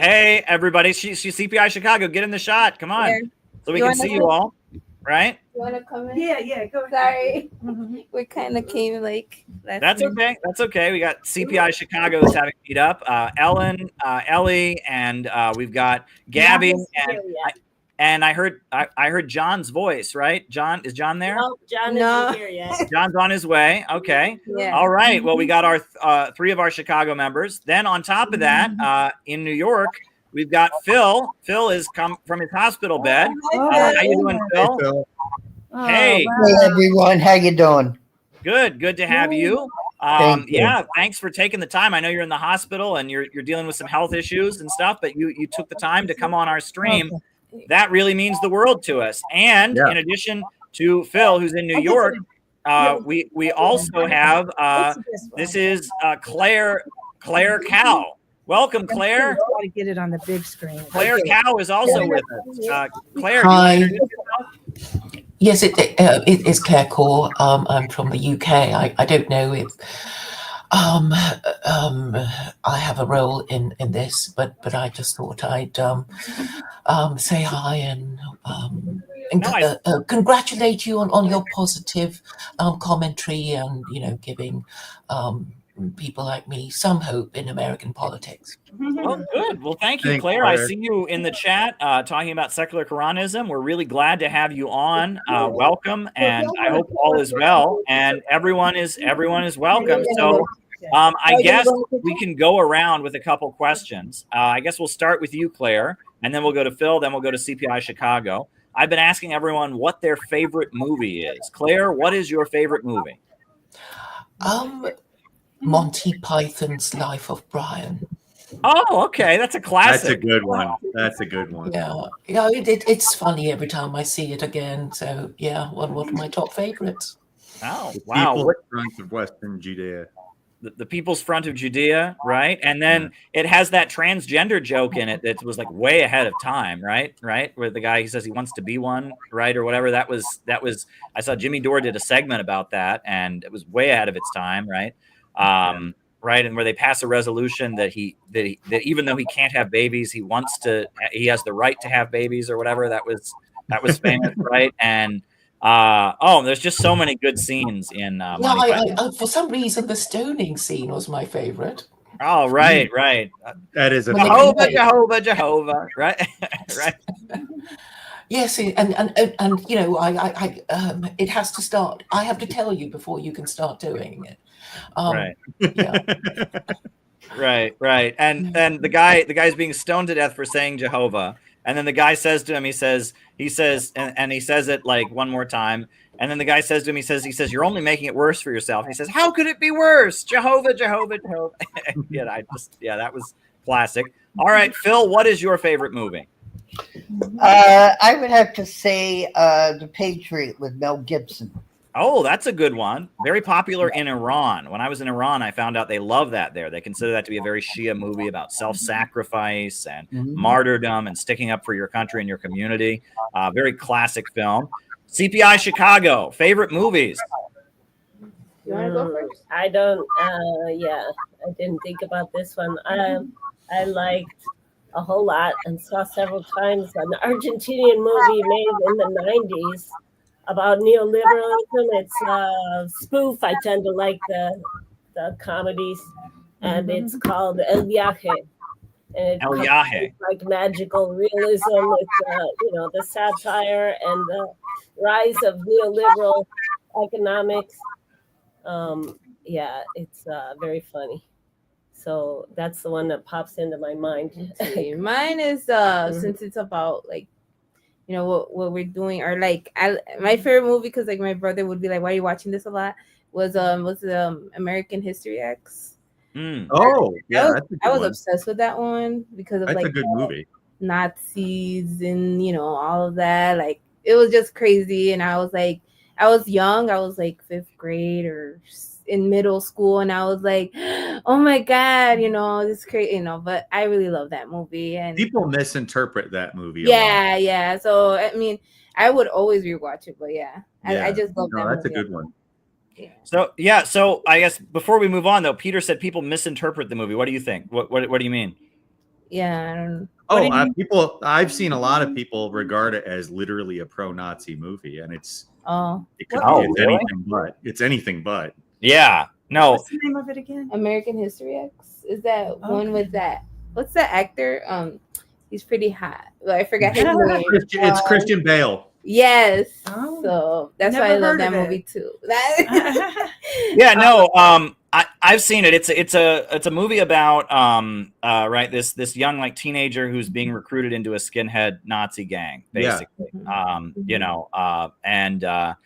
Hey, everybody. She's CPI Chicago. Get in the shot. Come on. So we can see you all. Right? You want to come in? Yeah, go ahead. Sorry. We kind of came like That's okay. That's okay. We got CPI Chicago is having meet up. Ellen, Ellie, and we've got Gabby. And I heard John's voice, right? Is John there? No, John isn't here yet. John's on his way. Okay. Yeah. All right. Well, we got our 3 of our Chicago members. Then on top of that, in New York, we've got Phil. Phil has come from his hospital bed. How you doing, Phil? Hey, Phil. Hey. Hey everyone, how you doing? Good to have you. Yeah, thanks for taking the time. I know you're in the hospital and you're dealing with some health issues and stuff, but you took the time to come on our stream. That really means the world to us. And in addition to Phil, who's in New York, we also have this is Claire Cow. Welcome, Claire. Try to get it on the big screen. Claire Cow is also with us. Claire, Hi. do you introduce yourself? Yes, it is Claire Core. I'm from the UK. I don't know if I have a role in this, but I just thought I'd say hi and congratulate you on your positive commentary and giving people like me some hope in American politics. Oh, good. Well, thank you, Claire. I see you in the chat talking about secular Koranism. We're really glad to have you on. Welcome, and I hope all is well. And everyone is welcome. So, I guess we can go around with a couple questions. I guess we'll start with you, Claire, and then we'll go to Phil. Then we'll go to CPI Chicago. I've been asking everyone what their favorite movie is. Claire, what is your favorite movie? Monty Python's Life of Brian. Oh, okay. That's a classic. That's a good one. Yeah, it's funny every time I see it again. So yeah, one of my top favorites. Oh, The wow. People's Front of Western Judea. The People's Front of Judea, right? And then it has that transgender joke in it that was like way ahead of time, right? Where the guy, he says he wants to be one, right? Or whatever. That was, I saw Jimmy Dore did a segment about that, and it was way ahead of its time, right? Right. And where they pass a resolution that that even though he can't have babies, he has the right to have babies or whatever. That was famous, right? And there's just so many good scenes in I for some reason the stoning scene was my favorite. Oh, right. That is a Jehovah, right? Right. Yes, and I it has to start. I have to tell you before you can start doing it. Right. Yeah. Right. And then the guy's being stoned to death for saying Jehovah. And then the guy says to him, he says, and he says it like one more time. And then the guy says to him, he says, you're only making it worse for yourself. He says, how could it be worse? Jehovah. That was classic. All right, Phil, what is your favorite movie? I would have to say The Patriot with Mel Gibson. Oh, that's a good one. Very popular in Iran. When I was in Iran, I found out they love that there. They consider that to be a very Shia movie about self-sacrifice and martyrdom and sticking up for your country and your community. Very classic film. CPI Chicago, favorite movies? You want to go first? I don't. I didn't think about this one. I liked a whole lot and saw several times an Argentinian movie made in the 90s about neoliberalism. It's a spoof. I tend to like the comedies, and it's called El Viaje. And it's like magical realism with the satire and the rise of neoliberal economics. It's very funny. So that's the one that pops into my mind. Mine is since it's about like what we're doing, or like my favorite movie, because like my brother would be like, why are you watching this a lot, was American History X. Oh yeah, I was obsessed with that one because of that's a good movie. Nazis and all of that. Like it was just crazy, and I was young. I was like 5th grade or in middle school, and I was like, oh my god, this crazy, but I really love that movie. And people misinterpret that movie yeah. So I mean, I would always rewatch it, but I just love that movie. That's a good one. So I guess before we move on though, Peter said people misinterpret the movie. What do you think? What do you mean? Yeah, I don't. People. I've seen a lot of people regard it as literally a pro-Nazi movie, and it could Oh, be really? anything but. It's anything but. Yeah. No. What's the name of it again? American History X. Is that one with that? What's that actor? He's pretty hot. Well, I forgot his name. It's Christian Bale. Yes. Oh, so that's never why I love heard that of it. movie too. Yeah, no. I've seen it. It's a movie about right, this young like teenager who's being recruited into a skinhead Nazi gang, basically. You know, and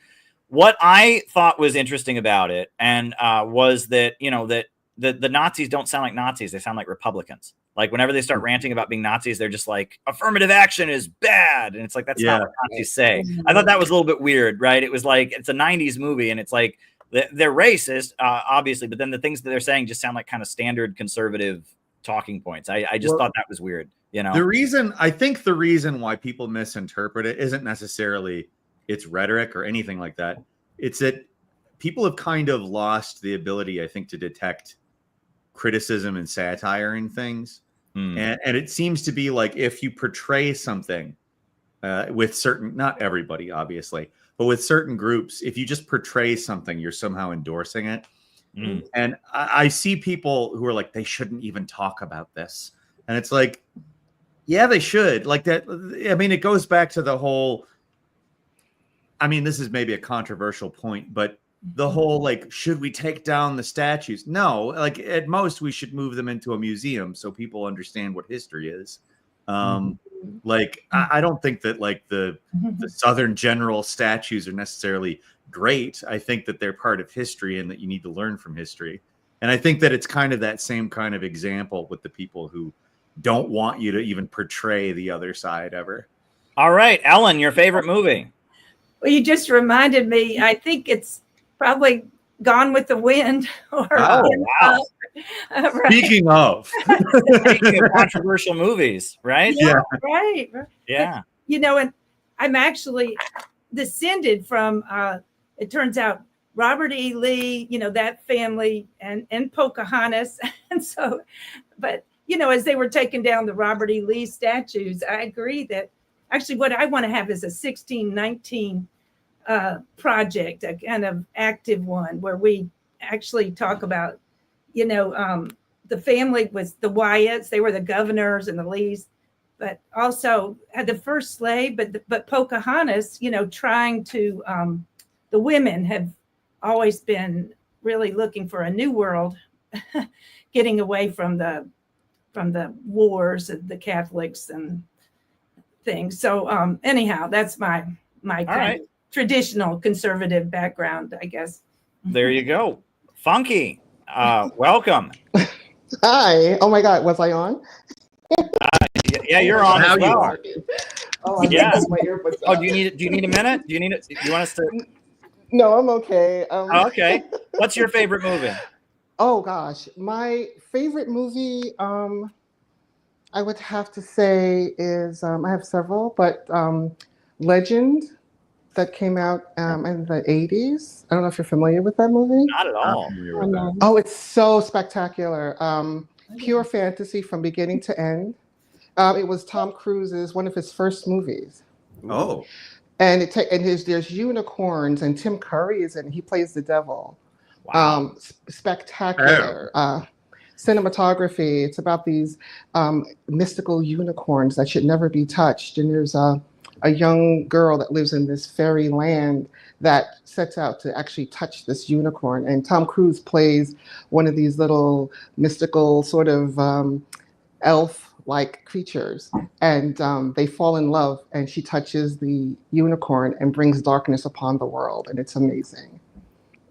what I thought was interesting about it, and was that, you know, that the Nazis don't sound like Nazis; they sound like Republicans. Like whenever they start ranting about being Nazis, they're just like, affirmative action is bad. And it's like, that's not what Nazis say. I thought that was a little bit weird, right? It was like, it's a 90s movie and it's like, they're racist, obviously, but then the things that they're saying just sound like kind of standard conservative talking points. I just thought that was weird, you know? I think the reason why people misinterpret it isn't necessarily its rhetoric or anything like that. It's that people have kind of lost the ability, I think, to detect criticism and satire in things. And it seems to be like if you portray something with certain, not everybody, obviously, but with certain groups, if you just portray something, you're somehow endorsing it. And I see people who are like, they shouldn't even talk about this. And it's like, yeah, they should. Like that. I mean, it goes back to the whole, I mean, this is maybe a controversial point, but the whole, like, should we take down the statues? No, like at most we should move them into a museum so people understand what history is. Like, I don't think that like the Southern General statues are necessarily great. I think that they're part of history and that you need to learn from history. And I think that it's kind of that same kind of example with the people who don't want you to even portray the other side ever. All right, Ellen, your favorite movie? Well, you just reminded me. I think it's probably Gone with the Wind. Or wow. Right. Speaking of controversial movies, right? Yeah, right. Yeah. But, you know, and I'm actually descended from, it turns out, Robert E. Lee, you know, that family, and Pocahontas. And so, but, you know, as they were taking down the Robert E. Lee statues, I agree that actually what I want to have is a 1619 project, a kind of active one where we actually talk about, you know, the family was the Wyatts, they were the governors and the Lees, but also had the first slave, but Pocahontas, you know, trying to, the women have always been really looking for a new world, getting away from the wars of the Catholics and things. So anyhow, that's my kind of traditional conservative background, I guess. There you go. Funky, welcome. Hi. Oh my God, was I on? Yeah, you're on now as well. You are. Oh, I Yeah. my earbuds. Oh, do you need a minute? Do you want us to? No, I'm okay. Okay. What's your favorite movie? Oh gosh, my favorite movie, I would have to say is I have several, but Legend, that came out in the 80s. I don't know if you're familiar with that movie. Not at all. Oh, it's so spectacular. Pure fantasy from beginning to end. It was Tom Cruise's one of his first movies. Oh. And there's unicorns, and Tim Curry is in it. He plays the devil. Wow. Spectacular. Cinematography. It's about these mystical unicorns that should never be touched. And there's a young girl that lives in this fairy land that sets out to actually touch this unicorn. And Tom Cruise plays one of these little mystical sort of elf-like creatures. And they fall in love, and she touches the unicorn and brings darkness upon the world. And it's amazing.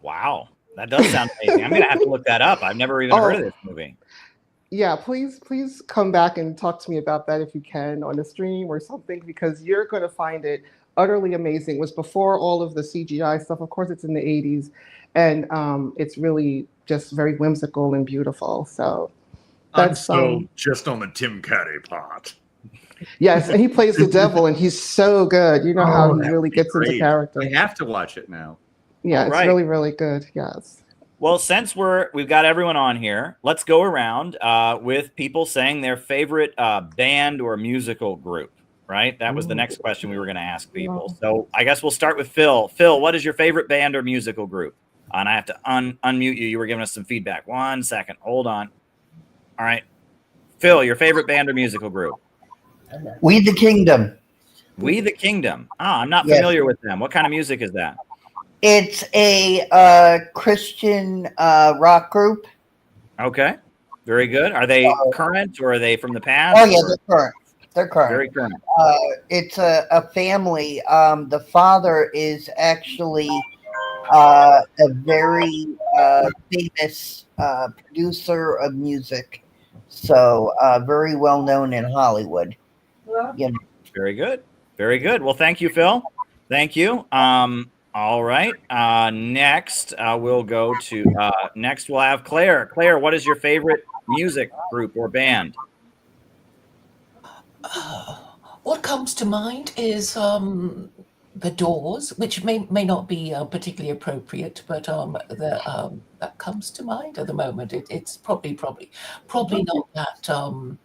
Wow. That does sound amazing. I'm going to have to look that up. I've never even heard of this movie. Yeah, please come back and talk to me about that if you can on a stream or something, because you're going to find it utterly amazing. It was before all of the CGI stuff. Of course, it's in the 80s, and it's really just very whimsical and beautiful. So that's just on the Tim Curry part. Yes, and he plays the devil, and he's so good. You know how he really gets into character. I have to watch it now. Yeah, it's really, really good. Yes. Well, since we've got everyone on here, let's go around with people saying their favorite band or musical group. Right? That was the next question we were going to ask people. So I guess we'll start with Phil. Phil, what is your favorite band or musical group? And I have to unmute you. You were giving us some feedback. 1 second. Hold on. All right. Phil, your favorite band or musical group? We the Kingdom. We the Kingdom. I'm not familiar with them. What kind of music is that? It's a Christian rock group. Okay. Very good. Are they current or are they from the past? Oh, yeah, they're current. They're current. Very current. It's a family. The father is actually a very famous producer of music. So very well known in Hollywood. You know. Very good. Very good. Well, thank you, Phil. Thank you. All right. Next, we'll go to next we'll have Claire. Claire, what is your favorite music group or band? What comes to mind is The Doors, which may not be particularly appropriate, but that comes to mind at the moment. It's probably not that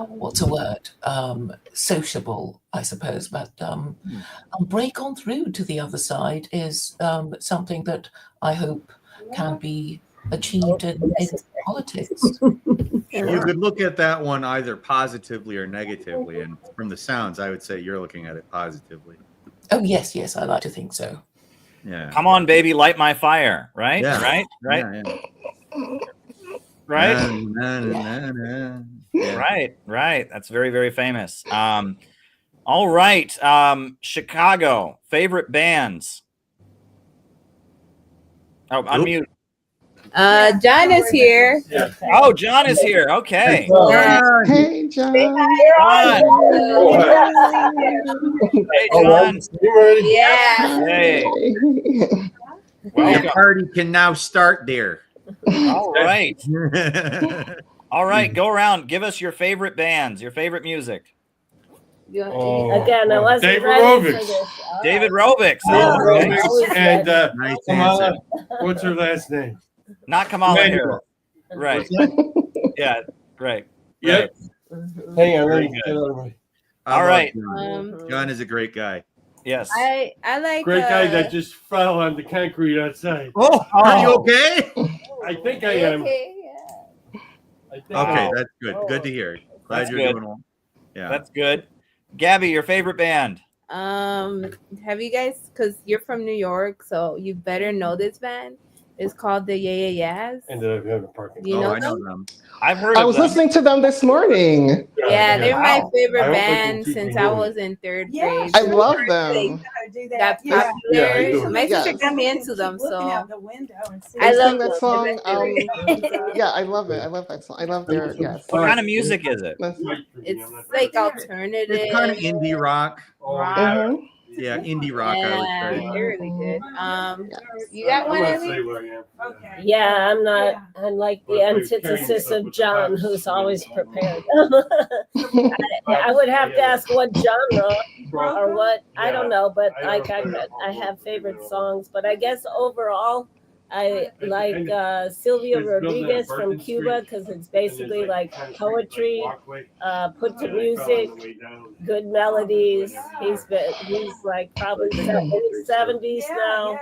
what's a word, sociable, I suppose, but Break On Through to the Other Side is something that I hope can be achieved in politics. You could look at that one either positively or negatively, and from the sounds, I would say you're looking at it positively. Oh, yes, I like to think so. Yeah. Come on, baby, light my fire. Right? Yeah. Right? Yeah. Right? Yeah. Right. That's very, very famous. All right. Chicago, favorite bands. Oh, unmute. John is here. Oh, John is here. Okay. Hey, John. John. Hey, John. Yeah. Hey. The Welcome. party can now start there. All right. All right. Go around. Give us your favorite bands, your favorite music. Again, I wasn't David ready for Rovics. this. David Rovics. David Okay. Rovics and Nice Kamala, answer. what's her last name? Not Kamala Emmanuel. Harris. Right. Yeah. Right. Yep. Mhm. Hang on, Very let me get out of my I All love right. John. John is a great guy. Yes. I like great guy that just fell on the concrete outside. Oh, are you okay? I think I am. Okay, I think Okay, I that's good. Good to hear. Glad That's you're good. doing well. Yeah. That's good. Gabby, your favorite band? have you guys, because you're from New York, so you better know this band. It's called the Yeah Yeah Yeahs. ended up having a parking. You Oh, know I know them? them. I've heard I of was them. listening to them this morning. Yeah, they're my Wow. I favorite hope they can band keep since me I moving. was in third Yeah, grade. I love them. Got Yeah. popular. Yeah, I do. My sister Yes. got me into them, so They I love sing that them. song. They're Yeah, I love it. I love that song. I love their yes. What kind of music is it? It's like alternative. It's kind of indie rock. rock. Mhm. Yeah, indie rock, I would Yeah, say. they're really good. You got one, Ellie? Yeah, I'm not. Yeah. I'm like the Well, if you're antithesis carrying of yourself John, with the who's house, always you know, prepared. I would have to ask what genre or what. I don't know, but like I have favorite songs. But I guess overall, I like Silvio Rodriguez from Cuba because it's basically like poetry put to music, good melodies. He's like probably in his 70s now.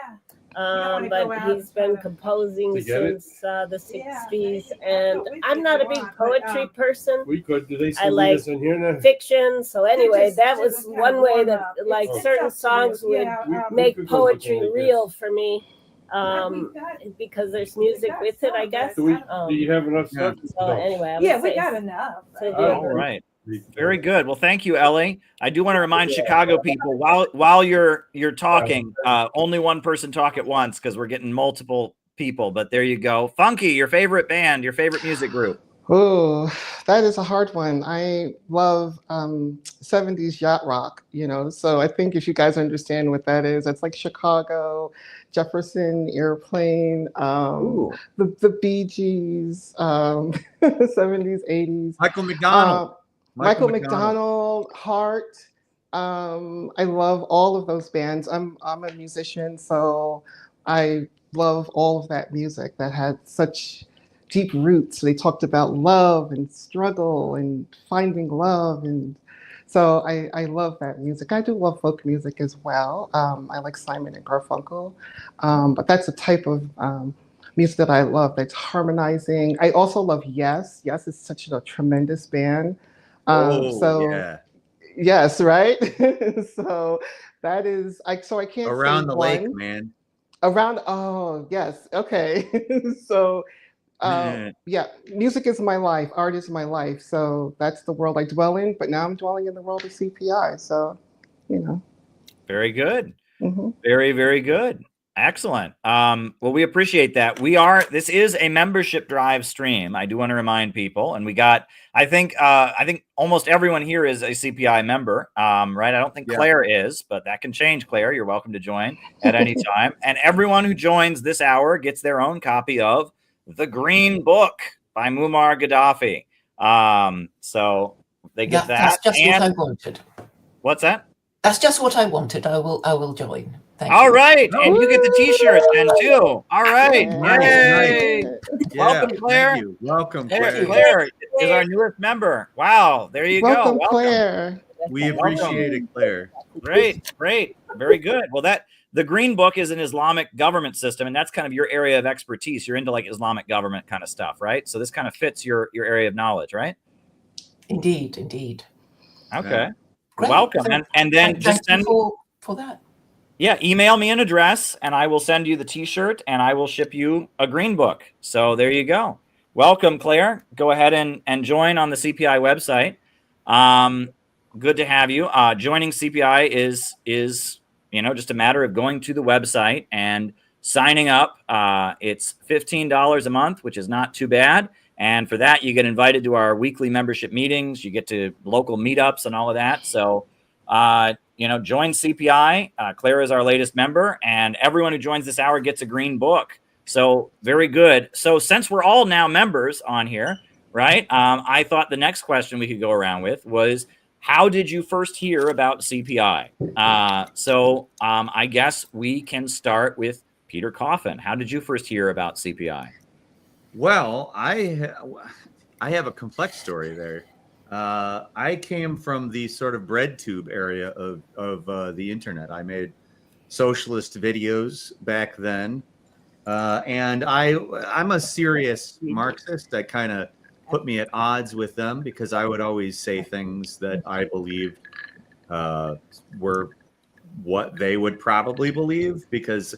But he's been composing since the 60s, and I'm not a big poetry person. We could. Do they I still like leave us in here now? fiction. So anyway, that was one way that like certain songs would make poetry real for me, because there's music with it, I guess. Do you have enough stuff? So anyway, I would Yeah, we say got enough. All right. Very good. Well, thank you, Ellie. I do want to remind Chicago people while you're talking, only one person talk at once because we're getting multiple people. But there you go. Funky, your favorite band, your favorite music group. Oh, that is a hard one. I love 70s yacht rock, so I think if you guys understand what that is, it's like Chicago, Jefferson Airplane, the Bee Gees, 70s, 80s. Michael McDonald. Michael McDonald, Heart. I love all of those bands. I'm a musician, so I love all of that music that had such deep roots. They talked about love and struggle and finding love. And so I love that music. I do love folk music as well. I like Simon and Garfunkel, but that's a type of music that I love that's harmonizing. I also love Yes. Yes is such a tremendous band. So Yeah. yes, right? So that is, so I can't say Around the lake, one. man. Around, oh, yes, okay. So yeah, music is my life, art is my life. So that's the world I dwell in, but now I'm dwelling in the world of CPI. So, you know. Very good. Mm-hmm. Very, very good. Excellent. Well, we appreciate that. This is a membership drive stream. I do want to remind people, and we got, I think almost everyone here is a CPI member, right? I don't think Claire is, but that can change. Claire, you're welcome to join at any time. And everyone who joins this hour gets their own copy of The Green Book by Muammar Gaddafi. So they get that. That's just what I wanted. What's that? That's just what I wanted. I will join. Thank All you. right, and you get the T-shirt then too. All right, Nice. yay! Yeah, Welcome, Claire. thank you. Welcome, Claire. Claire is our newest member. Wow, there you Welcome, go. Claire. We appreciate it, Claire. Great, very good. Well, the Green Book is an Islamic government system, and that's kind of your area of expertise. You're into like Islamic government kind of stuff, right? So this kind of fits your area of knowledge, right? Indeed. Okay. Great. Welcome, and then just send for that. Yeah, email me an address, and I will send you the T-shirt, and I will ship you a Green Book. So there you go. Welcome, Claire. Go ahead and join on the CPI website. Good to have you. Joining CPI is just a matter of going to the website and signing up. It's $15 a month, which is not too bad. And for that, you get invited to our weekly membership meetings. You get to local meetups and all of that. So, join CPI. Claire is our latest member, and everyone who joins this hour gets a Green Book. So very good. So since we're all now members on here, right? I thought the next question we could go around with was, how did you first hear about CPI? I guess we can start with Peter Coffin. How did you first hear about CPI? Well, I have a complex story there. I came from the sort of bread tube area of the internet. I made socialist videos back then, and I'm a serious Marxist. That kind of put me at odds with them because I would always say things that I believed were what they would probably believe because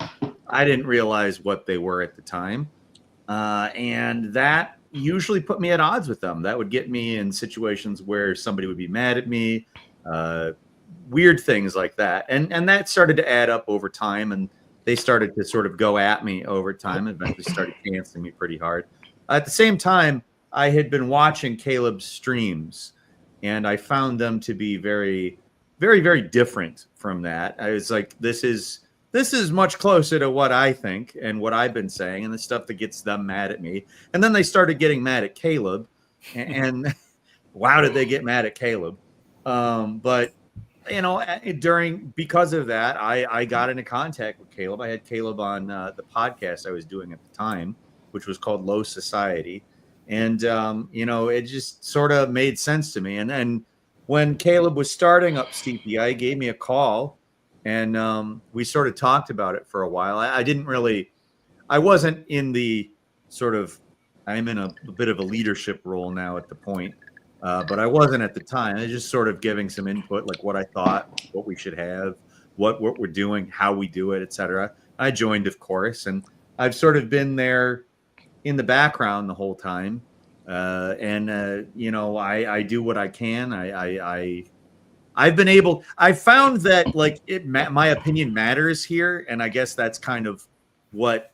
I didn't realize what they were at the time. And that usually put me at odds with them. That would get me in situations where somebody would be mad at me, weird things like that. And that started to add up over time. And they started to sort of go at me over time and eventually started canceling me pretty hard. At the same time, I had been watching Caleb's streams and I found them to be very, very, very different from that. I was like, this is much closer to what I think and what I've been saying and the stuff that gets them mad at me. And then they started getting mad at Caleb. And wow, did they get mad at Caleb? But, because of that, I got into contact with Caleb. I had Caleb on the podcast I was doing at the time, which was called Low Society. And, it just sort of made sense to me. And then when Caleb was starting up CPI, he gave me a call. And we sort of talked about it for a while. I wasn't in the sort of, I'm in a bit of a leadership role now at the point, but I wasn't at the time. I was just sort of giving some input, like what I thought, what we should have, what we're doing, how we do it, etc. I joined, of course, and I've sort of been there in the background the whole time. I do what I can. I found that my opinion matters here. And I guess that's kind of what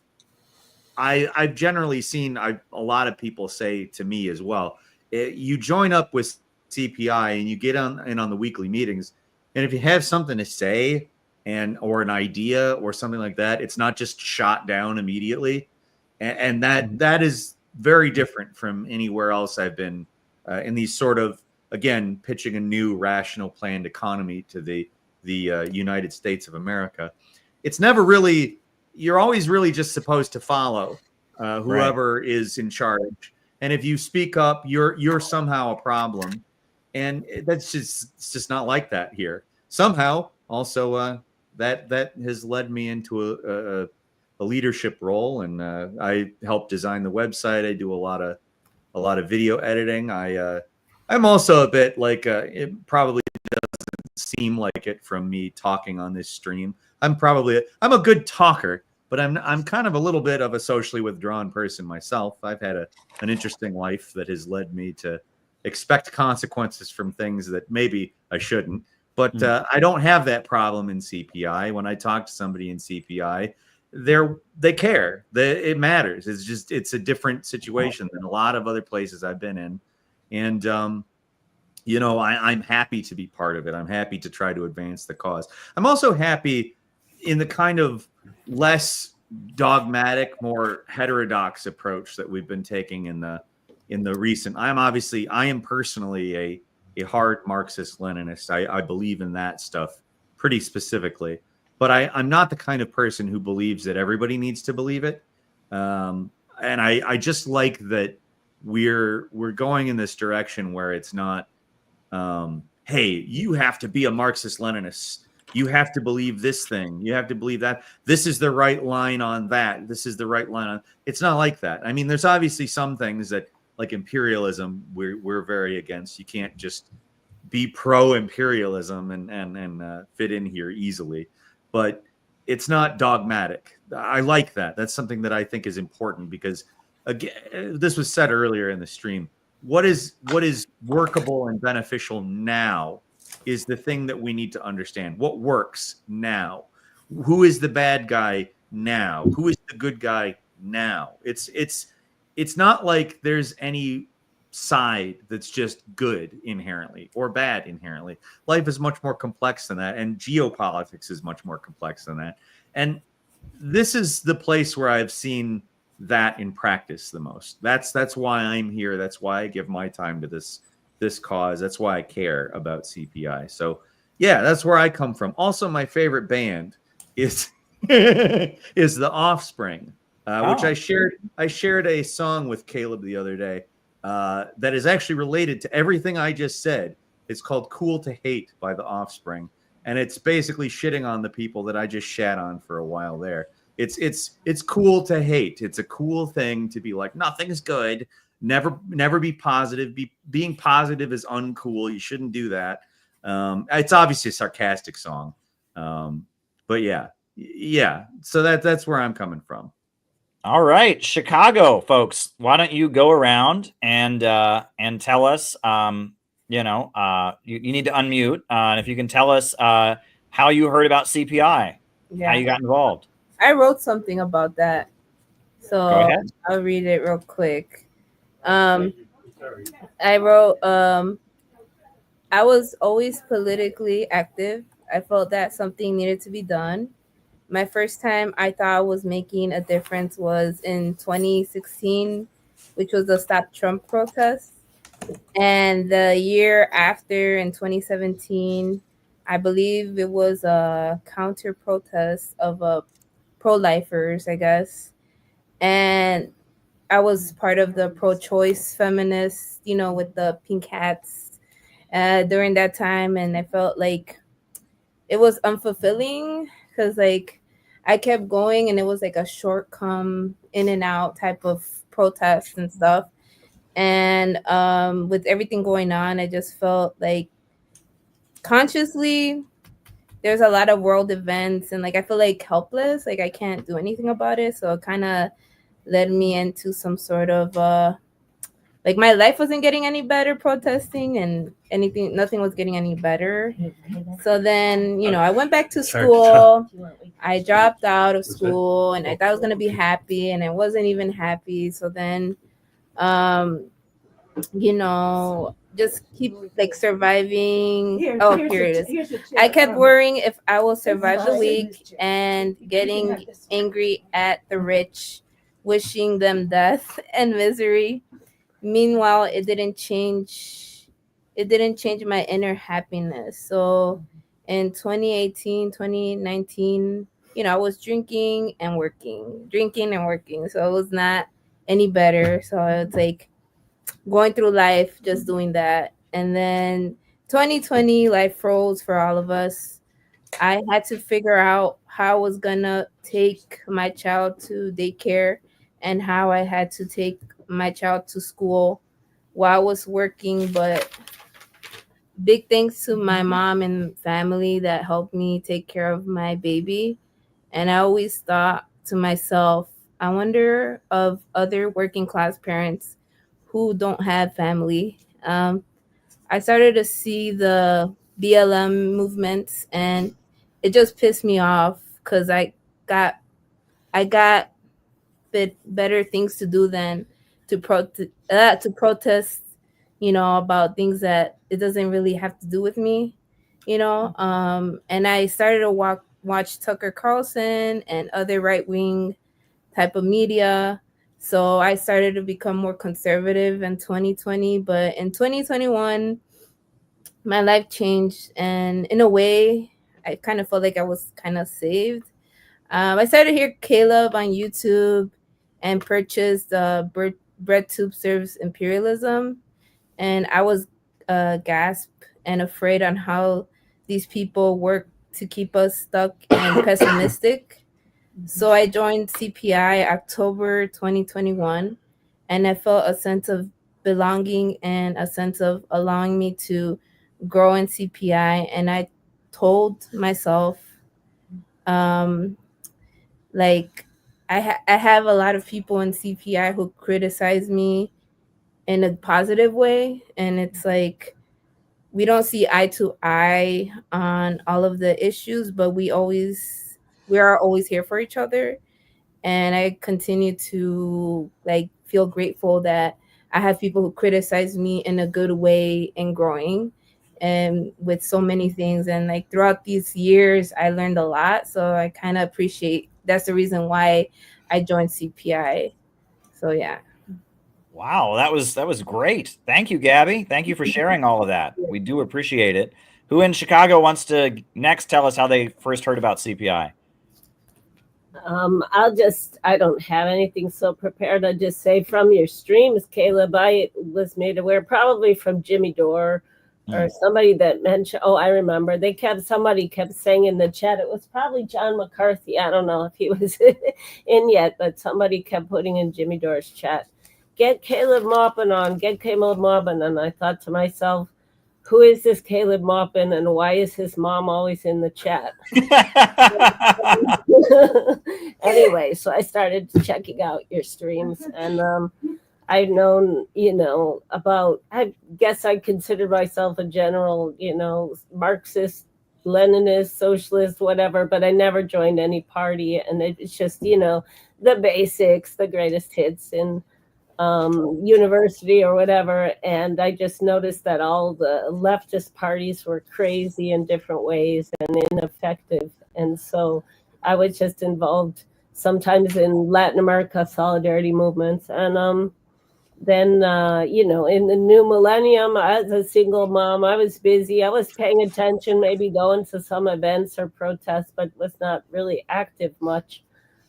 I've generally seen a lot of people say to me as well. You join up with CPI and you get on the weekly meetings. And if you have something to say or an idea or something like that, it's not just shot down immediately. And that is very different from anywhere else I've been in these sort of, again, pitching a new rational planned economy to the United States of America. It's never really you're always really just supposed to follow whoever is in charge. And if you speak up, you're somehow a problem. And it's just not like that here. Somehow, also, that has led me into a leadership role, and I help design the website. I do a lot of video editing. I'm also a bit like it probably doesn't seem like it from me talking on this stream. I'm a good talker, but I'm kind of a little bit of a socially withdrawn person myself. I've had an interesting life that has led me to expect consequences from things that maybe I shouldn't. But I don't have that problem in CPI. When I talk to somebody in CPI, they care. It matters. It's a different situation than a lot of other places I've been in. And I'm happy to be part of it. I'm happy to try to advance the cause. I'm also happy in the kind of less dogmatic, more heterodox approach that we've been taking in the recent. I am personally a hard Marxist Leninist. I believe in that stuff pretty specifically, but I'm not the kind of person who believes that everybody needs to believe it. And I just like that we're going in this direction where it's not, hey, you have to be a Marxist Leninist. You have to believe this thing. You have to believe that. This is the right line on that. This is the right line on. It's not like that. I mean, there's obviously some things that, like imperialism, we're very against. You can't just be pro-imperialism and fit in here easily. But it's not dogmatic. I like that. That's something that I think is important because, again, this was said earlier in the stream. What is workable and beneficial now is the thing that we need to understand. What works now? Who is the bad guy now? Who is the good guy now? It's not like there's any side that's just good inherently or bad inherently. Life is much more complex than that, and geopolitics is much more complex than that. And this is the place where I've seen that in practice the most. That's why I'm here. That's why I give my time to this cause. That's why I care about CPI. So yeah, that's where I come from. Also, my favorite band is is The Offspring, which I shared a song with Caleb the other day that is actually related to everything I just said. It's called "Cool to Hate" by The Offspring, and it's basically shitting on the people that I just shat on for a while there. It's cool to hate. It's a cool thing to be like, nothing's good. Never be positive. Being positive is uncool. You shouldn't do that. It's obviously a sarcastic song, but yeah. So that's where I'm coming from. All right, Chicago folks, why don't you go around and tell us? You need to unmute, and if you can tell us how you heard about CPI, how you got involved. I wrote something about that, so go ahead. I'll read it real quick. I wrote, I was always politically active. I felt that something needed to be done. My first time I thought I was making a difference was in 2016, which was the Stop Trump protest. And the year after, in 2017, I believe it was a counter protest of pro-lifers, I guess. And I was part of the pro-choice feminists, with the pink hats during that time. And I felt like it was unfulfilling because, I kept going and it was like a short come in and out type of protest and stuff. And with everything going on, I just felt like consciously there's a lot of world events and I feel like helpless, I can't do anything about it. So it kind of led me into some sort of my life wasn't getting any better protesting and nothing was getting any better. So then, I went back to school. I dropped out of school and I thought I was going to be happy and I wasn't even happy. So then, just keep surviving. Here it is. I kept worrying if I will survive the week and getting angry at the rich, wishing them death and misery. Meanwhile, it didn't change my inner happiness. So in 2018, 2019, I was drinking and working, drinking and working. So it was not any better. So it's like going through life, just doing that. And then 2020, life froze for all of us. I had to figure out how I was gonna take my child to daycare and how I had to take my child to school while I was working. But big thanks to my mom and family that helped me take care of my baby. And I always thought to myself, I wonder of other working class parents who don't have family. I started to see the BLM movements, and it just pissed me off because got I got better things to do than to protest, about things that it doesn't really have to do with me, and I started to watch Tucker Carlson and other right wing type of media. So I started to become more conservative in 2020, but in 2021 my life changed, and in a way I kind of felt like I was kind of saved. I started to hear Caleb on YouTube and purchased Bread Tube Serves Imperialism. And I was gasp and afraid on how these people work to keep us stuck and pessimistic. So I joined CPI October 2021, and I felt a sense of belonging and a sense of allowing me to grow in CPI. And I told myself, um, like, I have a lot of people in CPI who criticize me in a positive way, and it's like we don't see eye to eye on all of the issues, but we are always here for each other. And I continue to like feel grateful that I have people who criticize me in a good way and growing and with so many things. And like throughout these years I learned a lot, so I kind of appreciate, that's the reason why I joined CPI. So yeah. Wow, that was great. Thank you, Gabby. Thank you for sharing all of that. We do appreciate it. Who in Chicago wants to next tell us how they first heard about CPI? I don't have anything so prepared. I'll just say from your streams, Caleb, I was made aware probably from Jimmy Dore or somebody that mentioned, I remember somebody kept saying in the chat, it was probably John McCarthy. I don't know if he was in yet, but somebody kept putting in Jimmy Dore's chat, get Caleb Maupin on, get Caleb Maupin. And I thought to myself, who is this Caleb Maupin and why is his mom always in the chat? Anyway, so I started checking out your streams, and I've known, I guess I consider myself a general, Marxist, Leninist, socialist, whatever, but I never joined any party. And it's just, the basics, the greatest hits in university or whatever. And I just noticed that all the leftist parties were crazy in different ways and ineffective. And so I was just involved sometimes in Latin America solidarity movements. And then, in the new millennium, as a single mom, I was busy. I was paying attention, maybe going to some events or protests, but was not really active much.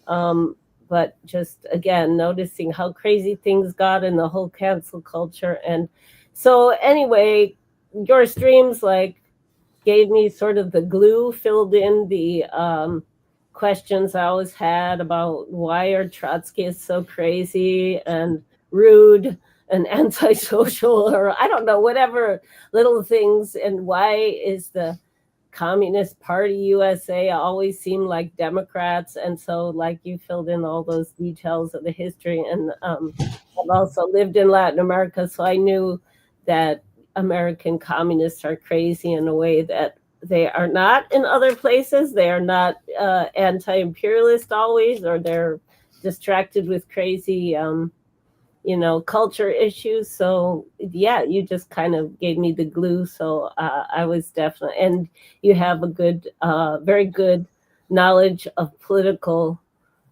But just, again, noticing how crazy things got in the whole cancel culture. And so anyway, your streams gave me sort of the glue, filled in the questions I always had about why are Trotskyists so crazy and rude and antisocial, or I don't know, whatever little things, and why is the Communist Party USA always seem like Democrats. And so you filled in all those details of the history. And I've also lived in Latin America, so I knew that American communists are crazy in a way that they are not in other places. They are not anti-imperialist always, or they're distracted with crazy culture issues. So yeah, you just kind of gave me the glue. So I was definitely, and you have a good, very good knowledge of political,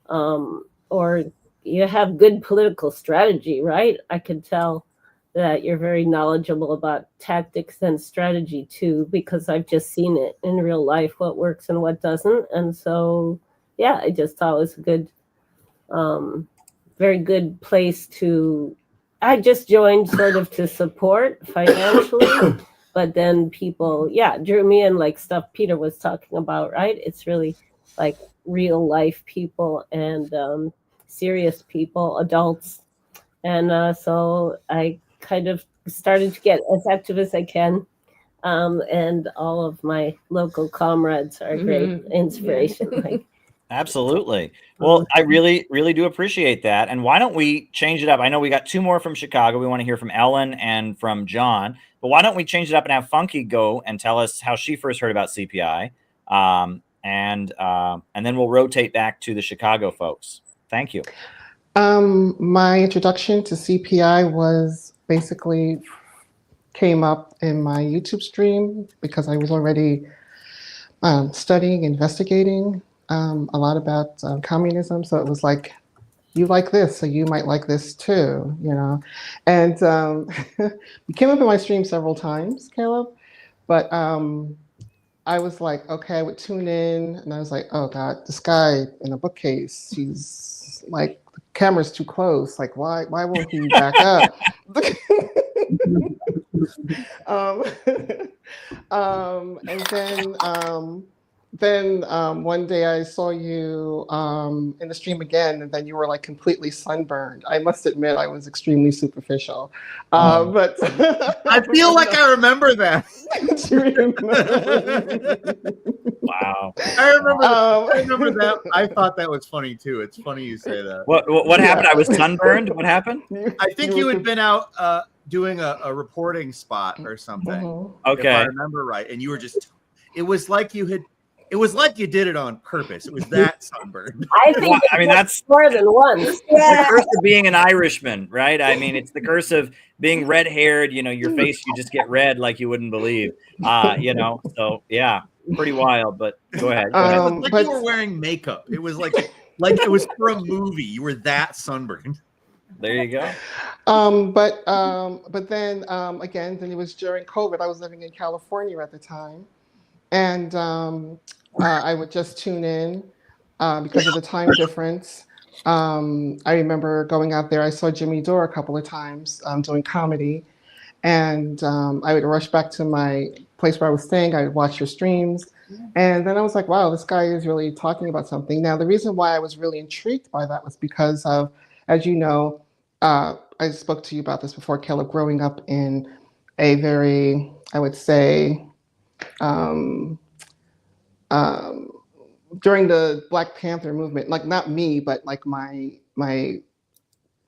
or you have good political strategy, right? I can tell that you're very knowledgeable about tactics and strategy too, because I've just seen it in real life, what works and what doesn't. And so yeah, I just thought it was a good, very good place to. I just joined sort of to support financially, but then people, yeah, drew me in, like stuff Peter was talking about, right? It's really like real life people and serious people, adults. And so I kind of started to get as active as I can. And all of my local comrades are a great inspiration. Like, Absolutely. Well, I really, really do appreciate that. And why don't we change it up? I know we got 2 more from Chicago. We want to hear from Ellen and from John, but why don't we change it up and have Funky go and tell us how she first heard about CPI? And then we'll rotate back to the Chicago folks. Thank you. My introduction to CPI was basically came up in my YouTube stream because I was already studying, investigating a lot about communism. So it was like, you like this, so you might like this too, you know. And you came up in my stream several times, Caleb, but I was like, okay, I would tune in and I was like, oh God, this guy in a bookcase, he's like, the camera's too close. Like, why won't he back up? And then one day I saw you in the stream again, and then you were like completely sunburned. I must admit, I was extremely superficial. But I feel like I remember that. Wow. I remember that. I thought that was funny too. It's funny you say that. What happened? I was sunburned. What happened? I think you had been out doing a reporting spot or something. Okay. If I remember right. And you were just, it was like you did it on purpose. It was that sunburned. I think I mean, that's more than once. the curse of being an Irishman, right? I mean, it's the curse of being red-haired. You know, your face, you just get red like you wouldn't believe. You know, so yeah, pretty wild. But go ahead. It was like you were wearing makeup. It was like it was for a movie. You were that sunburned. There you go. But then again, then it was during COVID. I was living in California at the time, and I would just tune in because of the time difference. I remember going out there. I saw Jimmy Dore a couple of times doing comedy, and I would rush back to my place where I was staying. I would watch your streams, and then I was like, "Wow, this guy is really talking about something." Now, the reason why I was really intrigued by that was because of, as you know, I spoke to you about this before, Caleb, growing up in a very, I would say, during the Black Panther movement, like not me, but like my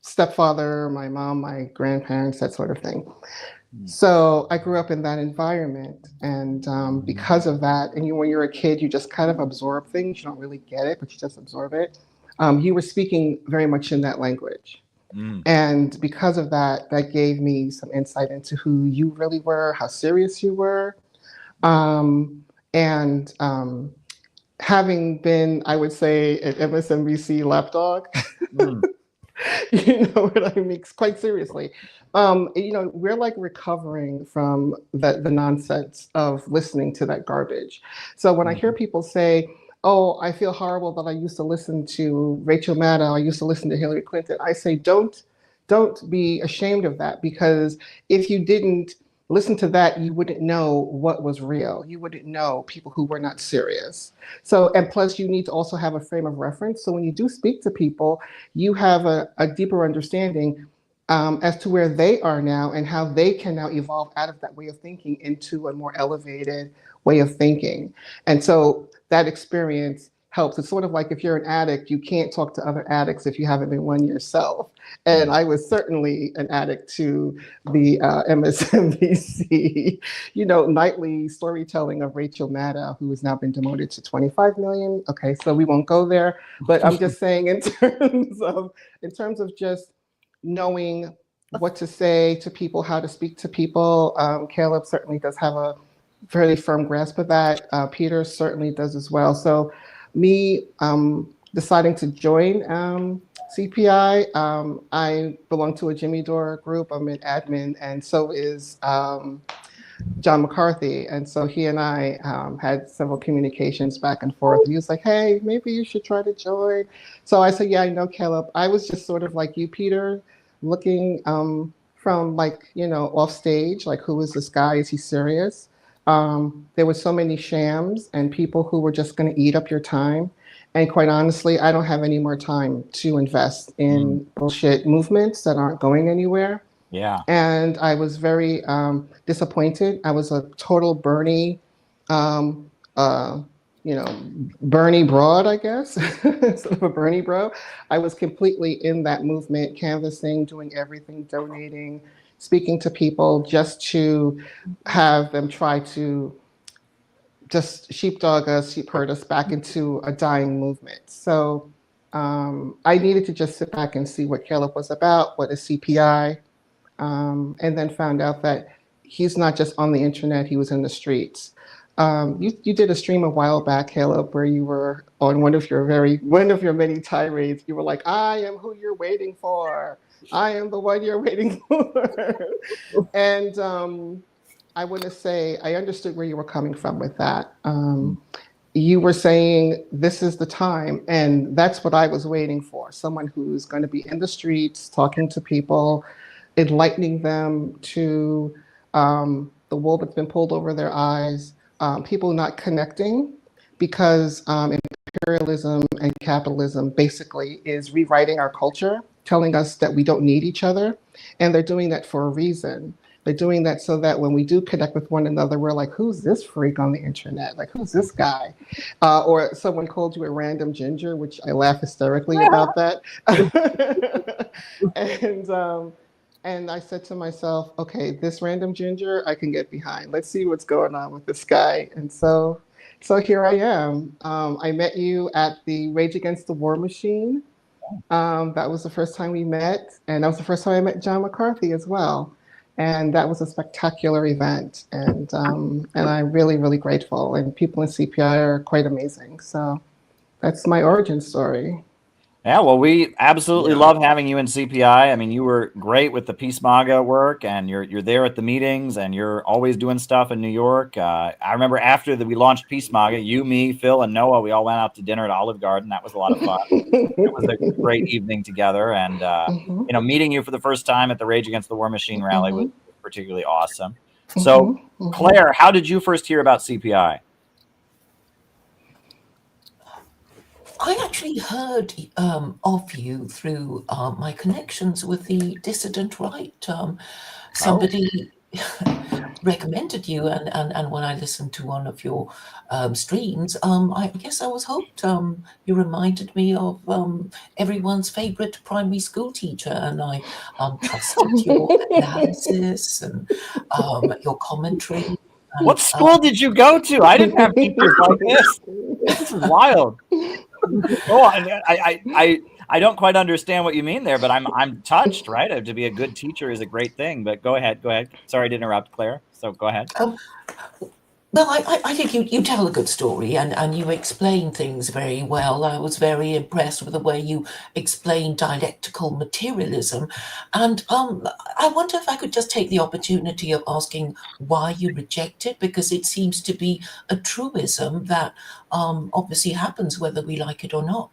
stepfather, my mom, my grandparents, that sort of thing. So I grew up in that environment, and because of that, and when you're a kid, you just kind of absorb things. You don't really get it, but you just absorb it. You were speaking very much in that language. And because of that, that gave me some insight into who you really were, how serious you were. And having been, I would say, an MSNBC lapdog, you know what I mean, quite seriously. You know, we're like recovering from the nonsense of listening to that garbage. So when I hear people say, oh, I feel horrible that I used to listen to Rachel Maddow, I used to listen to Hillary Clinton, I say, don't be ashamed of that, because if you didn't listen to that, you wouldn't know what was real. You wouldn't know people who were not serious. So, and plus you need to also have a frame of reference. So when you do speak to people, you have a deeper understanding as to where they are now and how they can now evolve out of that way of thinking into a more elevated way of thinking. And so that experience helps. It's sort of like if you're an addict, you can't talk to other addicts if you haven't been one yourself. And I was certainly an addict to the MSNBC, you know, nightly storytelling of Rachel Maddow, who has now been demoted to 25 million. Okay, so we won't go there. But I'm just saying in terms of just knowing what to say to people, how to speak to people, Caleb certainly does have a fairly firm grasp of that. Peter certainly does as well. So me deciding to join CPI, I belong to a Jimmy Dore group. I'm an admin, and so is John McCarthy. And so he and I had several communications back and forth. He was like, hey, maybe you should try to join. So I said, yeah, I know Caleb. I was just sort of like you, Peter, looking from like, off stage, like, who is this guy? Is he serious? There were so many shams and people who were just going to eat up your time. And quite honestly, I don't have any more time to invest in bullshit movements that aren't going anywhere. Yeah. And I was very disappointed. I was a total Bernie, um, Bernie broad, I guess, sort of a Bernie bro. I was completely in that movement, canvassing, doing everything, donating, speaking to people just to have them try to just sheepdog us, sheepherd us back into a dying movement. So I needed to just sit back and see what Caleb was about, what is CPI, and then found out that he's not just on the internet, he was in the streets. You did a stream a while back, Caleb, where you were on one of your many tirades. You were like, I am who you're waiting for. I am the one you're waiting for. And I want to say, I understood where you were coming from with that. You were saying, this is the time. And that's what I was waiting for. Someone who's going to be in the streets, talking to people, enlightening them to the wool that's been pulled over their eyes, people not connecting because imperialism and capitalism basically is rewriting our culture, telling us that we don't need each other. And they're doing that for a reason. They're doing that so that when we do connect with one another, we're like, who's this freak on the internet? Like, who's this guy? Or someone called you a random ginger, which I laugh hysterically about that. And I said to myself, okay, this random ginger, I can get behind. Let's see what's going on with this guy. And so here I am. I met you at the Rage Against the War Machine. That was the first time we met. And that was the first time I met John McCarthy as well. And that was a spectacular event. And I'm really, really grateful. And people in CPI are quite amazing. So that's my origin story. Yeah, well, we absolutely love having you in CPI. I mean, you were great with the Peace MAGA work, and you're there at the meetings, and you're always doing stuff in New York. I remember after we launched Peace MAGA, you, me, Phil, and Noah, we all went out to dinner at Olive Garden. That was a lot of fun. It was a great evening together, and meeting you for the first time at the Rage Against the War Machine rally was particularly awesome. So, Claire, how did you first hear about CPI? I actually heard of you through my connections with the dissident right. Somebody recommended you, and when I listened to one of your streams, I guess I was hooked. You reminded me of everyone's favorite primary school teacher, and I trusted your analysis and your commentary. And, what school did you go to? I didn't have teachers like this. This is wild. Oh, I don't quite understand what you mean there, but I'm touched, right? To be a good teacher is a great thing. But go ahead. Sorry to interrupt, Claire. So go ahead. Well, I think you tell a good story and you explain things very well. I was very impressed with the way you explain dialectical materialism. And I wonder if I could just take the opportunity of asking why you reject it, because it seems to be a truism that obviously happens whether we like it or not.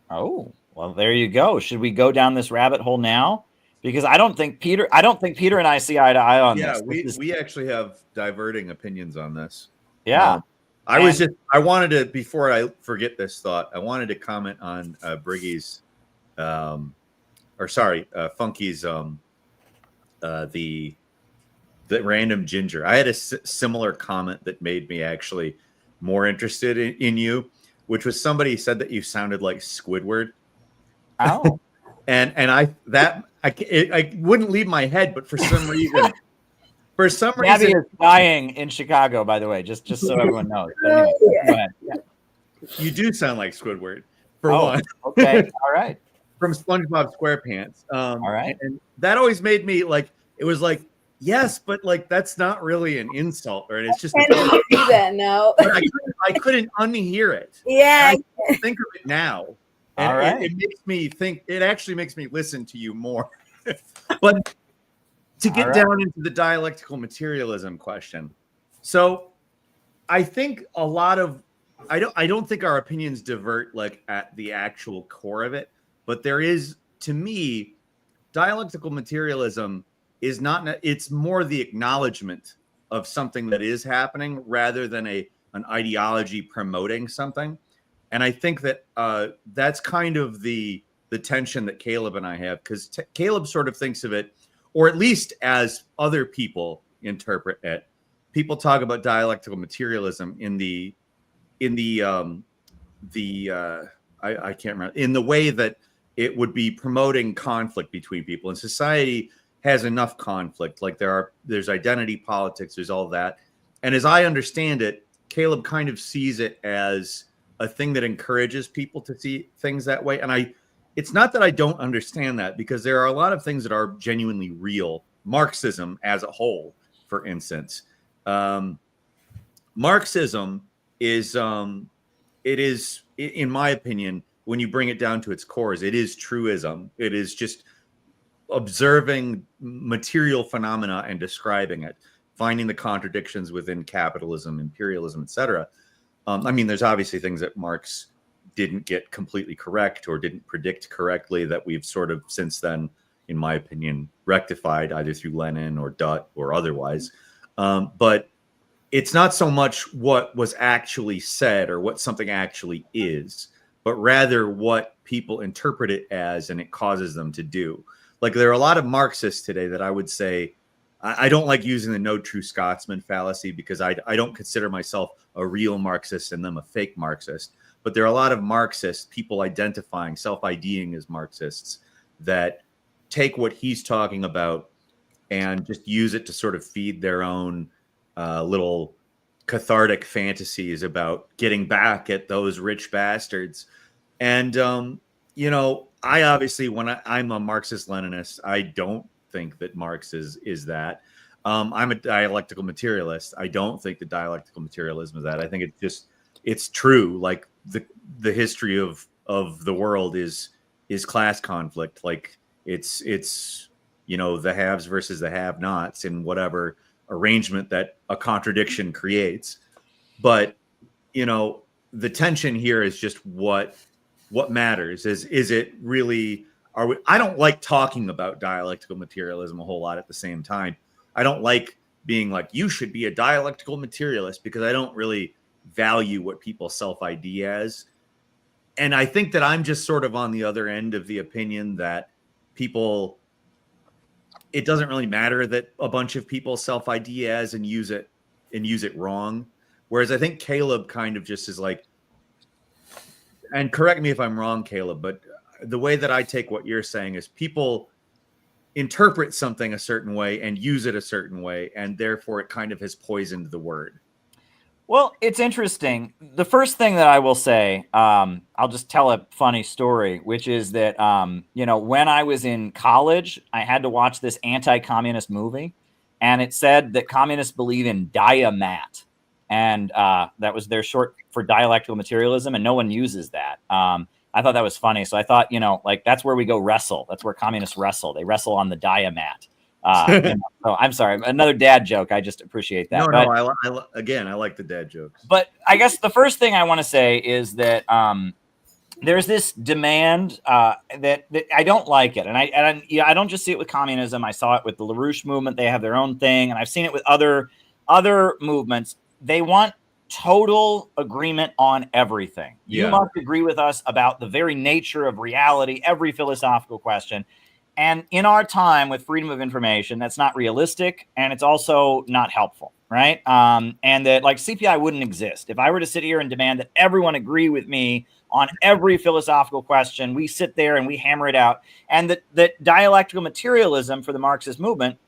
Oh, well, there you go. Should we go down this rabbit hole now? Because I don't think Peter and I see eye to eye on this. Yeah, we actually have diverting opinions on this. Yeah. I wanted to, before I forget this thought, I wanted to comment on Briggy's, Funky's, the random ginger. I had a similar comment that made me actually more interested in you, which was somebody said that you sounded like Squidward. Oh. and I wouldn't leave my head, but for some reason, Gabby is dying in Chicago, by the way, just so everyone knows. But anyway, go ahead. Yeah. You do sound like Squidward, for one. Okay, all right. From SpongeBob SquarePants. All right. And that always made me like, it was like, yes, but like that's not really an insult, right? It's just do that now. I couldn't unhear it. Yeah. I think of it now. And all right. It makes me think. It actually makes me listen to you more. But to get down into the dialectical materialism question. So I think a lot of I don't think our opinions divert like at the actual core of it, but there is, to me, dialectical materialism is not, it's more the acknowledgement of something that is happening rather than an ideology promoting something. And I think that that's kind of the tension that Caleb and I have, because Caleb sort of thinks of it, or at least as other people interpret it. People talk about dialectical materialism I can't remember, in the way that it would be promoting conflict between people, and society has enough conflict. Like there's identity politics, there's all that. And as I understand it, Caleb kind of sees it as a thing that encourages people to see things that way. And it's not that I don't understand that, because there are a lot of things that are genuinely real. Marxism as a whole, for instance, Marxism is, it is, in my opinion, when you bring it down to its cores, it is truism. It is just observing material phenomena and describing it, finding the contradictions within capitalism, imperialism, etc. I mean, there's obviously things that Marx didn't get completely correct or didn't predict correctly that we've sort of since then, in my opinion, rectified either through Lenin or Dutt or otherwise. But it's not so much what was actually said or what something actually is, but rather what people interpret it as and it causes them to do. Like there are a lot of Marxists today that I would say, I don't like using the no true Scotsman fallacy, because I don't consider myself a real Marxist and them a fake Marxist. But there are a lot of Marxists, people identifying, self-IDing as Marxists, that take what he's talking about and just use it to sort of feed their own little cathartic fantasies about getting back at those rich bastards. And, you know, I obviously, when I'm a Marxist-Leninist, I don't think that Marx is that. I'm a dialectical materialist. I don't think that dialectical materialism is that. I think it's true. Like the history of the world is class conflict. Like it's you know, the haves versus the have-nots in whatever arrangement that a contradiction creates. But you know, the tension here is just what matters. Is it really, I don't like talking about dialectical materialism a whole lot at the same time. I don't like being like, you should be a dialectical materialist, because I don't really value what people self-ID as. And I think that I'm just sort of on the other end of the opinion that people, it doesn't really matter that a bunch of people self-ID as and use it wrong. Whereas I think Caleb kind of just is like, and correct me if I'm wrong, Caleb, but the way that I take what you're saying is people interpret something a certain way and use it a certain way, and therefore it kind of has poisoned the word. Well, it's interesting. The first thing that I will say, I'll just tell a funny story, which is that, you know, when I was in college, I had to watch this anti-communist movie, and it said that communists believe in diamat. And that was their short for dialectical materialism, and no one uses that. I thought that was funny. So I thought, you know, like that's where we go wrestle. That's where communists wrestle. They wrestle on the diamat. You know, so I'm sorry, another dad joke. I just appreciate that. I like the dad jokes. But I guess the first thing I want to say is that there's this demand that I don't like it, and I don't just see it with communism. I saw it with the LaRouche movement. They have their own thing, and I've seen it with other movements. They want total agreement on everything. You must agree with us about the very nature of reality, every philosophical question. And in our time with freedom of information, that's not realistic, and it's also not helpful, right? And that like CPI wouldn't exist. If I were to sit here and demand that everyone agree with me on every philosophical question, we sit there and we hammer it out. And that dialectical materialism for the Marxist movement,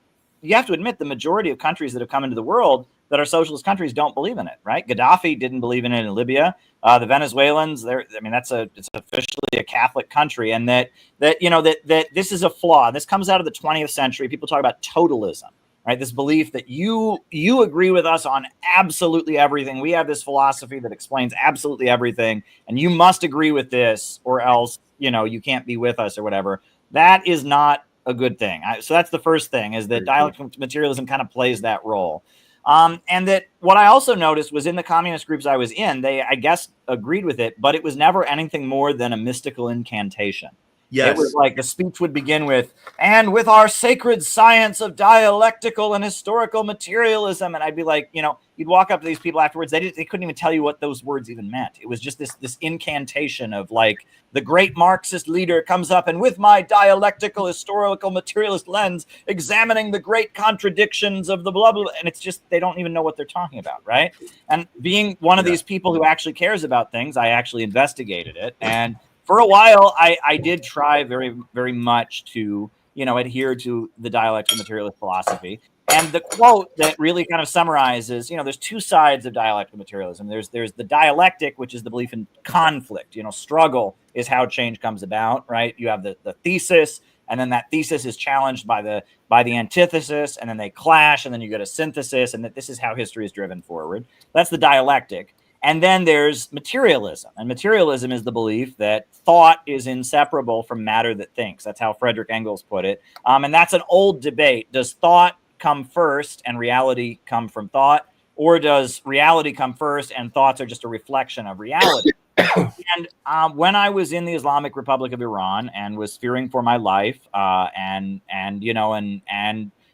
you have to admit the majority of countries that have come into the world that are socialist countries don't believe in it, right? Gaddafi didn't believe in it in Libya. The Venezuelans, it's officially a Catholic country, and that this is a flaw. This comes out of the 20th century. People talk about totalism, right? This belief that you agree with us on absolutely everything. We have this philosophy that explains absolutely everything, and you must agree with this, or else you can't be with us or whatever. That is not a good thing. So that's the first thing, is that dialectical materialism kind of plays that role. And that what I also noticed was in the communist groups I was in, they, I guess, agreed with it, but it was never anything more than a mystical incantation. Yes. It was like the speech would begin with, and with our sacred science of dialectical and historical materialism. And I'd be like, you know, you'd walk up to these people afterwards. They couldn't even tell you what those words even meant. It was just this incantation of like, the great Marxist leader comes up and with my dialectical, historical, materialist lens, examining the great contradictions of the blah, blah, blah. And it's just, they don't even know what they're talking about, right? And being one of these people who actually cares about things, I actually investigated it. And for a while, I did try very, very much to, you know, adhere to the dialectical materialist philosophy. And the quote that really kind of summarizes, you know, there's two sides of dialectical materialism. There's the dialectic, which is the belief in conflict. You know, struggle is how change comes about, right? You have the thesis, and then that thesis is challenged by the antithesis, and then they clash, and then you get a synthesis, and that this is how history is driven forward. That's the dialectic. And then there's materialism. And materialism is the belief that thought is inseparable from matter that thinks. That's how Frederick Engels put it. And that's an old debate. Does thought come first and reality come from thought? Or does reality come first and thoughts are just a reflection of reality? And when I was in the Islamic Republic of Iran and was fearing for my life and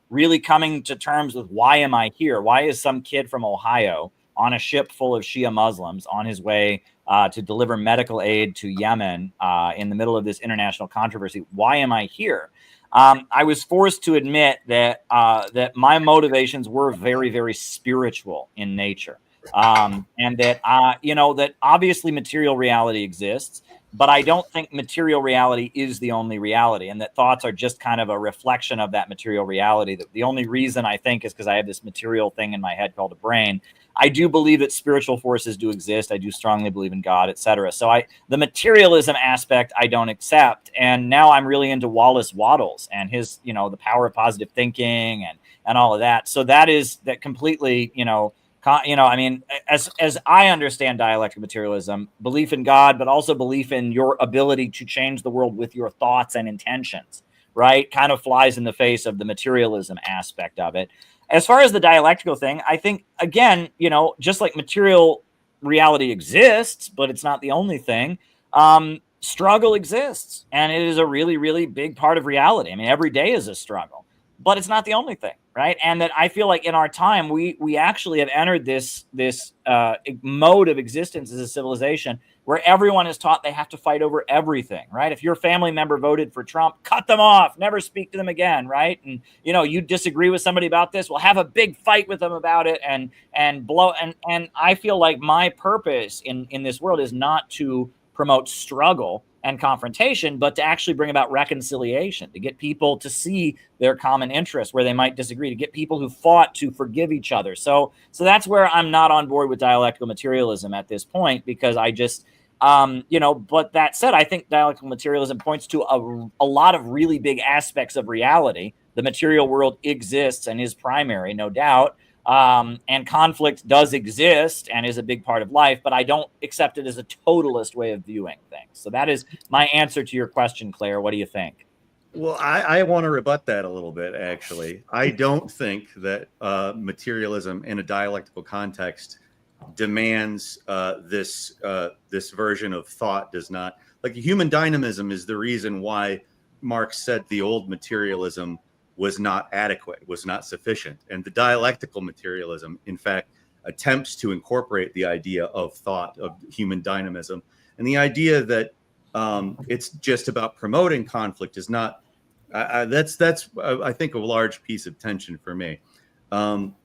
really coming to terms with, why am I here? Why is some kid from Ohio on a ship full of Shia Muslims on his way to deliver medical aid to Yemen in the middle of this international controversy? Why am I here? I was forced to admit that that my motivations were very, very spiritual in nature, and that that obviously material reality exists, but I don't think material reality is the only reality, and that thoughts are just kind of a reflection of that material reality. That the only reason I think is because I have this material thing in my head called a brain. I do believe that spiritual forces do exist. I do strongly believe in God, etc. So the materialism aspect I don't accept. And now I'm really into Wallace Wattles and his, the power of positive thinking and all of that. So that completely, I mean, as I understand dialectical materialism, belief in God, but also belief in your ability to change the world with your thoughts and intentions, right? Kind of flies in the face of the materialism aspect of it. As far as the dialectical thing, I think, again, just like material reality exists, but it's not the only thing, struggle exists. And it is a really, really big part of reality. I mean, every day is a struggle, but it's not the only thing, right? And that I feel like in our time, we actually have entered this mode of existence as a civilization where everyone is taught they have to fight over everything, right? If your family member voted for Trump, cut them off, never speak to them again, right? And you disagree with somebody about this, well, have a big fight with them about it and blow. And I feel like my purpose in this world is not to promote struggle and confrontation, but to actually bring about reconciliation, to get people to see their common interests where they might disagree, to get people who fought to forgive each other. So that's where I'm not on board with dialectical materialism at this point, because I just, but that said, I think dialectical materialism points to a lot of really big aspects of reality. The material world exists and is primary, no doubt. And conflict does exist and is a big part of life, but I don't accept it as a totalist way of viewing things. So that is my answer to your question, Claire. What do you think? Well, I want to rebut that a little bit, actually. I don't think that materialism in a dialectical context demands this version of thought does not. Like, human dynamism is the reason why Marx said the old materialism was not adequate, was not sufficient. And the dialectical materialism, in fact, attempts to incorporate the idea of thought, of human dynamism. And the idea that it's just about promoting conflict is not, that's I think, a large piece of tension for me.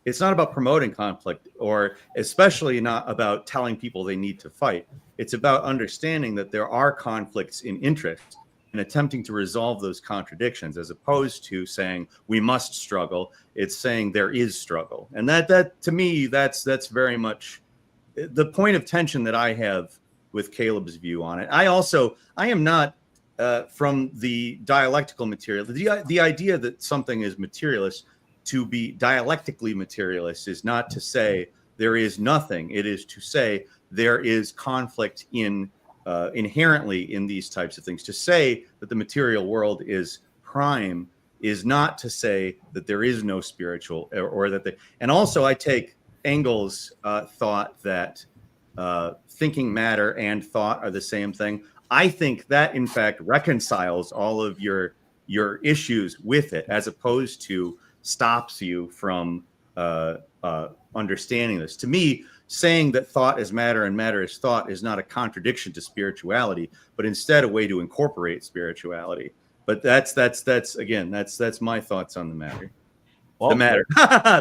It's not about promoting conflict, or especially not about telling people they need to fight. It's about understanding that there are conflicts in interest and attempting to resolve those contradictions, as opposed to saying we must struggle. It's saying there is struggle. And that to me, that's very much the point of tension that I have with Caleb's view on it. I am not from the dialectical material. The idea that something is materialist, to be dialectically materialist, is not to say there is nothing. It is to say there is conflict inherently in these types of things. To say that the material world is prime is not to say that there is no spiritual, or that and also I take Engel's thought that thinking matter and thought are the same thing. I think that in fact reconciles all of your issues with it, as opposed to stops you from understanding this. To me, saying that thought is matter and matter is thought is not a contradiction to spirituality, but instead a way to incorporate spirituality. But that's again, that's my thoughts on the matter. Well, the matter.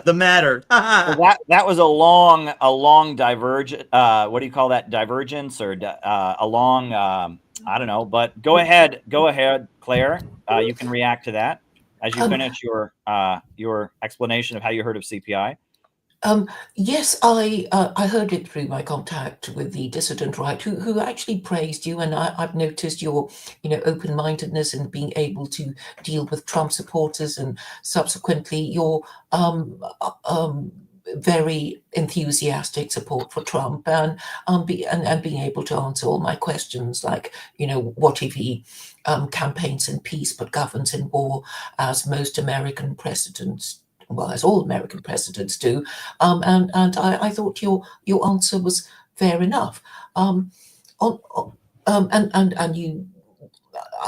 The matter. Well, that was a long divergent. What do you call that? Divergence, or a long? I don't know. But go ahead, Claire. You can react to that as you finish your explanation of how you heard of CPI. Yes, I heard it through my contact with the dissident right, who actually praised you, and I've noticed your open-mindedness and being able to deal with Trump supporters, and subsequently your very enthusiastic support for Trump, and being able to answer all my questions, like what if he campaigns in peace but governs in war, as most American presidents. Well, as all American presidents do, and I thought your answer was fair enough. And you,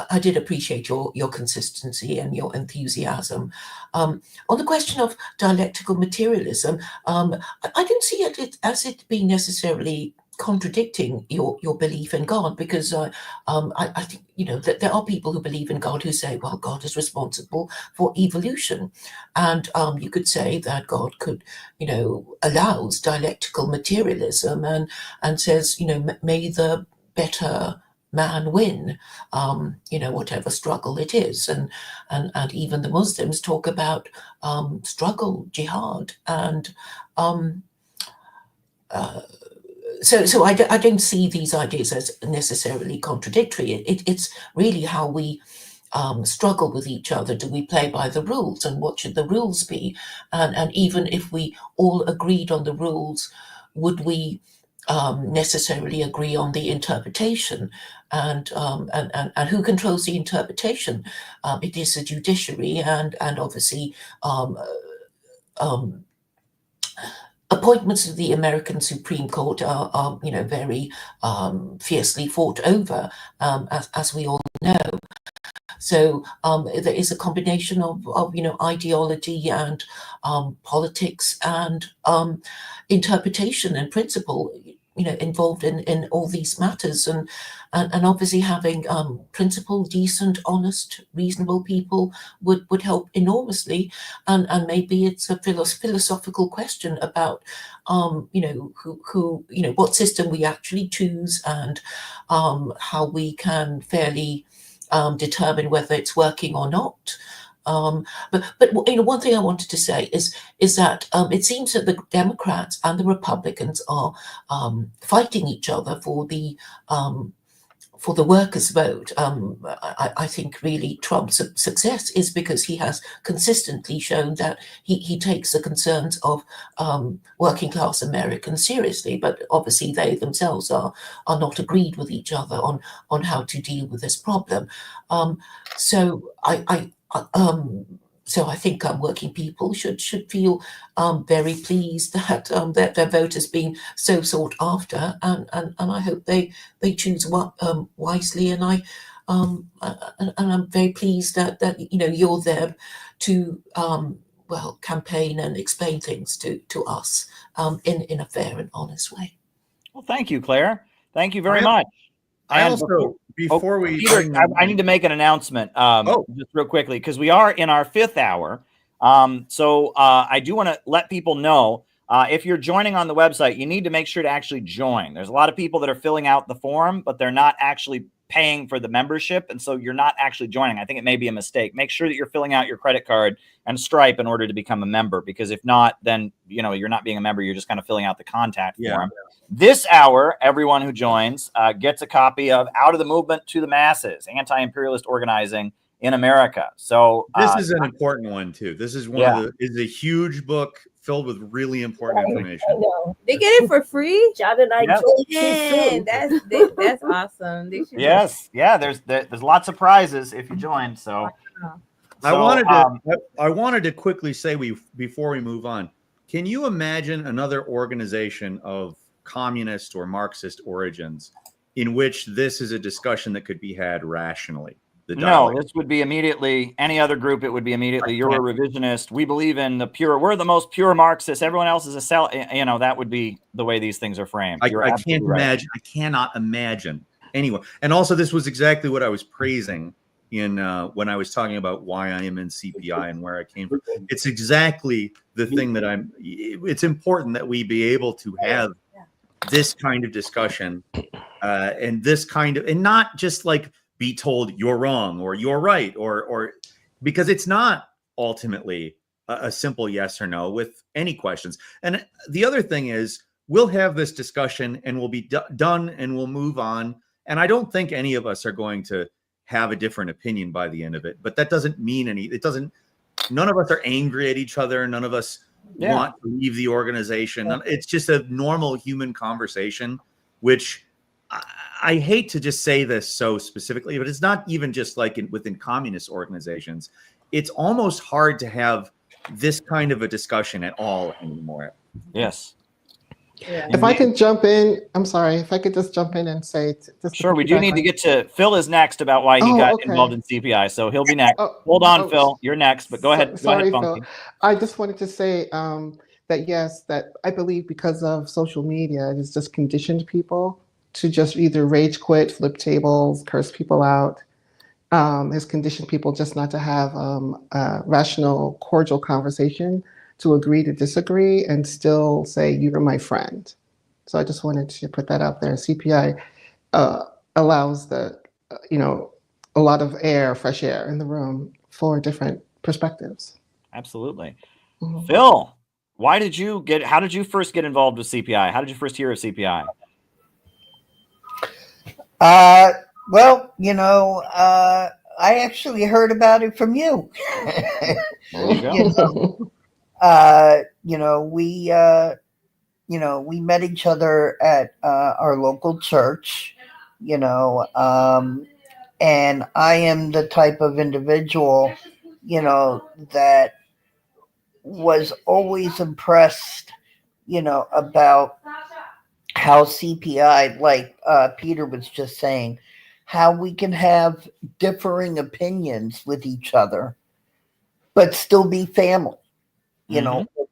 I did appreciate your consistency and your enthusiasm. On the question of dialectical materialism, I didn't see it as it being necessarily contradicting your belief in God, because I think that there are people who believe in God who say, well, God is responsible for evolution, and you could say that God could allows dialectical materialism, and says may the better man win, whatever struggle it is, and even the Muslims talk about struggle, jihad, and So I don't see these ideas as necessarily contradictory. It's really how we struggle with each other. Do we play by the rules, and what should the rules be? And even if we all agreed on the rules, would we necessarily agree on the interpretation? And who controls the interpretation? It is the judiciary, and obviously appointments to the American Supreme Court are very fiercely fought over, as we all know. So there is a combination of ideology and politics and interpretation and principle involved in all these matters, and obviously having principled, decent, honest, reasonable people would help enormously, and maybe it's a philosophical question about who what system we actually choose, and how we can fairly determine whether it's working or not. But one thing I wanted to say is that it seems that the Democrats and the Republicans are fighting each other for the workers' vote. I think really Trump's success is because he has consistently shown that he takes the concerns of working class Americans seriously, but obviously they themselves are not agreed with each other on how to deal with this problem. So I think working people should feel very pleased that their vote has been so sought after, and I hope they choose wisely, and I'm very pleased that you're there to campaign and explain things to us in a fair and honest way. Well, thank you, Claire. Thank you very much. I also, before we Peter, I need to make an announcement just real quickly, because we are in our 5th hour. So I do want to let people know, if you're joining on the website, you need to make sure to actually join. There's a lot of people that are filling out the form, but they're not actually paying for the membership, and so you're not actually joining. I think it may be a mistake. Make sure that you're filling out your credit card and Stripe in order to become a member, because if not, then you're not being a member. You're just kind of filling out the contact form. This hour, everyone who joins gets a copy of Out of the Movement to the Masses, Anti-Imperialist Organizing in America. So this is an important one too. This is is a huge book filled with really important information. I know. They get it for free. John and I Man, that's awesome. Yes, there's lots of prizes if you join. So I So, wanted to quickly say before we move on. Can you imagine another organization of communist or Marxist origins in which this is a discussion that could be had rationally? The no, dialogue. this would be immediately any other group. It would be immediately you're a revisionist. We believe in the pure. We're the most pure Marxists. Everyone else is a cell. You know, that would be the way these things are framed. I can't imagine. I cannot imagine anyone. And also, this was exactly what I was praising in when I was talking about why I am in CPI and where I came from. It's exactly the thing that it's important that we be able to have this kind of discussion and this kind of, and not just like be told you're wrong or you're right, or because it's not ultimately a simple yes or no with any questions. And the other thing is, we'll have this discussion and we'll be done and we'll move on. And I don't think any of us are going to have a different opinion by the end of it, but that doesn't mean none of us are angry at each other. None of us want to leave the organization. It's just a normal human conversation, which I hate to just say this so specifically, but it's not even just like within communist organizations. It's almost hard to have this kind of a discussion at all anymore. Yes. Yeah. If I can jump in, I'm sorry. If I could just jump in and say, sure. We do need to get to Phil is next about why he got involved in CPI, so he'll be next. Hold on, Phil. You're next, but go ahead. Sorry, go ahead, Phil. I just wanted to say that yes, that I believe because of social media, it has just conditioned people to just either rage quit, flip tables, curse people out. Has conditioned people just not to have a rational, cordial conversation, to agree to disagree and still say, you're my friend. So I just wanted to put that out there. CPI allows a lot of fresh air in the room for different perspectives. Absolutely. Mm-hmm. Phil, how did you first get involved with CPI? How did you first hear of CPI? Well, I actually heard about it from you. There you go. We met each other at our local church, and I am the type of individual, that was always impressed, about how CPI, like Peter was just saying, how we can have differing opinions with each other, but still be family,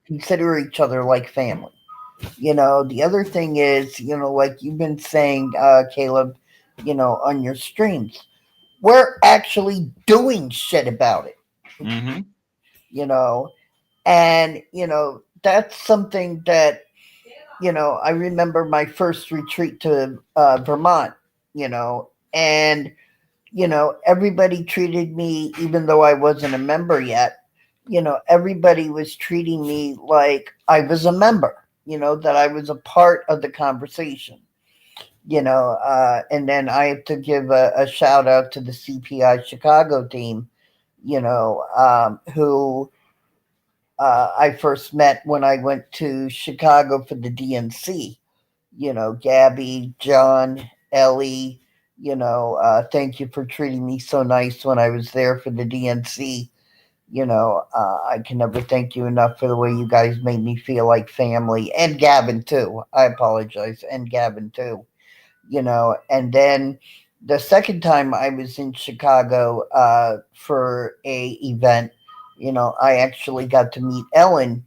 consider each other like family. The other thing is, like you've been saying, Caleb, on your streams, we're actually doing shit about it. Mm-hmm. And, that's something that, I remember my first retreat to Vermont, and, everybody treated me, even though I wasn't a member yet, everybody was treating me like I was a member, that I was a part of the conversation, and then I have to give a shout out to the CPI Chicago team, who I first met when I went to Chicago for the DNC, Gabby, John, Ellie, thank you for treating me so nice when I was there for the DNC. I can never thank you enough for the way you guys made me feel like family, and Gavin too. I apologize. And Gavin too, and then the second time I was in Chicago for a event, I actually got to meet Ellen,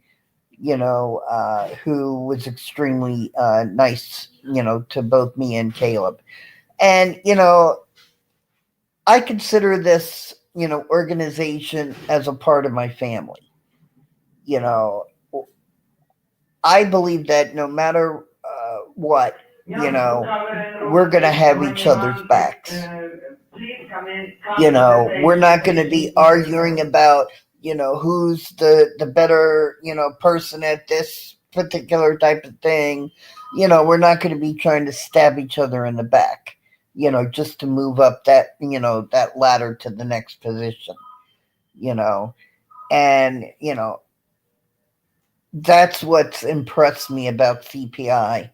who was extremely nice, to both me and Caleb. And, I consider this, organization as a part of my family. I believe that no matter what, we're going to have each other's backs. We're not going to be arguing about, who's the better, person at this particular type of thing. We're not going to be trying to stab each other in the back, just to move up that, that ladder to the next position, and, that's what's impressed me about CPI.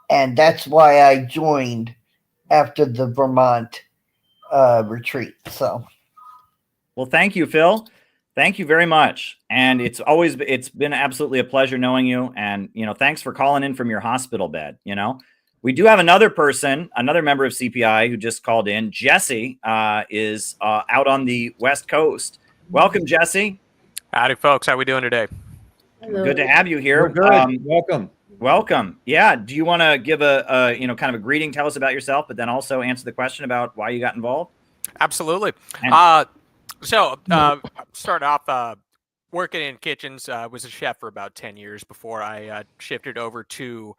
And that's why I joined after the Vermont retreat. So, well, thank you, Phil. Thank you very much. And it's been absolutely a pleasure knowing you. And, thanks for calling in from your hospital bed. We do have another person, another member of CPI who just called in. Jesse is out on the West Coast. Welcome, Jesse. Howdy, folks. How we doing today? Hello. Good to have you here. We're good. Welcome. Welcome. Yeah. Do you want to give a kind of a greeting, tell us about yourself, but then also answer the question about why you got involved? Absolutely. Start off working in kitchens. Was a chef for about 10 years before I shifted over to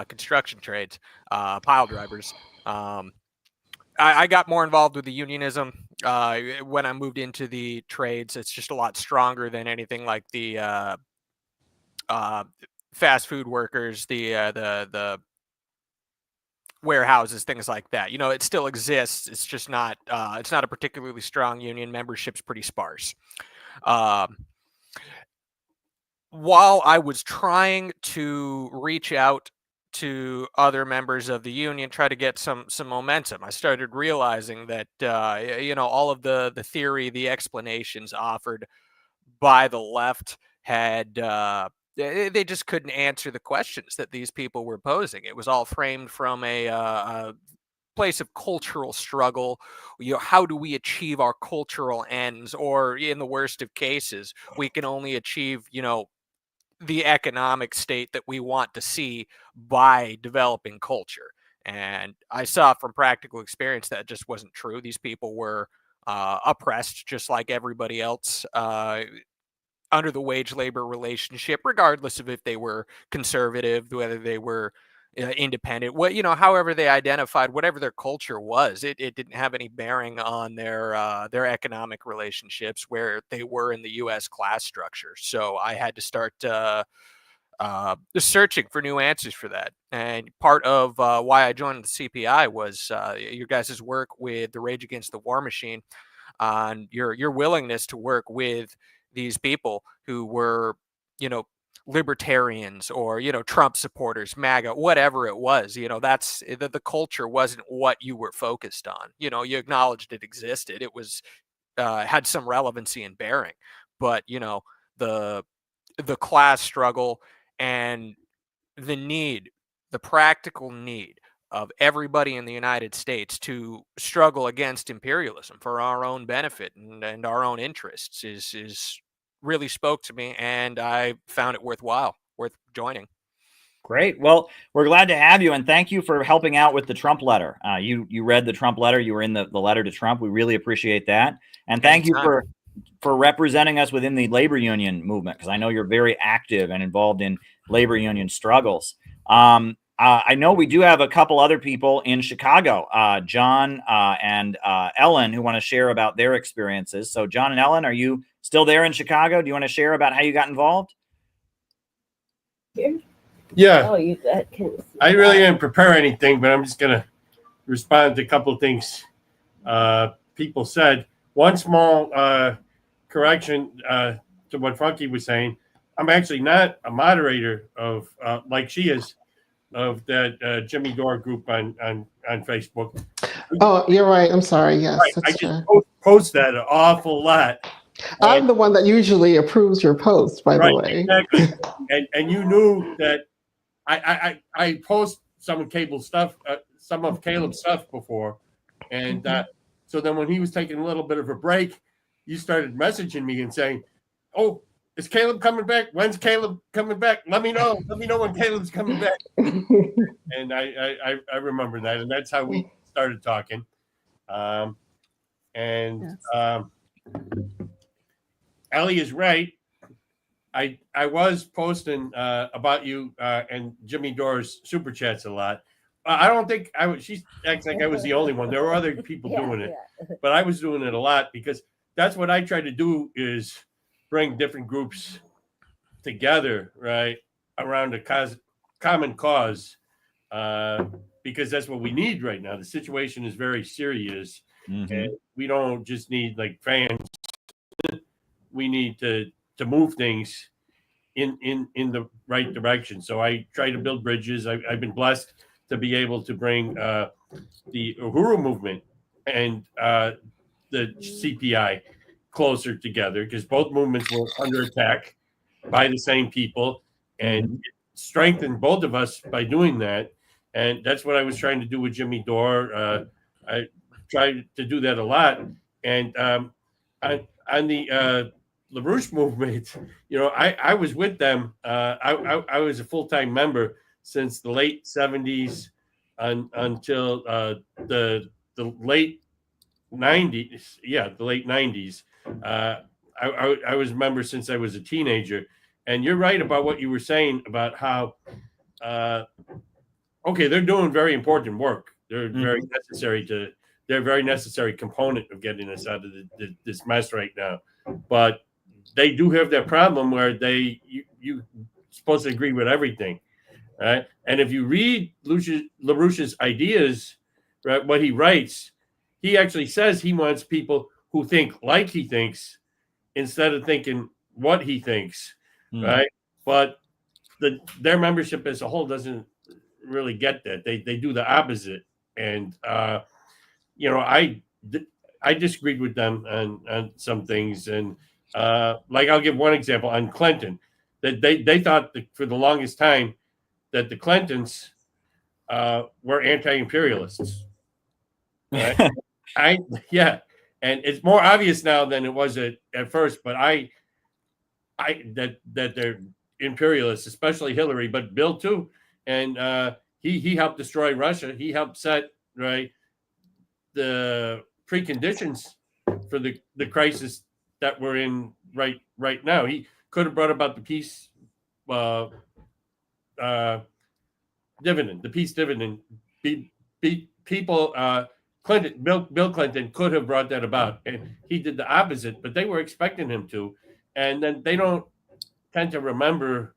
construction trades, pile drivers. I got more involved with the unionism when I moved into the trades. It's just a lot stronger than anything like the fast food workers, the warehouses, things like that. It still exists. It's just not. It's not a particularly strong union. Membership's pretty sparse. While I was trying to reach out to other members of the union, try to get some momentum, I started realizing that all of the theory, the explanations offered by the left had they just couldn't answer the questions that these people were posing. It was all framed from a place of cultural struggle. How do we achieve our cultural ends? Or in the worst of cases, we can only achieve, the economic state that we want to see by developing culture. And I saw from practical experience that just wasn't true. These people were oppressed just like everybody else under the wage labor relationship, regardless of if they were conservative, whether they were independent, however they identified, whatever their culture was, it didn't have any bearing on their economic relationships where they were in the U.S. class structure. So I had to start searching for new answers for that. And part of why I joined the CPI was your guys' work with the Rage Against the War Machine, on your willingness to work with these people who were, libertarians or, Trump supporters, MAGA, whatever it was. That's the culture wasn't what you were focused on. You acknowledged it existed. It was had some relevancy and bearing, but the class struggle and the practical need of everybody in the United States to struggle against imperialism for our own benefit and our own interests is really spoke to me, and I found it worth joining. Great. Well, we're glad to have you, and thank you for helping out with the Trump letter. You read the Trump letter. You were in the letter to Trump. We really appreciate that, and thank you for representing us within the labor union movement, because I know you're very active and involved in labor union struggles. I know we do have a couple other people in Chicago, John and Ellen, who want to share about their experiences. So, John and Ellen, are you still there in Chicago? Do you want to share about how you got involved? Yeah. Oh, you got. I really didn't prepare anything, but I'm just going to respond to a couple of things people said. One small correction to what Funky was saying. I'm actually not a moderator of, like she is, of that Jimmy Dore group on Facebook. Oh, you're right. I'm sorry. Yes, right. I just post that an awful lot. I'm the one that usually approves your posts, by the way. Exactly. and you knew that I post some of Caleb's stuff before, and so then when he was taking a little bit of a break, you started messaging me and saying, "Oh, is Caleb coming back? When's Caleb coming back? Let me know. Let me know when Caleb's coming back." And I remember that, and that's how we started talking. Ellie is right. I was posting about you and Jimmy Dore's super chats a lot. I don't think I was. She acts like I was the only one. There were other people doing it, but I was doing it a lot because that's what I try to do is bring different groups together, right, around a common cause, because that's what we need right now. The situation is very serious, and we don't just need like fans. We need to move things in the right direction. So I try to build bridges. I've been blessed to be able to bring the Uhuru movement and the CPI closer together because both movements were under attack by the same people, and it strengthened both of us by doing that. And that's what I was trying to do with Jimmy Dore. I tried to do that a lot. And on the LaRouche movement, I was with them. I was a full-time member since the late 70s until the late 90s. Yeah, the late 90s. I was a member since I was a teenager. And you're right about what you were saying about how, okay, they're doing very important work. They're they're a very necessary component of getting us out of this mess right now. But they do have that problem where you're supposed to agree with everything, right? And if you read LaRouche's ideas, right, what he writes, he actually says he wants people who think like he thinks instead of thinking what he thinks, right? But their membership as a whole doesn't really get that. They do the opposite. And I disagreed with them on some things. And like I'll give one example on Clinton, that they thought that for the longest time that the Clintons were anti-imperialists. Right? And it's more obvious now than it was at first. But that they're imperialists, especially Hillary, but Bill too. And he helped destroy Russia. He helped set the preconditions for the crisis that we're in right now. He could have brought about the peace dividend, the peace dividend. People, Bill Clinton could have brought that about, and he did the opposite. But they were expecting him to, and then they don't tend to remember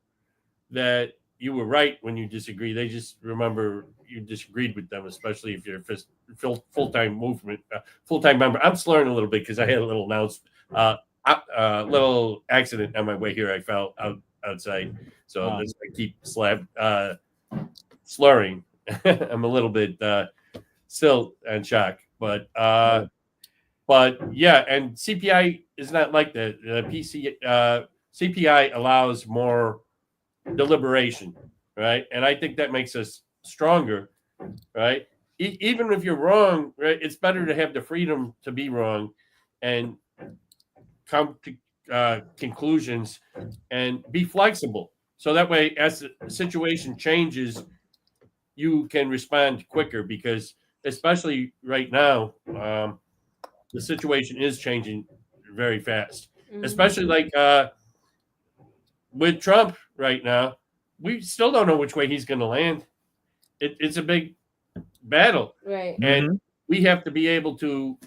that you were right when you disagree. They just remember you disagreed with them, especially if you're a full-time member. I'm slurring a little bit because I had a little little accident on my way here. I fell outside, so that's why I keep slurring. I'm a little bit still in shock, but yeah, and CPI is not like that. CPI allows more deliberation, right? And I think that makes us stronger, right? Even if you're wrong, right? It's better to have the freedom to be wrong and come to conclusions and be flexible. So that way, as the situation changes, you can respond quicker because, especially right now, the situation is changing very fast. Especially like with Trump right now, we still don't know which way he's going to land. It's a big battle, right? And we have to be able to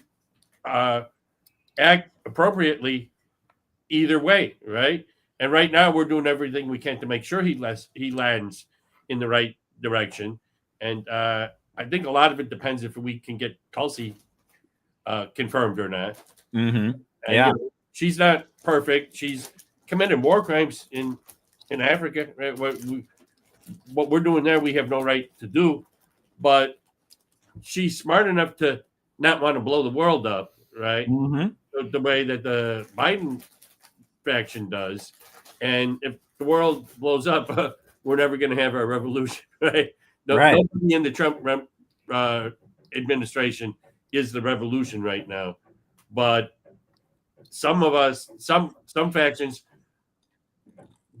act appropriately either way, right? And right now, we're doing everything we can to make sure he lands in the right direction. And I think a lot of it depends if we can get Tulsi confirmed or not. And, she's not perfect. She's committed war crimes in Africa. Right? What we're doing there, we have no right to do. But she's smart enough to not want to blow the world up, right? The way that the Biden faction does. And if the world blows up, we're never going to have a revolution, right? Nobody in the Trump administration is the revolution right now. But some of us, some factions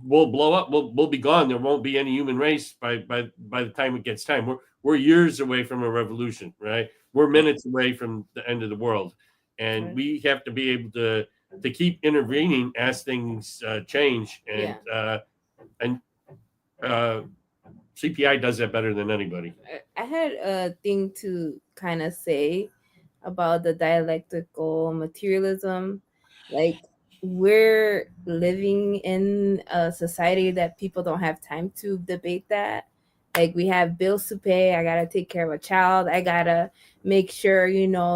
will blow up. We'll be gone. There won't be any human race by the time it gets time. We're years away from a revolution, right? We're minutes away from the end of the world, and we have to be able to keep intervening as things change. And CPI does that better than anybody. I had a thing to kind of say about the dialectical materialism. Like, we're living in a society that people don't have time to debate that. Like, we have bills to pay. I got to take care of a child. I got to make sure,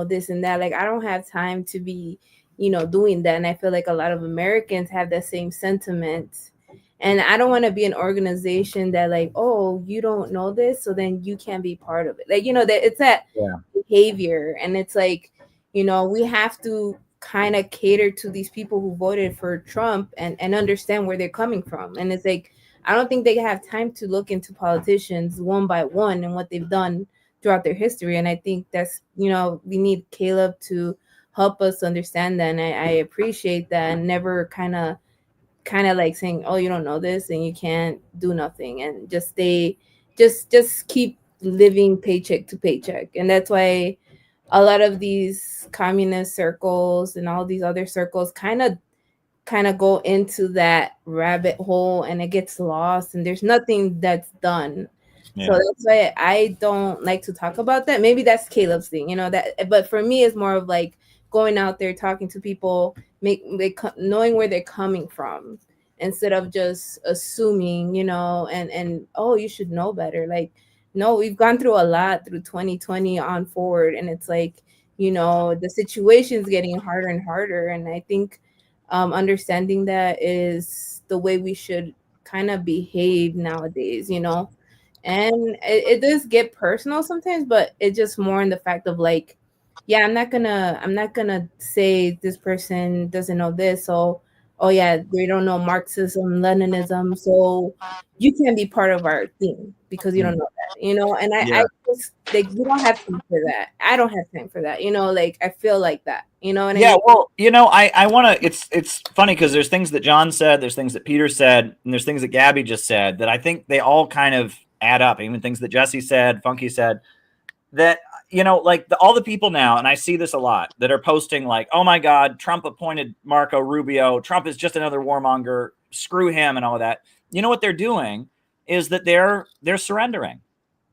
this and that. Like, I don't have time to be, doing that. And I feel like a lot of Americans have that same sentiment. And I don't want to be an organization that like, oh, you don't know this, so then you can't be part of it. Like, that it's that behavior. And it's like, we have to kind of cater to these people who voted for Trump and understand where they're coming from. And it's like, I don't think they have time to look into politicians one by one and what they've done throughout their history. And I think that's, we need Caleb to help us understand that. And I appreciate that, and never kind of like saying, oh, you don't know this and you can't do nothing, and just stay, just keep living paycheck to paycheck. And that's why a lot of these communist circles and all these other circles kind of go into that rabbit hole, and it gets lost, and there's nothing that's done. So that's why I don't like to talk about that. Maybe that's Caleb's thing, that, but for me, it's more of like going out there, talking to people, knowing where they're coming from, instead of just assuming, and oh, you should know better. Like, no, we've gone through a lot through 2020 on forward, and it's like, the situation's getting harder and harder. And I think understanding that is the way we should kind of behave nowadays, and it does get personal sometimes, but it's just more in the fact of like, yeah, I'm not gonna say this person doesn't know this, so oh yeah, they don't know Marxism, Leninism, so you can't be part of our team because you don't know that, and I just like, we don't have time for that. I don't have time for that, like, I feel like that, and well, I want to, it's funny because there's things that John said, there's things that Peter said, and there's things that Gabby just said that I think they all kind of add up, even things that Jesse said, Funky said, that like all the people now, and I see this a lot, that are posting like, oh my God, Trump appointed Marco Rubio, Trump is just another warmonger, screw him, and all of that. What they're doing is that they're surrendering,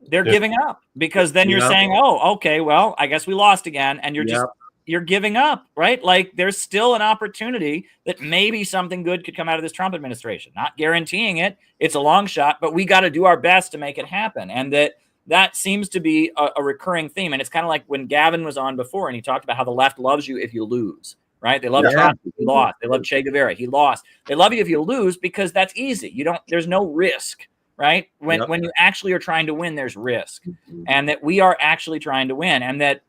they're giving up, because then you're saying, oh, okay, well, I guess we lost again, and you're giving up, right? Like, there's still an opportunity that maybe something good could come out of this Trump administration. Not guaranteeing it, it's a long shot, but we got to do our best to make it happen. And that seems to be a recurring theme. And it's kind of like when Gavin was on before, and he talked about how the left loves you if you lose, right? They love Trump, he lost. They love Che Guevara, he lost. They love you if you lose because that's easy. There's no risk, right? When you actually are trying to win, there's risk. And that we are actually trying to win. And that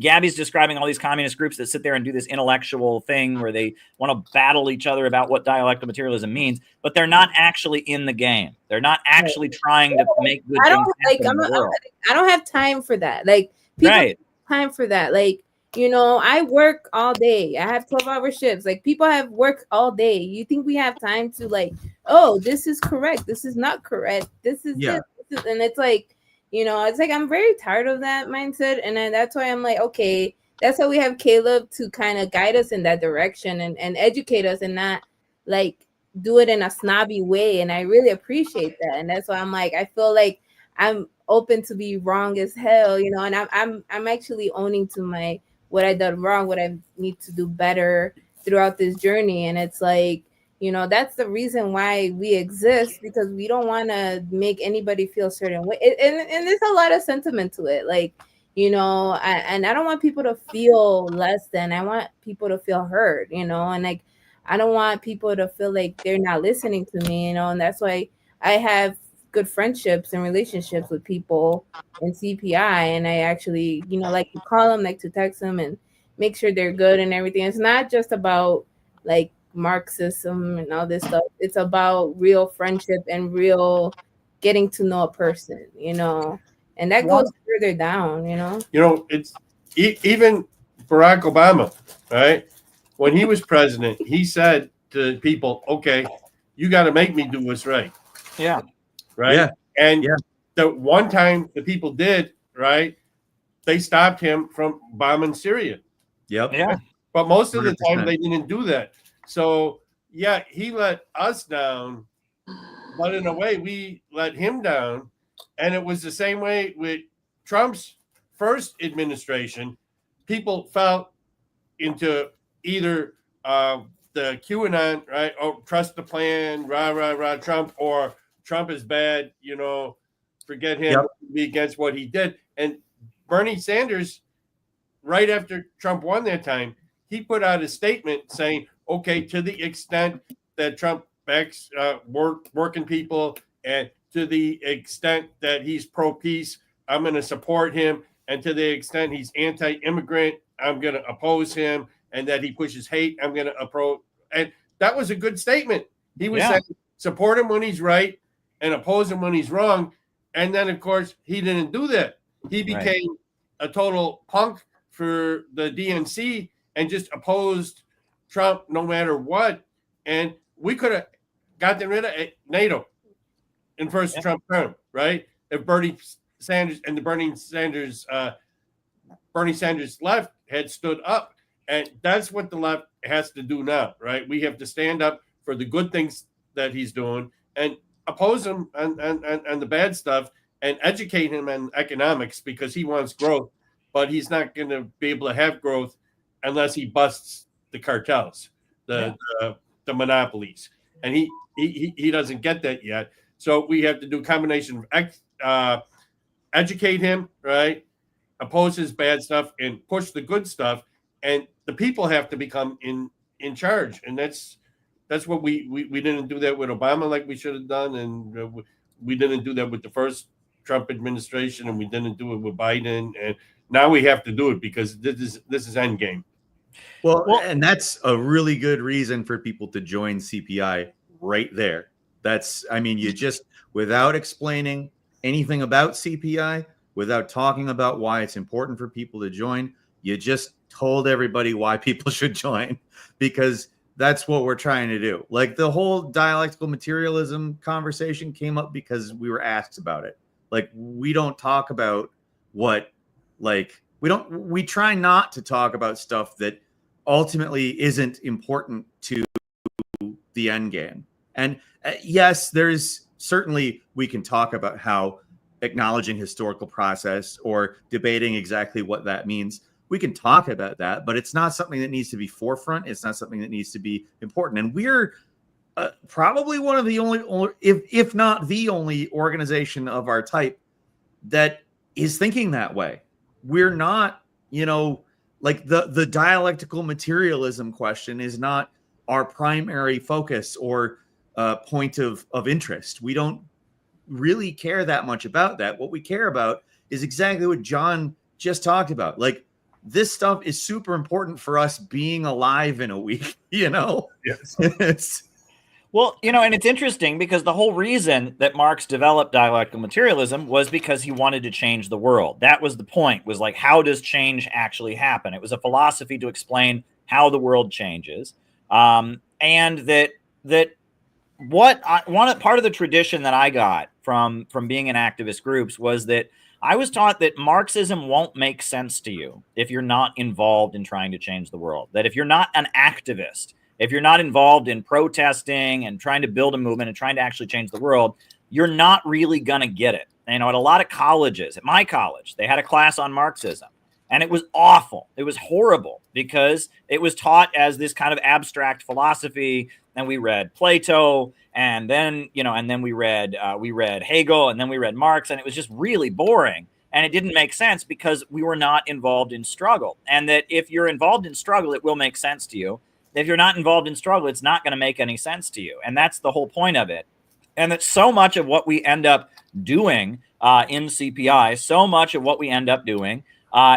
Gabby's describing all these communist groups that sit there and do this intellectual thing where they want to battle each other about what dialectical materialism means, but they're not actually in the game. They're not actually trying to make good things happen in the world. I don't have time for that. Like, people have time for that. Like, I work all day. I have 12-hour shifts. Like, people have work all day. You think we have time to like, oh, this is correct, this is not correct, this is this is, and it's like, it's like, I'm very tired of that mindset. And then that's why I'm like, okay, that's why we have Caleb to kind of guide us in that direction and educate us, and not like do it in a snobby way. And I really appreciate that. And that's why I'm like, I feel like I'm open to be wrong as hell, and I'm actually owning to what I done wrong, what I need to do better throughout this journey. And it's like, that's the reason why we exist, because we don't want to make anybody feel a certain way. And there's a lot of sentiment to it. Like, and I don't want people to feel less than. I want people to feel heard, and like, I don't want people to feel like they're not listening to me, and that's why I have good friendships and relationships with people in CPI. And I actually, like to call them, like to text them and make sure they're good and everything. It's not just about like Marxism and all this stuff. It's about real friendship and real getting to know a person, and that goes further down, It's even Barack Obama, right? When he was president, he said to people, okay, you got to make me do what's right. Yeah. Right. Yeah. And the one time the people did, right, they stopped him from bombing Syria. Yep. Yeah. But most of the 100%. time they didn't do that. So, yeah, he let us down, but in a way we let him down. And it was the same way with Trump's first administration. People fell into either the QAnon, right? Oh, trust the plan, rah, rah, rah, Trump, or Trump is bad, forget him, be against what he did. And Bernie Sanders, right after Trump won that time, he put out a statement saying, okay, to the extent that Trump backs working people, and to the extent that he's pro-peace, I'm going to support him. And to the extent he's anti-immigrant, I'm going to oppose him. and that he pushes hate, I'm going to approach. And that was a good statement. He was Yeah. saying support him when he's right and oppose him when he's wrong. And then, of course, he didn't do that. He became a total punk for the DNC and just opposed Trump no matter what. And we could have gotten rid of NATO in first Trump term, right? If Bernie Sanders and the Bernie Sanders left had stood up. And that's what the left has to do now, right? We have to stand up for the good things that he's doing and oppose him and the bad stuff and educate him in economics because he wants growth, but he's not going to be able to have growth unless he busts the cartels, the monopolies. And he doesn't get that yet. So we have to do a combination of educate him, right? Oppose his bad stuff and push the good stuff. And the people have to become in charge. And that's what we didn't do that with Obama like we should have done. And we didn't do that with the first Trump administration, and we didn't do it with Biden. And now we have to do it because this is endgame. Well, and that's a really good reason for people to join CPI right there. You just, without explaining anything about CPI, without talking about why it's important for people to join, you just told everybody why people should join, because that's what we're trying to do. Like the whole dialectical materialism conversation came up because we were asked about it. Like we don't talk about we try not to talk about stuff that ultimately isn't important to the end game. And yes, there's certainly, we can talk about how acknowledging historical process or debating exactly what that means. We can talk about that, but it's not something that needs to be forefront. It's not something that needs to be important. And we're probably one of the only, if not the only organization of our type that is thinking that way. We're not, like the dialectical materialism question is not our primary focus or point of interest. We don't really care that much about that. What we care about is exactly what John just talked about. Like, this stuff is super important for us being alive in a week, Yes. Well, and it's interesting because the whole reason that Marx developed dialectical materialism was because he wanted to change the world. That was the point, was like, how does change actually happen? It was a philosophy to explain how the world changes. And part of the tradition that I got from being in activist groups was that I was taught that Marxism won't make sense to you if you're not involved in trying to change the world. That if you're not an activist, if you're not involved in protesting and trying to build a movement and trying to actually change the world, you're not really going to get it. At a lot of colleges, at my college, they had a class on Marxism. And it was awful. It was horrible because it was taught as this kind of abstract philosophy. And we read Plato, and then we read Hegel, and then we read Marx, and it was just really boring. And it didn't make sense because we were not involved in struggle. And that if you're involved in struggle, it will make sense to you. If you're not involved in struggle, it's not going to make any sense to you. And that's the whole point of it. And that so much of what we end up doing in CPI, so much of what we end up doing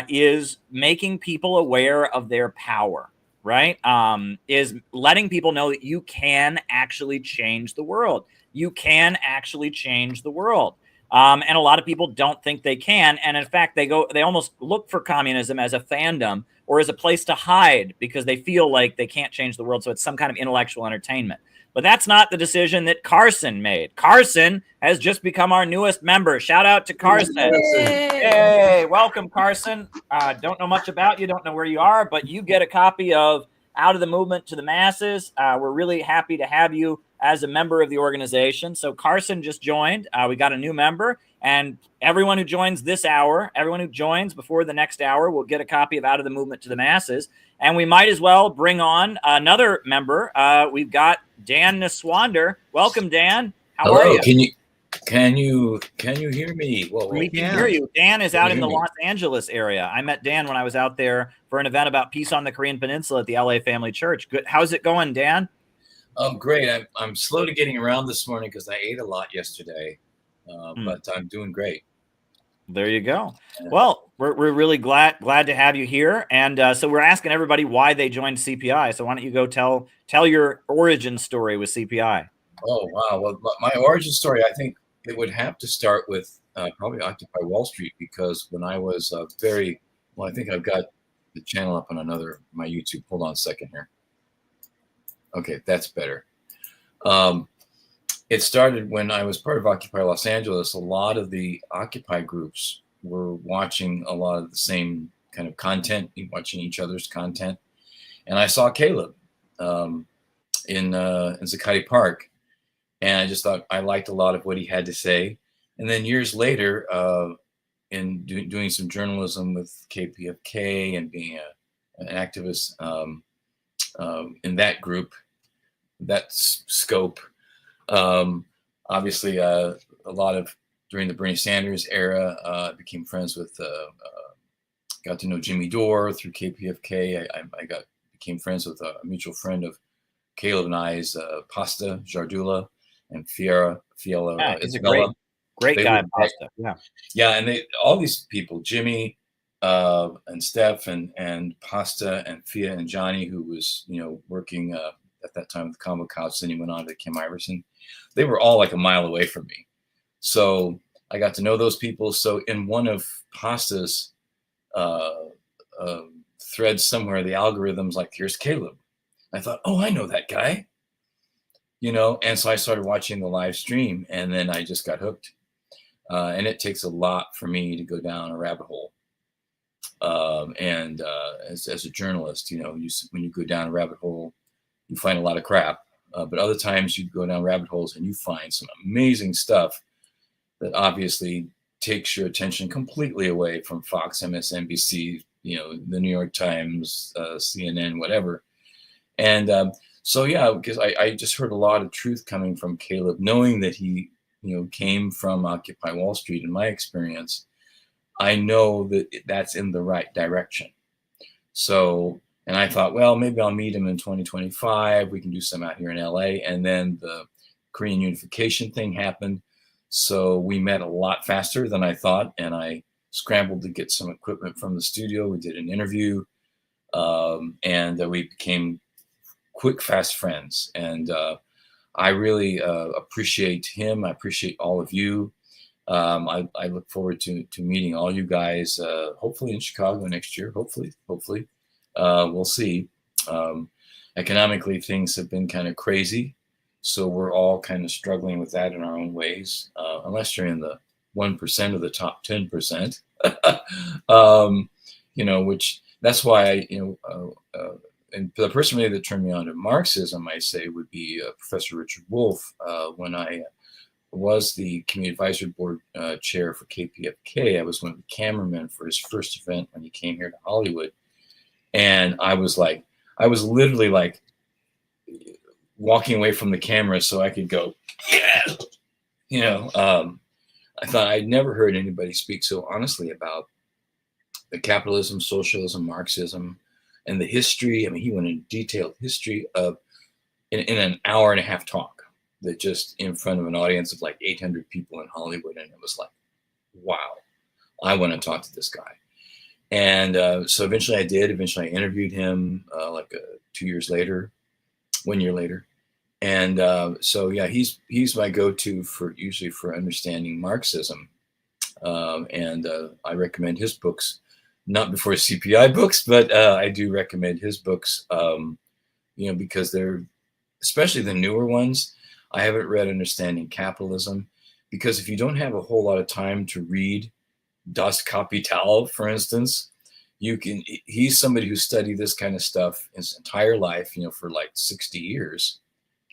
is making people aware of their power, right? Is letting people know that you can actually change the world. You can actually change the world. And a lot of people don't think they can. And in fact, they almost look for communism as a fandom or as a place to hide because they feel like they can't change the world. So it's some kind of intellectual entertainment. But that's not the decision that Carson made. Carson has just become our newest member. Shout out to Carson. Hey, welcome, Carson. Don't know much about you, don't know where you are, but you get a copy of Out of the Movement to the Masses. We're really happy to have you as a member of the organization. So Carson just joined. We got a new member, and everyone who joins this hour, everyone who joins before the next hour will get a copy of Out of the Movement to the Masses. And we might as well bring on another member. We've got Dan Niswander. Welcome, Dan. How are you? Can you hear me? We can hear you. Dan is out in the Los Angeles area. I met Dan when I was out there for an event about peace on the Korean Peninsula at the LA Family Church. Good. How's it going, Dan? Great. I'm slow to getting around this morning because I ate a lot yesterday, but I'm doing great. There you go. Well, we're really glad to have you here, and so we're asking everybody why they joined CPI. So why don't you go tell your origin story with CPI? Oh wow! Well, my origin story, I think it would have to start with probably Occupy Wall Street, because when I was very well, I think I've got the channel up on my YouTube. Hold on a second here. Okay, that's better. It started when I was part of Occupy Los Angeles. A lot of the Occupy groups were watching a lot of the same kind of content, watching each other's content. And I saw Caleb in Zuccotti Park. And I just thought I liked a lot of what he had to say. And then years later, in doing some journalism with KPFK and being an activist in that group, that scope, obviously a lot of during the Bernie Sanders era, I became friends with, got to know Jimmy Dore through KPFK. I became friends with a mutual friend of Caleb and I's, Pasta Jardula and Fiala He's Isabella. a great guy, Pasta. Yeah, and all these people, Jimmy and Steph and Pasta and Fia and Johnny, who was working at that time with Combo Couch, then he went on to Kim Iverson. They were all like a mile away from me. So I got to know those people. So in one of Pasta's threads somewhere, the algorithm's like, here's Caleb. I thought, oh, I know that guy. And so I started watching the live stream, and then I just got hooked. And it takes a lot for me to go down a rabbit hole. As a journalist, when you go down a rabbit hole, you find a lot of crap. But other times you go down rabbit holes and you find some amazing stuff that obviously takes your attention completely away from Fox, MSNBC, the New York Times, CNN, whatever. And so, yeah, because I just heard a lot of truth coming from Caleb, knowing that he, came from Occupy Wall Street. In my experience, I know that that's in the right direction. So, and I thought, well, maybe I'll meet him in 2025. We can do some out here in LA. And then the Korean unification thing happened. So we met a lot faster than I thought. And I scrambled to get some equipment from the studio. We did an interview, and we became quick, fast friends. And I really appreciate him. I appreciate all of you. I look forward to meeting all you guys, hopefully in Chicago next year. Hopefully. We'll see. Economically, things have been kind of crazy. So we're all kind of struggling with that in our own ways, unless you're in the 1% of the top 10%, which that's why and the person really that turned me on to Marxism, I say, would be Professor Richard Wolff. When I was the community advisory board chair for KPFK, I was one of the cameramen for his first event when he came here to Hollywood. And I was literally like walking away from the camera so I could go, yeah. I thought I'd never heard anybody speak so honestly about the capitalism, socialism, Marxism, and the history. I mean, he went into detailed history of in an hour and a half talk, that just in front of an audience of like 800 people in Hollywood. And it was like, wow, I want to talk to this guy. And so eventually I did. Eventually I interviewed him 1 year later. And so, yeah, he's my go-to usually for understanding Marxism. And I recommend his books, not before CPI books, but I do recommend his books, because they're, especially the newer ones. I haven't read Understanding Capitalism, because if you don't have a whole lot of time to read Das Kapital, for instance, he's somebody who studied this kind of stuff his entire life, for like 60 years.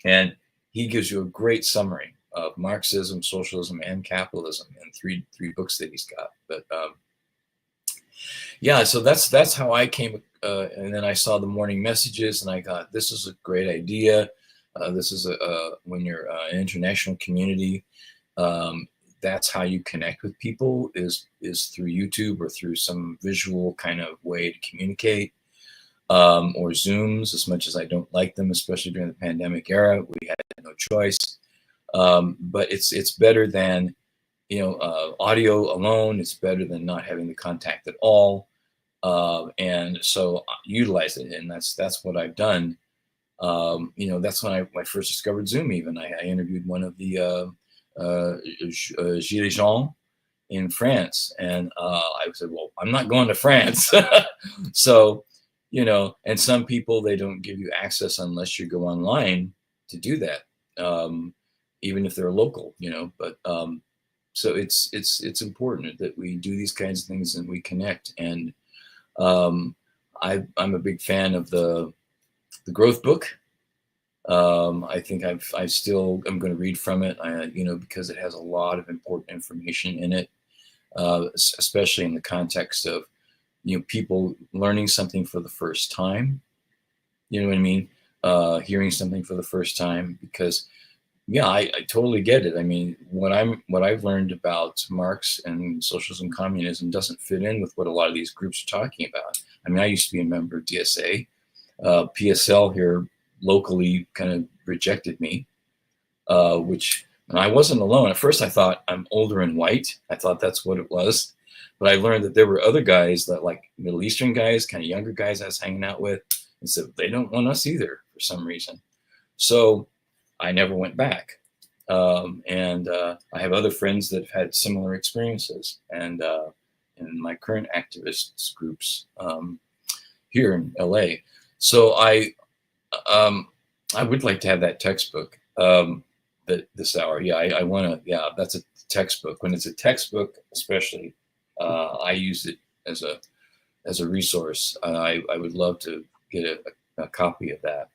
And he gives you a great summary of Marxism, socialism, and capitalism in three books that he's got. But yeah, so that's how I came. And then I saw the morning messages, and I thought, this is a great idea. This is when you're an international community, that's how you connect with people is through YouTube or through some visual kind of way to communicate, or Zooms, as much as I don't like them, especially during the pandemic era. We had no choice. But it's better than audio alone is better than not having the contact at all. And so utilize it, and that's what I've done. That's when I first discovered Zoom. Even I interviewed one of the Gilets jaunes in France, and I said, well, I'm not going to France. So, and some people, they don't give you access unless you go online to do that, even if they're local, but so it's important that we do these kinds of things and we connect. And I'm a big fan of the growth book. I think I'm going to read from it, because it has a lot of important information in it, especially in the context of, people learning something for the first time. You know what I mean? Hearing something for the first time, because I totally get it. I mean, what I've learned about Marx and socialism, communism doesn't fit in with what a lot of these groups are talking about. I mean, I used to be a member of DSA. PSL here locally kind of rejected me, and I wasn't alone. At first I thought I'm older and white. I thought that's what it was. But I learned that there were other guys, that like Middle Eastern guys, kind of younger guys I was hanging out with, and said they don't want us either for some reason. So I never went back. And I have other friends that have had similar experiences, and in my current activist groups here in LA. So I would like to have that textbook this hour. Yeah, I want to. Yeah, that's a textbook. When it's a textbook, especially, I use it as a resource. I would love to get a copy of that.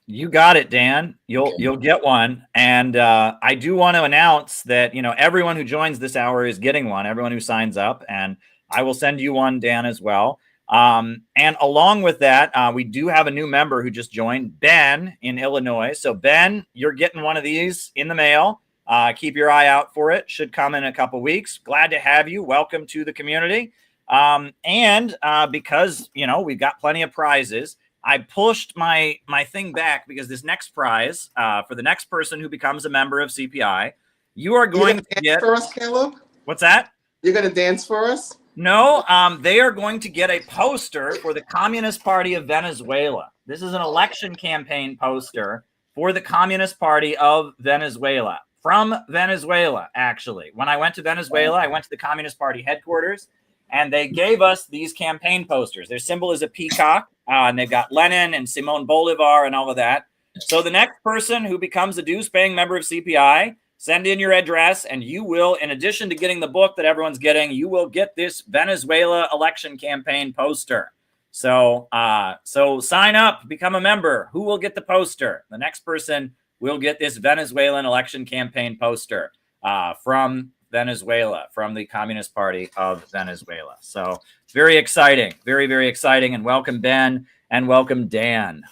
You got it, Dan. You'll get one. And I do want to announce that, everyone who joins this hour is getting one, everyone who signs up, and I will send you one, Dan, as well. And along with that, we do have a new member who just joined, Ben in Illinois. So Ben, you're getting one of these in the mail. Keep your eye out for it. Should come in a couple weeks. Glad to have you. Welcome to the community. And because, we've got plenty of prizes, I pushed my thing back because this next prize, for the next person who becomes a member of CPI, you are going to get for us, Caleb. What's that? You're going to dance for us? No, they are going to get a poster for the Communist Party of Venezuela. This is an election campaign poster for the Communist Party of Venezuela. From Venezuela, actually. When I went to Venezuela, I went to the Communist Party headquarters, and they gave us these campaign posters. Their symbol is a peacock, and they've got Lenin and Simon Bolivar and all of that. So the next person who becomes a dues-paying member of CPI, send in your address, and you will, in addition to getting the book that everyone's getting, you will get this Venezuela election campaign poster. So sign up, become a member. Who will get the poster? The next person will get this Venezuelan election campaign poster from Venezuela, from the Communist Party of Venezuela. So very exciting, very, very exciting. And welcome, Ben, and welcome, Dan.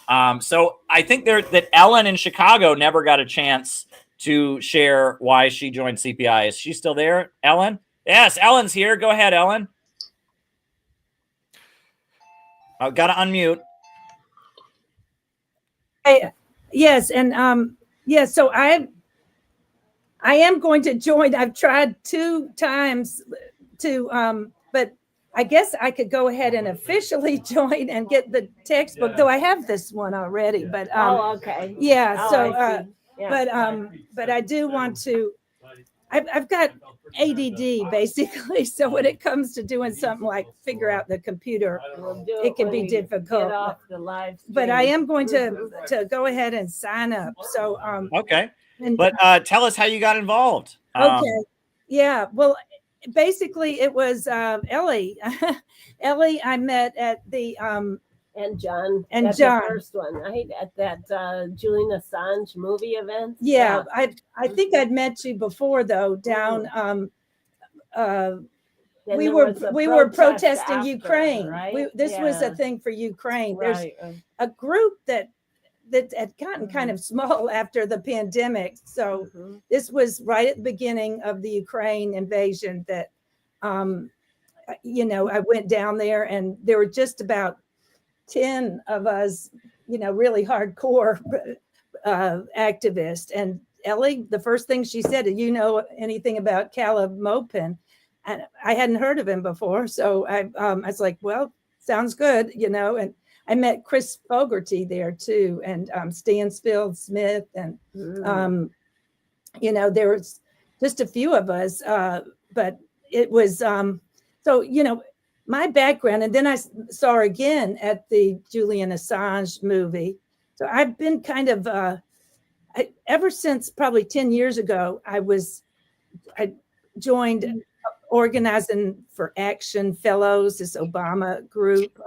So I think that Ellen in Chicago never got a chance to share why she joined CPI. Is she still there, Ellen? Yes, Ellen's here. Go ahead, Ellen. I've got to unmute. Yes, and so I am going to join. I've tried 2 times to, but I guess I could go ahead and officially join and get the textbook, though I have this one already. But okay. Yeah. Oh, So, yeah. but I do want to. I've got ADD basically, so when it comes to doing something like figure out the computer, it can be difficult. Get off the live stream. But I am going to go ahead and sign up. So okay. But tell us how you got involved. Okay. Yeah. Well, basically, it was Ellie. Ellie, I met at the and John and at John. the first one, right? At that Julian Assange movie event. Yeah, I think I'd met you before though. Down. We were protesting after, Ukraine. Right? This was a thing for Ukraine. Right. There's a group that had gotten kind of small after the pandemic. So this was right at the beginning of the Ukraine invasion that, I went down there and there were just about 10 of us, really hardcore activists. And Ellie, the first thing she said, "Do you know anything about Caleb Maupin?" And I hadn't heard of him before, so I was like, "Well, sounds good," And I met Chris Fogarty there too, and Stansfield Smith, and there was just a few of us, but it was my background, and then I saw her again at the Julian Assange movie. So I've been kind of ever since probably 10 years ago. I joined Organizing for Action Fellows, this Obama group.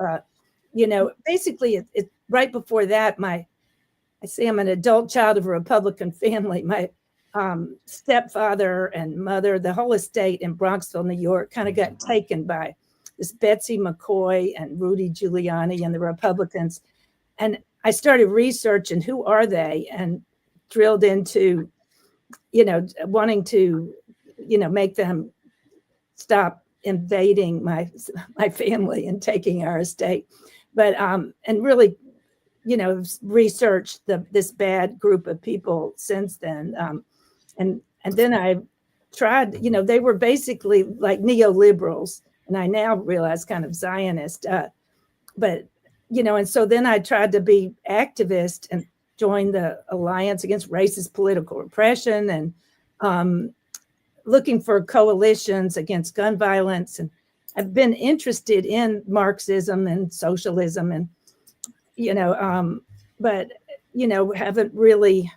Basically, it right before that, I say I'm an adult child of a Republican family. My stepfather and mother, the whole estate in Bronxville, New York, kind of got taken by this Betsy McCoy and Rudy Giuliani and the Republicans. And I started researching who are they, and drilled into, wanting to, make them stop invading my family and taking our estate. But and really, researched this bad group of people since then. And then I tried, they were basically like neoliberals, and I now realize kind of Zionist. But and so then I tried to be activist and join the Alliance Against Racist Political Repression, and looking for coalitions against gun violence. And I've been interested in Marxism and socialism, and but haven't really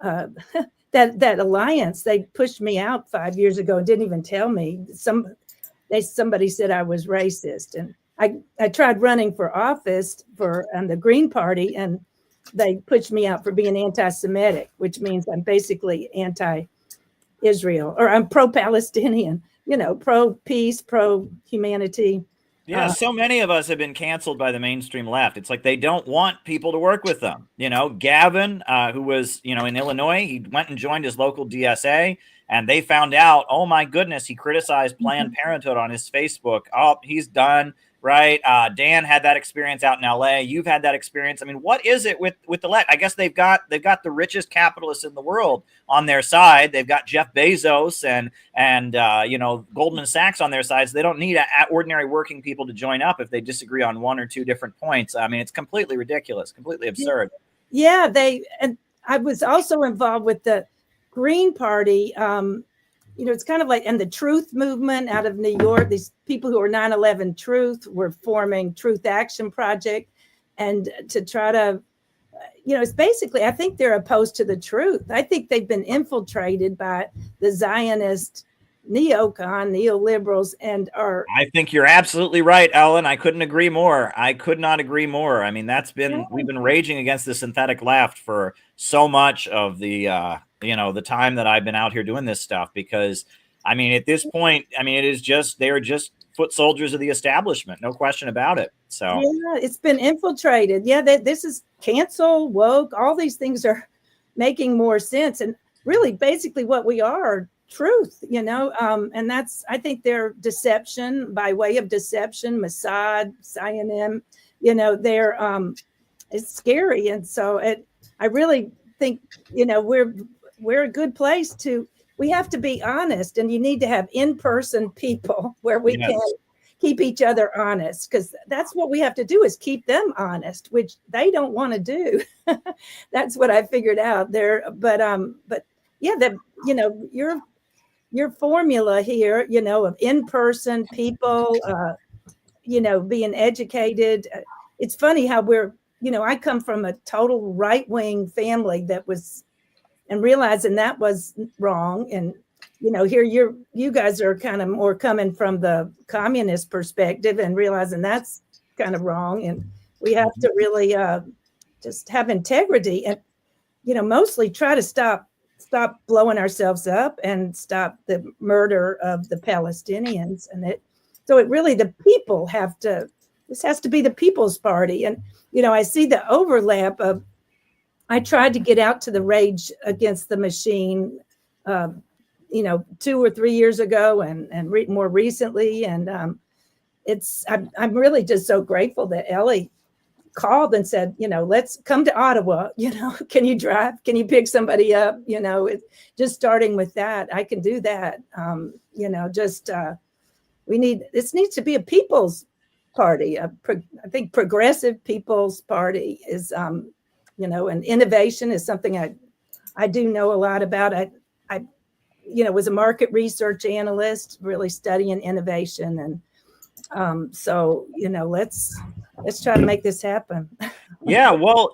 that alliance. They pushed me out 5 years ago and didn't even tell me. Somebody said I was racist, and I tried running for office for the Green Party, and they pushed me out for being anti-Semitic, which means I'm basically anti-Israel, or I'm pro-Palestinian, pro-peace, pro-humanity. Yeah, so many of us have been canceled by the mainstream left. It's like they don't want people to work with them. Gavin, who was, in Illinois, he went and joined his local DSA, and they found out, oh my goodness, he criticized Planned Parenthood on his Facebook. Oh, he's done, right? Dan had that experience out in LA. You've had that experience. I mean, what is it with the left? I guess they've got the richest capitalists in the world on their side. They've got Jeff Bezos and Goldman Sachs on their side. So they don't need ordinary working people to join up if they disagree on one or two different points. I mean, it's completely ridiculous, completely absurd. Yeah, and I was also involved with the Green Party. It's kind of like, and the Truth movement out of New York. These people who are 9/11 Truth were forming Truth Action Project, and to try to, it's basically, I think they're opposed to the truth. I think they've been infiltrated by the Zionist neoliberals, and are. I think you're absolutely right, Ellen. I couldn't agree more. I could not agree more. I mean, we've been raging against the synthetic left for so much of the the time that I've been out here doing this stuff, because I mean, at this point, I mean, they are just foot soldiers of the establishment, no question about it. So yeah, it's been infiltrated. Yeah, this is cancel, woke, all these things are making more sense, and really basically what we are, truth, and that's, I think they're deception by way of deception, Mossad, Zionism, they're it's scary. And so I really think, we're a good place we have to be honest, and you need to have in-person people where we can keep each other honest, because that's what we have to do, is keep them honest, which they don't want to do. That's what I figured out there. But yeah, your formula here, of in-person people, being educated. It's funny how I come from a total right-wing family and realizing that was wrong. And, here you guys are kind of more coming from the communist perspective and realizing that's kind of wrong. And we have to really just have integrity and, mostly try to stop blowing ourselves up and stop the murder of the Palestinians. And so the people this has to be the People's Party. And, I see the overlap of, I tried to get out to the Rage Against the Machine, 2 or 3 years ago, and more recently. And I'm really just so grateful that Ellie called and said, let's come to Ottawa. Can you drive? Can you pick somebody up? Just starting with that, I can do that. This needs to be a people's party. I think progressive people's party is, and innovation is something I do know a lot about. I was a market research analyst, really studying innovation. And so, let's try to make this happen. Yeah, well,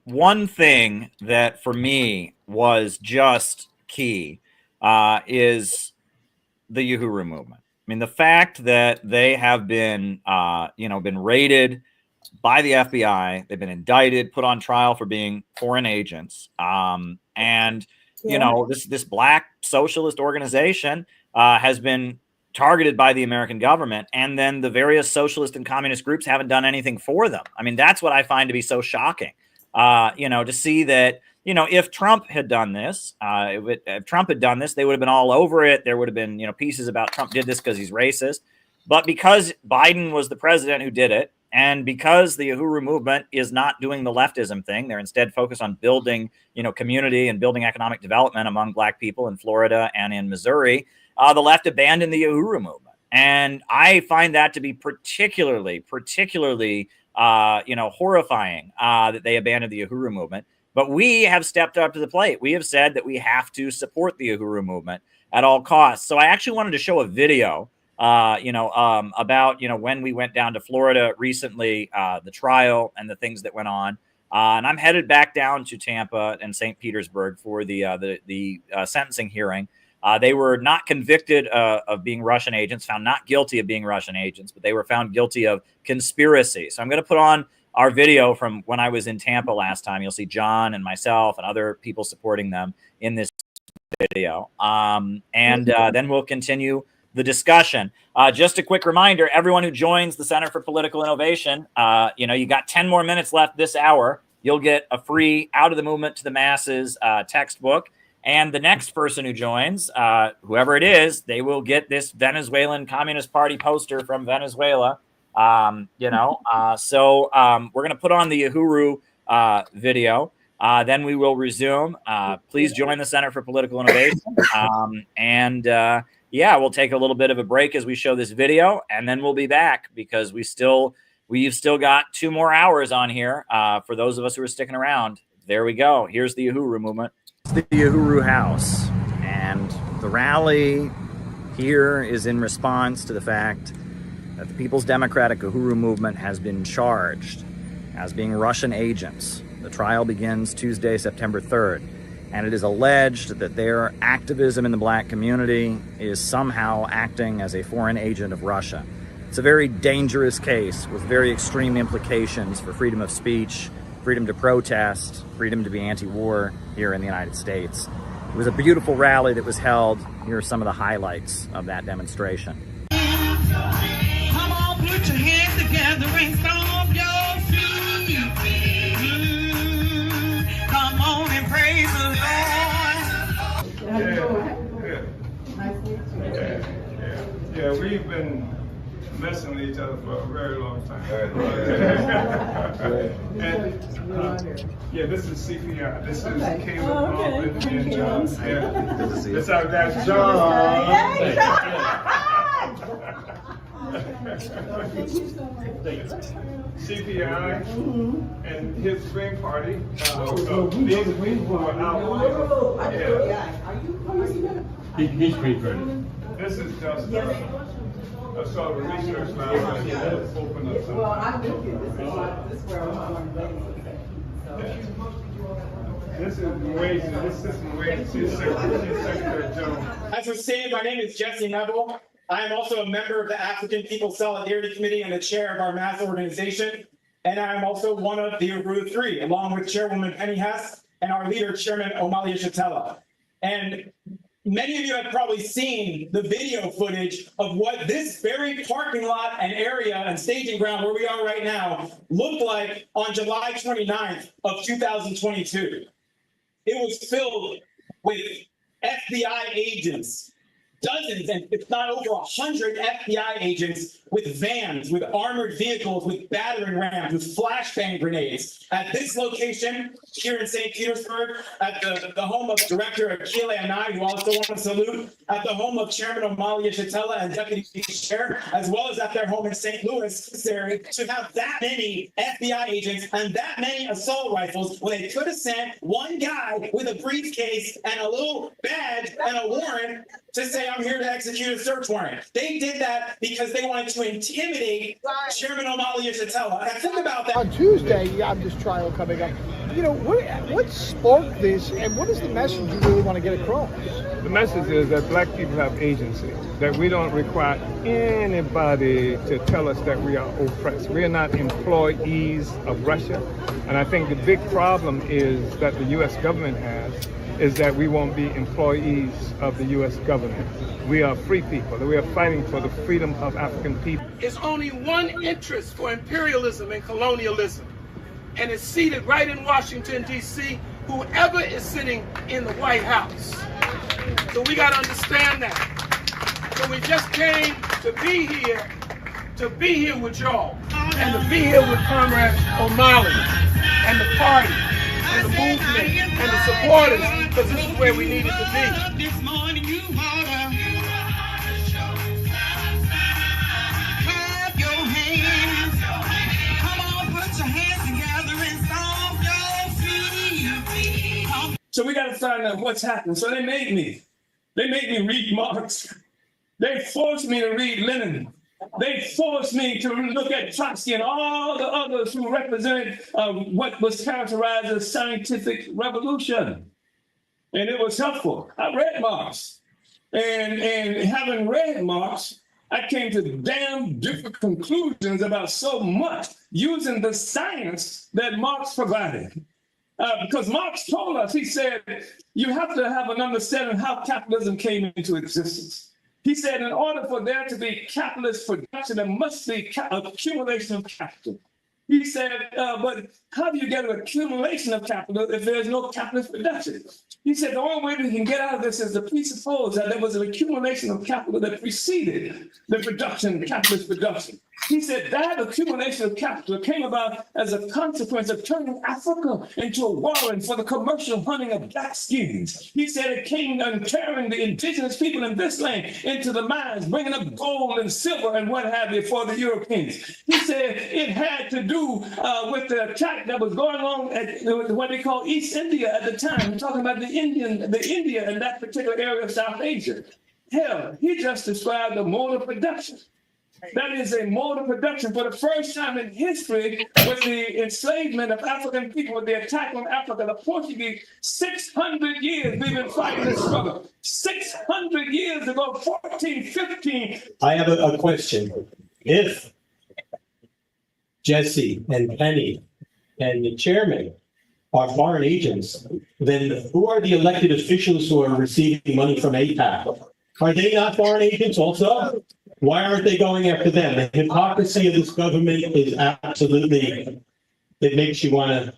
one thing that for me was just key is the Uhuru movement. I mean, the fact that they have been, been raided by the FBI, they've been indicted, put on trial for being foreign agents, and this black socialist organization has been targeted by the American government, and then the various socialist and communist groups haven't done anything for them. I mean, that's what I find to be so shocking. To see that, if Trump had done this, they would have been all over it. There would have been, pieces about Trump did this because he's racist. But because Biden was the president who did it, and because the Uhuru movement is not doing the leftism thing, they're instead focused on building, community and building economic development among black people in Florida and in Missouri. The left abandoned the Uhuru movement. And I find that to be particularly horrifying that they abandoned the Uhuru movement. But we have stepped up to the plate. We have said that we have to support the Uhuru movement at all costs. So I actually wanted to show a video, about, when we went down to Florida recently, the trial and the things that went on. And I'm headed back down to Tampa and St. Petersburg for the sentencing hearing. They were not convicted of being Russian agents, found not guilty of being Russian agents, but they were found guilty of conspiracy. So I'm going to put on our video from when I was in Tampa last time. You'll see John and myself and other people supporting them in this video. Then we'll continue the discussion. Just a quick reminder, everyone who joins the Center for Political Innovation, you got 10 more minutes left this hour. You'll get a free Out of the Movement to the Masses textbook. And the next person who joins, whoever it is, they will get this Venezuelan Communist Party poster from Venezuela. So we're going to put on the Uhuru video. Then we will resume. Please join the Center for Political Innovation. We'll take a little bit of a break as we show this video, and then we'll be back because we've still got 2 more hours on here for those of us who are sticking around. There we go. Here's the Uhuru movement. It's the Uhuru House, and the rally here is in response to the fact that the People's Democratic Uhuru movement has been charged as being Russian agents. The trial begins Tuesday, September 3rd, and it is alleged that their activism in the black community is somehow acting as a foreign agent of Russia. It's a very dangerous case with very extreme implications for freedom of speech, freedom to protest, freedom to be anti-war here in the United States. It was a beautiful rally that was held. Here are some of the highlights of that demonstration. Come on, put your hands together and stomp your feet. Come on and praise the Lord. Yeah, we've been messing with each other for a very long time. This is CPI. This is Caleb, Maupin, and John. This is our guy, John. CPI and his Green Party. These people are out. He's Green Party. This is just a sort of research lab that open up something. Well, I do get this is where I'm This is the ways, this is the ways, she's Secretary General. As was stated, my name is Jesse Neville. I am also a member of the African People's Solidarity Committee and the chair of our mass organization. And I am also one of the Uhuru Three, along with Chairwoman Penny Hess and our leader, Chairman Omalia Shatella. And many of you have probably seen the video footage of what this very parking lot and area and staging ground where we are right now looked like on July 29th of 2022. It was filled with FBI agents dozens, and if not over 100 FBI agents with vans, with armored vehicles, with battering rams, with flashbang grenades at this location here in St. Petersburg, at the home of Director Akile Anai, who also want to salute, at the home of Chairman Amalia Shatella and Deputy Chair, as well as at their home in St. Louis, to have that many FBI agents and that many assault rifles when they could have sent one guy with a briefcase and a little badge and a warrant to say, I'm here to execute a search warrant. They did that because they wanted to intimidate Chairman Amalia Shatella. And think about that. On Tuesday, you have this trial coming up. You know, what sparked this, and what is the message you really want to get across? The message is that black people have agency, that we don't require anybody to tell us that we are oppressed. We are not employees of Russia. And I think the big problem is that the U.S. government has is that we won't be employees of the U.S. government. We are free people. We are fighting for the freedom of African people. There's only one interest for imperialism and colonialism, and it's seated right in Washington, D.C., whoever is sitting in the White House. So we got to understand that. So we just came to be here with y'all, and to be here with Comrade O'Malley, and the party, and the movement, and the supporters, because this is where we needed to be. This morning you oughta clap your hands. Come on, put your hands together and stomp your feet. So we got to find out what's happened. So they made me read Marx. They forced me to read Lenin. They forced me to look at Trotsky and all the others who represented what was characterized as scientific revolution. And it was helpful. I read Marx. And having read Marx, I came to damn different conclusions about so much using the science that Marx provided. Because Marx told us, he said, you have to have an understanding of how capitalism came into existence. He said, in order for there to be capitalist production, there must be accumulation of capital. He said, but how do you get an accumulation of capital if there's no capitalist production? He said, the only way we can get out of this is to presuppose that there was an accumulation of capital that preceded the production, the capitalist production. He said that accumulation of capital came about as a consequence of turning Africa into a warren for the commercial hunting of black skins. He said it came and carrying the indigenous people in this land into the mines, bringing up gold and silver and what have you for the Europeans. He said it had to do with the attack that was going on at what they call East India at the time. We're talking about the India in that particular area of South Asia. Hell, he just described a mode of production. That is a mode of production for the first time in history with the enslavement of African people, with the attack on Africa, the Portuguese, 600 years we've been fighting this struggle. 600 years ago, 1415. I have a question. If Jesse and Penny and the chairman are foreign agents, then who are the elected officials who are receiving money from AIPAC? Are they not foreign agents also? Why aren't they going after them? The hypocrisy of this government is absolutely, it makes you want to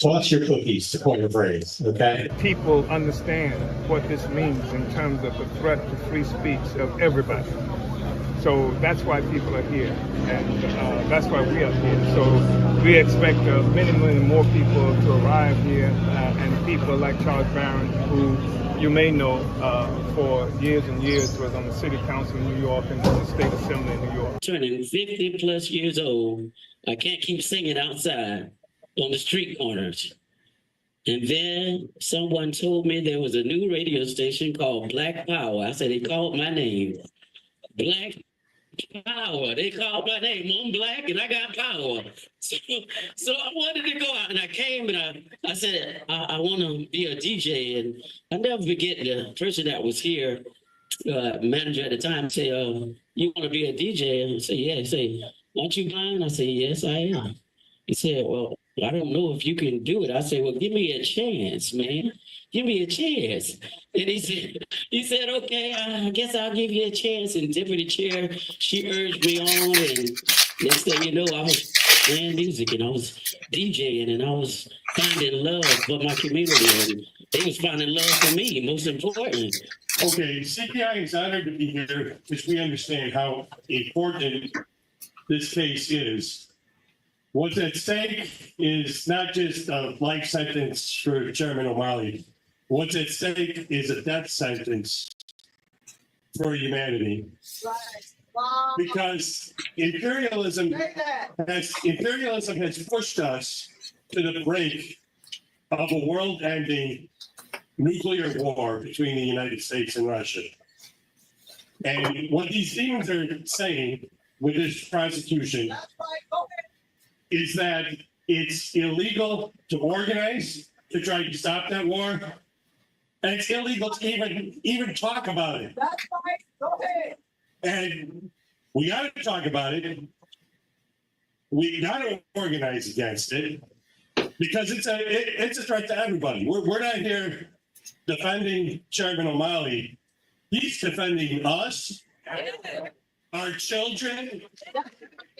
toss your cookies, to coin a phrase, okay? People understand what this means in terms of the threat to free speech of everybody. So that's why people are here, and that's why we are here. So we expect many, many more people to arrive here, and people like Charles Barron, who you may know for years and years was on the City Council in New York and the State Assembly in New York. Turning 50 plus years old, I can't keep singing outside on the street corners. And then someone told me there was a new radio station called Black Power. I said, they called my name. Black Power. They called my name. I'm black and I got power. So I wanted to go out, and I came and I said, I want to be a DJ. And I never forget the person that was here, manager at the time, say, you want to be a DJ? I said, yeah. He said, aren't you blind? I said, yes, I am. He said, well, I don't know if you can do it. I said, well, give me a chance, man. Give me a chance. And he said, okay, I guess I'll give you a chance. And Deputy Chair, she urged me on. And next thing you know, I was playing music and I was DJing and I was finding love for my community. And they was finding love for me, most important. Okay, CPI is honored to be here because we understand how important this case is. What's at stake is not just a life sentence for Chairman O'Malley. What's at stake is a death sentence for humanity. Because imperialism has pushed us to the brink of a world-ending nuclear war between the United States and Russia. And what these demons are saying with this prosecution is that it's illegal to organize to try to stop that war, and it's illegal to even talk about it. That's right. Go ahead. And we got to talk about it. We got to organize against it because it's a threat to everybody. We're not here defending Chairman O'Malley. He's defending us, our children,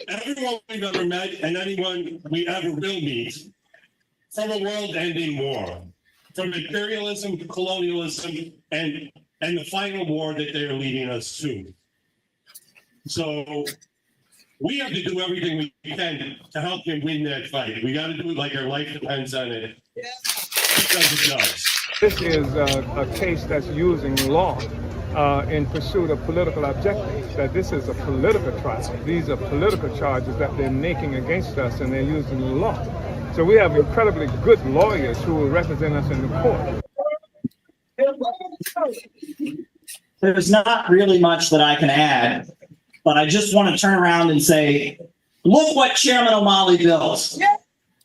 everyone we've ever met, and anyone we ever will meet from a world-ending war, from imperialism to colonialism, and the final war that they're leading us to. So we have to do everything we can to help him win that fight. We got to do it like our life depends on it, because it does. This is a case that's using law in pursuit of political objectives, that this is a political trial. These are political charges that they're making against us, and they're using the law. So we have incredibly good lawyers who will represent us in the court. There's not really much that I can add, but I just want to turn around and say, look what Chairman O'Malley built.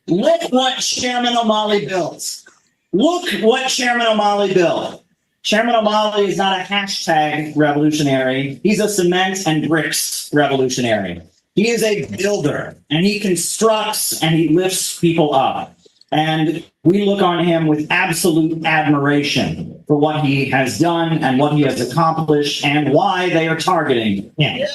Look what Chairman O'Malley built. Look what Chairman O'Malley built. Chairman O'Malley is not a hashtag revolutionary. He's a cement and bricks revolutionary. He is a builder, and he constructs and he lifts people up. And we look on him with absolute admiration for what he has done and what he has accomplished and why they are targeting him.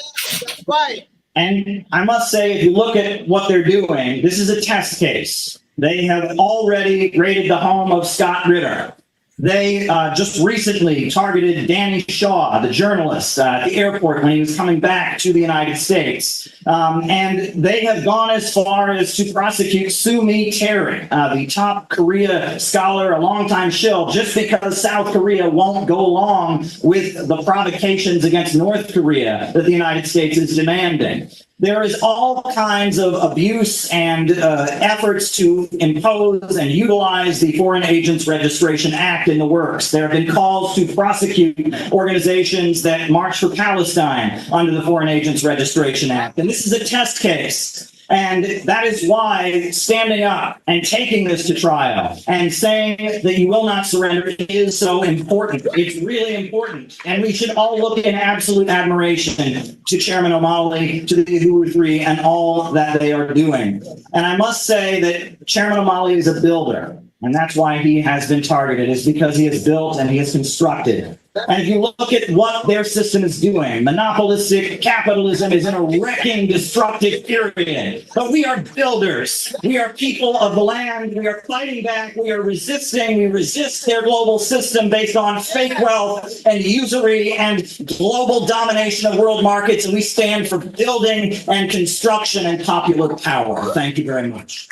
Right. And I must say, if you look at what they're doing, this is a test case. They have already raided the home of Scott Ritter. They just recently targeted Danny Shaw, the journalist, at the airport when he was coming back to the United States. And they have gone as far as to prosecute Sue Mi Terry, the top Korea scholar, a longtime shill, just because South Korea won't go along with the provocations against North Korea that the United States is demanding. There is all kinds of abuse and efforts to impose and utilize the Foreign Agents Registration Act in the works. There have been calls to prosecute organizations that march for Palestine under the Foreign Agents Registration Act. And this is a test case. And that is why standing up and taking this to trial and saying that you will not surrender is so important. It's really important. And we should all look in absolute admiration to Chairman O'Malley, to the Who Three, and all that they are doing. And I must say that Chairman O'Malley is a builder. And that's why he has been targeted, is because he has built and he has constructed. And if you look at what their system is doing, monopolistic capitalism is in a wrecking, destructive period. But we are builders. We are people of the land. We are fighting back. We are resisting. We resist their global system based on fake wealth and usury and global domination of world markets. And we stand for building and construction and popular power. Thank you very much.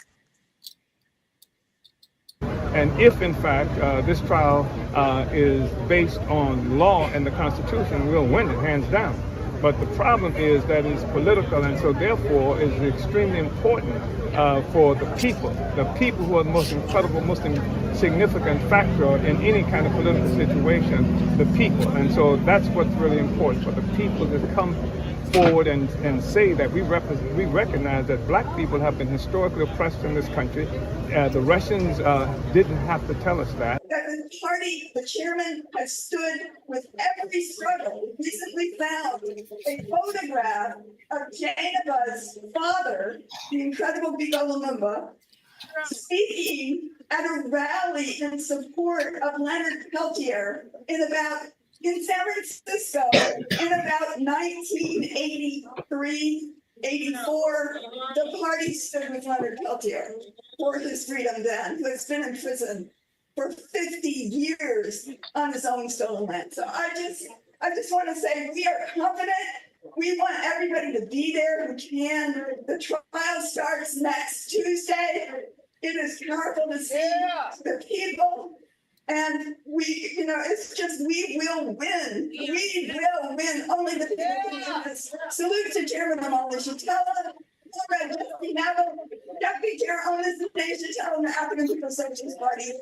And if, in fact, this trial is based on law and the Constitution, we'll win it, hands down. But the problem is that it's political, and so therefore is extremely important for the people who are the most incredible, most significant factor in any kind of political situation, the people. And so that's what's really important, for the people to come forward and say that we recognize that black people have been historically oppressed in this country. The Russians didn't have to tell us that. The party, the chairman has stood with every struggle. We recently found a photograph of Janeva's father, the incredible Bigo Lumumba, speaking at a rally in support of Leonard Peltier in San Francisco in about 1983, 84. The party stood with Leonard Peltier for his freedom then, who has been in prison for 50 years on his own stolen land. So I just want to say we are confident. We want everybody to be there who can. The trial starts next Tuesday. It is powerful to see the people. And we, it's just, we will win. We will win. Only the people can win this. Salute to Chairman Amala Shatella, Deputy Chair Onis Shatella, and the African People Socialist Party.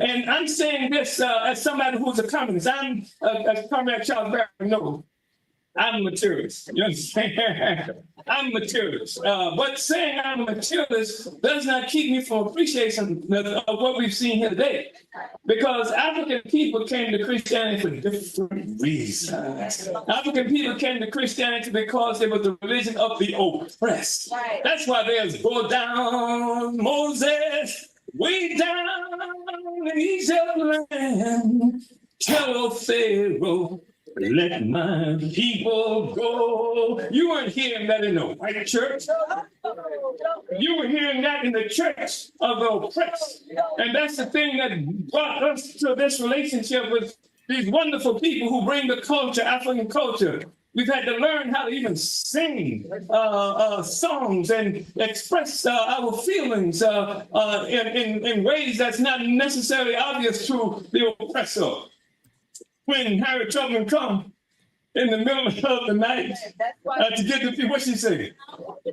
And I'm saying this as somebody who's a communist. I'm as Comrade Charles Barron knows. I'm a materialist. You understand? I'm a materialist. But saying I'm a materialist does not keep me from appreciation of what we've seen here today. Because African people came to Christianity for different reasons. African people came to Christianity because it was the religion of the oppressed. Right. That's why there's go down, Moses, way down in Egypt land. Tell Pharaoh, let my people go. You weren't hearing that in the white church. You were hearing that in the church of the oppressed. And that's the thing that brought us to this relationship with these wonderful people who bring the culture, African culture. We've had to learn how to even sing songs and express our feelings in ways that's not necessarily obvious to the oppressor. When Harriet Tubman come in the middle of the night to get the people, what she say?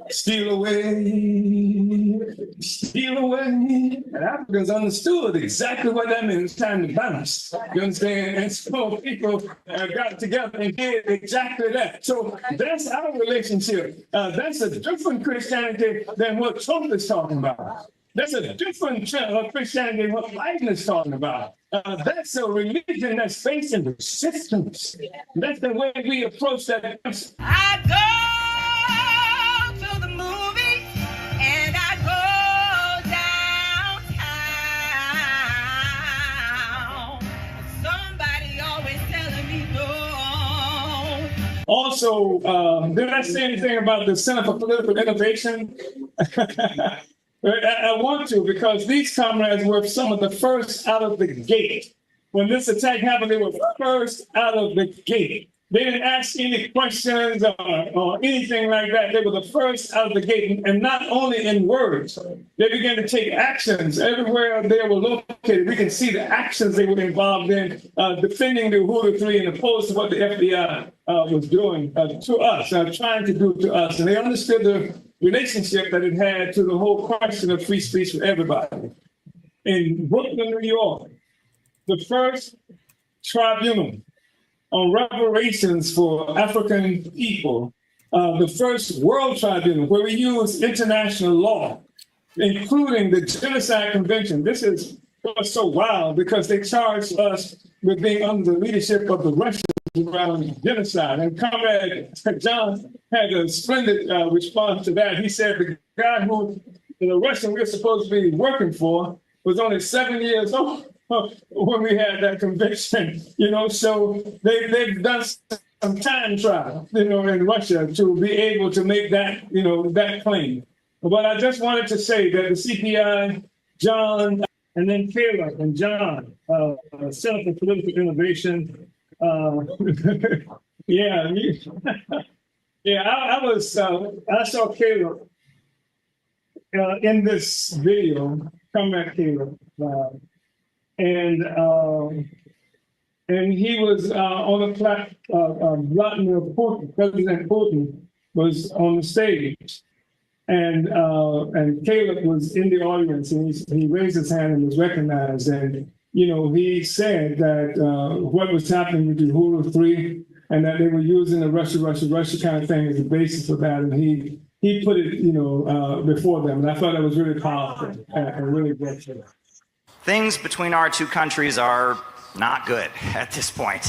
Steal away, steal away. And Africans understood exactly what that means. It's time to bounce. You understand? And so people got together and did exactly that. So that's our relationship. That's a different Christianity than what Trump is talking about. That's a different Christianity than what Biden is talking about. That's a religion that's facing resistance. That's the way we approach that. I go to the movies and I go downtown. Somebody always telling me no. Also, did I say anything about the Center for Political Innovation? I want to, because these comrades were some of the first out of the gate. When this attack happened, they were first out of the gate. They didn't ask any questions or anything like that. They were the first out of the gate, and not only in words. They began to take actions everywhere they were located. We can see the actions they were involved in, defending the Uhuru 3 and opposed to what the FBI was doing to us, trying to do to us. And they understood the relationship that it had to the whole question of free speech for everybody. In Brooklyn, New York, the first tribunal on reparations for African people, the first world tribunal where we use international law, including the Genocide Convention. This is so wild because they charged us with being under the leadership of the Russians around genocide. And Comrade John had a splendid response to that. He said the guy who, the Russian we're supposed to be working for, was only 7 years old when we had that conviction, so they've done some time trial, in Russia to be able to make that, that claim. But I just wanted to say that the CPI, John, and then Caleb and John, Center for Political Innovation, I saw Caleb in this video, Comrade Caleb, and he was on a platform. Vladimir Putin, President Putin, was on the stage, and Caleb was in the audience, and he raised his hand and was recognized. And he said that what was happening with the Uhuru 3, and that they were using the Russia kind of thing as the basis for that, and he put it before them, and I thought that was really powerful and really grateful. Things between our two countries are not good at this point.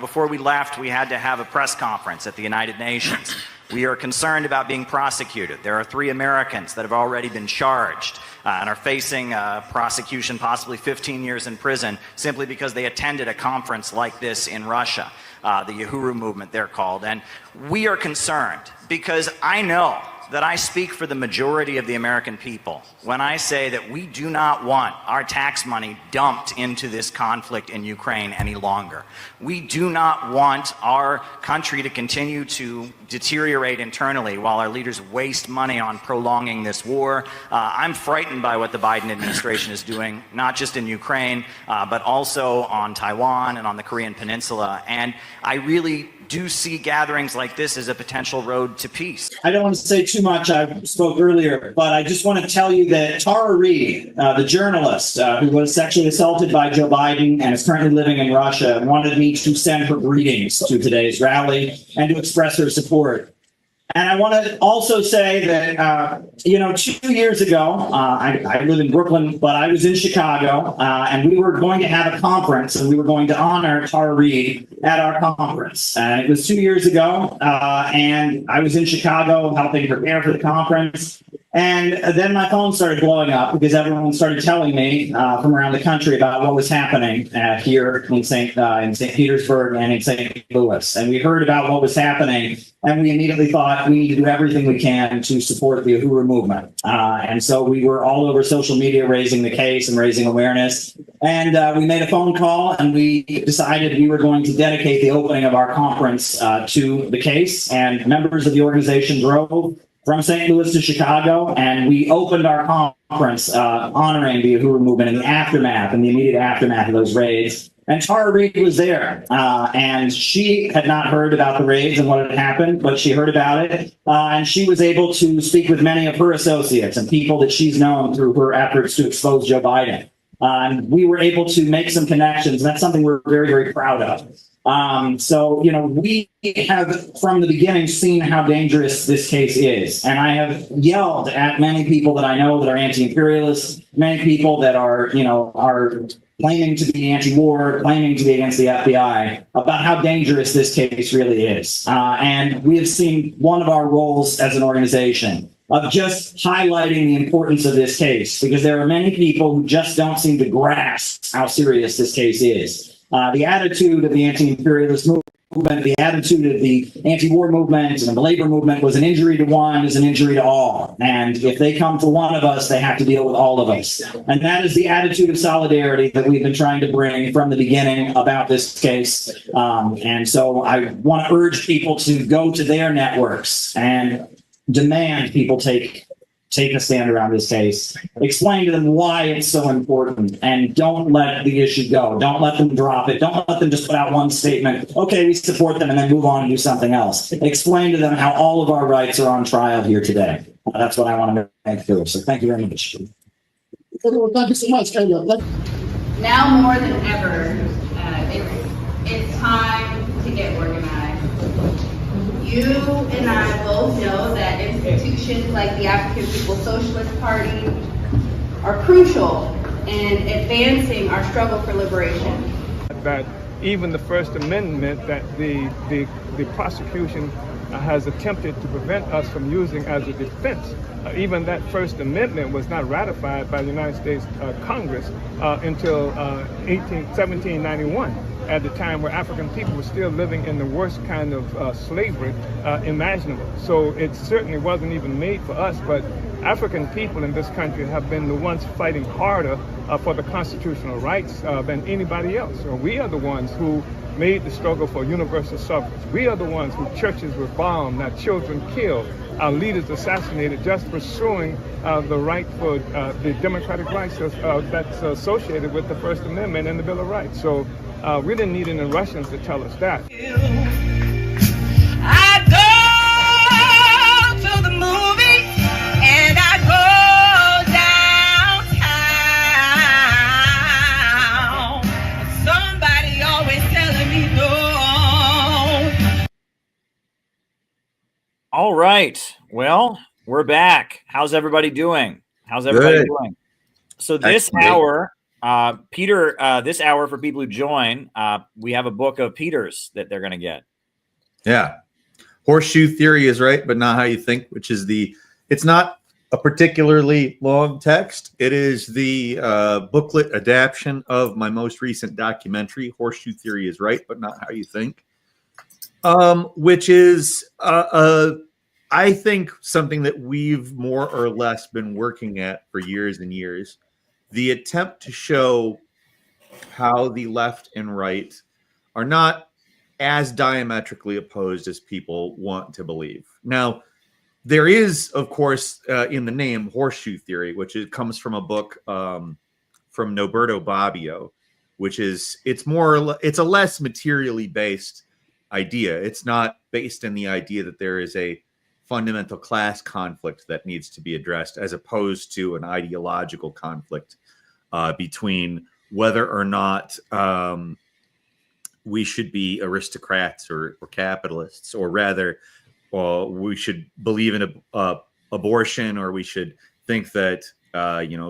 Before we left, we had to have a press conference at the United Nations. We are concerned about being prosecuted. There are 3 Americans that have already been charged and are facing prosecution, possibly 15 years in prison, simply because they attended a conference like this in Russia, the Uhuru movement, they're called. And we are concerned because I know that I speak for the majority of the American people when I say that we do not want our tax money dumped into this conflict in Ukraine any longer. We do not want our country to continue to deteriorate internally while our leaders waste money on prolonging this war. I'm frightened by what the Biden administration is doing, not just in Ukraine, but also on Taiwan and on the Korean Peninsula. And I really do see gatherings like this as a potential road to peace. I don't want to say too much. I spoke earlier, but I just want to tell you that Tara Reid, the journalist who was sexually assaulted by Joe Biden and is currently living in Russia, wanted me to send her greetings to today's rally and to express her support. And I want to also say that, 2 years ago, I live in Brooklyn, but I was in Chicago, and we were going to have a conference, and we were going to honor Tara Reid at our conference. And it was 2 years ago, and I was in Chicago helping prepare for the conference. And then my phone started blowing up because everyone started telling me from around the country about what was happening here in St. Petersburg and in St. Louis. And we heard about what was happening, and we immediately thought we need to do everything we can to support the Uhuru movement. And so we were all over social media raising the case and raising awareness. And we made a phone call, and we decided we were going to dedicate the opening of our conference to the case. And members of the organization drove from St. Louis to Chicago, and we opened our conference honoring the Uhuru movement in the aftermath, in the immediate aftermath of those raids. And Tara Reid was there, and she had not heard about the raids and what had happened, but she heard about it, and she was able to speak with many of her associates and people that she's known through her efforts to expose Joe Biden. And we were able to make some connections, and that's something we're very, very proud of. We have from the beginning seen how dangerous this case is. And I have yelled at many people that I know that are anti-imperialists, many people that are claiming to be anti-war, claiming to be against the FBI, about how dangerous this case really is. And we have seen one of our roles as an organization of just highlighting the importance of this case, because there are many people who just don't seem to grasp how serious this case is. The attitude of the anti-imperialist movement, the attitude of the anti-war movement and the labor movement was an injury to one is an injury to all. And if they come for one of us, they have to deal with all of us. And that is the attitude of solidarity that we've been trying to bring from the beginning about this case. And so I want to urge people to go to their networks and demand people take a stand around this case, explain to them why it's so important, and don't let the issue go. Don't let them drop it. Don't let them just put out one statement, okay, we support them, and then move on and do something else. Explain to them how all of our rights are on trial here today. That's what I want to make clear. So thank you very much. Thank you so much, Now more than ever, it's time to get organized. You and I both know that institutions like the African People's Socialist Party are crucial in advancing our struggle for liberation. That even the First Amendment that the prosecution has attempted to prevent us from using as a defense, even that First Amendment was not ratified by the United States Congress until 1791. At the time where African people were still living in the worst kind of slavery imaginable. So it certainly wasn't even made for us, but African people in this country have been the ones fighting harder for the constitutional rights than anybody else. So we are the ones who made the struggle for universal suffrage. We are the ones whose churches were bombed, our children killed, our leaders assassinated, just pursuing the right for the democratic rights that's associated with the First Amendment and the Bill of Rights. So we didn't need any Russians to tell us that. I go to the movies and I go downtown. Somebody always telling me no. All right. Well, we're back. How's everybody doing? Doing? So this hour, Peter, this hour for people who join, we have a book of Peter's that they're going to get. Yeah. Horseshoe Theory is Right, but Not How You Think, which is it's not a particularly long text. It is the booklet adaptation of my most recent documentary, Horseshoe Theory is Right, but Not How You Think, which is, I I think something that we've more or less been working at for years and years, the attempt to show how the left and right are not as diametrically opposed as people want to believe. Now, there is, of course, in the name, horseshoe theory, which comes from a book from Noberto Bobbio, which is it's a less materially based idea. It's not based in the idea that there is a fundamental class conflict that needs to be addressed, as opposed to an ideological conflict between whether or not we should be aristocrats or capitalists, or rather, we should believe in abortion, or we should think that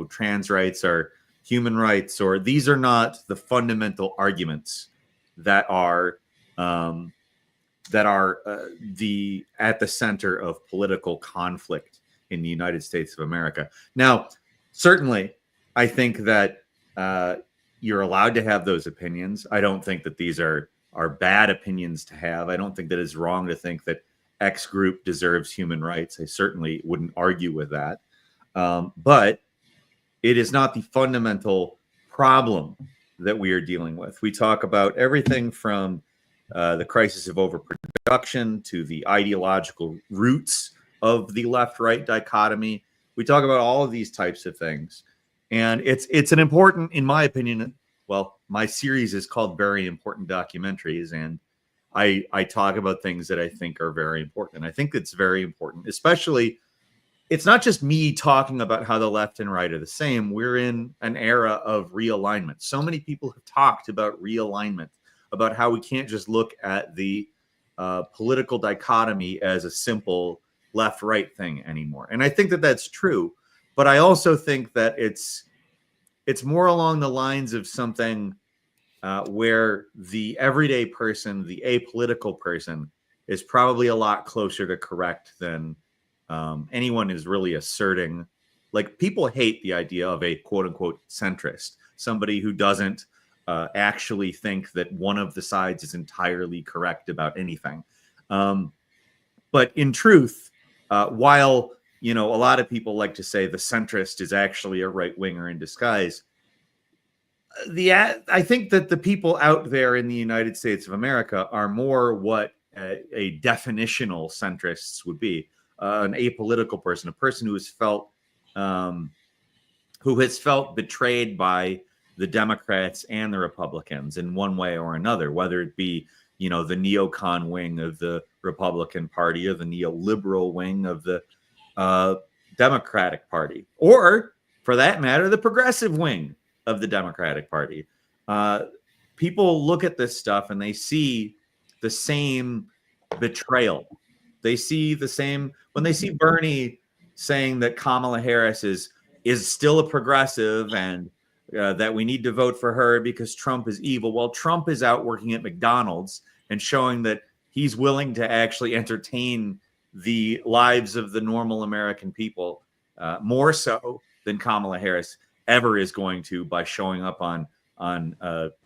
trans rights are human rights, or these are not the fundamental arguments that are at the center of political conflict in the United States of America. Now, certainly, I think that you're allowed to have those opinions. I don't think that these are bad opinions to have. I don't think that it's wrong to think that X group deserves human rights. I certainly wouldn't argue with that. But it is not the fundamental problem that we are dealing with. We talk about everything from the crisis of overproduction to the ideological roots of the left-right dichotomy. We talk about all of these types of things. And it's an important, in my opinion, well, my series is called Very Important Documentaries, and I talk about things that I think are very important. And I think it's very important, especially, it's not just me talking about how the left and right are the same. We're in an era of realignment. So many people have talked about realignment, about how we can't just look at the political dichotomy as a simple left-right thing anymore. And I think that that's true. But I also think that it's more along the lines of something where the everyday person, the apolitical person, is probably a lot closer to correct than anyone is really asserting. Like, people hate the idea of a quote-unquote centrist, somebody who doesn't actually think that one of the sides is entirely correct about anything. But in truth, while a lot of people like to say the centrist is actually a right-winger in disguise, I think that the people out there in the United States of America are more what a definitional centrists would be, an apolitical person, a person who has felt betrayed by the Democrats and the Republicans in one way or another, whether it be the neocon wing of the Republican Party or the neoliberal wing of the Democratic Party, or for that matter, the progressive wing of the Democratic Party. People look at this stuff and they see the same betrayal. They see the same when they see Bernie saying that Kamala Harris is still a progressive and that we need to vote for her because Trump is evil. Well, Trump is out working at McDonald's and showing that he's willing to actually entertain the lives of the normal American people more so than Kamala Harris ever is going to by showing up on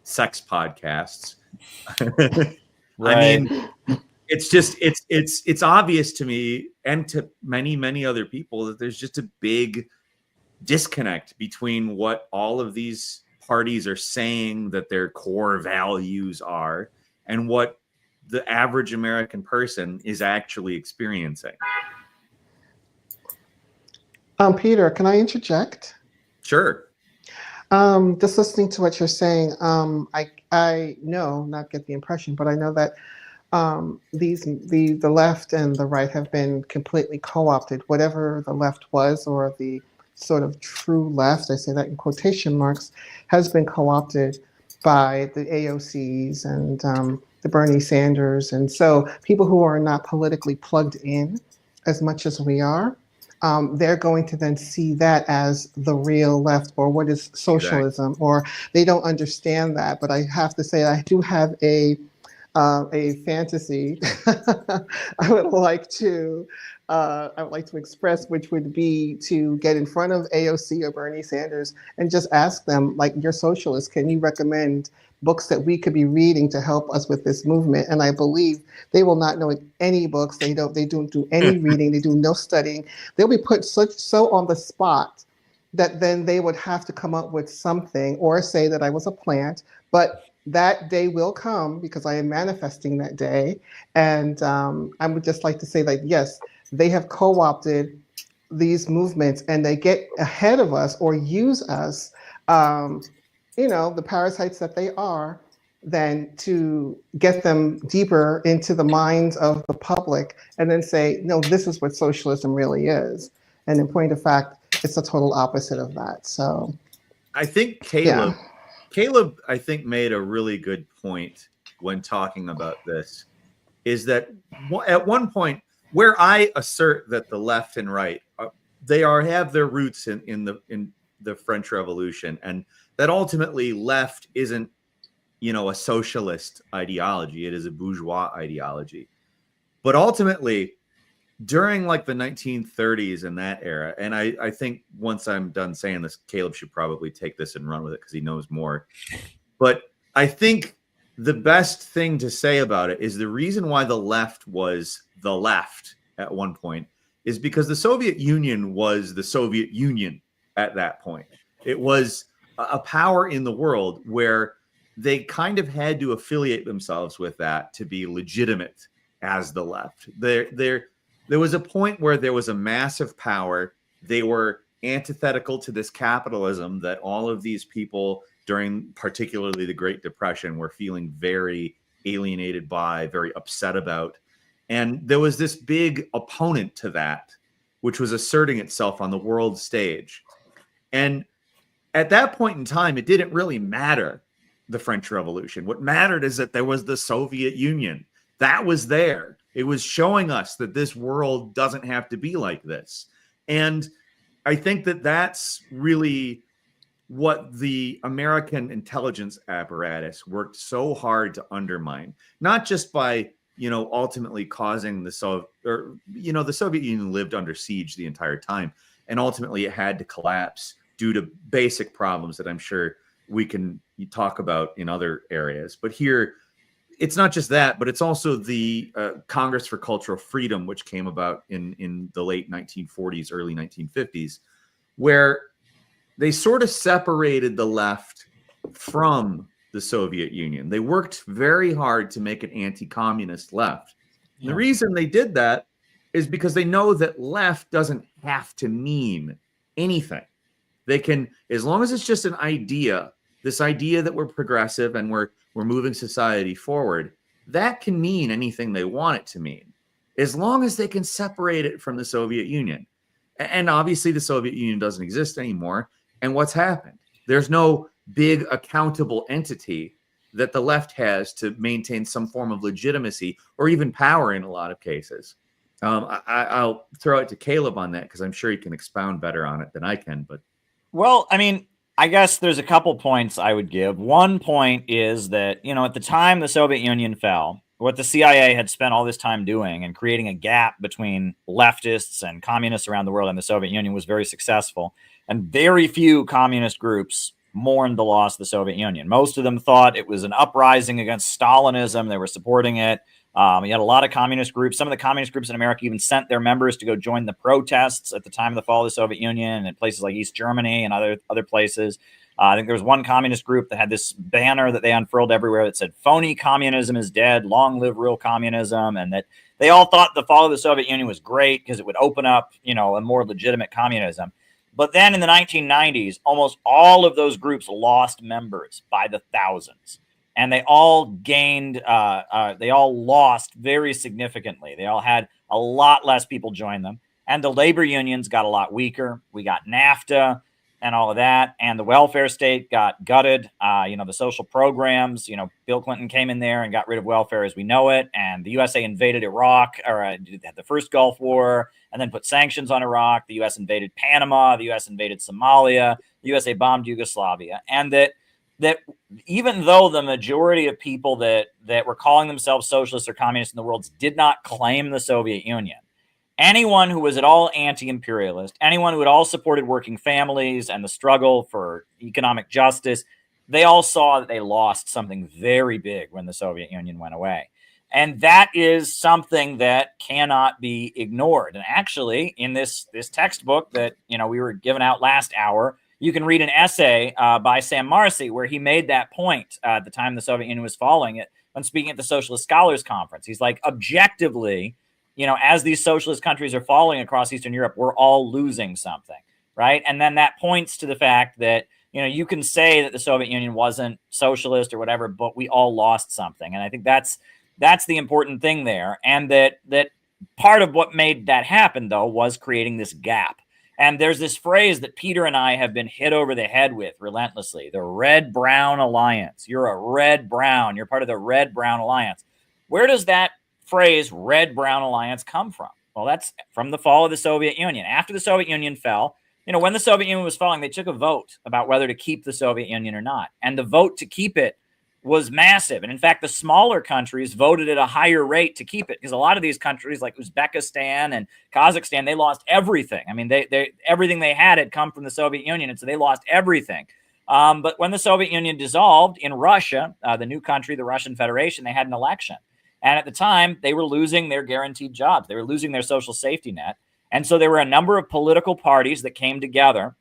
sex podcasts. Right. I mean, it's obvious to me and to many other people that there's just a big disconnect between what all of these parties are saying that their core values are and what the average American person is actually experiencing. Peter, can I interject? Sure. Just listening to what you're saying, I know, not get the impression, but I know that the left and the right have been completely co-opted. Whatever the left was, or the sort of true left, I say that in quotation marks, has been co-opted by the AOCs and the Bernie Sanders. And so people who are not politically plugged in as much as we are, they're going to then see that as the real left, or what is socialism, or they don't understand that. But I have to say, I do have a a fantasy I would like to express, which would be to get in front of AOC or Bernie Sanders and just ask them, like, you're socialists, can you recommend books that we could be reading to help us with this movement? And I believe they will not know any books. They don't do any reading. They do no studying. They'll be put so on the spot that then they would have to come up with something or say that I was a plant. But that day will come because I am manifesting that day. And I would just like to say that, yes, they have co-opted these movements and they get ahead of us or use us, the parasites that they are, than to get them deeper into the minds of the public and then say, no, this is what socialism really is. And in point of fact, it's a total opposite of that. So I think Caleb, I think, made a really good point when talking about this, is that at one point where I assert that the left and right, have their roots in the French Revolution, and that ultimately left isn't, a socialist ideology. It is a bourgeois ideology. But ultimately, during like the 1930s and that era, and I think once I'm done saying this, Caleb should probably take this and run with it because he knows more. But I think the best thing to say about it is the reason why the left was the left at one point is because the Soviet Union was the Soviet Union at that point. It was a power in the world where they kind of had to affiliate themselves with that to be legitimate as the left. There was a point where there was a massive power. They were antithetical to this capitalism that all of these people during particularly the Great Depression were feeling very alienated by, very upset about. And there was this big opponent to that, which was asserting itself on the world stage. And at that point in time, it didn't really matter, the French Revolution. What mattered is that there was the Soviet Union. That was there. It was showing us that this world doesn't have to be like this. And I think that that's really what the American intelligence apparatus worked so hard to undermine, not just by, ultimately causing the Soviet Union lived under siege the entire time. And ultimately it had to collapse due to basic problems that I'm sure we can talk about in other areas. But here, it's not just that, but it's also the Congress for Cultural Freedom, which came about in the late 1940s, early 1950s, where they sort of separated the left from the Soviet Union. They worked very hard to make an anti-communist left. Yeah. The reason they did that is because they know that left doesn't have to mean anything. They can, as long as it's just an idea, this idea that we're progressive and we're moving society forward, that can mean anything they want it to mean, as long as they can separate it from the Soviet Union. And obviously the Soviet Union doesn't exist anymore. And what's happened? There's no big accountable entity that the left has to maintain some form of legitimacy or even power in a lot of cases. I'll throw it to Caleb on that because I'm sure he can expound better on it than I can. But well, I mean, I guess there's a couple points I would give. One point is that, at the time the Soviet Union fell, what the CIA had spent all this time doing and creating a gap between leftists and communists around the world and the Soviet Union was very successful. And very few communist groups mourned the loss of the Soviet Union. Most of them thought it was an uprising against Stalinism. They were supporting it. You had a lot of communist groups. Some of the communist groups in America even sent their members to go join the protests at the time of the fall of the Soviet Union in places like East Germany and other places. I think there was one communist group that had this banner that they unfurled everywhere that said, "Phony communism is dead, long live real communism," and that they all thought the fall of the Soviet Union was great because it would open up, a more legitimate communism. But then in the 1990s, almost all of those groups lost members by the thousands. And they all gained, they all lost very significantly. They all had a lot less people join them. And the labor unions got a lot weaker. We got NAFTA and all of that. And the welfare state got gutted. The social programs, Bill Clinton came in there and got rid of welfare as we know it. And the USA invaded Iraq, or the first Gulf War, and then put sanctions on Iraq. The U.S. invaded Panama. The U.S. invaded Somalia. The USA bombed Yugoslavia. And that that even though the majority of people that were calling themselves socialists or communists in the world did not claim the Soviet Union, anyone who was at all anti-imperialist, anyone who had all supported working families and the struggle for economic justice, they all saw that they lost something very big when the Soviet Union went away. And that is something that cannot be ignored. And actually, in this textbook that we were given out last hour, you can read an essay by Sam Marcy where he made that point at the time the Soviet Union was falling it when speaking at the Socialist Scholars Conference. He's like, objectively, as these socialist countries are falling across Eastern Europe, we're all losing something, right? And then that points to the fact that you can say that the Soviet Union wasn't socialist or whatever, but we all lost something. And I think that's the important thing there. And that part of what made that happen, though, was creating this gap. And there's this phrase that Peter and I have been hit over the head with relentlessly, the red-brown alliance. You're a red-brown. You're part of the red-brown alliance. Where does that phrase red-brown alliance come from? Well, that's from the fall of the Soviet Union. After the Soviet Union fell, when the Soviet Union was falling, they took a vote about whether to keep the Soviet Union or not. And the vote to keep it was massive. And in fact, the smaller countries voted at a higher rate to keep it because a lot of these countries like Uzbekistan and Kazakhstan, they lost everything. I mean, they everything they had come from the Soviet Union, and so they lost everything. But when the Soviet Union dissolved in Russia, the new country, the Russian Federation, they had an election. And at the time, they were losing their guaranteed jobs. They were losing their social safety net. And so there were a number of political parties that came together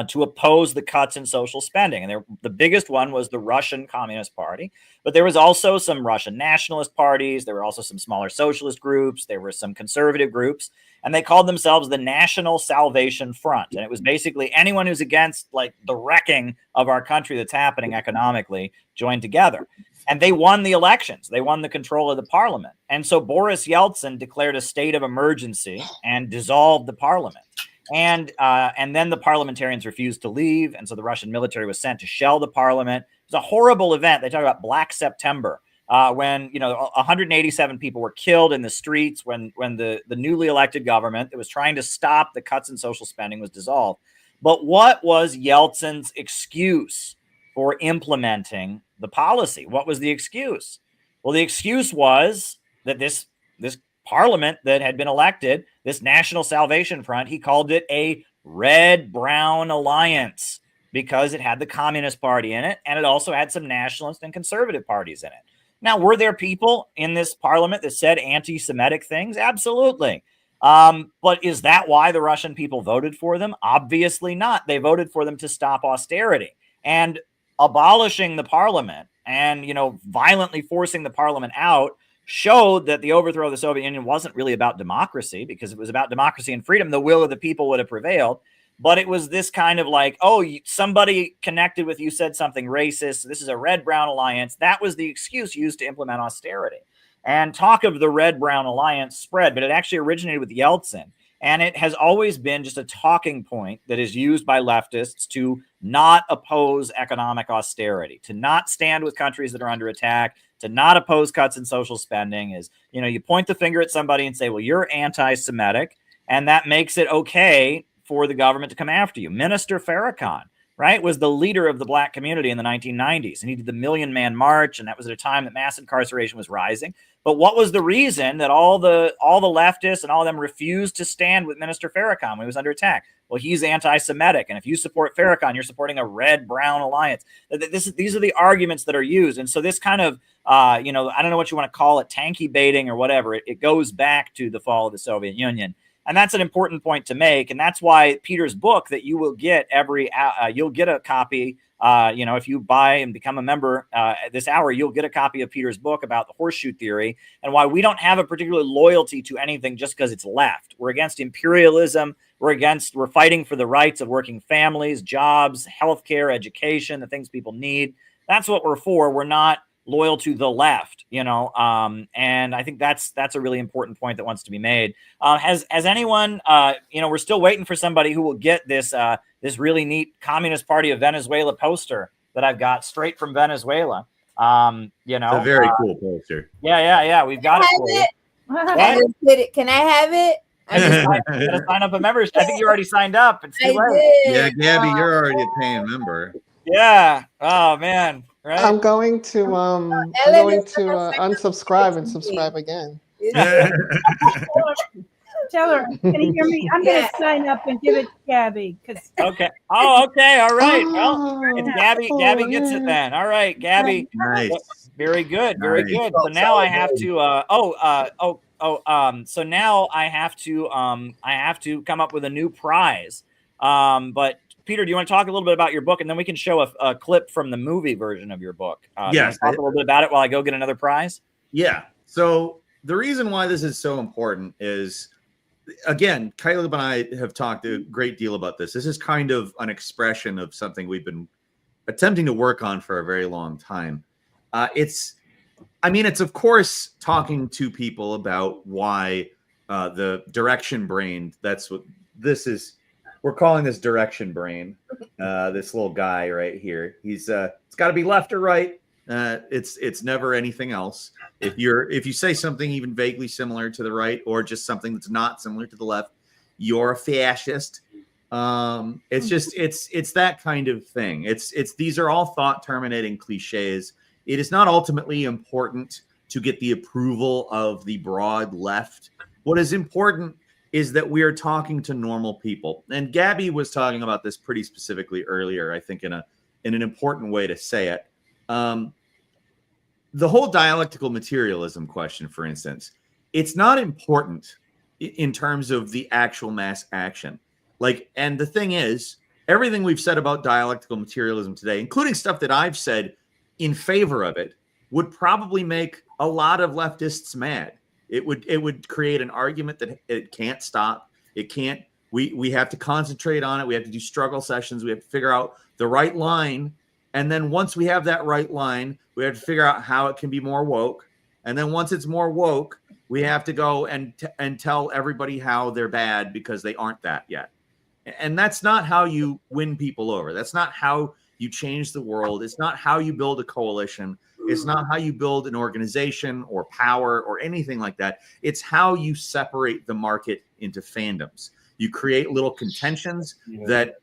to oppose the cuts in social spending. And the biggest one was the Russian Communist Party. But there was also some Russian nationalist parties. There were also some smaller socialist groups. There were some conservative groups. And they called themselves the National Salvation Front. And it was basically anyone who's against like the wrecking of our country that's happening economically joined together. And they won the elections. They won the control of the parliament. And so Boris Yeltsin declared a state of emergency and dissolved the parliament. And then the parliamentarians refused to leave. And so the Russian military was sent to shell the parliament. It was a horrible event. They talk about Black September, when 187 people were killed in the streets when the newly elected government that was trying to stop the cuts in social spending was dissolved. But what was Yeltsin's excuse for implementing the policy? What was the excuse? Well, the excuse was that this parliament that had been elected, this National Salvation Front, he called it a red-brown alliance because it had the Communist Party in it, and it also had some nationalist and conservative parties in it. Now, were there people in this parliament that said anti-Semitic things? Absolutely. But is that why the Russian people voted for them? Obviously not. They voted for them to stop austerity. And abolishing the parliament and, violently forcing the parliament out showed that the overthrow of the Soviet Union wasn't really about democracy, because if it was about democracy and freedom, the will of the people would have prevailed. But it was this kind of like, oh, somebody connected with you said something racist. This is a red-brown alliance. That was the excuse used to implement austerity. And talk of the red-brown alliance spread, but it actually originated with Yeltsin. And it has always been just a talking point that is used by leftists to not oppose economic austerity, to not stand with countries that are under attack, to not oppose cuts in social spending. Is, you point the finger at somebody and say, well, you're anti-Semitic, and that makes it okay for the government to come after you. Minister Farrakhan, right, was the leader of the Black community in the 1990s, and he did the Million Man March, and that was at a time that mass incarceration was rising. But what was the reason that all the leftists and all of them refused to stand with Minister Farrakhan when he was under attack? Well, he's anti-Semitic, and if you support Farrakhan, you're supporting a red-brown alliance. These are the arguments that are used, and so this kind of, I don't know what you want to call it, tanky baiting or whatever. It goes back to the fall of the Soviet Union. And that's an important point to make. And that's why Peter's book that you will get you'll get a copy, if you buy and become a member this hour, you'll get a copy of Peter's book about the horseshoe theory and why we don't have a particular loyalty to anything just because it's left. We're against imperialism. We're fighting for the rights of working families, jobs, healthcare, education, the things people need. That's what we're for. We're not loyal to the left, and I think that's a really important point that wants to be made. Has anyone, we're still waiting for somebody who will get this really neat Communist Party of Venezuela poster that I've got straight from Venezuela. It's a very cool poster. Yeah. We've got it for you. Can I have it? I just gotta sign up a membership. I think you already signed up. It's too late. Yeah, Gabby, you're already a paying member. Yeah. Oh man. Right. I'm going to unsubscribe and subscribe again. Tell her, can you hear me? I'm going to sign up and give it to Gabby because. Okay. Oh, okay. All right. Well, it's Oh, Gabby. Gabby gets it then. All right, Gabby. Nice. Very good. Very Nice. good. So now I have to. So now I have to come up with a new prize. But Peter, do you want to talk a little bit about your book, and then we can show a clip from the movie version of your book? Do you want Yes. to talk a little bit about it while I go get another prize? Yeah. So the reason why this is so important is, again, Caleb and I have talked a great deal about this. This is kind of an expression of something we've been attempting to work on for a very long time. It's of course talking to people about why the direction brain, that's what this is. We're calling this direction brain. This little guy right here. He's it's got to be left or right. It's never anything else. If you say something even vaguely similar to the right, or just something that's not similar to the left, you're a fascist. It's that kind of thing. These are all thought terminating cliches. It is not ultimately important to get the approval of the broad left. What is important is that we are talking to normal people. And Gabby was talking about this pretty specifically earlier, I think, in an important way to say it. The whole dialectical materialism question, for instance, it's not important in terms of the actual mass action. And the thing is, everything we've said about dialectical materialism today, including stuff that I've said in favor of it, would probably make a lot of leftists mad. It would create an argument that it can't stop. It can't. We have to concentrate on it. We have to do struggle sessions. We have to figure out the right line. And then once we have that right line, we have to figure out how it can be more woke. And then once it's more woke, we have to go and tell everybody how they're bad because they aren't that yet. And that's not how you win people over. That's not how you change the world. It's not how you build a coalition. It's not how you build an organization or power or anything like that. It's how you separate the market into fandoms. You create little contentions that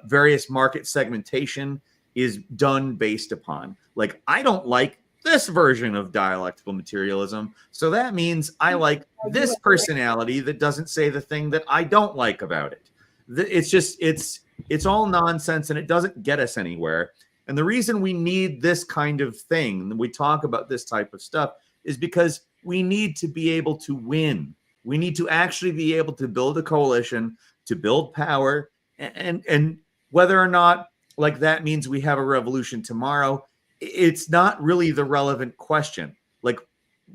various market segmentation is done based upon. Like, I don't like this version of dialectical materialism, so that means I like this personality that doesn't say the thing that I don't like about it. It's all nonsense, and it doesn't get us anywhere. And the reason we need this kind of thing, we talk about this type of stuff, is because we need to be able to win. We need to actually be able to build a coalition, to build power, and whether or not that means we have a revolution tomorrow, it's not really the relevant question.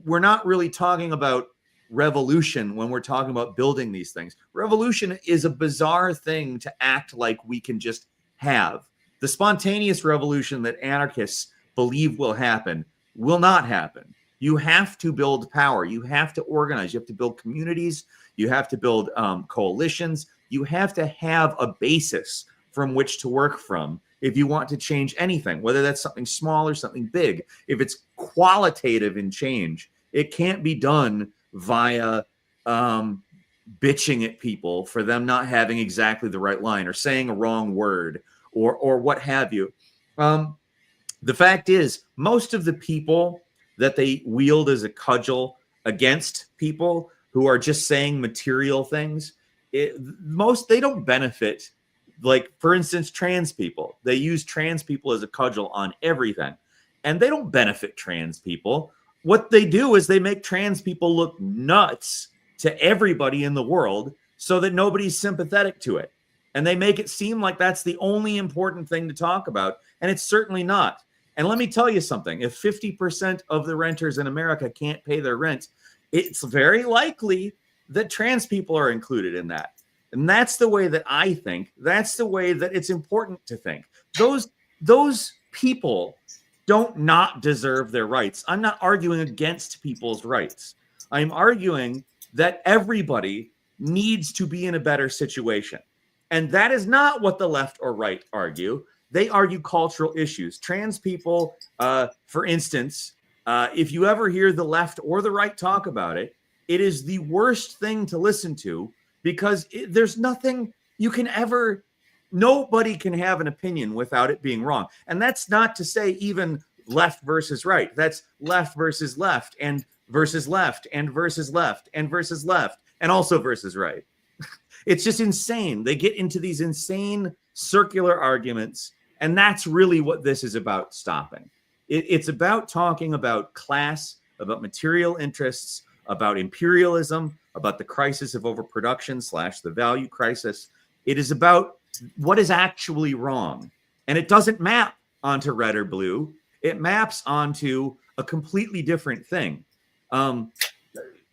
We're not really talking about revolution when we're talking about building these things. Revolution is a bizarre thing to act like we can just have. The spontaneous revolution that anarchists believe will happen will not happen. You have to build power. You have to organize. You have to build communities. You have to build coalitions. You have to have a basis from which to work from if you want to change anything, whether that's something small or something big. If it's qualitative in change, it can't be done via bitching at people for them not having exactly the right line or saying a wrong word or what have you. The fact is, most of the people that they wield as a cudgel against people who are just saying material things, they don't benefit. Like, for instance, trans people. They use trans people as a cudgel on everything, and they don't benefit trans people. What they do is they make trans people look nuts to everybody in the world so that nobody's sympathetic to it. And they make it seem like that's the only important thing to talk about, and it's certainly not. And let me tell you something. If 50% of the renters in America can't pay their rent, it's very likely that trans people are included in that. And that's the way that I think. That's the way that it's important to think. Those people don't not deserve their rights. I'm not arguing against people's rights. I'm arguing that everybody needs to be in a better situation. And that is not what the left or right argue. They argue cultural issues. Trans people, for instance, if you ever hear the left or the right talk about it, it is the worst thing to listen to, because there's nothing you can ever nobody can have an opinion without it being wrong. And that's not to say even left versus right. That's left versus left and versus left and versus left and versus left and also versus right. It's just insane. They get into these insane circular arguments, and that's really what this is about stopping. It's about talking about class, about material interests, about imperialism, about the crisis of overproduction / the value crisis. It is about what is actually wrong. And it doesn't map onto red or blue. It maps onto a completely different thing.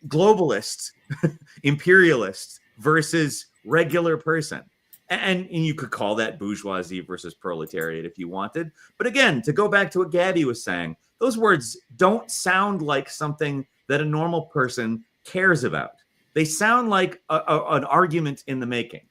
Globalists, imperialists versus regular person. And you could call that bourgeoisie versus proletariat if you wanted. But again, to go back to what Gabby was saying, those words don't sound like something that a normal person cares about. They sound like an argument in the making.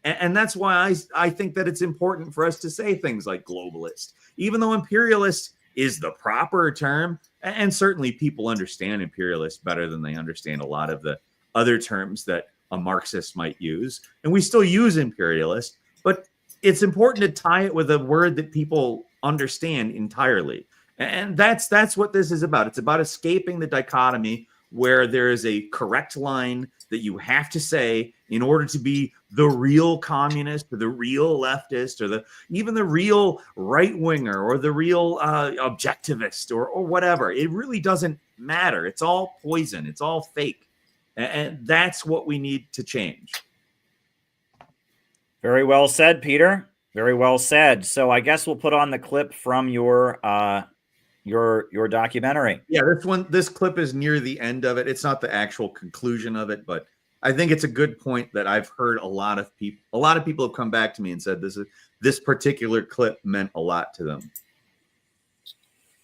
And that's why I think that it's important for us to say things like globalist, even though imperialist is the proper term. And certainly people understand imperialist better than they understand a lot of the other terms that a Marxist might use. And we still use imperialist, but it's important to tie it with a word that people understand entirely. And that's what this is about. It's about escaping the dichotomy where there is a correct line that you have to say in order to be the real communist or the real leftist or even the real right winger or the real objectivist or whatever. It really doesn't matter. It's all poison. It's all fake. And that's what we need to change. Very well said, Peter. Very well said. So I guess we'll put on the clip from your documentary. Yeah, this clip is near the end of it. It's not the actual conclusion of it, but I think it's a good point that I've heard a lot of people have come back to me and said this particular clip meant a lot to them.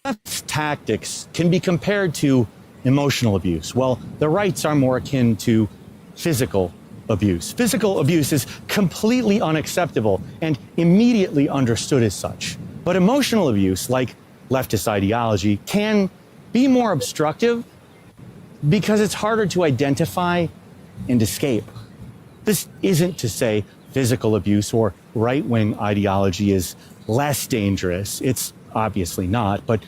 Left's tactics can be compared to emotional abuse. Well, the rights are more akin to physical abuse. Physical abuse is completely unacceptable and immediately understood as such. But emotional abuse, like leftist ideology, can be more obstructive because it's harder to identify and escape. This isn't to say physical abuse or right-wing ideology is less dangerous. It's obviously not, but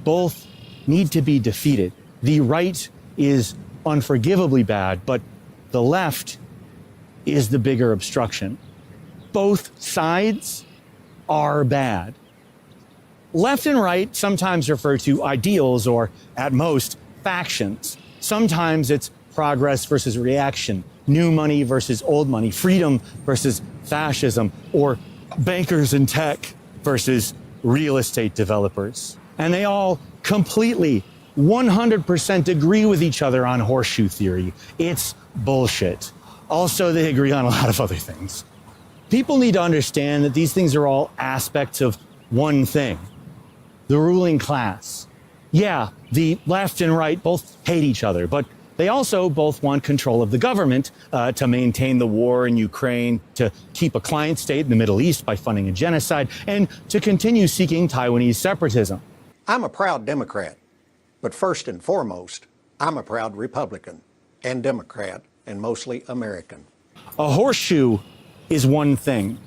both need to be defeated. The right is unforgivably bad, but the left is the bigger obstruction. Both sides are bad. Left and right sometimes refer to ideals or, at most, factions. Sometimes it's progress versus reaction, new money versus old money, freedom versus fascism, or bankers in tech versus real estate developers. And they all completely 100% agree with each other on horseshoe theory. It's bullshit. Also, they agree on a lot of other things. People need to understand that these things are all aspects of one thing, the ruling class. Yeah, the left and right both hate each other, but they also both want control of the government to maintain the war in Ukraine, to keep a client state in the Middle East by funding a genocide, and to continue seeking Taiwanese separatism. I'm a proud Democrat. But first and foremost, I'm a proud Republican and Democrat and mostly American. A horseshoe is one thing.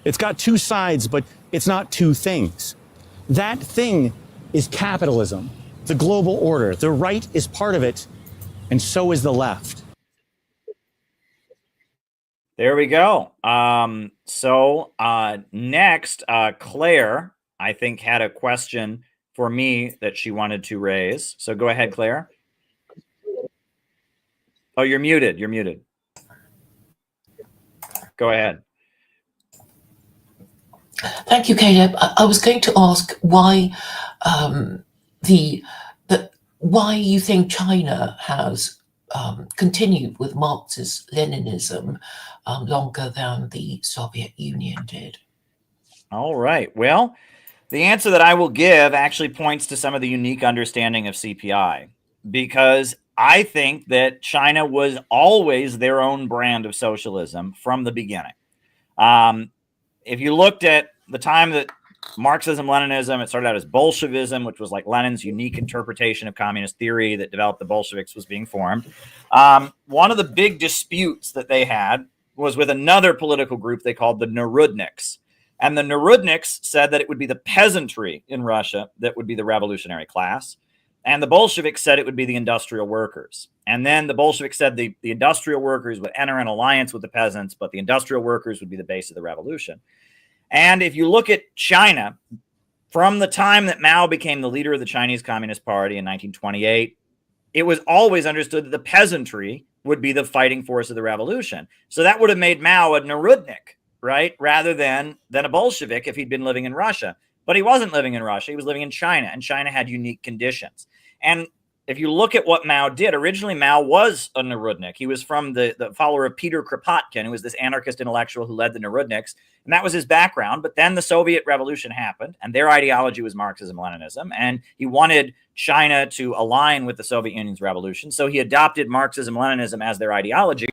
It's got two sides, but it's not two things. That thing is capitalism, the global order. The right is part of it, and so is the left. There we go. Next, Claire, I think, had a question for me that she wanted to raise. So go ahead, Claire. Oh, you're muted. You're muted. Go ahead. Thank you, Caleb. I was going to ask why why you think China has continued with Marxist Leninism longer than the Soviet Union did. All right. Well, the answer that I will give actually points to some of the unique understanding of CPI, because I think that China was always their own brand of socialism from the beginning. If you looked at the time that Marxism, Leninism, it started out as Bolshevism, which was like Lenin's unique interpretation of communist theory that developed the Bolsheviks, was being formed. One of the big disputes that they had was with another political group they called the Narodniks. And the Narodniks said that it would be the peasantry in Russia that would be the revolutionary class. And the Bolsheviks said it would be the industrial workers. And then the Bolsheviks said the industrial workers would enter an alliance with the peasants, but the industrial workers would be the base of the revolution. And if you look at China, from the time that Mao became the leader of the Chinese Communist Party in 1928, it was always understood that the peasantry would be the fighting force of the revolution. So that would have made Mao a Narodnik, right, rather than a Bolshevik if he'd been living in Russia. But he wasn't living in Russia. He was living in China, and China had unique conditions. And if you look at what Mao did, originally Mao was a Narodnik. He was from the follower of Peter Kropotkin, who was this anarchist intellectual who led the Narodniks, and that was his background. But then the Soviet Revolution happened, and their ideology was Marxism-Leninism, and he wanted China to align with the Soviet Union's revolution, so he adopted Marxism-Leninism as their ideology,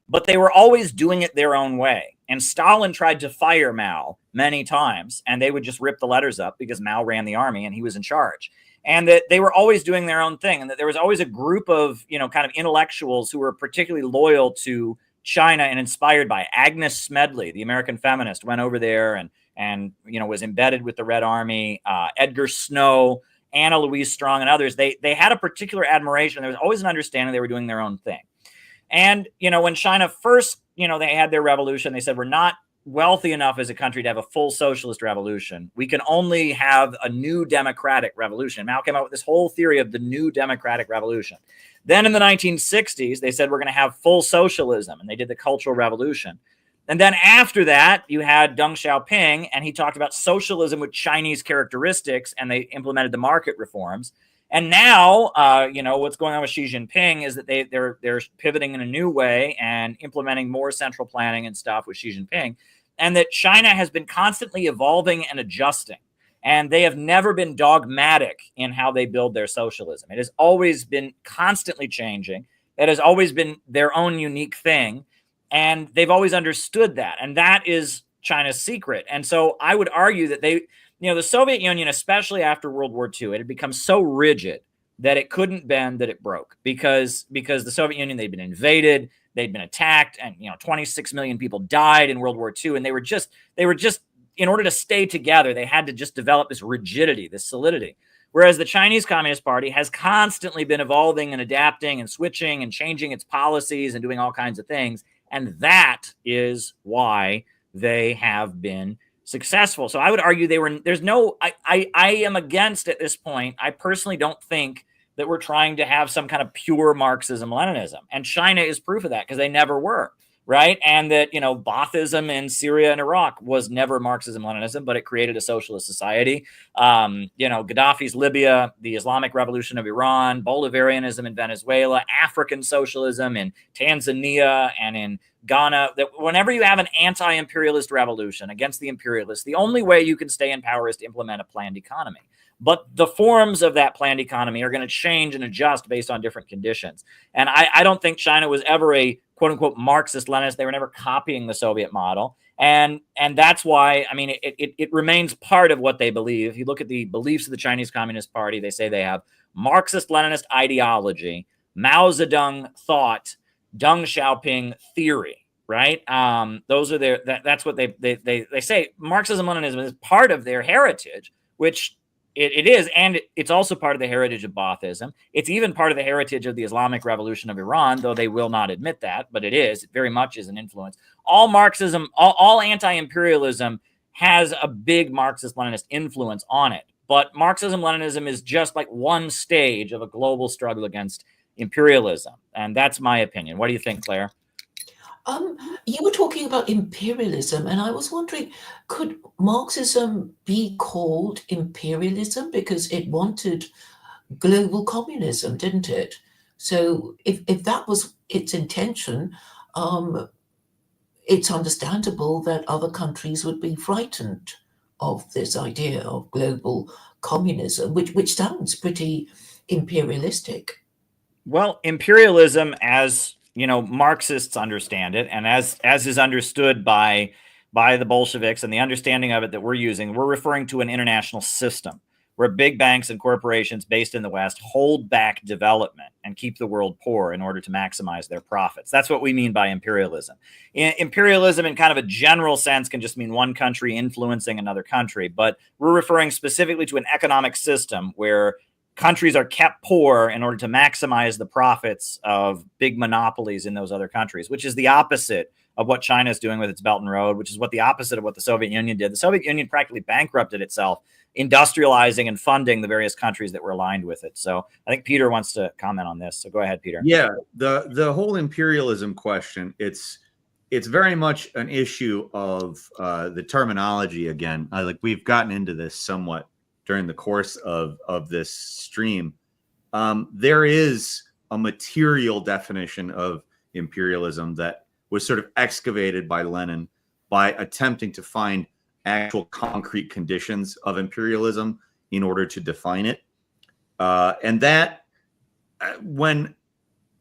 but they were always doing it their own way. And Stalin tried to fire Mao many times, and they would just rip the letters up because Mao ran the army and he was in charge. And that they were always doing their own thing, and that there was always a group of, kind of intellectuals who were particularly loyal to China and inspired by Agnes Smedley, the American feminist, went over there and was embedded with the Red Army. Edgar Snow, Anna Louise Strong, and others. They had a particular admiration. There was always an understanding they were doing their own thing. And when China first, they had their revolution, they said, we're not wealthy enough as a country to have a full socialist revolution. We can only have a new democratic revolution. Mao came out with this whole theory of the new democratic revolution. Then in the 1960s, they said we're going to have full socialism, and they did the Cultural Revolution. And then after that, you had Deng Xiaoping, and he talked about socialism with Chinese characteristics, and they implemented the market reforms. And now, what's going on with Xi Jinping is that they're pivoting in a new way and implementing more central planning and stuff with Xi Jinping, and that China has been constantly evolving and adjusting. And they have never been dogmatic in how they build their socialism. It has always been constantly changing. It has always been their own unique thing. And they've always understood that. And that is China's secret. And so I would argue that the Soviet Union, especially after World War II, it had become so rigid that it couldn't bend, that it broke. Because the Soviet Union, they'd been invaded, they'd been attacked, and 26 million people died in World War II. And they were just, in order to stay together, they had to just develop this rigidity, this solidity. Whereas the Chinese Communist Party has constantly been evolving and adapting and switching and changing its policies and doing all kinds of things. And that is why they have been successful. So I would argue I am against at this point. I personally don't think that we're trying to have some kind of pure Marxism-Leninism. And China is proof of that because they never were. Right. And that, Baathism in Syria and Iraq was never Marxism-Leninism, but it created a socialist society. Gaddafi's Libya, the Islamic Revolution of Iran, Bolivarianism in Venezuela, African socialism in Tanzania and in Ghana. That whenever you have an anti-imperialist revolution against the imperialists, the only way you can stay in power is to implement a planned economy. But the forms of that planned economy are going to change and adjust based on different conditions. And I don't think China was ever a quote unquote Marxist-Leninist. They were never copying the Soviet model. And that's why, it remains part of what they believe. If you look at the beliefs of the Chinese Communist Party, they say they have Marxist-Leninist ideology, Mao Zedong thought, Deng Xiaoping theory, right? Those are that's what they say. Marxism-Leninism is part of their heritage, which it is, and it's also part of the heritage of Baathism. It's even part of the heritage of the Islamic Revolution of Iran, though they will not admit that, but it is. It very much is an influence. All Marxism, all anti-imperialism has a big Marxist-Leninist influence on it. But Marxism-Leninism is just like one stage of a global struggle against imperialism. And that's my opinion. What do you think, Claire? You were talking about imperialism, and I was wondering, could Marxism be called imperialism because it wanted global communism, didn't it? So if that was its intention, it's understandable that other countries would be frightened of this idea of global communism, which sounds pretty imperialistic. Well, imperialism, as Marxists understand it, and as is understood by the Bolsheviks, and the understanding of it that we're using, we're referring to an international system. where big banks and corporations based in the West hold back development and keep the world poor in order to maximize their profits. That's what we mean by imperialism. Imperialism in kind of a general sense can just mean one country influencing another country, but we're referring specifically to an economic system where countries are kept poor in order to maximize the profits of big monopolies in those other countries, which is the opposite of what China is doing with its Belt and Road, which is what the opposite of what the Soviet Union did. The Soviet Union practically bankrupted itself, industrializing and funding the various countries that were aligned with it. So I think Peter wants to comment on this. So go ahead, Peter. Yeah, the whole imperialism question, it's very much an issue of the terminology again. Like we've gotten into this somewhat during the course of this stream. There is a material definition of imperialism that was sort of excavated by Lenin by attempting to find actual concrete conditions of imperialism in order to define it. And that when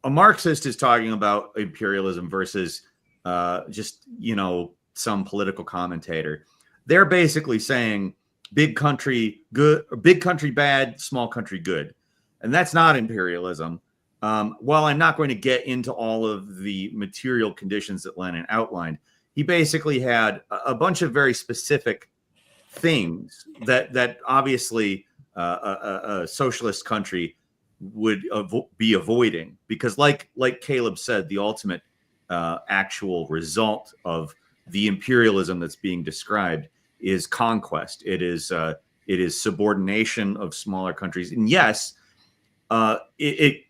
a Marxist is talking about imperialism versus just, some political commentator, they're basically saying big country good, or big country bad, small country good. And that's not imperialism. While I'm not going to get into all of the material conditions that Lenin outlined, he basically had a bunch of very specific things that obviously a socialist country would be avoiding, because like Caleb said, the ultimate actual result of the imperialism that's being described is conquest. It is subordination of smaller countries. And yes, it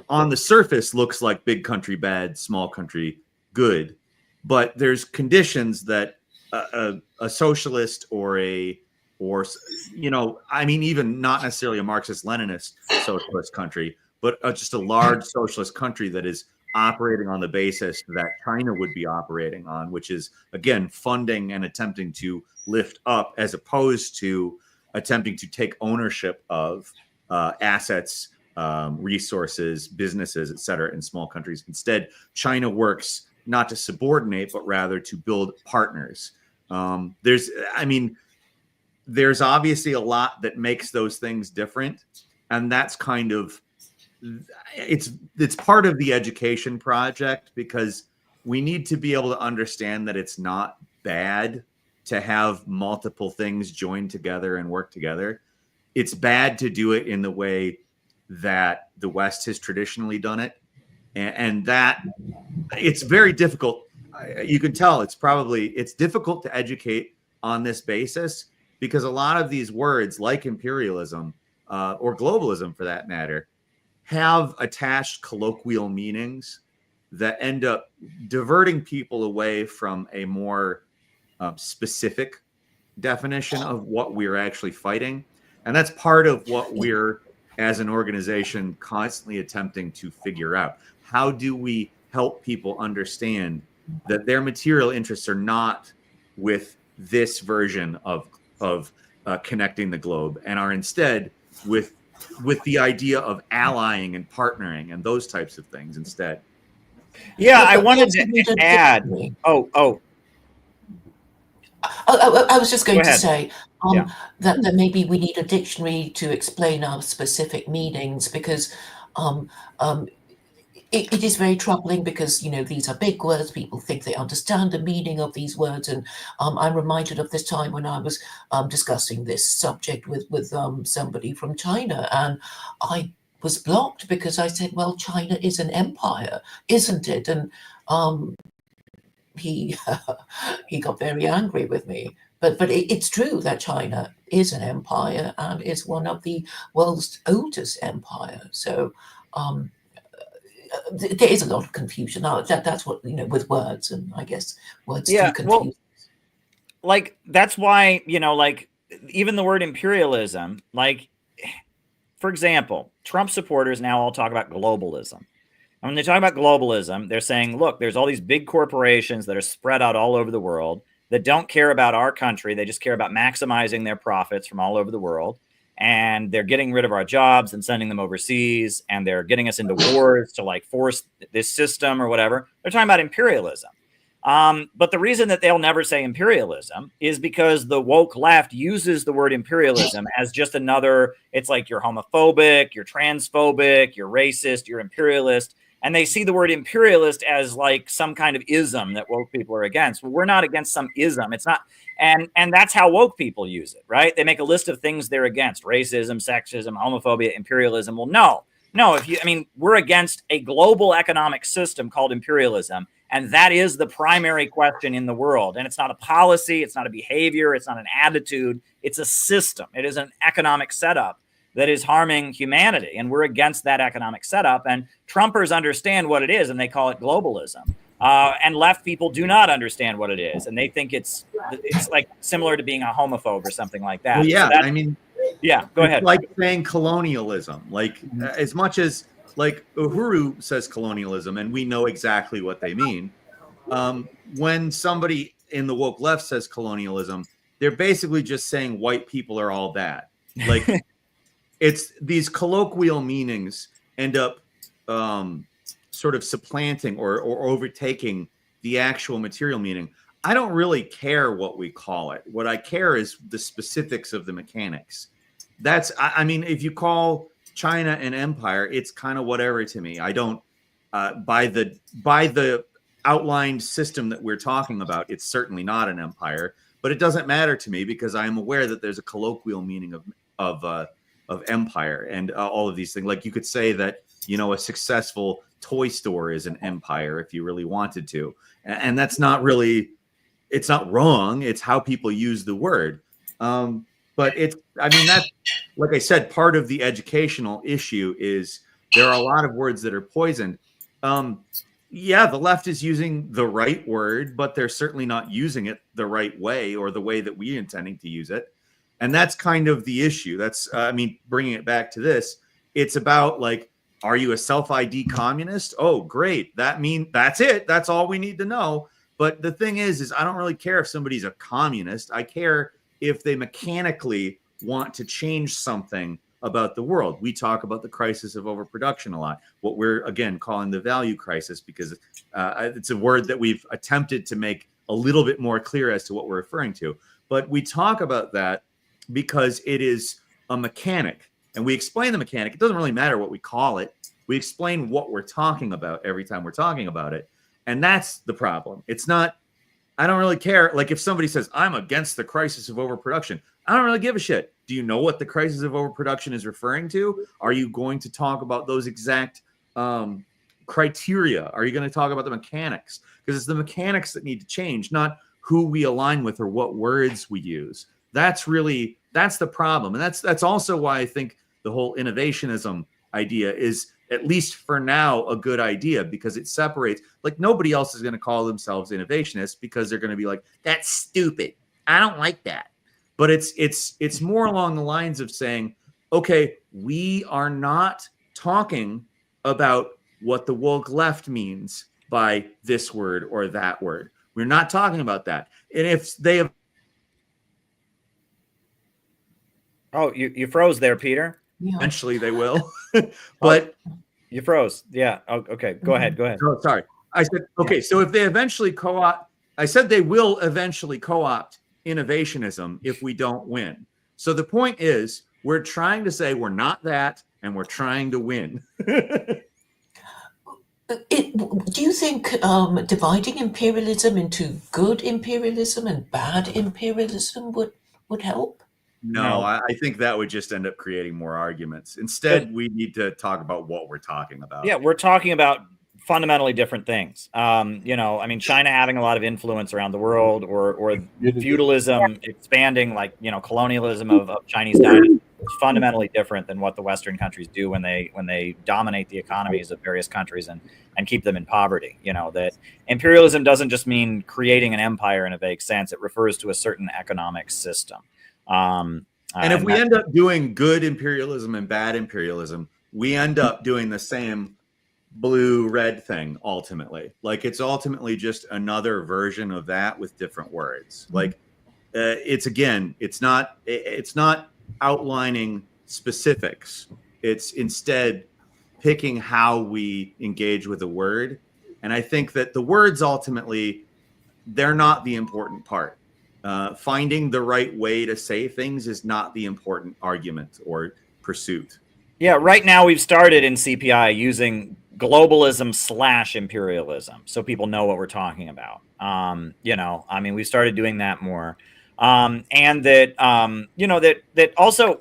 on the surface looks like big country bad, small country good, but there's conditions that a socialist or even not necessarily a Marxist Leninist socialist country, but just a large socialist country that is operating on the basis that China would be operating on, which is again funding and attempting to lift up, as opposed to attempting to take ownership of assets, resources, businesses, etc., in small countries. Instead, China works not to subordinate, but rather to build partners. There's obviously a lot that makes those things different, and that's kind of it's part of the education project, because we need to be able to understand that it's not bad to have multiple things join together and work together. It's bad to do it in the way that the West has traditionally done it, and that it's very difficult. You can tell it's difficult to educate on this basis, because a lot of these words, like imperialism or globalism for that matter, have attached colloquial meanings that end up diverting people away from a more specific definition of what we're actually fighting. And that's part of what we're, as an organization, constantly attempting to figure out. How do we help people understand that their material interests are not with this version of connecting the globe, and are instead with the idea of allying and partnering and those types of things instead. Yeah, I wanted to add. I was just going to say Yeah. that maybe we need a dictionary to explain our specific meanings, because it is very troubling, because these are big words. People think they understand the meaning of these words, and I'm reminded of this time when I was discussing this subject with somebody from China, and I was blocked because I said, "Well, China is an empire, isn't it?" And he got very angry with me. But it's true that China is an empire and is one of the world's oldest empire. So. There is a lot of confusion. That's what, with words, and I guess words do confuse. Well, that's why, even the word imperialism, for example, Trump supporters now all talk about globalism. And when they talk about globalism, they're saying, look, there's all these big corporations that are spread out all over the world that don't care about our country. They just care about maximizing their profits from all over the world. And they're getting rid of our jobs and sending them overseas, and they're getting us into wars to force this system or whatever. They're talking about imperialism. But the reason that they'll never say imperialism is because the woke left uses the word imperialism as just another, it's like you're homophobic, you're transphobic, you're racist, you're imperialist. And they see the word imperialist as like some kind of ism that woke people are against. Well, we're not against some ism. It's not. And that's how woke people use it, right? They make a list of things they're against: racism, sexism, homophobia, imperialism. Well, no, we're against a global economic system called imperialism. And that is the primary question in the world. And it's not a policy, it's not a behavior, it's not an attitude, it's a system. It is an economic setup that is harming humanity. And we're against that economic setup. And Trumpers understand what it is, and they call it globalism. And left people do not understand what it is. And they think it's like similar to being a homophobe or something like that. Well, yeah, So I mean, yeah, go ahead. Like saying colonialism, like as much as like Uhuru says colonialism, and we know exactly what they mean. When somebody in the woke left says colonialism, they're basically just saying white people are all bad. Like it's these colloquial meanings end up sort of supplanting or overtaking the actual material meaning. I don't really care what we call it. What I care is the specifics of the mechanics. I mean, if you call China an empire, it's kind of whatever to me. I don't by the outlined system that we're talking about, it's certainly not an empire, but it doesn't matter to me because I am aware that there's a colloquial meaning of empire and all of these things. Like you could say that, you know, a successful toy store is an empire if you really wanted to. And that's not really, it's not wrong. It's how people use the word. But that's, like I said, part of the educational issue is there are a lot of words that are poisoned. Yeah, the left is using the right word, but they're certainly not using it the right way or the way that we're intending to use it. And that's kind of the issue. That's, bringing it back to this, it's about like, are you a self-ID communist? Oh, great. That's it. That's all we need to know. But the thing is I don't really care if somebody's a communist. I care if they mechanically want to change something about the world. We talk about the crisis of overproduction a lot, what we're, again, calling the value crisis, because it's a word that we've attempted to make a little bit more clear as to what we're referring to. But we talk about that because it is a mechanic, and we explain the mechanic. It doesn't really matter what we call it. We explain what we're talking about every time we're talking about it. And that's the problem. It's not, I don't really care. Like if somebody says, I'm against the crisis of overproduction, I don't really give a shit. Do you know what the crisis of overproduction is referring to? Are you going to talk about those exact criteria? Are you going to talk about the mechanics? Because it's the mechanics that need to change, not who we align with or what words we use. That's the problem. And that's also why I think the whole innovationism idea is, at least for now, a good idea, because it separates. Like nobody else is going to call themselves innovationists because they're going to be like, that's stupid. I don't like that. But it's more along the lines of saying, okay, we are not talking about what the woke left means by this word or that word. We're not talking about that. And if they have, oh, you froze there, Peter. Eventually they will. But you froze. Yeah. Oh, okay. Go ahead. Oh, sorry. I said, okay, so if they eventually co-opt, I said they will eventually co-opt innovationism if we don't win. So the point is, we're trying to say we're not that, and we're trying to win. Do you think dividing imperialism into good imperialism and bad imperialism would help? No, I think that would just end up creating more arguments. Instead, we need to talk about what we're talking about. Yeah, we're talking about fundamentally different things. China having a lot of influence around the world, or feudalism expanding, like, colonialism of Chinese dynasty, is fundamentally different than what the Western countries do when they dominate the economies of various countries and keep them in poverty. That imperialism doesn't just mean creating an empire in a vague sense. It refers to a certain economic system. And if we end up doing good imperialism and bad imperialism, we end up doing the same blue-red thing ultimately. Like it's ultimately just another version of that with different words. Like it's not outlining specifics. It's instead picking how we engage with a word. And I think that the words ultimately they're not the important part. Finding the right way to say things is not the important argument or pursuit. Yeah, right now we've started in CPI using globalism / imperialism, so people know what we're talking about. You know, I mean, we started doing that more, and that you know, that also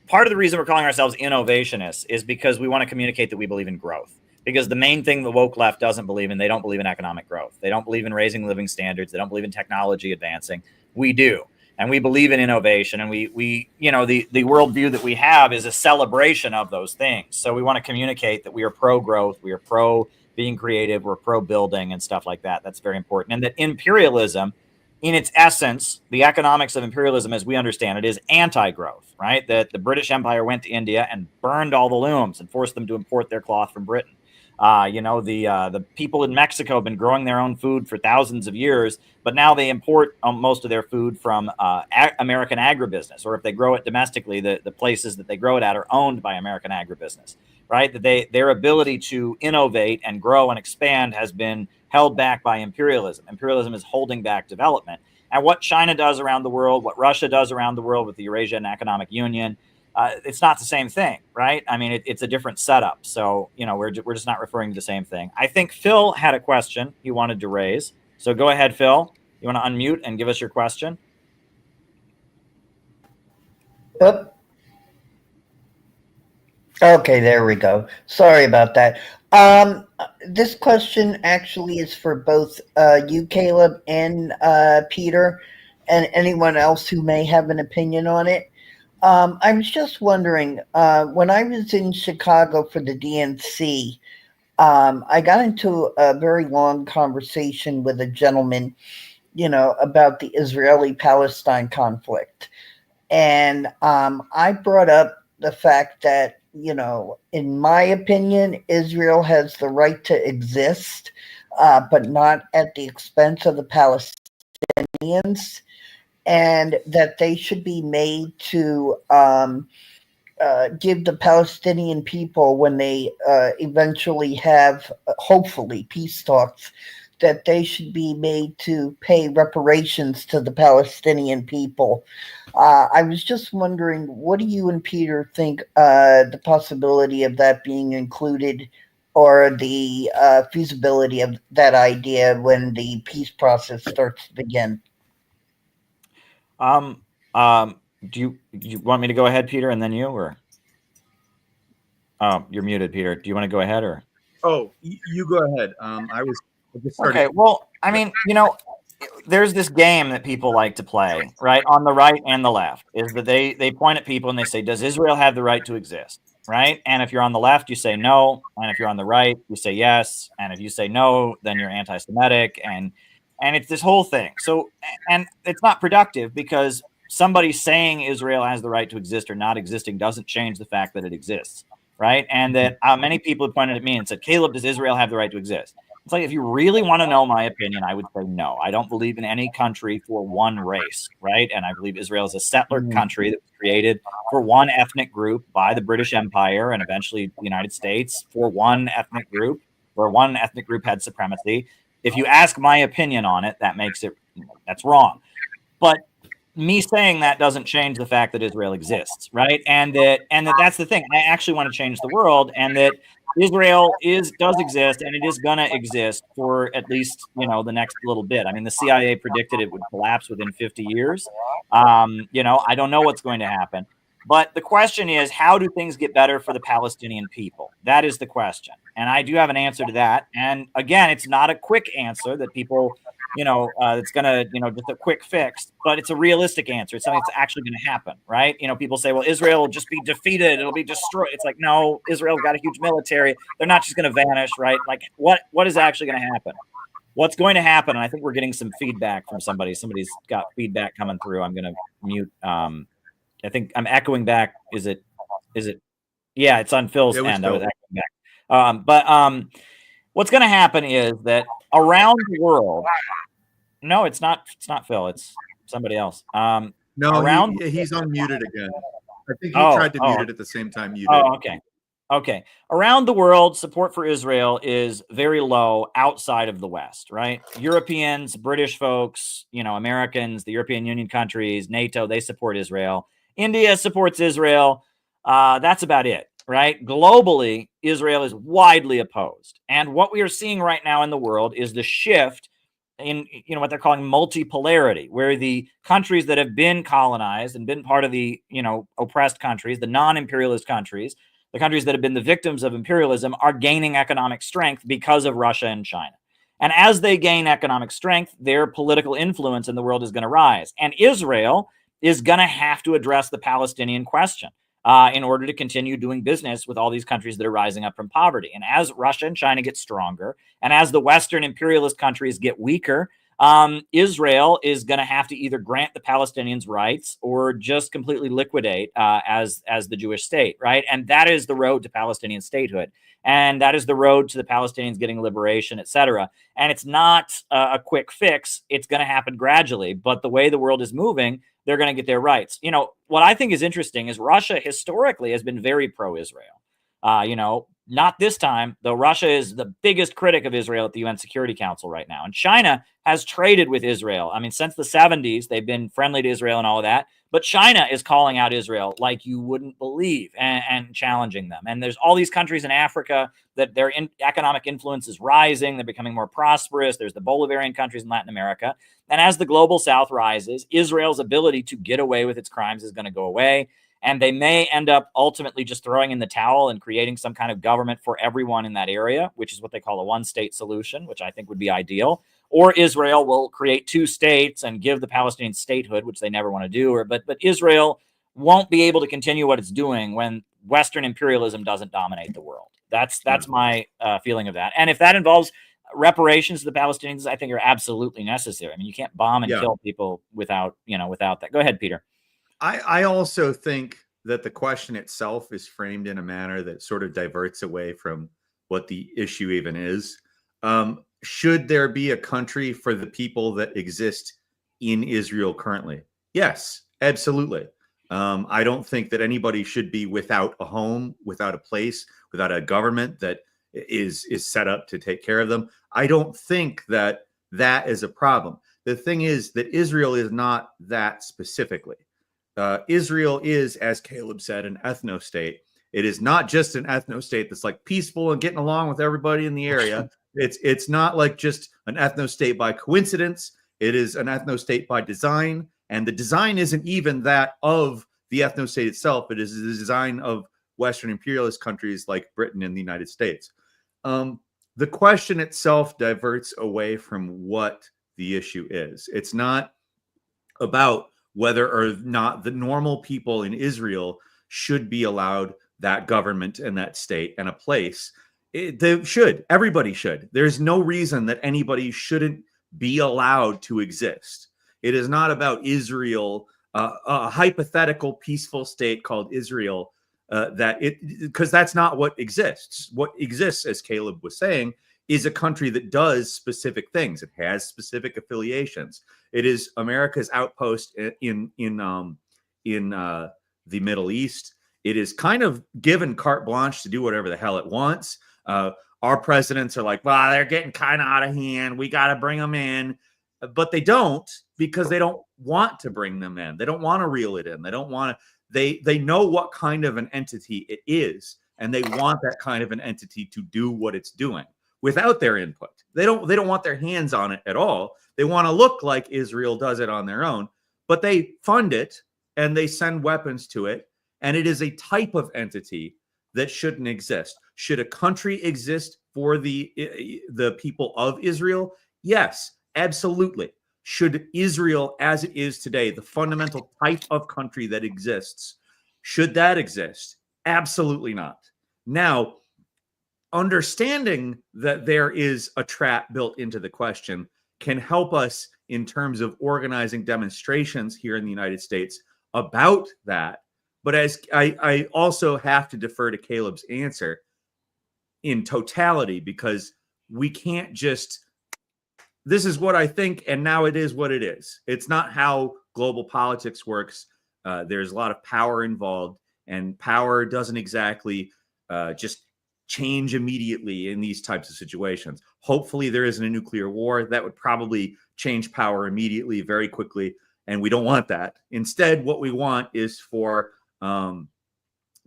part of the reason we're calling ourselves innovationists is because we want to communicate that we believe in growth. Because the main thing the woke left doesn't believe in, they don't believe in economic growth. They don't believe in raising living standards. They don't believe in technology advancing. We do. And we believe in innovation, and we you know, the worldview that we have is a celebration of those things. So we want to communicate that we are pro growth, we are pro being creative, we're pro building and stuff like that. That's very important. And that imperialism, in its essence, the economics of imperialism as we understand it is anti-growth, right? That the British Empire went to India and burned all the looms and forced them to import their cloth from Britain. You know, the people in Mexico have been growing their own food for thousands of years, but now they import most of their food from American agribusiness, or if they grow it domestically, the places that they grow it at are owned by American agribusiness, right? That their ability to innovate and grow and expand has been held back by imperialism. Imperialism is holding back development. And what China does around the world, what Russia does around the world with the Eurasian Economic Union, it's not the same thing, right? I mean, it's a different setup. So, you know, we're just not referring to the same thing. I think Phil had a question he wanted to raise. So go ahead, Phil. You want to unmute and give us your question? Yep. Okay, there we go. Sorry about that. This question actually is for both you, Caleb, and Peter, and anyone else who may have an opinion on it. I was just wondering, when I was in Chicago for the DNC, I got into a very long conversation with a gentleman, you know, about the Israeli-Palestine conflict. And I brought up the fact that, you know, in my opinion, Israel has the right to exist, but not at the expense of the Palestinians, and that they should be made to give the Palestinian people, when they eventually have, hopefully, peace talks, that they should be made to pay reparations to the Palestinian people. I was just wondering, what do you and Peter think the possibility of that being included, or the feasibility of that idea when the peace process starts to begin? Do you want me to go ahead, Peter, and then you, or? Oh, you're muted, Peter. Do you want to go ahead, or? Oh, you go ahead. I just started. Okay. Well, I mean, you know, there's this game that people like to play, right, on the right and the left, is that they point at people and they say, does Israel have the right to exist, right? And if you're on the left, you say no, and if you're on the right, you say yes, and if you say no, then you're anti-Semitic, and it's this whole thing. So, and it's not productive, because somebody saying Israel has the right to exist or not existing doesn't change the fact that it exists, right? And that many people have pointed at me and said, Caleb, does Israel have the right to exist? It's like, if you really want to know my opinion, I would say no. I don't believe in any country for one race, right? And I believe Israel is a settler country that was created for one ethnic group by the British Empire and eventually the United States for one ethnic group, where one ethnic group had supremacy. If you ask my opinion on it, that's wrong. But me saying that doesn't change the fact that Israel exists, right? And that's the thing. I actually want to change the world, and that Israel does exist, and it is going to exist for at least, you know, the next little bit. I mean, the CIA predicted it would collapse within 50 years. You know, I don't know what's going to happen. But the question is, how do things get better for the Palestinian people? That is the question. And I do have an answer to that. And again, it's not a quick answer that people, you know, it's going to, you know, just a quick fix, but it's a realistic answer. It's something that's actually going to happen, right? You know, people say, well, Israel will just be defeated. It'll be destroyed. It's like, no, Israel's got a huge military. They're not just going to vanish, right? Like, what is actually going to happen? What's going to happen? And I think we're getting some feedback from somebody. Somebody's got feedback coming through. I'm going to mute. I think I'm echoing back. Is it? Yeah, it's on Phil's end. I was echoing back. What's going to happen is that around the world, no, it's not Phil. It's somebody else. No, he's unmuted again. I think he tried to mute it at the same time you did. Oh, okay. Okay. Around the world, support for Israel is very low outside of the West, right? Europeans, British folks, Americans, the European Union countries, NATO, they support Israel. India supports Israel. That's about it, right? Globally, Israel is widely opposed. And what we are seeing right now in the world is the shift in what they're calling multipolarity, where the countries that have been colonized and been part of the oppressed countries, the non-imperialist countries, the countries that have been the victims of imperialism, are gaining economic strength because of Russia and China. And as they gain economic strength, their political influence in the world is going to rise. And Israel is going to have to address the Palestinian question in order to continue doing business with all these countries that are rising up from poverty. And as Russia and China get stronger, and as the Western imperialist countries get weaker, Israel is going to have to either grant the Palestinians rights or just completely liquidate as the Jewish state, right? And that is the road to Palestinian statehood, and that is the road to the Palestinians getting liberation, etc. And it's not a quick fix; it's going to happen gradually. But the way the world is moving, they're going to get their rights. What I think is interesting is Russia historically has been very pro-Israel. Not this time, though. Russia is the biggest critic of Israel at the UN Security Council right now. And China has traded with Israel. I mean, since the 70s, they've been friendly to Israel and all of that. But China is calling out Israel like you wouldn't believe and challenging them. And there's all these countries in Africa that their economic influence is rising. They're becoming more prosperous. There's the Bolivarian countries in Latin America. And as the global south rises, Israel's ability to get away with its crimes is going to go away. And they may end up ultimately just throwing in the towel and creating some kind of government for everyone in that area, which is what they call a one-state solution, which I think would be ideal. Or Israel will create two states and give the Palestinians statehood, which they never want to do. But Israel won't be able to continue what it's doing when Western imperialism doesn't dominate the world. That's my feeling of that. And if that involves reparations to the Palestinians, I think are absolutely necessary. I mean, you can't bomb and kill people without that. Go ahead, Peter. I also think that the question itself is framed in a manner that sort of diverts away from what the issue even is. Should there be a country for the people that exist in Israel currently? Yes, absolutely. I don't think that anybody should be without a home, without a place, without a government that is set up to take care of them. I don't think that is a problem. The thing is that Israel is not that specifically. Israel is, as Caleb said, an ethno-state. It is not just an ethno-state that's like peaceful and getting along with everybody in the area. It's not like just an ethno-state by coincidence. It is an ethno-state by design. And the design isn't even that of the ethno-state itself. It is the design of Western imperialist countries like Britain and the United States. The question itself diverts away from what the issue is. It's not about whether or not the normal people in Israel should be allowed that government and that state and a place. They should. Everybody should. There's no reason that anybody shouldn't be allowed to exist. It is not about Israel, a hypothetical peaceful state called Israel, because that's not what exists. What exists, as Caleb was saying, is a country that does specific things. It has specific affiliations. It is America's outpost in the Middle East. It is kind of given carte blanche to do whatever the hell it wants. Our presidents are like, well, they're getting kind of out of hand. We got to bring them in. But they don't, because they don't want to bring them in. They don't want to reel it in. They don't want to. They know what kind of an entity it is, and they want that kind of an entity to do what it's doing without their input. They don't want their hands on it at all. They want to look like Israel does it on their own, but they fund it and they send weapons to it. And it is a type of entity that shouldn't exist. Should a country exist for the people of Israel? Yes, absolutely. Should Israel, as it is today, the fundamental type of country that exists, should that exist? Absolutely not. Now, understanding that there is a trap built into the question can help us in terms of organizing demonstrations here in the United States about that. But as I also have to defer to Caleb's answer in totality, because we can't just, this is what I think, and now it is what it is. It's not how global politics works. There's a lot of power involved, and power doesn't exactly just change immediately in these types of situations. Hopefully there isn't a nuclear war. That would probably change power immediately, very quickly. And we don't want that. Instead, what we want is for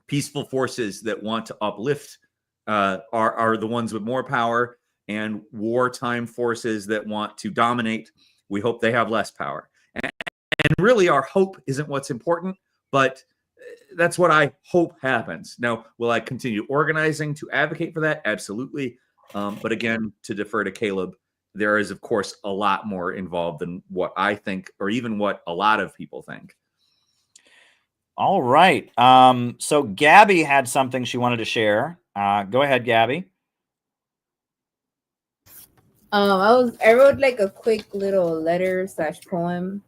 peaceful forces that want to uplift are the ones with more power, and wartime forces that want to dominate, we hope they have less power. And really our hope isn't what's important, but that's what I hope happens. Now, will I continue organizing to advocate for that? Absolutely. But again, to defer to Caleb, there is, of course, a lot more involved than what I think, or even what a lot of people think. All right. So Gabby had something she wanted to share. Go ahead, Gabby. I wrote like a quick little letter / poem.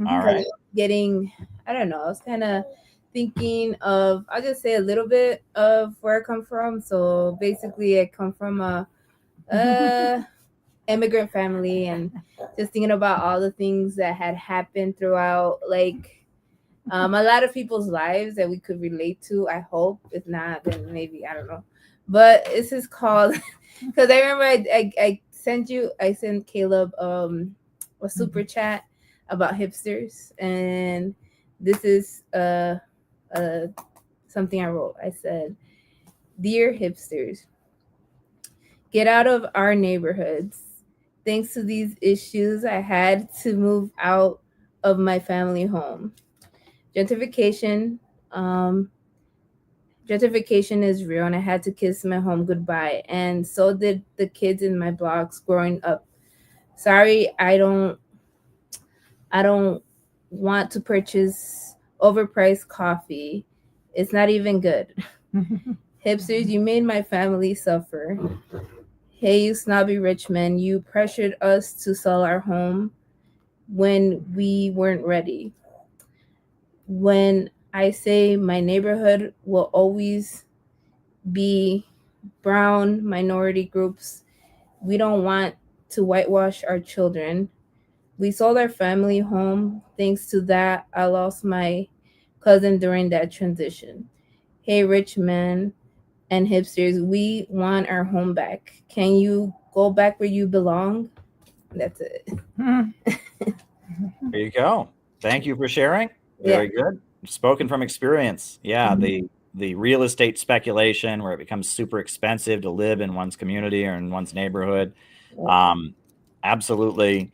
All right. Getting, I don't know, I was kind of thinking of, I'll just say a little bit of where I come from. So basically I come from a immigrant family, and just thinking about all the things that had happened throughout, like a lot of people's lives that we could relate to. I hope. If not, then maybe, I don't know. But this is called, because I remember I sent Caleb a super chat about hipsters, and this is something I wrote. I said, "Dear hipsters, get out of our neighborhoods. Thanks to these issues, I had to move out of my family home. Gentrification is real, and I had to kiss my home goodbye, and so did the kids in my blocks growing up. Sorry, I don't want to purchase overpriced coffee. It's not even good. Hipsters, you made my family suffer. Hey, you snobby rich men, you pressured us to sell our home when we weren't ready. When I say my neighborhood will always be brown minority groups, we don't want to whitewash our children. We sold our family home. Thanks to that, I lost my cousin during that transition. Hey, rich men and hipsters, we want our home back. Can you go back where you belong?" That's it. There you go. Thank you for sharing. Very good. Spoken from experience. Yeah, the real estate speculation where it becomes super expensive to live in one's community or in one's neighborhood. Absolutely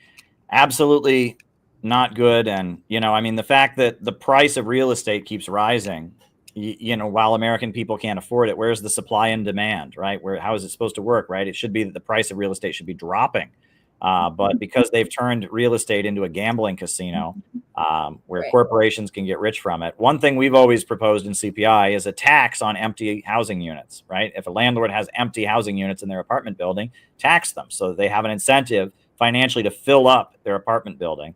not good. And, I mean, the fact that the price of real estate keeps rising, while American people can't afford it, where's the supply and demand, right? How is it supposed to work, right? It should be that the price of real estate should be dropping. But because they've turned real estate into a gambling casino, where corporations can get rich from it. One thing we've always proposed in CPI is a tax on empty housing units, right? If a landlord has empty housing units in their apartment building, tax them so that they have an incentive financially to fill up their apartment building.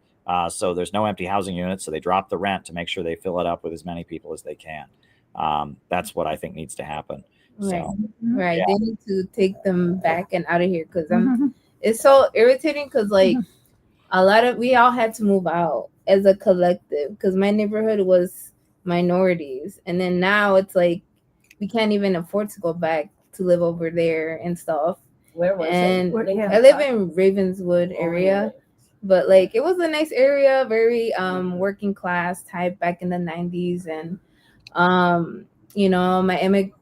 So there's no empty housing units, so they drop the rent to make sure they fill it up with as many people as they can. That's what I think needs to happen. Right. So, Right. They need to take them back and out of here, because it's so irritating, because like we all had to move out as a collective, because my neighborhood was minorities, and then now it's like we can't even afford to go back to live over there and stuff. Where was and it? I live in Ravenswood area, but like it was a nice area, very working class type back in the 90s. And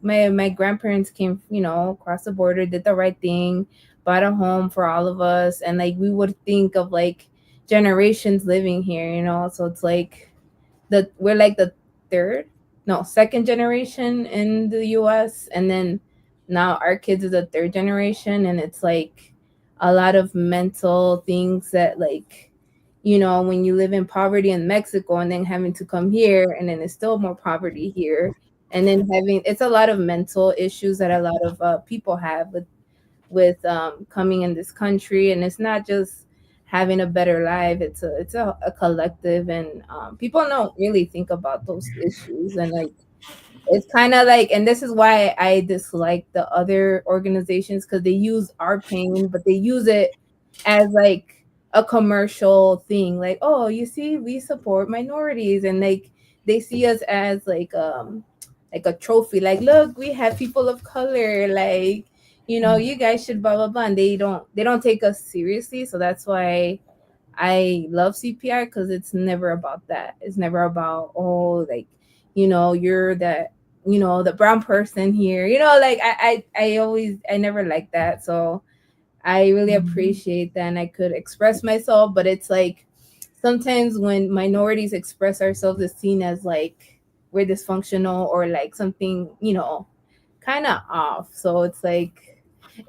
my grandparents came, across the border, did the right thing, bought a home for all of us, and like we would think of like generations living here, so it's like we're like the second generation in the US, and then now our kids is the third generation. And it's like a lot of mental things that, like, when you live in poverty in Mexico and then having to come here, and then it's still more poverty here, and then it's a lot of mental issues that a lot of people have with coming in this country. And it's not just having a better life, it's a collective, and people don't really think about those issues. And like it's kind of like, and this is why I dislike the other organizations, because they use our pain, but they use it as like a commercial thing, like, oh, you see, we support minorities, and like they see us as like like a trophy, like, look, we have people of color, like, you know, you guys should blah blah blah, and they don't take us seriously. So that's why I love CPR, because it's never about that. It's never about, oh, like, you know, you're that, you know, the brown person here, you know, like I never liked that. So I really appreciate that, and I could express myself. But it's like sometimes when minorities express ourselves, it's seen as like we're dysfunctional or like something, you know, kind of off. So it's like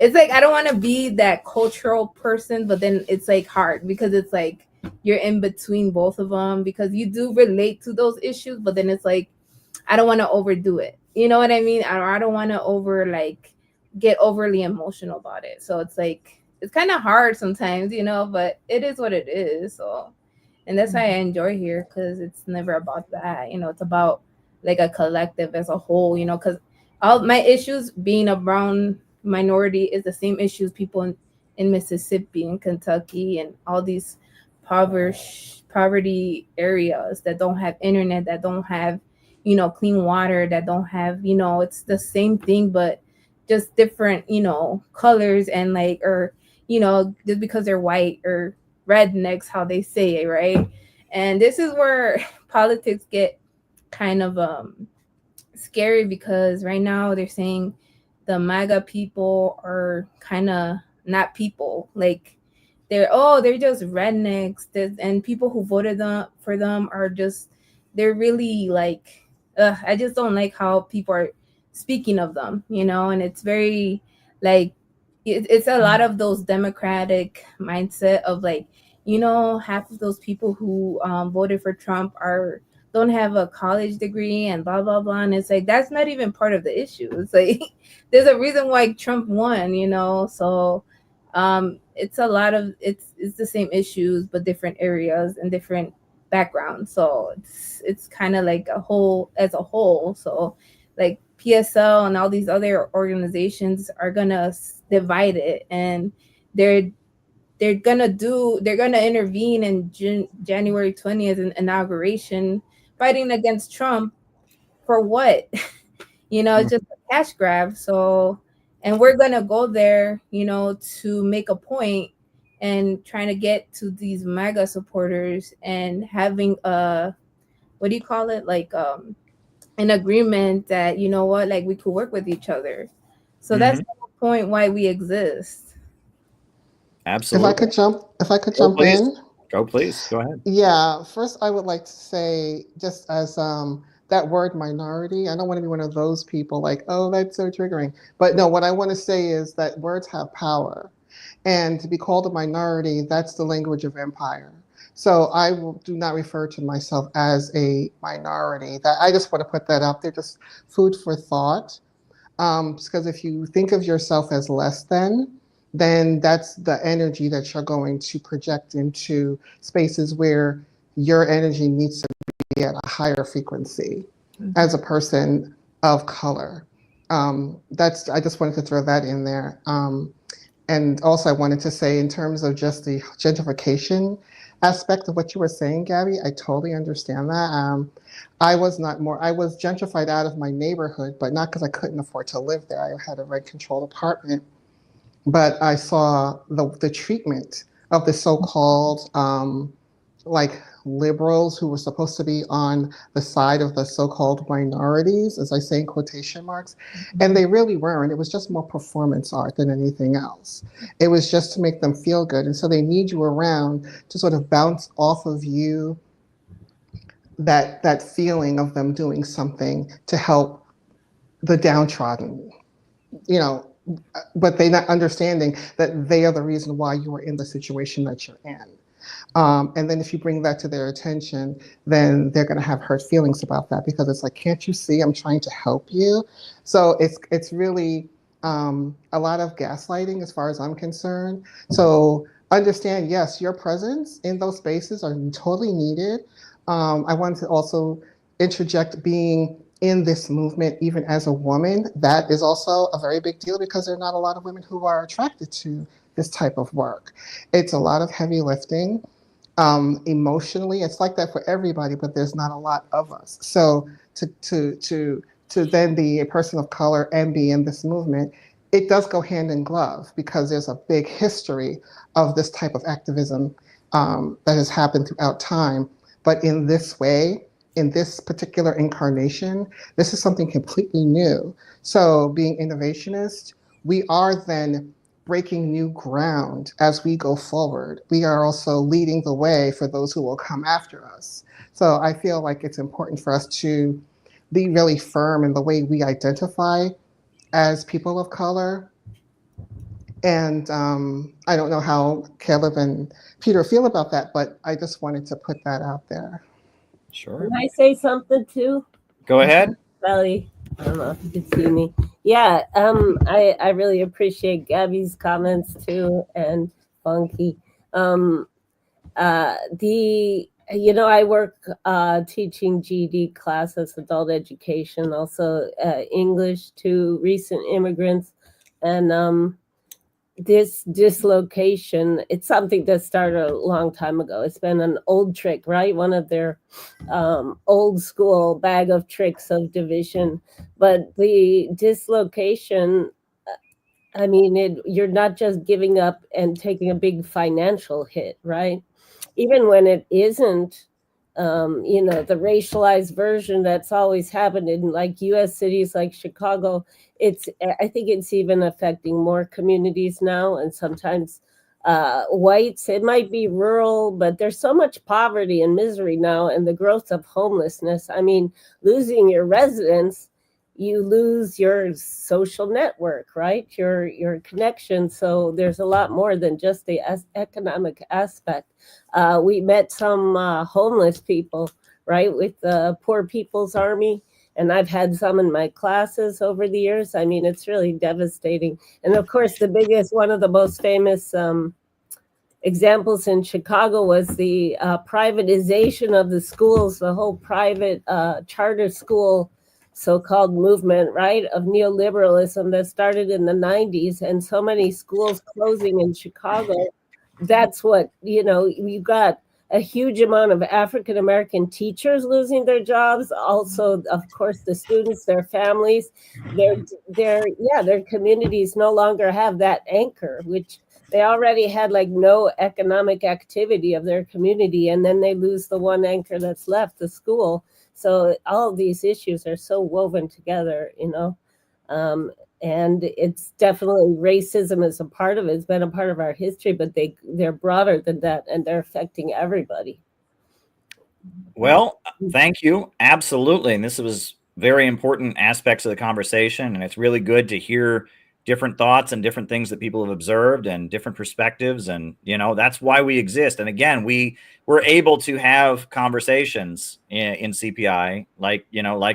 I don't want to be that cultural person, but then it's like hard because it's like you're in between both of them, because you do relate to those issues, but then it's like I don't want to overdo it. You know what I mean? I don't want to get overly emotional about it. So it's like it's kind of hard sometimes, you know, but it is what it is. So, and that's why I enjoy here, because it's never about that. You know, it's about like a collective as a whole. You know, because all my issues being a brown minority is the same issues people in Mississippi and Kentucky and all these poverty areas that don't have internet, that don't have, you know, clean water, that don't have, you know, it's the same thing, but just different, you know, colors, and like, or, you know, just because they're white or rednecks, how they say it, right? And this is where politics get kind of scary, because right now they're saying the MAGA people are kind of not people. Like they're just rednecks. And people who voted for them are just, they're really like, I just don't like how people are speaking of them, you know. And it's very like it's a lot of those democratic mindset of like, you know, half of those people who voted for Trump don't have a college degree and blah blah blah, and it's like that's not even part of the issue. It's like there's a reason why Trump won, you know. So it's a lot of it's the same issues but different areas and different backgrounds. So it's kind of like a whole as a whole. So like PSL and all these other organizations are gonna divide it, and they're gonna intervene in January 20th in inauguration, fighting against Trump for what? You know, it's just a cash grab. So, and we're gonna go there, you know, to make a point and trying to get to these MAGA supporters and having a, what do you call it, like an agreement that, you know what, like we could work with each other. So that's the whole point why we exist. Absolutely. If I could jump in. Go please. Go ahead. Yeah, first I would like to say, just as that word minority, I don't want to be one of those people like, oh, that's so triggering. But no, what I want to say is that words have power. And to be called a minority, that's the language of empire. So do not refer to myself as a minority. That I just want to put that out there, just food for thought. Because if you think of yourself as less than, then that's the energy that you're going to project into spaces where your energy needs to be at a higher frequency as a person of color. I just wanted to throw that in there. And also I wanted to say, in terms of just the gentrification aspect of what you were saying, Gabby, I totally understand that. I was gentrified out of my neighborhood, but not because I couldn't afford to live there. I had a rent-controlled apartment. But I saw the treatment of the so-called like liberals who were supposed to be on the side of the so-called minorities, as I say in quotation marks, and they really weren't. It was just more performance art than anything else. It was just to make them feel good. And so they need you around to sort of bounce off of you that feeling of them doing something to help the downtrodden, you know, but they're not understanding that they are the reason why you are in the situation that you're in. And then if you bring that to their attention, then they're going to have hurt feelings about that, because it's like, can't you see I'm trying to help you? So it's really a lot of gaslighting as far as I'm concerned. So understand, yes, your presence in those spaces are totally needed. I wanted to also interject being in this movement, even as a woman, that is also a very big deal, because there are not a lot of women who are attracted to this type of work. It's a lot of heavy lifting. Emotionally, it's like that for everybody, but there's not a lot of us. So to to then be a person of color and be in this movement, it does go hand in glove because there's a big history of this type of activism that has happened throughout time. But in this way, in this particular incarnation, this is something completely new. So being innovationist, we are then breaking new ground as we go forward. We are also leading the way for those who will come after us. So I feel like it's important for us to be really firm in the way we identify as people of color. And I don't know how Caleb and Peter feel about that, but I just wanted to put that out there. Sure. Can I say something too? Go ahead. Sally, I don't know if you can see me. Yeah, I really appreciate Gabby's comments too, and Funky. I work teaching GED classes, adult education, also English to recent immigrants, and this dislocation, it's something that started a long time ago. It's been an old trick, right? One of their old school bag of tricks of division. But the dislocation, I mean, you're not just giving up and taking a big financial hit, right? Even when it isn't, the racialized version that's always happened in like U.S. cities like Chicago, I think it's even affecting more communities now, and sometimes whites. It might be rural, but there's so much poverty and misery now, and the growth of homelessness. I mean, losing your residence, you lose your social network, right? Your connection. So there's a lot more than just the economic aspect. We met some homeless people, right, with the Poor People's Army, and I've had some in my classes over the years. I mean, it's really devastating. And of course, one of the most famous examples in Chicago was the privatization of the schools, the whole private charter school so-called movement, right, of neoliberalism that started in the 90s, and so many schools closing in Chicago. That's what, you got a huge amount of African-American teachers losing their jobs. Also, of course, the students, their families, their communities no longer have that anchor, which they already had like no economic activity of their community. And then they lose the one anchor that's left, the school. So all of these issues are so woven together, and it's definitely racism is a part of it. It's been a part of our history, but they're broader than that, and they're affecting everybody. Well, thank you. Absolutely. And this was very important aspects of the conversation. And it's really good to hear different thoughts and different things that people have observed and different perspectives. And, that's why we exist. And again, we were able to have conversations in CPI, like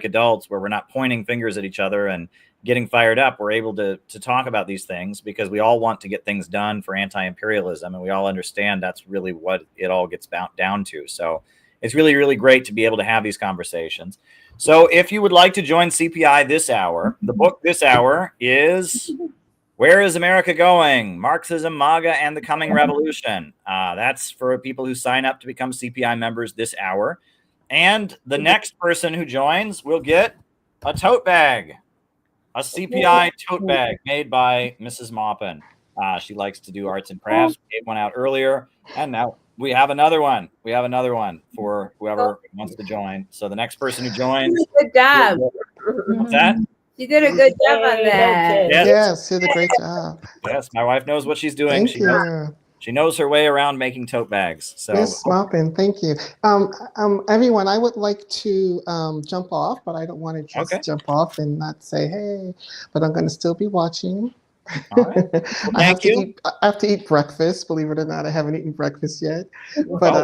adults, where we're not pointing fingers at each other and getting fired up. We're able to talk about these things because we all want to get things done for anti-imperialism. And we all understand that's really what it all gets down to. So it's really, really great to be able to have these conversations. So if you would like to join CPI this hour, the book this hour is Where is America Going? Marxism, MAGA, and the Coming Revolution. That's for people who sign up to become CPI members this hour. And the next person who joins will get a tote bag, a CPI tote bag made by Mrs. Maupin. She likes to do arts and crafts. We gave one out earlier, and now we have another one. We have another one for whoever wants to join. So the next person who joins. Good job. What's that? You did a good job on that. Yes, you did a great job. Yes, my wife knows what she's doing. Thank you. She knows her way around making tote bags. So Miss Maupin, thank you. Everyone, I would like to jump off, but I don't want to just jump off and not say hey. But I'm going to still be watching. All right. Well, I have to eat breakfast. Believe it or not, I haven't eaten breakfast yet. But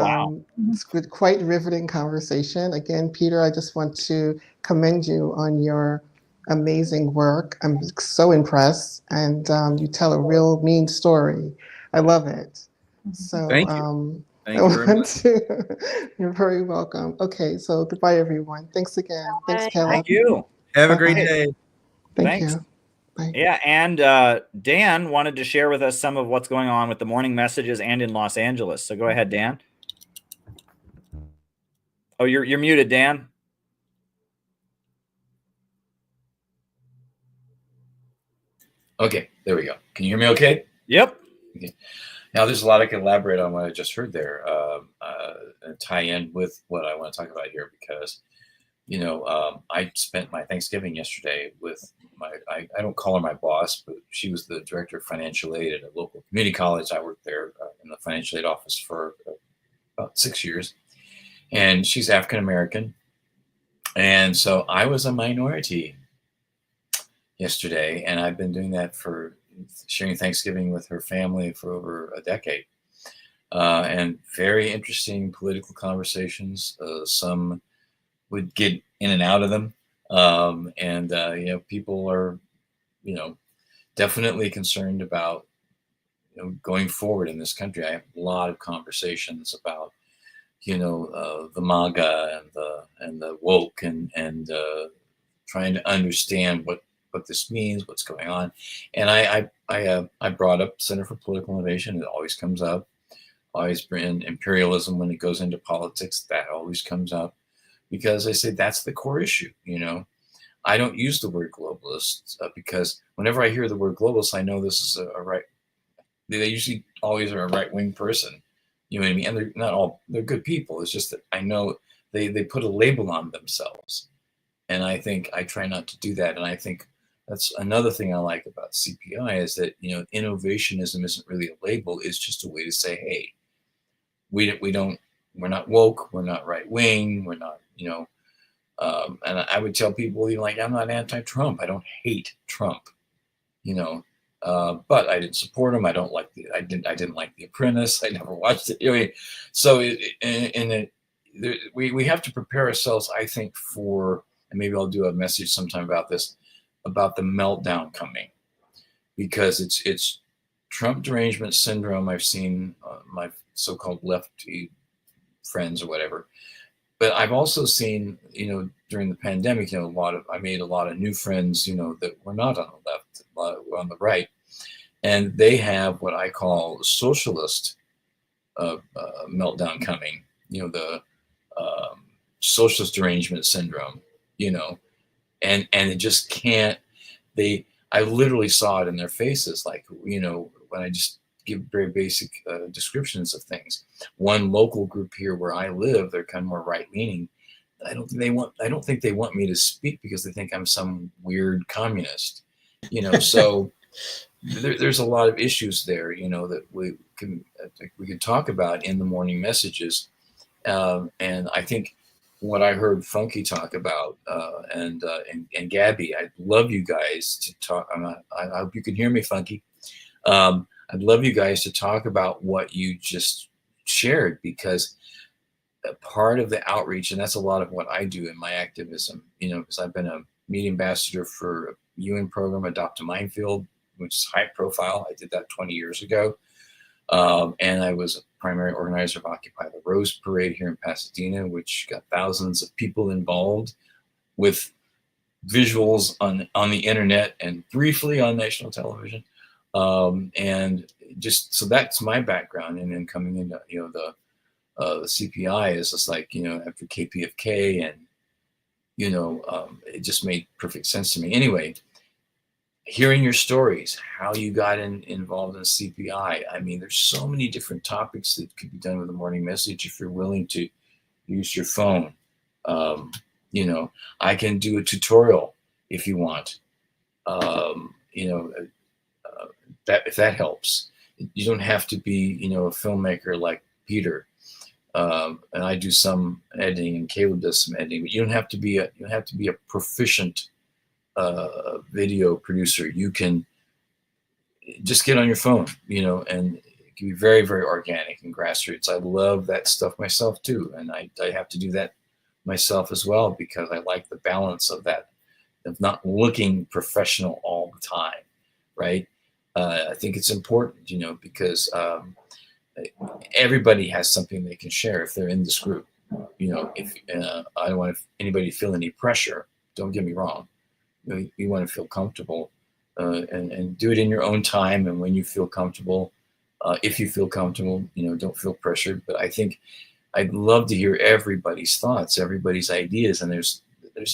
it's been quite riveting conversation. Again, Peter, I just want to commend you on your amazing work. I'm so impressed, and you tell a real mean story. I love it. So Thank you. Thank you very much. You're very welcome. Okay, so goodbye, everyone. Thanks again. Thanks, Kelly. Thank you. Have a great day. Thank you. Bye. Yeah, and Dan wanted to share with us some of what's going on with the morning messages and in Los Angeles. So go ahead, Dan. Oh, you're muted, Dan. Okay, there we go. Can you hear me okay? Yep. Okay. Now, there's a lot I can elaborate on what I just heard there, and tie in with what I want to talk about here, because, I spent my Thanksgiving yesterday with I don't call her my boss, but she was the director of financial aid at a local community college. I worked there in the financial aid office for about 6 years, and she's African American. And so I was a minority yesterday, and I've been doing that for sharing Thanksgiving with her family for over a decade. And very interesting political conversations. Some would get in and out of them. And people are, definitely concerned about, going forward in this country. I have a lot of conversations about, the MAGA and the woke and trying to understand what this means, what's going on. And I brought up Center for Political Innovation. It always comes up. Always bring imperialism when it goes into politics. That always comes up, because I say that's the core issue. I don't use the word globalist because whenever I hear the word globalist, I know this is a right. They usually always are a right-wing person. You know what I mean? And they're not all. They're good people. It's just that I know they put a label on themselves. And I think I try not to do that. And I think that's another thing I like about CPI is that, innovationism isn't really a label. It's just a way to say, hey, we're not woke. We're not right wing. We're not, and I would tell people, I'm not anti-Trump. I don't hate Trump, but I didn't support him. I didn't like The Apprentice. I never watched it. So we have to prepare ourselves, I think, for, and maybe I'll do a message sometime about this, about the meltdown coming, because it's Trump derangement syndrome. I've seen my so-called lefty friends or whatever, but I've also seen, during the pandemic, I made a lot of new friends, that were not on the left, a lot were on the right, and they have what I call socialist meltdown coming. The socialist derangement syndrome. And it just can't. I literally saw it in their faces, like, when I just give very basic descriptions of things. One local group here where I live, they're kind of more right leaning. I don't think they want me to speak because they think I'm some weird communist. So there's a lot of issues there, that we can talk about in the morning messages. And I think what I heard Funky talk about, and Gabby, I'd love you guys to talk. I hope you can hear me, Funky. I'd love you guys to talk about what you just shared, because a part of the outreach, and that's a lot of what I do in my activism, because I've been a media ambassador for a UN program, Adopt a Minefield, which is high profile. I did that 20 years ago. And I was a primary organizer of Occupy the Rose Parade here in Pasadena, which got thousands of people involved with visuals on the internet and briefly on national television. And just, so that's my background. And then coming into, the CPI is just like, after KPFK, and, it just made perfect sense to me. Anyway, hearing your stories, how you got involved in CPI. I mean, there's so many different topics that could be done with a morning message if you're willing to use your phone. I can do a tutorial if you want. That if that helps. You don't have to be, a filmmaker like Peter. And I do some editing, and Caleb does some editing, but you don't have to be a proficient video producer. You can just get on your phone, and it can be very, very organic and grassroots. I love that stuff myself too. And I have to do that myself as well, because I like the balance of that, of not looking professional all the time. Right. I think it's important, because everybody has something they can share if they're in this group. If I don't want anybody to feel any pressure, don't get me wrong. You want to feel comfortable, and do it in your own time. And when you feel comfortable, if you feel comfortable, don't feel pressured. But I think I'd love to hear everybody's thoughts, everybody's ideas. And there's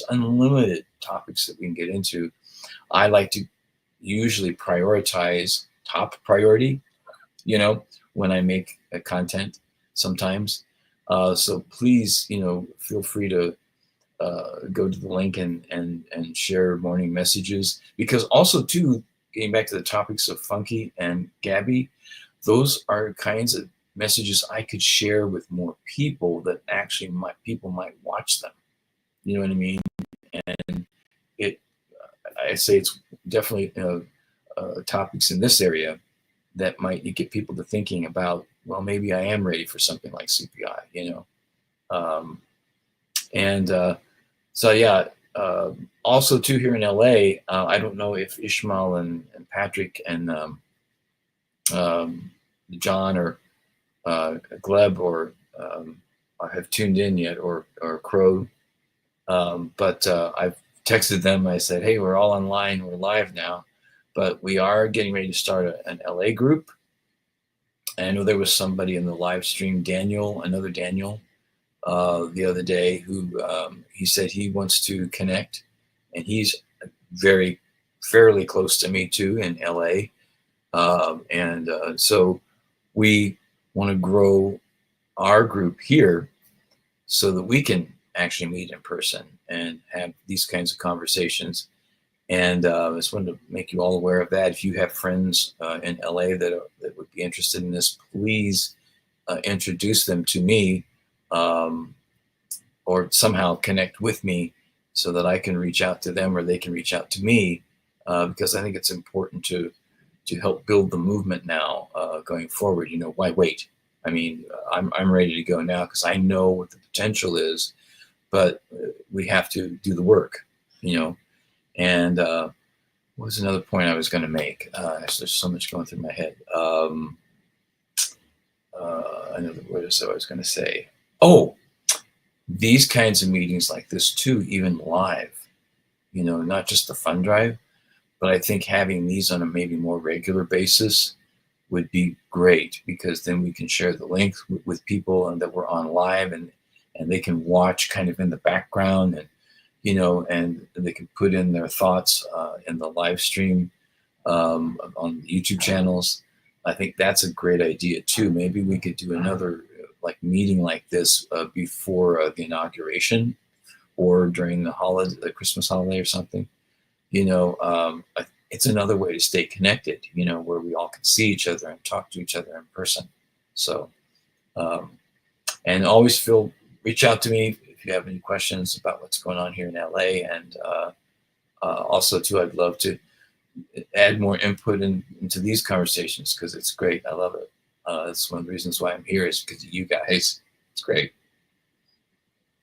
unlimited topics that we can get into. I like to, usually prioritize top priority, you know, when I make content sometimes. So please, you know, feel free to go to the link and share morning messages, because also too, getting back to the topics of Funky and Gabby, those are kinds of messages I could share with more people that actually people might watch them. You know what I mean? And I say it's definitely topics in this area that might get people to thinking about, well, maybe I am ready for something like CPI, you know? So yeah, also too, here in LA, I don't know if Ishmael and Patrick and John or Gleb or have tuned in yet, or Crow, but I've texted them. I said, hey, we're all online, we're live now, but we are getting ready to start an LA group. I know there was somebody in the live stream, another Daniel, the other day, who he said he wants to connect, and he's fairly close to me too in LA. So we want to grow our group here so that we can actually meet in person and have these kinds of conversations. And I just wanted to make you all aware of that. If you have friends in LA that would be interested in this, please introduce them to me, or somehow connect with me so that I can reach out to them or they can reach out to me, because I think it's important to help build the movement now going forward. You know, why wait? I mean, I'm ready to go now because I know what the potential is, but we have to do the work, you know. And what was another point I was going to make? There's so much going through my head. I know what I was going to say. Oh, these kinds of meetings like this too, even live, you know, not just the fund drive, but I think having these on a maybe more regular basis would be great, because then we can share the link with people and that we're on live, and they can watch kind of in the background, and, you know, and they can put in their thoughts in the live stream on the YouTube channels. I think that's a great idea too. Maybe we could do another like meeting like this before the inauguration or during the holiday, the Christmas holiday or something. You know, it's another way to stay connected, you know, where we all can see each other and talk to each other in person. So, and always reach out to me if you have any questions about what's going on here in LA. And also too, I'd love to add more input into these conversations, because it's great. I love it. That's one of the reasons why I'm here, is because of you guys. It's great.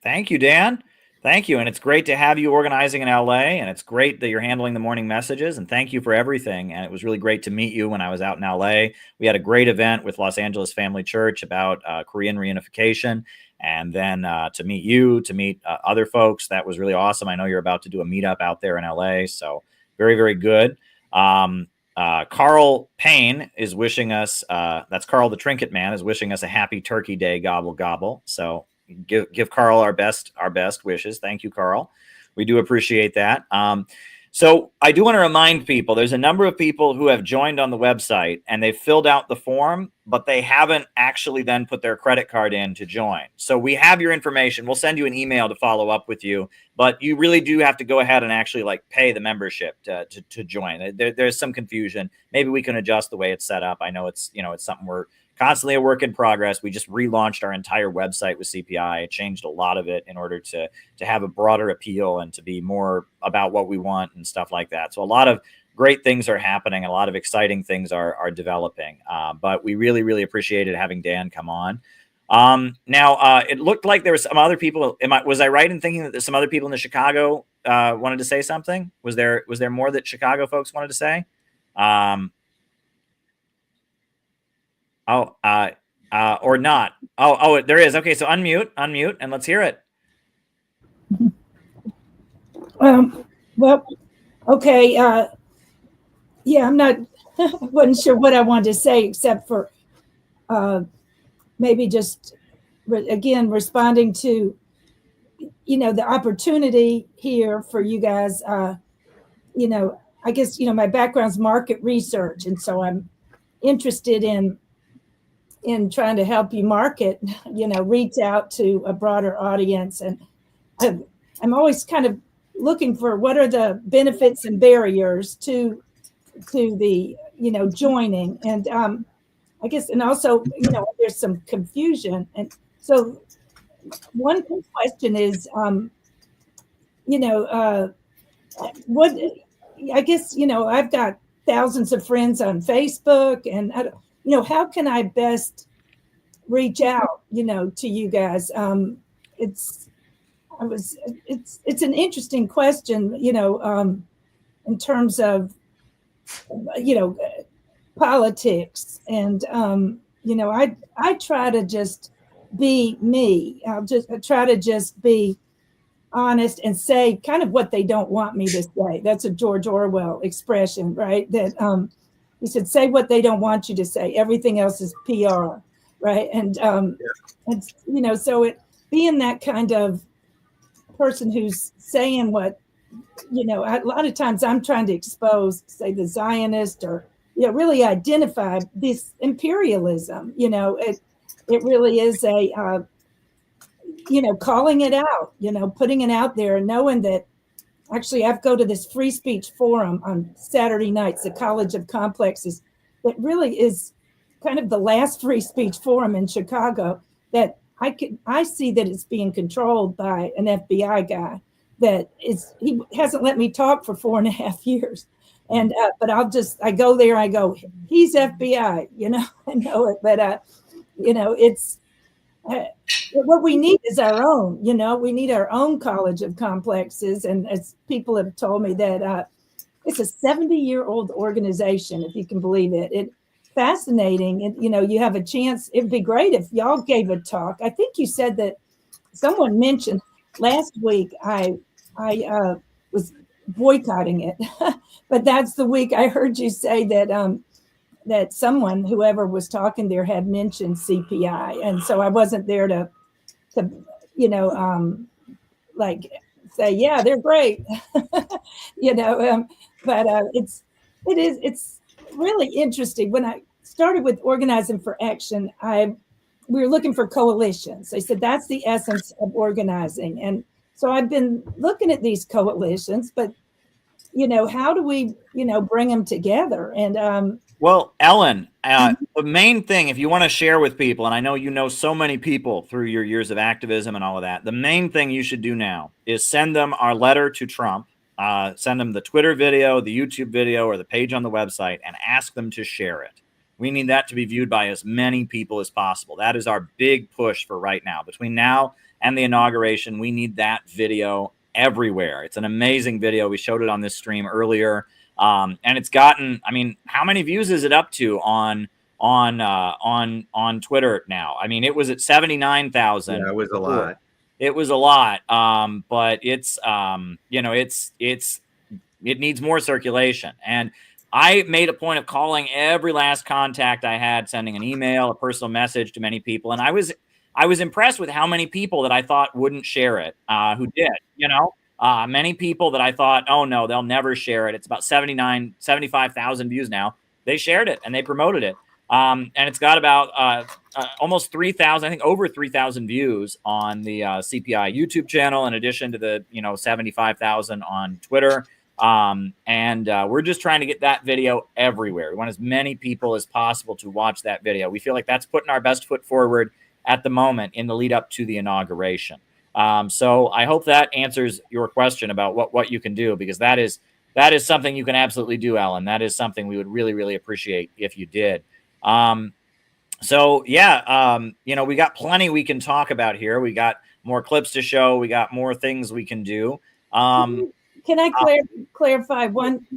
Thank you, Dan. Thank you. And it's great to have you organizing in LA, and it's great that you're handling the morning messages, and thank you for everything. And it was really great to meet you when I was out in LA. We had a great event with Los Angeles Family Church about Korean reunification, and then to meet you, to meet other folks. That was really awesome. I know you're about to do a meetup out there in LA, so very, very good. Carl Payne is wishing us, that's Carl the Trinket Man, is wishing us a happy Turkey Day, gobble, gobble. So give Carl our best wishes. Thank you, Carl. We do appreciate that. So I do want to remind people, there's a number of people who have joined on the website and they've filled out the form, but they haven't actually then put their credit card in to join. So we have your information. We'll send you an email to follow up with you, but you really do have to go ahead and actually like pay the membership to join. There's some confusion. Maybe we can adjust the way it's set up. I know it's, you know, it's something we're constantly a work in progress. We just relaunched our entire website with CPI. Changed a lot of it in order to have a broader appeal and to be more about what we want and stuff like that. So a lot of great things are happening. A lot of exciting things are developing. But we really, really appreciated having Dan come on. Now, it looked like there were some other people. Was I right in thinking that there's some other people in the Chicago wanted to say something? Was there more that Chicago folks wanted to say? Or not. Oh, there is. Okay, so unmute, and let's hear it. Well, okay. Yeah, I'm not, wasn't sure what I wanted to say, except for maybe just, again, responding to, you know, the opportunity here for you guys, you know, I guess, my background's market research. And so I'm interested in trying to help you market, reach out to a broader audience. And I'm always kind of looking for what are the benefits and barriers to the, joining. And I guess, and also, there's some confusion. And so one question is, what, I guess, I've got thousands of friends on Facebook, and, how can I best reach out, to you guys? It's an interesting question, in terms of, politics. And, I try to just be me. I try to just be honest and say kind of what they don't want me to say. That's a George Orwell expression, right? That he said, say what they don't want you to say. Everything else is PR, right? And, so being that kind of person who's saying what, a lot of times I'm trying to expose, say, the Zionist, or, really identify this imperialism. It really is a, calling it out, putting it out there, and knowing that actually I go to this free speech forum on Saturday nights, the College of Complexes, that really is kind of the last free speech forum in Chicago, that I see that it's being controlled by an FBI guy he hasn't let me talk for 4.5 years. And, but I go there, I go, he's FBI, I know it, but, it's, what we need is our own, we need our own College of Complexes. And as people have told me that it's a 70-year-old organization, if you can believe it. It's fascinating. And, you have a chance. It'd be great if y'all gave a talk. I think you said that someone mentioned last week, I was boycotting it, but that's the week I heard you say that that someone, whoever was talking there, had mentioned CPI, and so I wasn't there to like say, yeah, they're great, but it's really interesting. When I started with Organizing for Action, we were looking for coalitions. I said that's the essence of organizing, and so I've been looking at these coalitions, but how do we bring them together? And well, Ellen, the main thing, if you want to share with people, and I know you know so many people through your years of activism and all of that, the main thing you should do now is send them our letter to Trump, send them the Twitter video, the YouTube video, or the page on the website, and ask them to share it. We need that to be viewed by as many people as possible. That is our big push for right now. Between now and the inauguration, we need that video everywhere. It's an amazing video. We showed it on this stream earlier. And it's gotten, I mean, how many views is it up to on Twitter now? I mean, it was at 79,000. Yeah, it was a lot. It was a lot. But it's, it needs more circulation. And I made a point of calling every last contact I had, sending an email, a personal message to many people. And I was impressed with how many people that I thought wouldn't share it, who did, many people that I thought, oh no, they'll never share it. It's about 75,000 views now. They shared it and they promoted it. And it's got about almost 3,000, I think over 3,000 views on the CPI YouTube channel, in addition to the, 75,000 on Twitter. And we're just trying to get that video everywhere. We want as many people as possible to watch that video. We feel like that's putting our best foot forward at the moment in the lead up to the inauguration. So I hope that answers your question about what you can do, because that is something you can absolutely do, Ellen. That is something we would really, really appreciate if you did. So yeah, we got plenty we can talk about here. We got more clips to show. We got more things we can do. Can I clarify one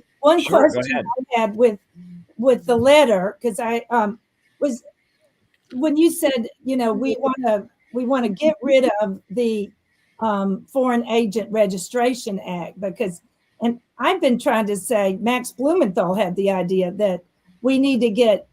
Sure, question I had with the letter? Because I was, when you said, we want to get rid of the Foreign Agent Registration Act, and I've been trying to say, Max Blumenthal had the idea that we need to get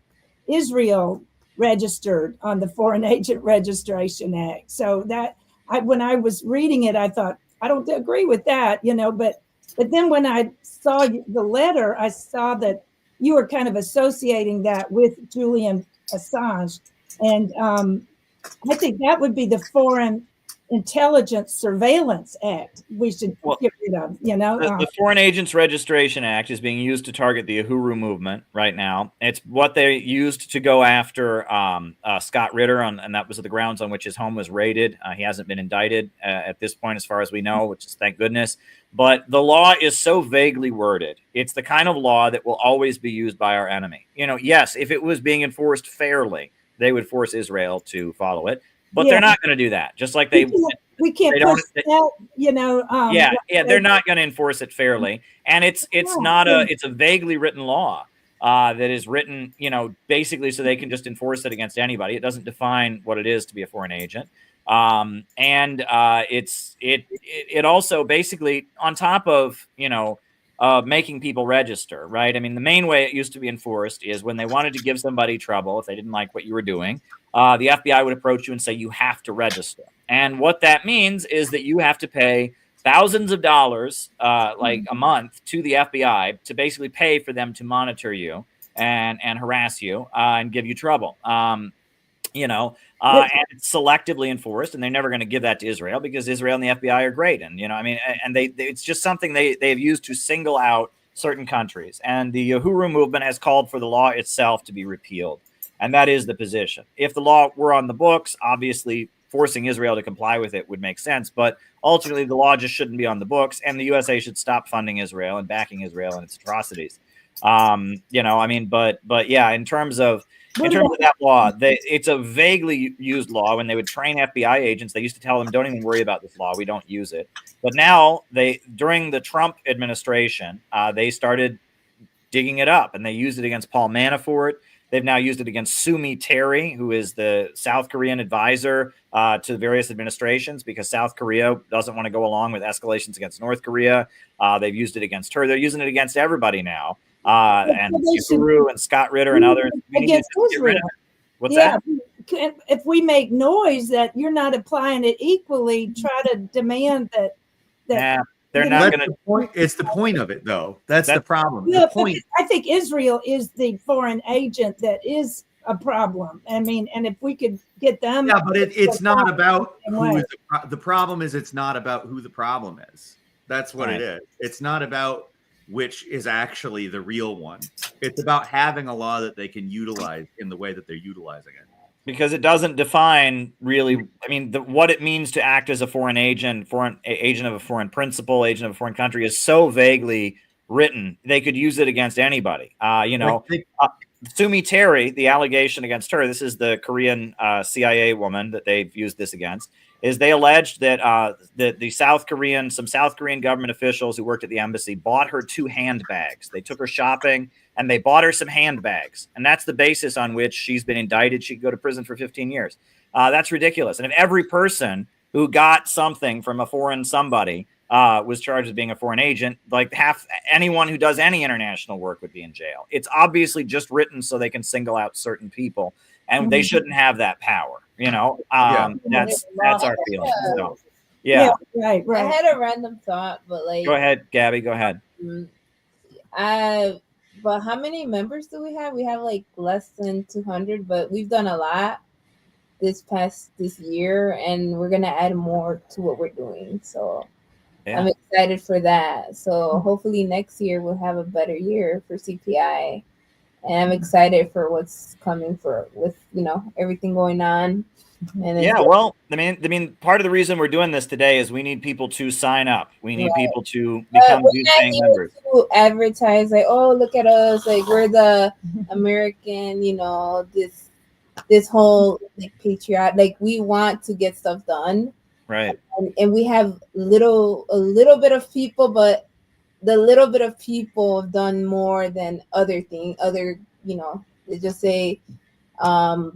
Israel registered on the Foreign Agent Registration Act. So that when I was reading it, I thought, I don't agree with that, but But then when I saw the letter, I saw that you were kind of associating that with Julian Assange. And I think that would be the Foreign Intelligence Surveillance Act we should get rid of, you know? The Foreign Agents Registration Act is being used to target the Uhuru movement right now. It's what they used to go after Scott Ritter, and that was the grounds on which his home was raided. He hasn't been indicted at this point, as far as we know, which is thank goodness. But the law is so vaguely worded. It's the kind of law that will always be used by our enemy. You know, yes, if it was being enforced fairly, they would force Israel to follow it. But they're not going to do that. Just like we can't push that, you know. They're not going to enforce it fairly, and it's a vaguely written law that is written, you know, basically so they can just enforce it against anybody. It doesn't define what it is to be a foreign agent, it also basically, on top of, you know, making people register, right? I mean, the main way it used to be enforced is when they wanted to give somebody trouble, if they didn't like what you were doing, the FBI would approach you and say, you have to register. And what that means is that you have to pay thousands of dollars, like a month, to the FBI to basically pay for them to monitor you and harass you and give you trouble. You know, and it's selectively enforced, and they're never going to give that to Israel because Israel and the FBI are great. And, you know, I mean, and it's just something they've used to single out certain countries. And the Uhuru movement has called for the law itself to be repealed. And that is the position. If the law were on the books, obviously forcing Israel to comply with it would make sense. But ultimately, the law just shouldn't be on the books, and the USA should stop funding Israel and backing Israel and its atrocities. You know, I mean, but yeah, in terms of that law, it's a vaguely used law. When they would train FBI agents, they used to tell them, don't even worry about this law. We don't use it. But now during the Trump administration, they started digging it up, and they used it against Paul Manafort. They've now used it against Sumi Terry, who is the South Korean advisor to various administrations, because South Korea doesn't want to go along with escalations against North Korea. They've used it against her. They're using it against everybody now. And Uhuru and Scott Ritter and others. Against Israel. What's that? If we make noise that you're not applying it equally, try to demand that. They're not going to. It's the point of it, though. That's the problem. Yeah, the point. I think Israel is the foreign agent that is a problem. I mean, and if we could get them. Yeah, but it's not about who is the problem is. It's not about who the problem is. That's what it is. It's not about which is actually the real one. It's about having a law that they can utilize in the way that they're utilizing it. Because it doesn't define really, I mean, what it means to act as a foreign agent of a foreign principal, agent of a foreign country is so vaguely written. They could use it against anybody. You know, Sumi Terry, the allegation against her, this is the Korean CIA woman that they've used this against, is they alleged that some South Korean government officials who worked at the embassy bought her 2 handbags. They took her shopping and they bought her some handbags. And that's the basis on which she's been indicted. She could go to prison for 15 years. That's ridiculous. And if every person who got something from a foreign somebody was charged with being a foreign agent, like anyone who does any international work would be in jail. It's obviously just written so they can single out certain people, and they shouldn't have that power. You know, that's our feeling. So, yeah. Right. I had a random thought, but like. Go ahead, Gabby. Go ahead. But how many members do we have? We have like less than 200, but we've done a lot this year, and we're gonna add more to what we're doing. So I'm excited for that. So hopefully next year we'll have a better year for CPI, and I'm excited for what's coming with everything going on. And well, I mean, part of the reason we're doing this today is we need people to sign up. We need people to become paying members. To advertise, like, oh, look at us, like we're the American, this whole like patriot, like we want to get stuff done, right? And we have a little bit of people, but the little bit of people have done more than they just say.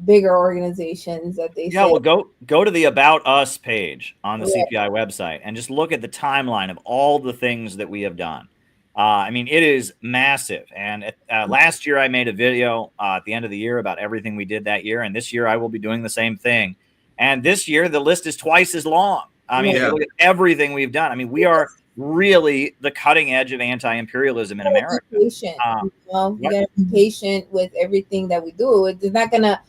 Bigger organizations that they say. Well, go to the About Us page on the CPI website and just look at the timeline of all the things that we have done. I mean, it is massive. And last year I made a video at the end of the year about everything we did that year, and this year I will be doing the same thing. And this year the list is twice as long. I mean, look at everything we've done. I mean, we are really the cutting edge of anti-imperialism in America. Patient, you know, you gotta be patient with everything that we do. It's not gonna,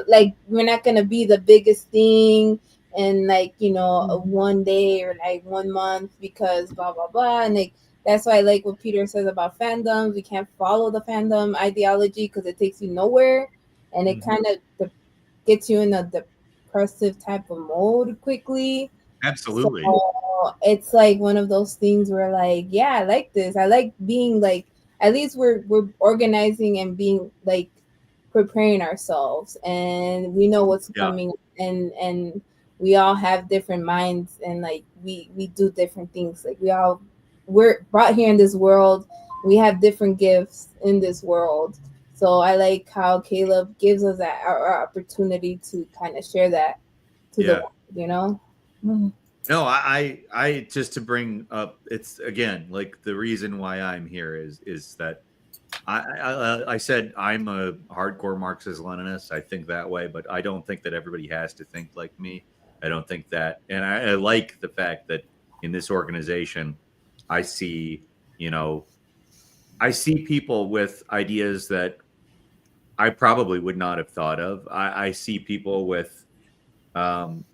like, we're not gonna be the biggest thing in, like, you know, one day or like 1 month, because blah blah blah. And like, that's why I like what Peter says about fandoms. We can't follow the fandom ideology because it takes you nowhere, and it kind of gets you in a depressive type of mode quickly. Absolutely. So it's like one of those things where, like, yeah, I like this. I like being like, at least we're organizing and being like preparing ourselves, and we know what's coming, and we all have different minds, and like we do different things. Like we're brought here in this world. We have different gifts in this world. So I like how Caleb gives us that our opportunity to kind of share that to the world, you know. No, I just to bring up, it's again like the reason why I'm here is that I said I'm a hardcore Marxist-Leninist. I think that way, but I don't think that everybody has to think like me. I don't think that, and I like the fact that in this organization, I see, you know, I see people with ideas that I probably would not have thought of. I see people with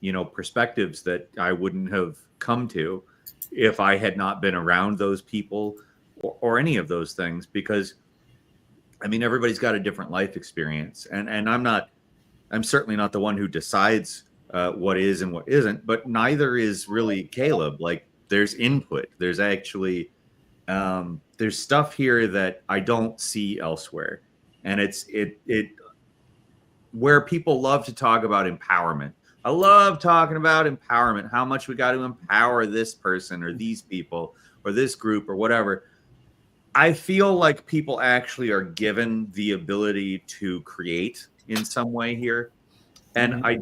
you know, perspectives that I wouldn't have come to if I had not been around those people or any of those things. Because I mean, everybody's got a different life experience, and I'm certainly not the one who decides what is and what isn't, but neither is really Caleb. Like, there's input. There's actually there's stuff here that I don't see elsewhere, and it's where people love to talk about empowerment. I love talking about empowerment, how much we got to empower this person or these people or this group or whatever. I feel like people actually are given the ability to create in some way here. And I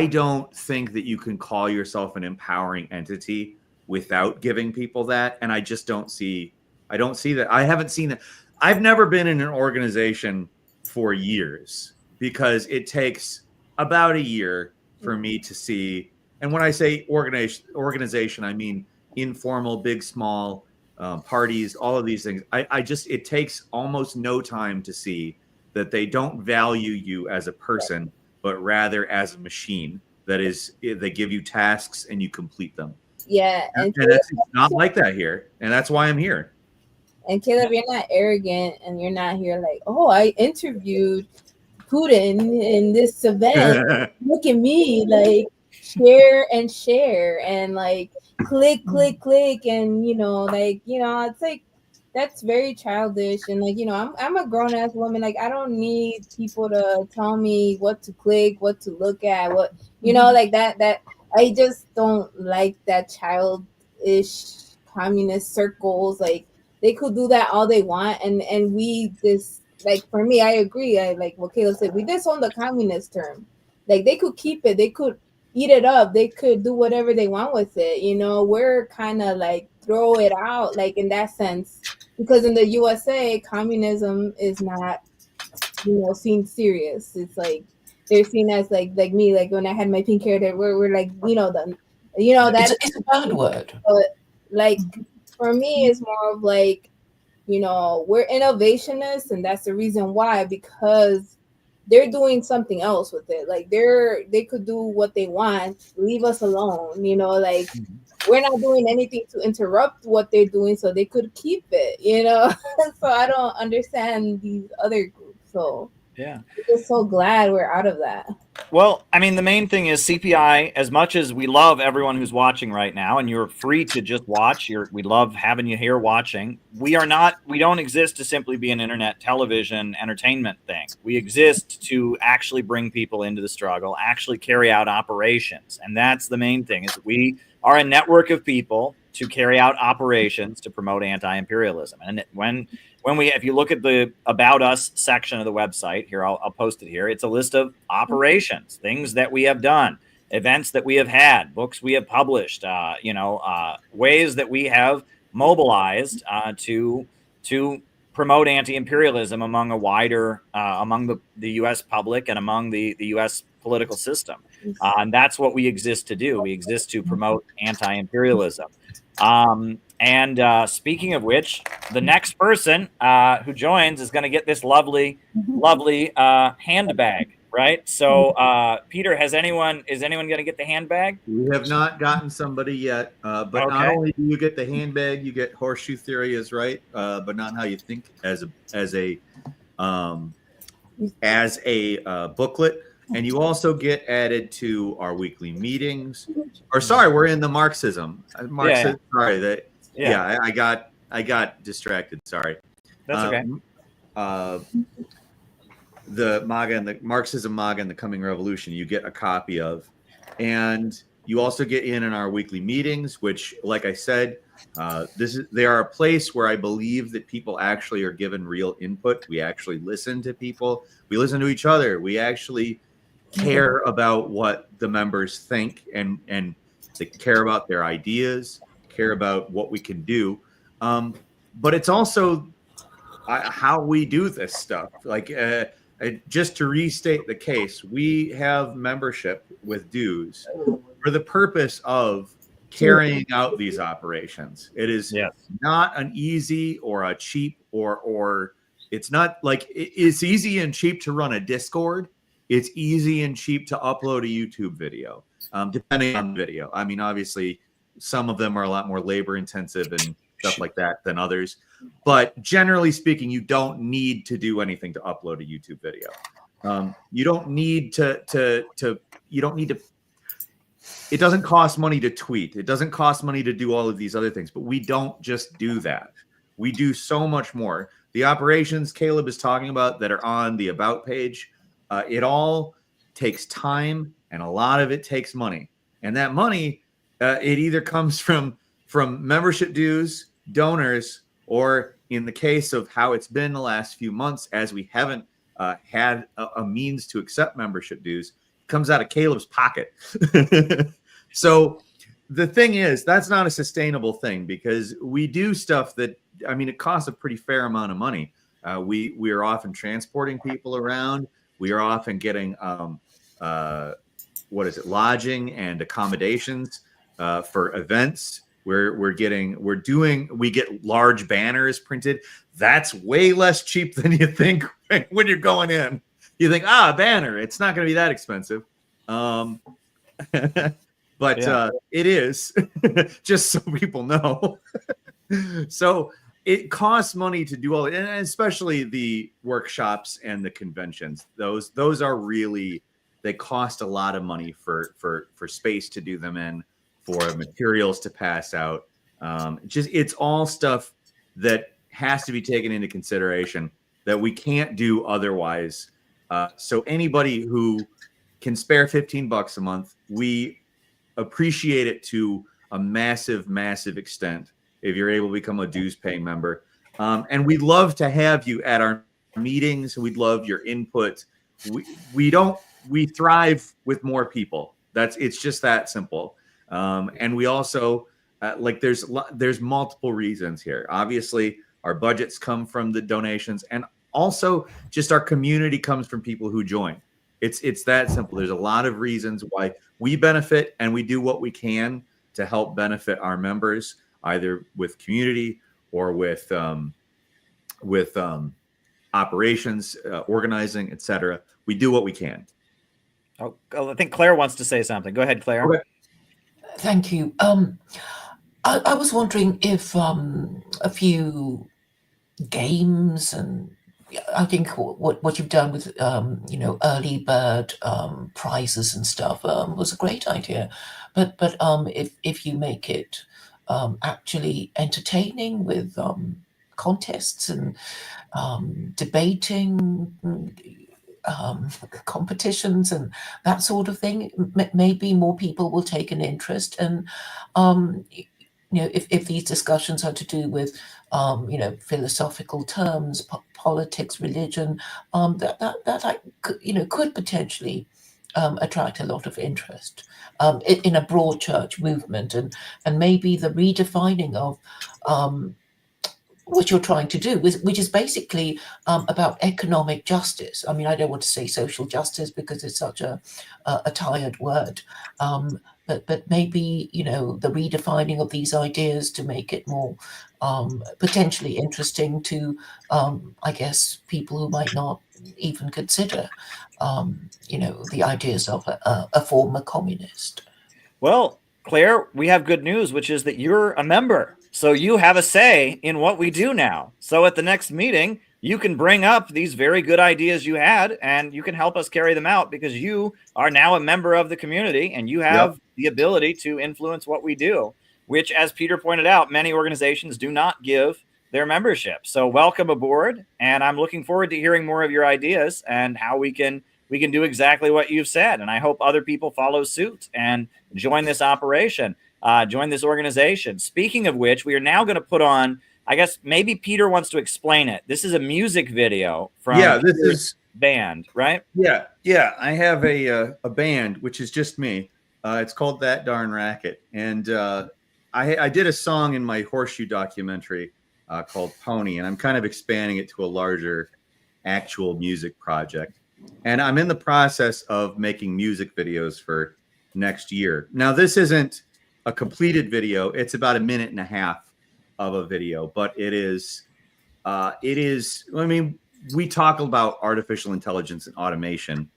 don't think that you can call yourself an empowering entity without giving people that. And I just don't see that. I haven't seen that. I've never been in an organization for years because it takes about a year for me to see. And when I say organization, I mean informal, big, small, parties, all of these things. It takes almost no time to see that they don't value you as a person, but rather as a machine. That is, they give you tasks and you complete them. Yeah, and it's not like that here, and that's why I'm here. And Caleb, you're not arrogant, and you're not here like, oh, I interviewed Putin in this event. Look at me, like share and like click, and you know, like, you know, it's like that's very childish. And like, you know, I'm a grown ass woman. Like, I don't need people to tell me what to click, what to look at, what, you know, like that I just don't like that childish communist circles. Like, they could do that all they want, and we this, like, for me, I agree. I like what Caleb said. We disown the communist term. Like, they could keep it, they could eat it up, they could do whatever they want with it. You know, we're kind of like throw it out, like, in that sense, because in the USA, communism is not, you know, seen serious. It's like they're seen as like me, like when I had my pink hair, that we're like, you know, it's a bad word. But like, for me, it's more of like, you know, we're innovationists, and that's the reason why, because they're doing something else with it. Like, they could do what they want, leave us alone, you know, like we're not doing anything to interrupt what they're doing, so they could keep it, you know. So I don't understand these other groups. So yeah, I'm just so glad we're out of that. Well, I mean, the main thing is CPI, as much as we love everyone who's watching right now, and you're free to just watch, we love having you here watching. We don't exist to simply be an internet television entertainment thing. We exist to actually bring people into the struggle, actually carry out operations. And that's the main thing, is that we are a network of people to carry out operations to promote anti-imperialism. And if you look at the About Us section of the website, here, I'll post it here. It's a list of operations, things that we have done, events that we have had, books we have published, ways that we have mobilized to promote anti-imperialism among a wider, among the U.S. public and among the U.S. political system. And that's what we exist to do. We exist to promote anti-imperialism. Speaking of which, the next person who joins is going to get this lovely handbag, right? So, Peter, is anyone going to get the handbag? We have not gotten somebody yet, but not only do you get the handbag, you get Horseshoe Theory is right, but not how you think as a booklet. And you also get added to our weekly meetings. Or sorry, we're in the Marxism. Sorry, I got distracted. Sorry. That's okay. The MAGA and the Marxism, MAGA and the Coming Revolution, you get a copy of, and you also get in our weekly meetings, which, like I said, they are a place where I believe that people actually are given real input. We actually listen to people. We listen to each other. We actually care about what the members think, and they care about their ideas, care about what we can do. But it's also how we do this stuff. Like, just to restate the case, we have membership with dues for the purpose of carrying out these operations. It is not an easy or a cheap or it's not like it's easy and cheap to run a Discord. It's easy and cheap to upload a YouTube video, depending on the video. I mean, obviously, some of them are a lot more labor intensive and stuff like that than others. But generally speaking, you don't need to do anything to upload a YouTube video. You don't need to. It doesn't cost money to tweet. It doesn't cost money to do all of these other things. But we don't just do that. We do so much more. The operations Caleb is talking about that are on the About page, it all takes time, and a lot of it takes money. And that money, it either comes from membership dues, donors, or in the case of how it's been the last few months, as we haven't had a means to accept membership dues, it comes out of Caleb's pocket. So the thing is, that's not a sustainable thing, because we do stuff that, I mean, it costs a pretty fair amount of money. We are often transporting people around. We are often getting lodging and accommodations for events. We get large banners printed. That's way less cheap than you think when you're going in. You think, a banner, it's not going to be that expensive. But it is, just so people know. So it costs money to do all it, and especially the workshops and the conventions. Those are really, they cost a lot of money for space to do them in, for materials to pass out. It's all stuff that has to be taken into consideration that we can't do otherwise. So anybody who can spare $15 a month, we appreciate it to a massive, massive extent if you're able to become a dues paying member. And we'd love to have you at our meetings. We'd love your input. We thrive with more people. It's just that simple. And we also there's multiple reasons here. Obviously, our budgets come from the donations, and also just our community comes from people who join. It's that simple. There's a lot of reasons why we benefit, and we do what we can to help benefit our members, either with community or with operations, organizing, etc. We do what we can. Oh, I think Claire wants to say something. Go ahead, Claire. Okay. Thank you. I was wondering if a few games, and I think what you've done with early bird prizes and stuff was a great idea. But if you make it actually entertaining with contests and debating, competitions and that sort of thing, maybe more people will take an interest. And if these discussions are to do with philosophical terms, politics, religion, that could potentially attract a lot of interest in a broad church movement, and maybe the redefining of what you're trying to do, which is basically about economic justice. I mean, I don't want to say social justice because it's such a tired word, but maybe, you know, the redefining of these ideas to make it more potentially interesting to, I guess, people who might not even consider, you know, the ideas of a former communist. Well, Claire, we have good news, which is that you're a member. So you have a say in what we do now. So at the next meeting, you can bring up these very good ideas you had and you can help us carry them out because you are now a member of the community and you have the ability to influence what we do, which, as Peter pointed out, many organizations do not give their membership. So welcome aboard. And I'm looking forward to hearing more of your ideas and how we can do exactly what you've said. And I hope other people follow suit and join this operation, join this organization. Speaking of which, we are now going to put on, I guess maybe Peter wants to explain it. This is a music video from this Peter's is band, right? Yeah. I have a band, which is just me. It's called That Darn Racket. And I did a song in my Horseshoe documentary called Pony, and I'm kind of expanding it to a larger actual music project. And I'm in the process of making music videos for next year. Now, this isn't a completed video. It's about 1.5 minutes of a video, but it is, I mean, we talk about artificial intelligence and automation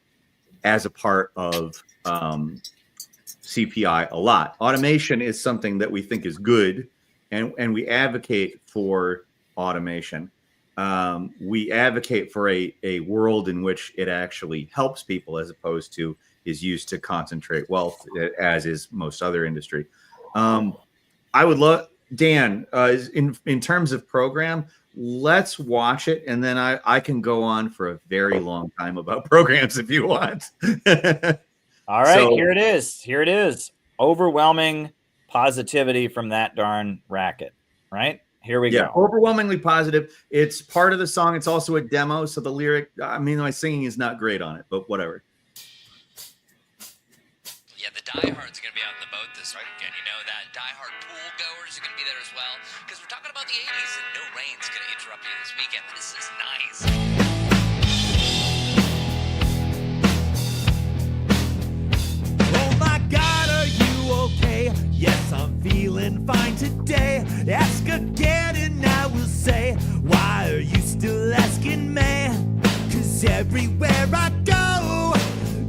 as a part of CPI a lot. Automation is something that we think is good, and we advocate for automation. We advocate for a world in which it actually helps people as opposed to is used to concentrate wealth, as is most other industry. I would love, Dan, in terms of program, let's watch it, and then I can go on for a very long time about programs if you want. All right, so, here it is. Here it is. Overwhelming positivity from That Darn Racket, right? Here we go. Overwhelmingly positive. It's part of the song. It's also a demo, so the lyric, I mean, my singing is not great on it, but whatever. Yeah, the diehards are going to be out on the boat this weekend. You know that diehard pool goers are going to be there as well, because we're talking about the 80s and no rain's going to interrupt you this weekend. This is nice. Oh my God, are you okay? Yes, I'm feeling fine today. Ask again and I will say, why are you still asking me? 'Cause everywhere I go,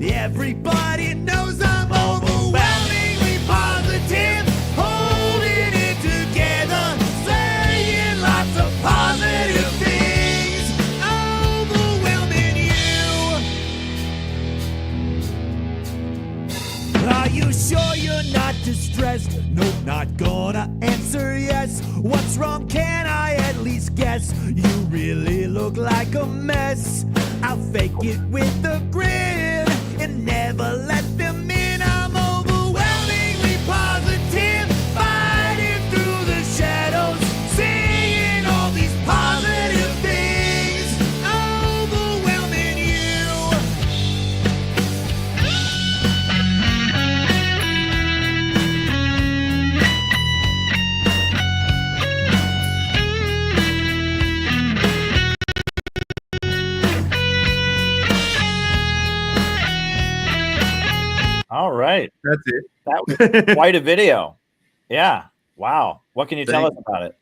everybody knows I'm overwhelmingly positive, holding it together, saying lots of positive things, overwhelming you. Are you sure you're not distressed? Nope, not gonna answer yes. What's wrong? Can I at least guess? You really look like a mess. I'll fake it with a grin and never let them in. I'm overwhelmingly positive, fighting through the shadows, seeing all these positive things, overwhelming you. All right. That's it. That was quite a video. Yeah. Wow. What can you tell us about it?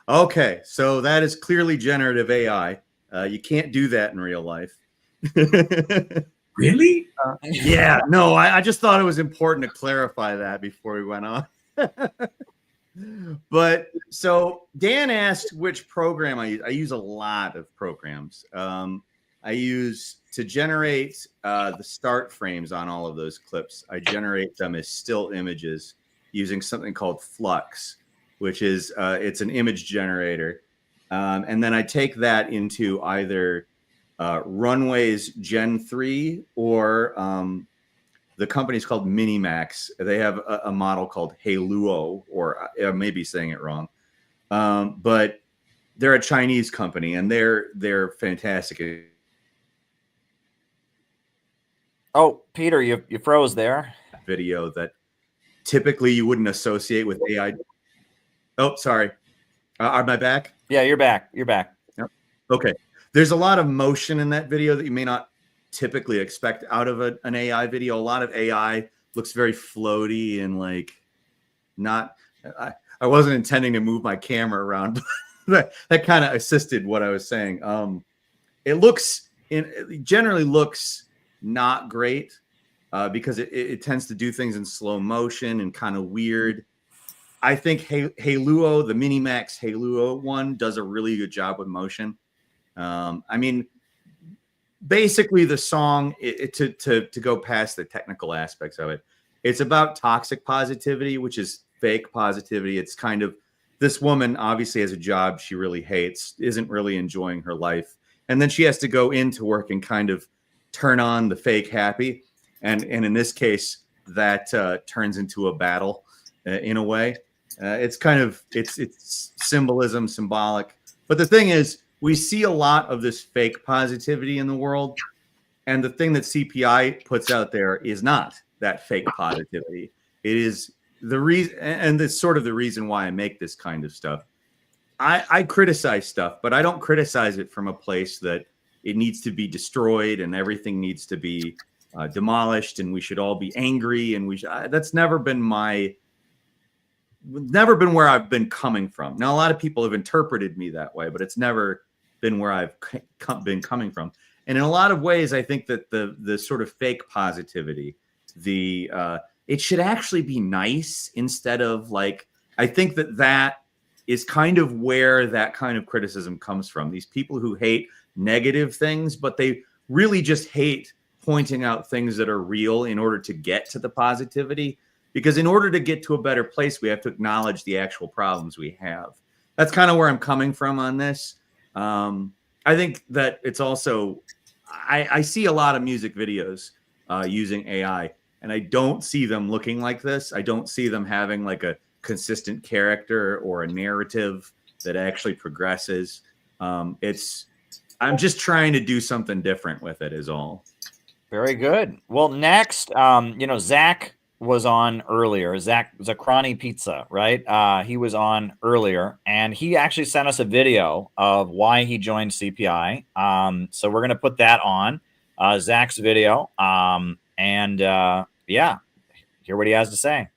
Okay. So that is clearly generative AI. You can't do that in real life. Really? Yeah. No, I just thought it was important to clarify that before we went on. But so Dan asked which program I use. I use a lot of programs. I use to generate the start frames on all of those clips. I generate them as still images using something called Flux, which is it's an image generator. And then I take that into either Runway's Gen 3 or the company's called Minimax. They have a model called Haluo, or I may be saying it wrong. But they're a Chinese company and they're fantastic. Oh, Peter, you froze there. Video that typically you wouldn't associate with AI. Oh, sorry. Am I back? Yeah, you're back. You're back. Yep. Okay. There's a lot of motion in that video that you may not typically expect out of an AI video. A lot of AI looks very floaty and like not. I wasn't intending to move my camera around, but that kind of assisted what I was saying. It generally looks not great because it tends to do things in slow motion and kind of weird. I think Haluo, the Minimax Haluo one, does a really good job with motion. I mean, basically the song, to go past the technical aspects of it, it's about toxic positivity, which is fake positivity. It's kind of, this woman obviously has a job she really hates, isn't really enjoying her life. And then she has to go into work and kind of turn on the fake happy. And in this case, that turns into a battle in a way. It's kind of, it's symbolism, symbolic. But the thing is, we see a lot of this fake positivity in the world. And the thing that CPI puts out there is not that fake positivity. It is the reason, and it's sort of the reason why I make this kind of stuff. I criticize stuff, but I don't criticize it from a place that it needs to be destroyed and everything needs to be demolished and we should all be angry. And that's never been where I've been coming from. Now, a lot of people have interpreted me that way, but it's never been where I've been coming from. And in a lot of ways, I think that the sort of fake positivity, it should actually be nice instead of like, I think that is kind of where that kind of criticism comes from. These people who hate negative things, but they really just hate pointing out things that are real in order to get to the positivity. Because in order to get to a better place, we have to acknowledge the actual problems we have. That's kind of where I'm coming from on this. I think that it's also, I see a lot of music videos using AI, and I don't see them looking like this. I don't see them having like a consistent character or a narrative that actually progresses. I'm just trying to do something different with it is all. Very good. Well, next, Zach was on earlier. Zach Zakrani Pizza, right? He was on earlier, and he actually sent us a video of why he joined CPI. So we're going to put that on Zach's video. Yeah, hear what he has to say.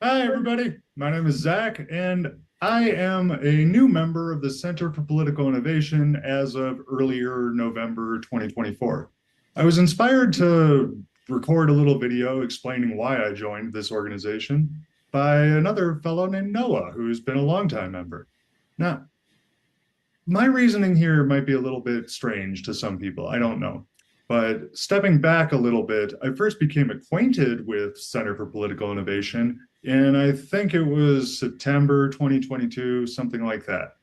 Hi, everybody. My name is Zach, and I am a new member of the Center for Political Innovation as of earlier November 2024. I was inspired to record a little video explaining why I joined this organization by another fellow named Noah, who's been a longtime member. Now, my reasoning here might be a little bit strange to some people. I don't know. But stepping back a little bit, I first became acquainted with Center for Political Innovation, and I think it was September 2022, something like that.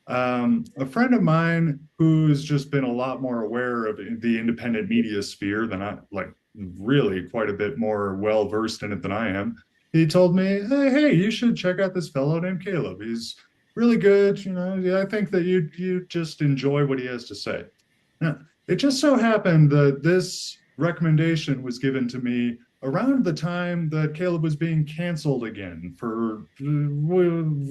A friend of mine who's just been a lot more aware of the independent media sphere than I, like really quite a bit more well-versed in it than I am, he told me, hey, you should check out this fellow named Caleb. He's really good. I think that you just enjoy what he has to say. Now, it just so happened that this recommendation was given to me around the time that Caleb was being canceled again for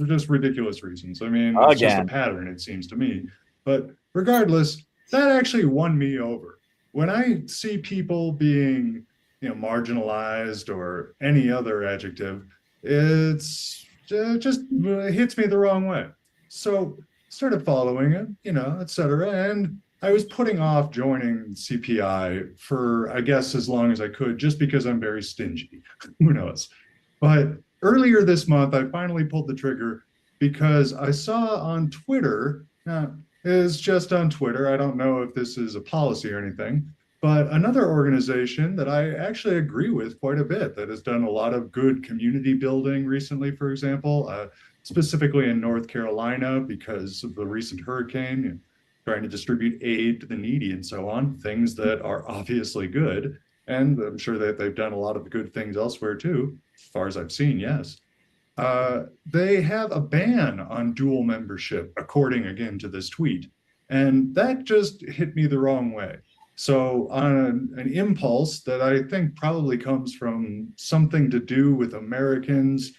just ridiculous reasons. I mean, it's just a pattern, it seems to me. But regardless, that actually won me over. When I see people being, marginalized or any other adjective, it's just hits me the wrong way. So started following it, et cetera. And I was putting off joining CPI for, I guess, as long as I could, just because I'm very stingy. Who knows? But earlier this month, I finally pulled the trigger because I saw on Twitter, it's just on Twitter, I don't know if this is a policy or anything, but another organization that I actually agree with quite a bit that has done a lot of good community building recently, for example, specifically in North Carolina because of the recent hurricane, trying to distribute aid to the needy and so on, things that are obviously good. And I'm sure that they've done a lot of good things elsewhere too, as far as I've seen, yes. They have a ban on dual membership, according again to this tweet. And that just hit me the wrong way. So on an impulse that I think probably comes from something to do with Americans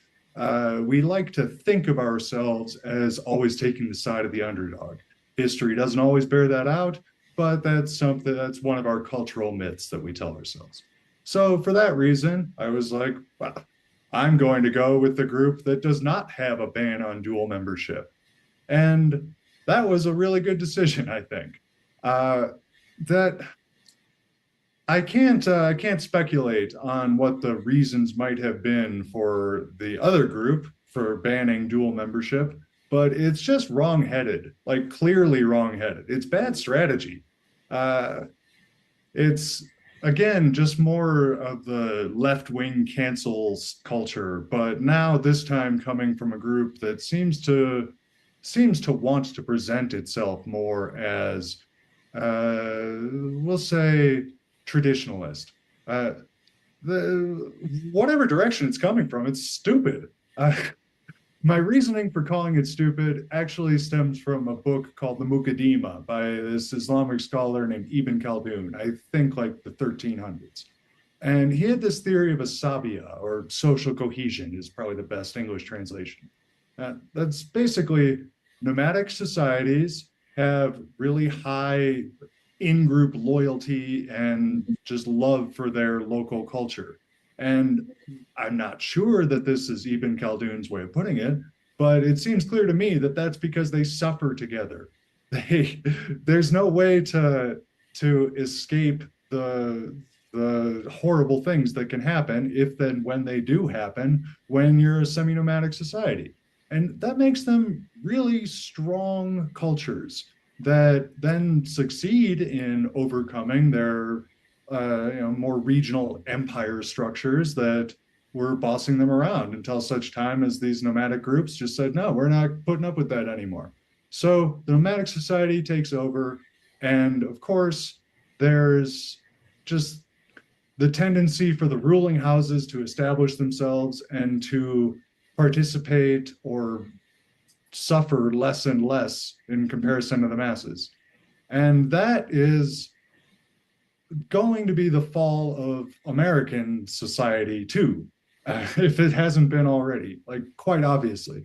we like to think of ourselves as always taking the side of the underdog. History doesn't always bear that out, but that's one of our cultural myths that we tell ourselves. So for that reason, I was like, well, I'm going to go with the group that does not have a ban on dual membership. And that was a really good decision, I think. That I can't speculate on what the reasons might have been for the other group for banning dual membership, but it's just wrong-headed, like clearly wrong-headed. It's bad strategy. It's again just more of the left-wing cancels culture, but now this time coming from a group that seems to want to present itself more as we'll say traditionalist. Whatever direction it's coming from, it's stupid. My reasoning for calling it stupid actually stems from a book called The Muqaddimah by this Islamic scholar named Ibn Khaldun, I think like the 1300s. And he had this theory of asabia, or social cohesion is probably the best English translation. That's basically nomadic societies have really high in-group loyalty and just love for their local culture. And I'm not sure that this is Ibn Khaldun's way of putting it, but it seems clear to me that that's because they suffer together. There's no way to escape the horrible things that can happen if then when they do happen when you're a semi-nomadic society. And that makes them really strong cultures that then succeed in overcoming their more regional empire structures that were bossing them around until such time as these nomadic groups just said, no, we're not putting up with that anymore. So the nomadic society takes over. And of course, there's just the tendency for the ruling houses to establish themselves and to participate or suffer less and less in comparison to the masses. And that is going to be the fall of American society too, if it hasn't been already, like quite obviously.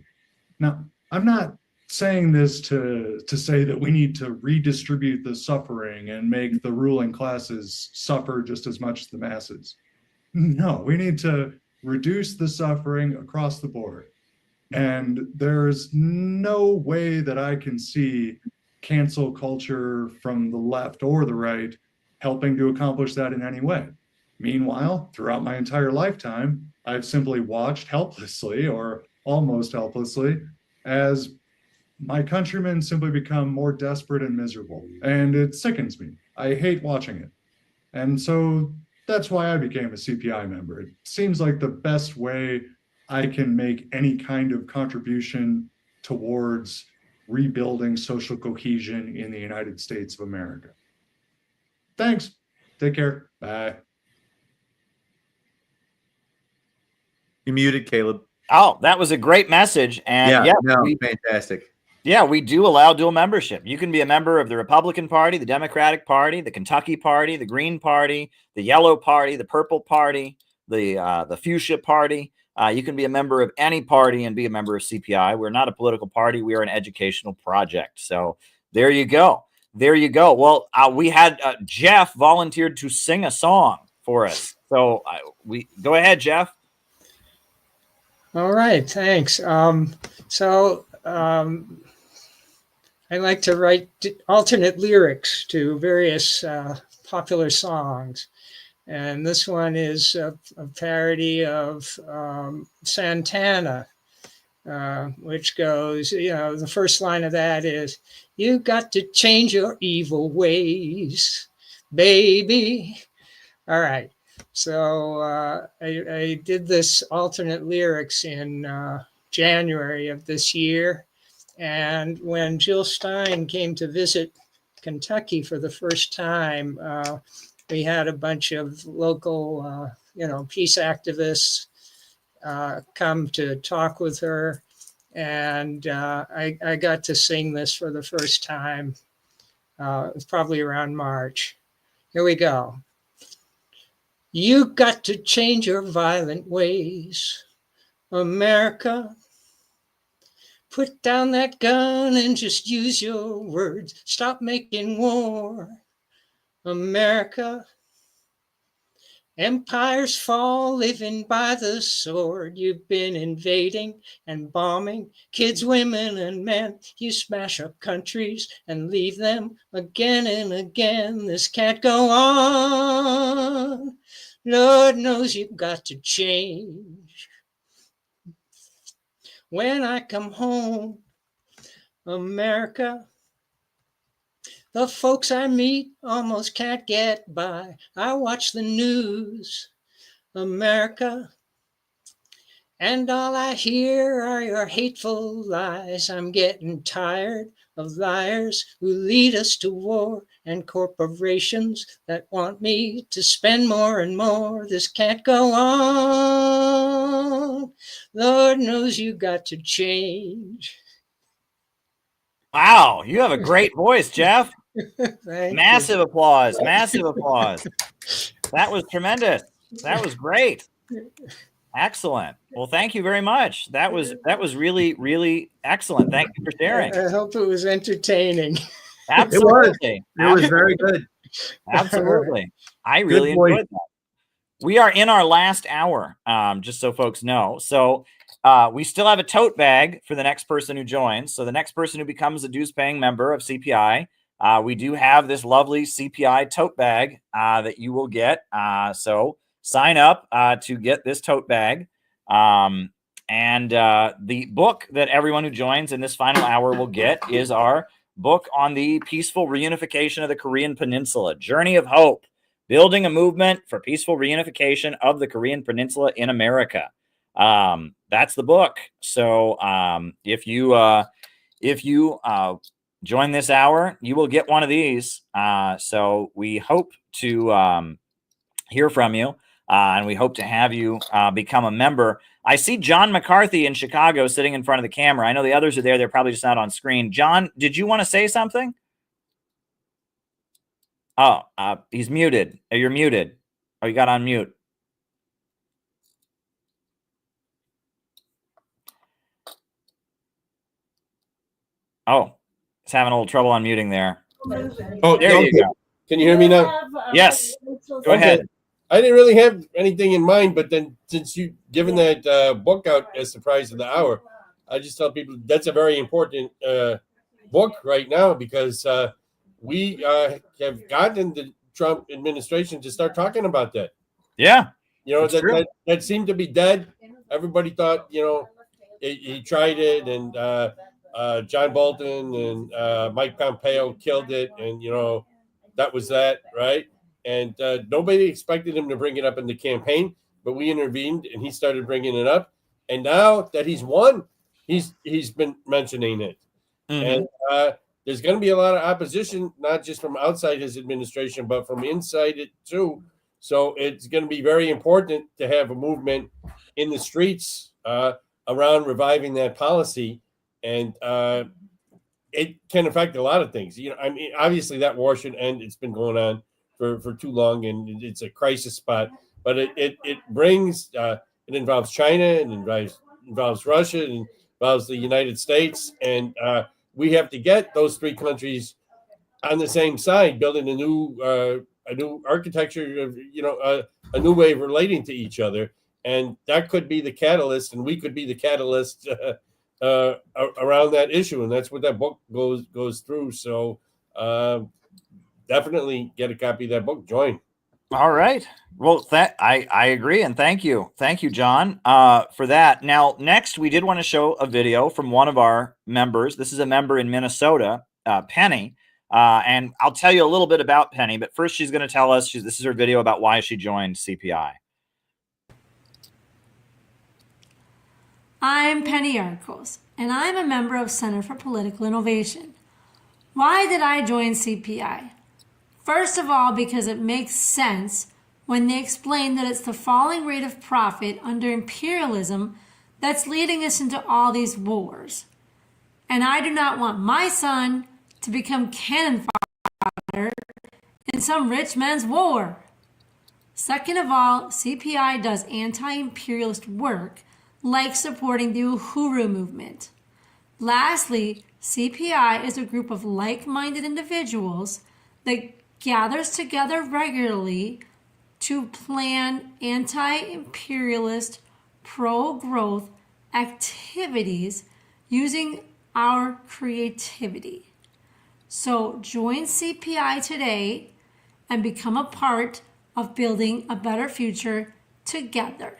Now, I'm not saying this to say that we need to redistribute the suffering and make the ruling classes suffer just as much as the masses. No, we need to reduce the suffering across the board. And there's no way that I can see cancel culture from the left or the right helping to accomplish that in any way. Meanwhile, throughout my entire lifetime, I've simply watched helplessly or almost helplessly as my countrymen simply become more desperate and miserable. And it sickens me. I hate watching it. And so that's why I became a CPI member. It seems like the best way I can make any kind of contribution towards rebuilding social cohesion in the United States of America. Thanks. Take care. Bye. You muted, Caleb. Oh, that was a great message. And fantastic. Yeah, we do allow dual membership. You can be a member of the Republican Party, the Democratic Party, the Kentucky Party, the Green Party, the Yellow Party, the Purple Party, the Fuchsia Party. You can be a member of any party and be a member of CPI. We're not a political party. We are an educational project. So there you go. There you go. Well, we had Jeff volunteered to sing a song for us. So we go ahead, Jeff. All right, thanks. I like to write alternate lyrics to various popular songs. And this one is a parody of Santana, which goes, the first line of that is, "You got to change your evil ways, baby." All right. So I did this alternate lyrics in January of this year. And when Jill Stein came to visit Kentucky for the first time, we had a bunch of local, peace activists come to talk with her. And I got to sing this for the first time. It was probably around March. Here we go. You got to change your violent ways. America, put down that gun and just use your words. Stop making war. America, empires fall living by the sword. You've been invading and bombing kids, women, and men. You smash up countries and leave them again and again. This can't go on. Lord knows you've got to change. When I come home, America, the folks I meet almost can't get by. I watch the news, America, and all I hear are your hateful lies. I'm getting tired of liars who lead us to war and corporations that want me to spend more and more. This can't go on. Lord knows you got to change. Wow, you have a great voice, Jeff. Massive you. applause. Massive applause. That was tremendous. That was great. Excellent. Well, thank you very much. That was really, really excellent. Thank you for sharing. I hope it was entertaining. Absolutely. It was very good. Absolutely. I Good really voice. enjoyed that. We are in our last hour, just so folks know. So we still have a tote bag for the next person who joins. So the next person who becomes a dues-paying member of CPI, we do have this lovely CPI tote bag that you will get. So sign up to get this tote bag. And the book that everyone who joins in this final hour will get is our book on the peaceful reunification of the Korean Peninsula, Journey of Hope. Building a movement for peaceful reunification of the Korean Peninsula in America. That's the book. So if you join this hour, you will get one of these. So we hope to hear from you, and we hope to have you become a member. I see John McCarthy in Chicago sitting in front of the camera. I know the others are there. They're probably just not on screen. John, did you want to say something? Oh, he's muted. You're muted. Oh, you got on mute. Oh, he's having a little trouble unmuting there. Oh, there you go. Can you hear me now? Yes. Go ahead. I didn't really have anything in mind, but then since you've given that book out as the prize of the hour, I just tell people that's a very important book right now because we have gotten the Trump administration to start talking about that. Yeah. You know, that seemed to be dead. Everybody thought, you know, he tried it, and John Bolton and Mike Pompeo killed it, and, you know, that was that, right? And nobody expected him to bring it up in the campaign, but we intervened, and he started bringing it up. And now that he's won, he's been mentioning it. Mm-hmm. And there's going to be a lot of opposition, not just from outside his administration, but from inside it too. So it's going to be very important to have a movement in the streets around reviving that policy. And it can affect a lot of things. You know, I mean, obviously that war should end. It's been going on for too long, and it's a crisis spot. But it brings it involves China, and involves Russia, and involves the United States, and we have to get those three countries on the same side, building a new architecture of, you know, a new way of relating to each other, and that could be the catalyst, and we could be the catalyst around that issue, and that's what that book goes through. So definitely get a copy of that book. Join. All right. Well, I agree, and thank you, John, for that. Now, next, we did want to show a video from one of our members. This is a member in Minnesota, Penny, and I'll tell you a little bit about Penny. But first, she's going to tell us this is her video about why she joined CPI. I'm Penny Yarkos, and I'm a member of Center for Political Innovation. Why did I join CPI? First of all, because it makes sense when they explain that it's the falling rate of profit under imperialism that's leading us into all these wars. And I do not want my son to become cannon fodder in some rich man's war. Second of all, CPI does anti-imperialist work like supporting the Uhuru movement. Lastly, CPI is a group of like-minded individuals that gathers together regularly to plan anti-imperialist, pro-growth activities using our creativity. So join CPI today and become a part of building a better future together.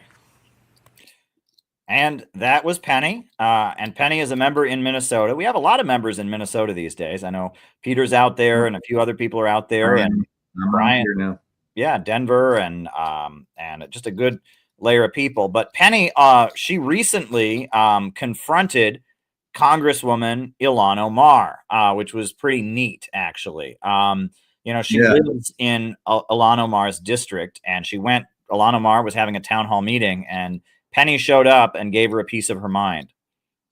And that was Penny. And Penny is a member in Minnesota. We have a lot of members in Minnesota these days. I know Peter's out there and a few other people are out there. And Brian here now. Yeah, Denver and just a good layer of people. But Penny, she recently confronted Congresswoman Ilhan Omar, which was pretty neat, actually. She lives in Ilhan Omar's district, and Ilhan Omar was having a town hall meeting, and Penny showed up and gave her a piece of her mind.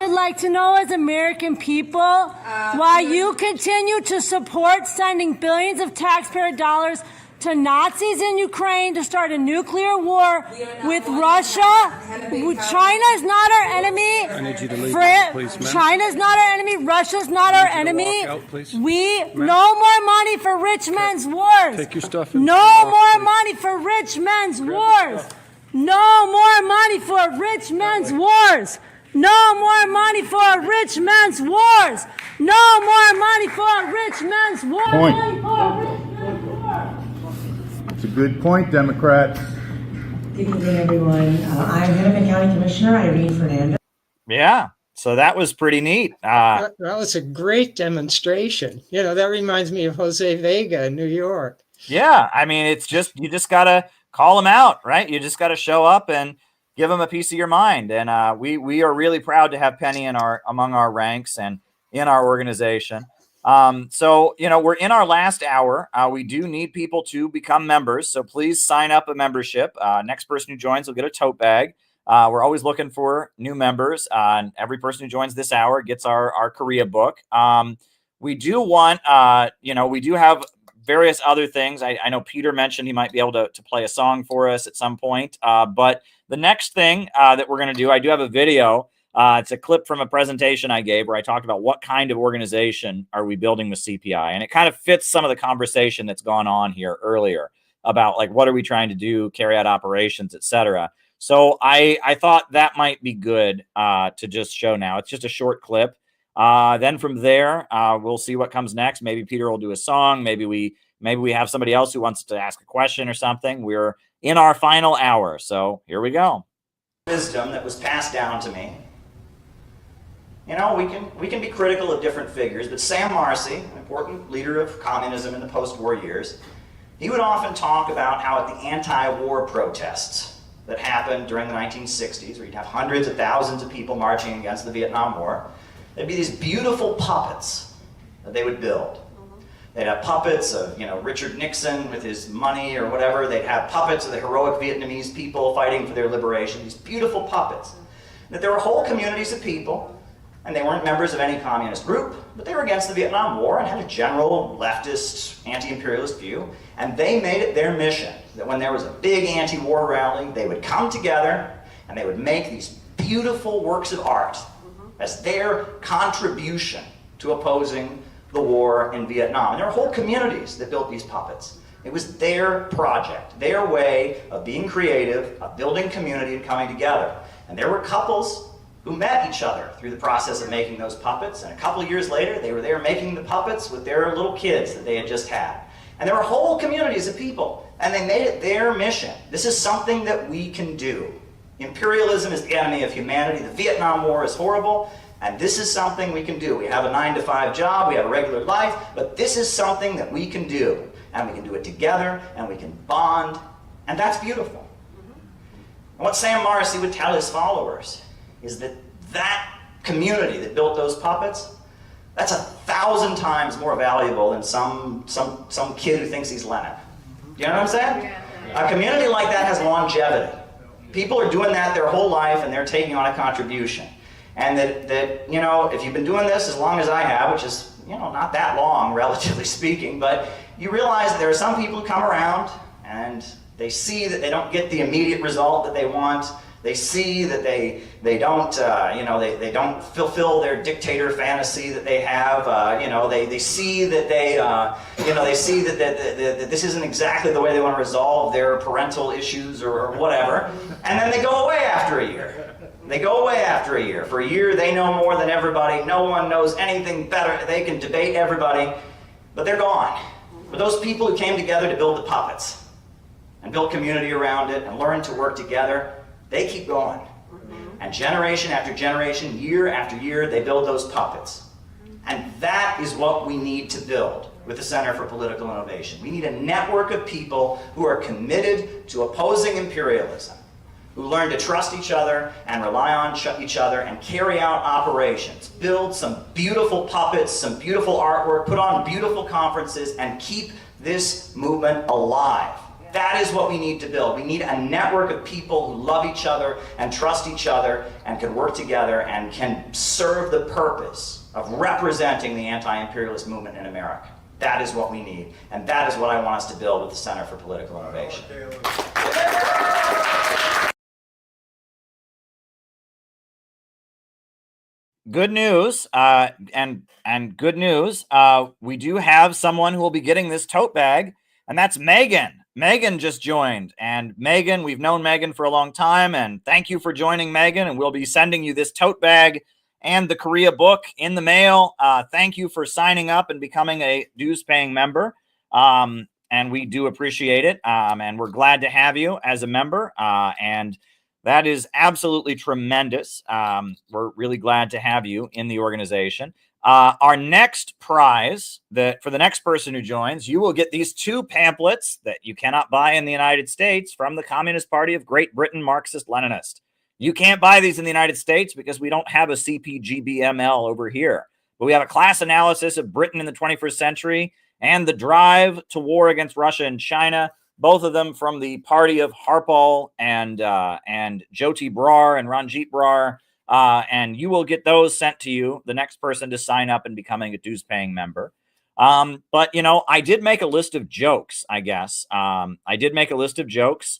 I'd like to know, as American people, why you continue to support sending billions of taxpayer dollars to Nazis in Ukraine to start a nuclear war with Russia. China is not our enemy. I need you to leave, please, ma'am. China's not our enemy. Russia's not our enemy. No more money for rich men's wars. Take your stuff. No more money for rich men's wars. No more money for rich men's wars. No more money for rich men's wars. No more money for rich men's wars. It's a good point, Democrats. Good evening, everyone. I'm Hennepin County Commissioner Irene Fernandez. Yeah, so that was pretty neat. Well, it's a great demonstration. That reminds me of Jose Vega in New York. Yeah, I mean, you just got to call them out, right? You just got to show up and give them a piece of your mind. And we are really proud to have Penny among our ranks and in our organization. So, we're in our last hour. We do need people to become members. So please sign up a membership. Next person who joins will get a tote bag. We're always looking for new members. And every person who joins this hour gets our Korea book. We do want, we do have various other things. I know Peter mentioned he might be able to play a song for us at some point. But the next thing that we're going to do, I do have a video. It's a clip from a presentation I gave where I talked about what kind of organization are we building with CPI. And it kind of fits some of the conversation that's gone on here earlier about like, what are we trying to do, carry out operations, etc. So I thought that might be good to just show now. It's just a short clip. Then from there, we'll see what comes next. Maybe Peter will do a song. Maybe we have somebody else who wants to ask a question or something. We're in our final hour. So here we go. Wisdom that was passed down to me. We can be critical of different figures, but Sam Marcy, an important leader of communism in the post-war years, he would often talk about how at the anti-war protests that happened during the 1960s, where you'd have hundreds of thousands of people marching against the Vietnam War, there'd be these beautiful puppets that they would build. They'd have puppets of, Richard Nixon with his money or whatever. They'd have puppets of the heroic Vietnamese people fighting for their liberation, these beautiful puppets. That there were whole communities of people, and they weren't members of any communist group, but they were against the Vietnam War and had a general leftist, anti-imperialist view, and they made it their mission that when there was a big anti-war rally, they would come together and they would make these beautiful works of art as their contribution to opposing the war in Vietnam. And there were whole communities that built these puppets. It was their project, their way of being creative, of building community and coming together. And there were couples who met each other through the process of making those puppets. And a couple of years later, they were there making the puppets with their little kids that they had just had. And there were whole communities of people, and they made it their mission. This is something that we can do. Imperialism is the enemy of humanity. The Vietnam War is horrible, and this is something we can do. We have a 9-to-5 job, we have a regular life, but this is something that we can do. And we can do it together, and we can bond, and that's beautiful. And what Sam Marcy would tell his followers is that community that built those puppets, that's 1,000 times more valuable than some kid who thinks he's Lenin. Do you know what I'm saying? A community like that has longevity. People are doing that their whole life and they're taking on a contribution. And that if you've been doing this as long as I have, which is not that long, relatively speaking, but you realize that there are some people who come around and they see that they don't get the immediate result that they want. They see that they don't they don't fulfill their dictator fantasy that they have. They see that they see that this isn't exactly the way they want to resolve their parental issues or whatever, and then they go away after a year. They go away after a year. For a year, they know more than everybody. No one knows anything better. They can debate everybody, but they're gone. But those people who came together to build the puppets and build community around it and learn to work together, they keep going. And generation after generation, year after year, they build those puppets. And that is what we need to build with the Center for Political Innovation. We need a network of people who are committed to opposing imperialism, who learn to trust each other and rely on each other and carry out operations, build some beautiful puppets, some beautiful artwork, put on beautiful conferences, and keep this movement alive. That is what we need to build. We need a network of people who love each other and trust each other and can work together and can serve the purpose of representing the anti-imperialist movement in America. That is what we need, and that is what I want us to build with the Center for Political Innovation. Good news, and good news, we do have someone who will be getting this tote bag, and that's Megan. Megan just joined, and Megan, we've known Megan for a long time, and thank you for joining, Megan, and we'll be sending you this tote bag and the Korea book in the mail. Thank you for signing up and becoming a dues-paying member, and we do appreciate it, and we're glad to have you as a member, and that is absolutely tremendous. We're really glad to have you in the organization. Our next prize, for the next person who joins, you will get these 2 pamphlets that you cannot buy in the United States from the Communist Party of Great Britain, Marxist-Leninist. You can't buy these in the United States because we don't have a CPGBML over here. But we have a class analysis of Britain in the 21st century and the drive to war against Russia and China, both of them from the party of Harpal and Jyoti Brar and Ranjit Brar. And you will get those sent to you, the next person to sign up and becoming a dues-paying member. But, I did make a list of jokes, I guess. I did make a list of jokes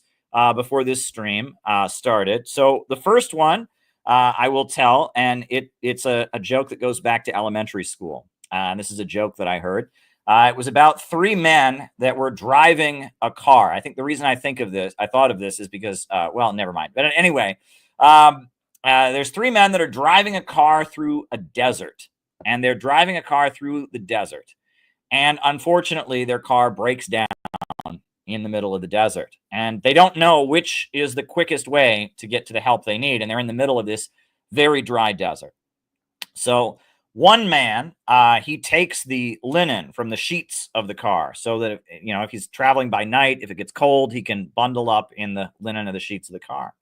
before this stream started. So the first one I will tell, and it's a joke that goes back to elementary school. And this is a joke that I heard. It was about 3 men that were driving a car. I think the reason I thought of this is because, well, never mind. But anyway, there's 3 men that are driving a car through a desert, and they're driving a car through the desert. And unfortunately, their car breaks down in the middle of the desert, and they don't know which is the quickest way to get to the help they need. And they're in the middle of this very dry desert. So one man, he takes the linen from the sheets of the car so that, if he's traveling by night, if it gets cold, he can bundle up in the linen of the sheets of the car.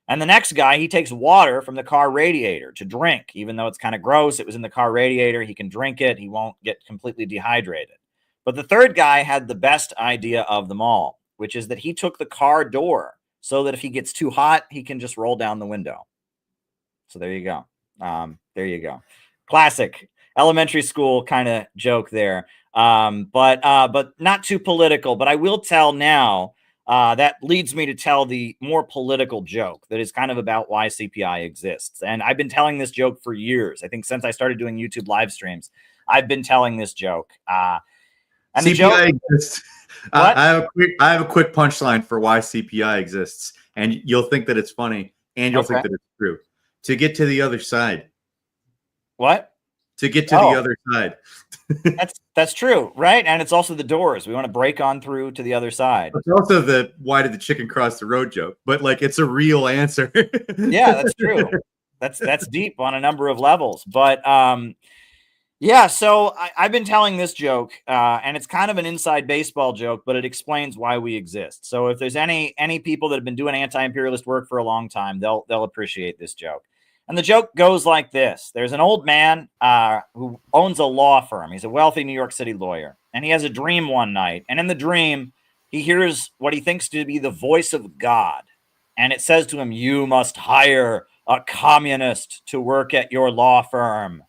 And the next guy, he takes water from the car radiator to drink. Even though it's kind of gross, it was in the car radiator, he can drink it. He won't get completely dehydrated. But the third guy had the best idea of them all, which is that he took the car door so that if he gets too hot, he can just roll down the window. So there you go. There you go. Classic elementary school kind of joke there. But not too political. But I will tell now, that leads me to tell the more political joke that is kind of about why CPI exists. And I've been telling this joke for years. I think since I started doing YouTube live streams, I've been telling this joke. And the joke exists. I have a quick punchline for why CPI exists, and you'll think that it's funny, and you'll think that it's true. To get to the other side. What? To get to the other side. That's true, right? And it's also the doors. We want to break on through to the other side. It's also the why did the chicken cross the road joke, but it's a real answer. Yeah, that's true. That's deep on a number of levels. But yeah, so I've been telling this joke, and it's kind of an inside baseball joke, but it explains why we exist. So if there's any people that have been doing anti-imperialist work for a long time, they'll appreciate this joke. And the joke goes like this. There's an old man who owns a law firm. He's a wealthy New York City lawyer. And he has a dream one night. And in the dream, he hears what he thinks to be the voice of God. And it says to him, "You must hire a communist to work at your law firm."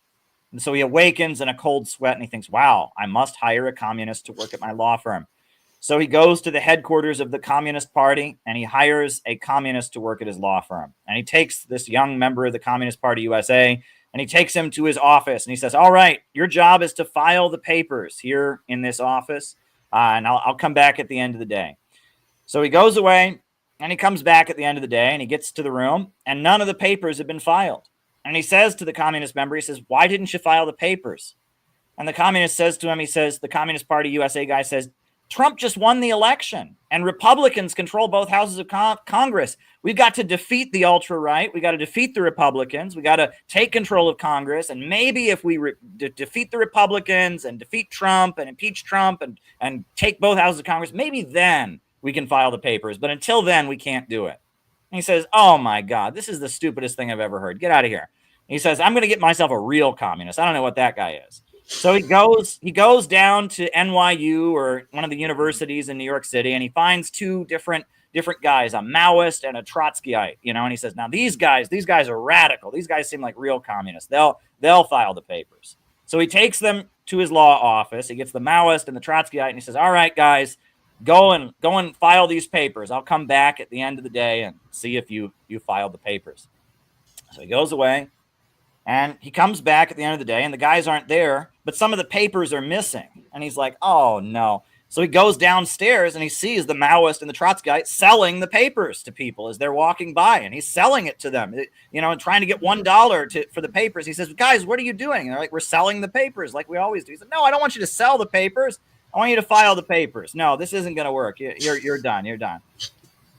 And so he awakens in a cold sweat and he thinks, wow, I must hire a communist to work at my law firm. So he goes to the headquarters of the Communist Party and he hires a communist to work at his law firm. And he takes this young member of the Communist Party USA and he takes him to his office and he says, all right, your job is to file the papers here in this office. And I'll come back at the end of the day. So he goes away and he comes back at the end of the day and he gets to the room and none of the papers have been filed. And he says to the communist member, he says, why didn't you file the papers? And the communist says to him, he says, the Communist Party USA guy says, Trump just won the election and Republicans control both houses of Congress. We've got to defeat the ultra-right. We got to defeat the Republicans. We got to take control of Congress. And maybe if we defeat the Republicans and defeat Trump and impeach Trump and take both houses of Congress, maybe then we can file the papers. But until then, we can't do it. And he says, oh my God, this is the stupidest thing I've ever heard. Get out of here. And he says, I'm going to get myself a real communist. I don't know what that guy is. So he goes down to NYU or one of the universities in New York City, and he finds two different guys, a Maoist and a Trotskyite, and he says, now these guys are radical. These guys seem like real communists. They'll file the papers. So he takes them to his law office. He gets the Maoist and the Trotskyite, and he says, all right, guys, go and file these papers. I'll come back at the end of the day and see if you filed the papers. So he goes away. And he comes back at the end of the day and the guys aren't there, but some of the papers are missing. And he's like, oh, no. So he goes downstairs and he sees the Maoist and the Trotskyite selling the papers to people as they're walking by. And he's selling it to them, and trying to get $1 for the papers. He says, guys, what are you doing? And they're like, we're selling the papers like we always do. He said, no, I don't want you to sell the papers. I want you to file the papers. No, this isn't going to work. You're done. You're done.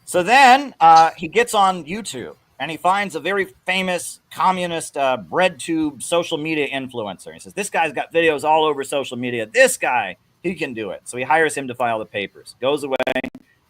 So then he gets on YouTube. And he finds a very famous communist bread tube social media influencer. He says, this guy's got videos all over social media. This guy, he can do it. So he hires him to file the papers. Goes away.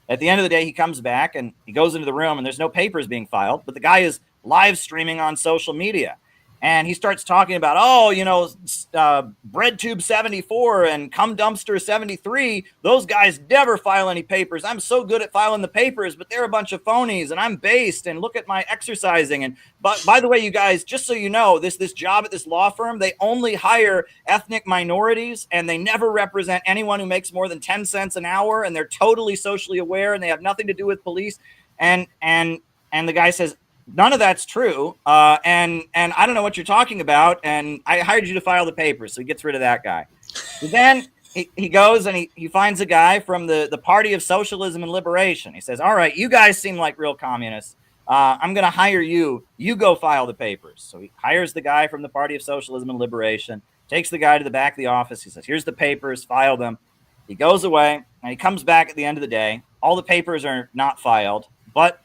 At the end of the day, he comes back and he goes into the room and there's no papers being filed. But the guy is live streaming on social media. And he starts talking about, BreadTube 74 and Cum Dumpster 73. Those guys never file any papers. I'm so good at filing the papers, but they're a bunch of phonies. And I'm based. And look at my exercising. And but by the way, you guys, just so you know, this job at this law firm, they only hire ethnic minorities, and they never represent anyone who makes more than 10 cents an hour. And they're totally socially aware, and they have nothing to do with police. And the guy says, none of that's true. And I don't know what you're talking about. And I hired you to file the papers. So he gets rid of that guy. So then he goes and he finds a guy from the Party of Socialism and Liberation. He says, all right, you guys seem like real communists. I'm going to hire you. You go file the papers. So he hires the guy from the Party of Socialism and Liberation, takes the guy to the back of the office. He says, here's the papers, file them. He goes away and he comes back at the end of the day. All the papers are not filed, but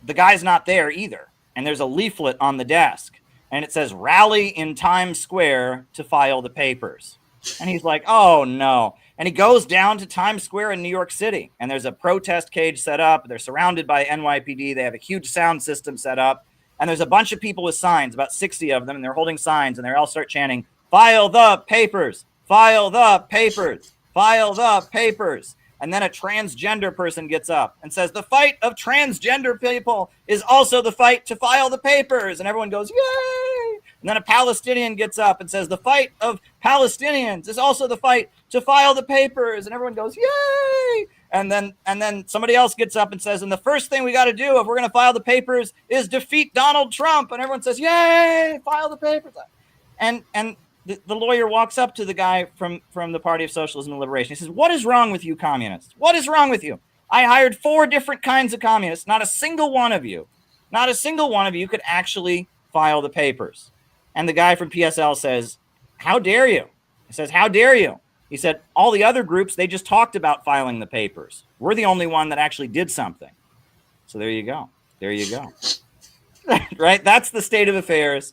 the guy's not there either. And there's a leaflet on the desk and it says, rally in Times Square to file the papers. And he's like, oh no. And he goes down to Times Square in New York City and there's a protest cage set up. They're surrounded by NYPD. They have a huge sound system set up. And there's a bunch of people with signs, about 60 of them. And they're holding signs and they all start chanting, file the papers, file the papers, file the papers. And then a transgender person gets up and says, the fight of transgender people is also the fight to file the papers. And everyone goes, yay. And then a Palestinian gets up and says, the fight of Palestinians is also the fight to file the papers. And everyone goes, yay. And then somebody else gets up and says, and the first thing we got to do if we're going to file the papers is defeat Donald Trump. And everyone says, yay, file the papers. And the lawyer walks up to the guy from the Party of Socialism and Liberation. He says, what is wrong with you communists? What is wrong with you? I hired 4 different kinds of communists. Not a single one of you could actually file the papers. And the guy from PSL says, how dare you? He says, how dare you? He said, all the other groups, they just talked about filing the papers. We're the only one that actually did something. So there you go. There you go. Right? That's the state of affairs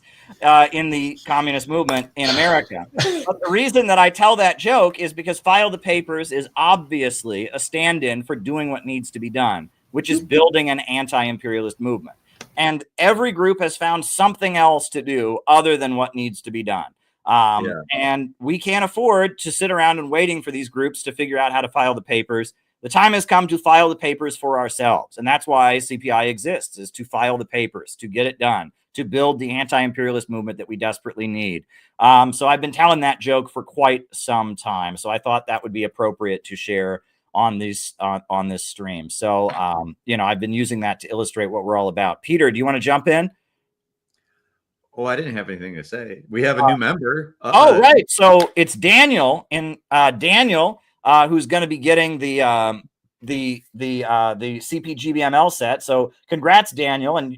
in the communist movement in America. But the reason that I tell that joke is because file the papers is obviously a stand-in for doing what needs to be done, which is building an anti-imperialist movement. And every group has found something else to do other than what needs to be done. And we can't afford to sit around and waiting for these groups to figure out how to file the papers. The time has come to file the papers for ourselves. And that's why CPI exists, is to file the papers, to get it done, to build the anti-imperialist movement that we desperately need. So I've been telling that joke for quite some time. So I thought that would be appropriate to share on these on this stream. So I've been using that to illustrate what we're all about. Peter, do you want to jump in? Oh, I didn't have anything to say. We have a new member. Right. So it's Daniel, and Daniel, who's going to be getting the CPGBML set. So congrats, Daniel, and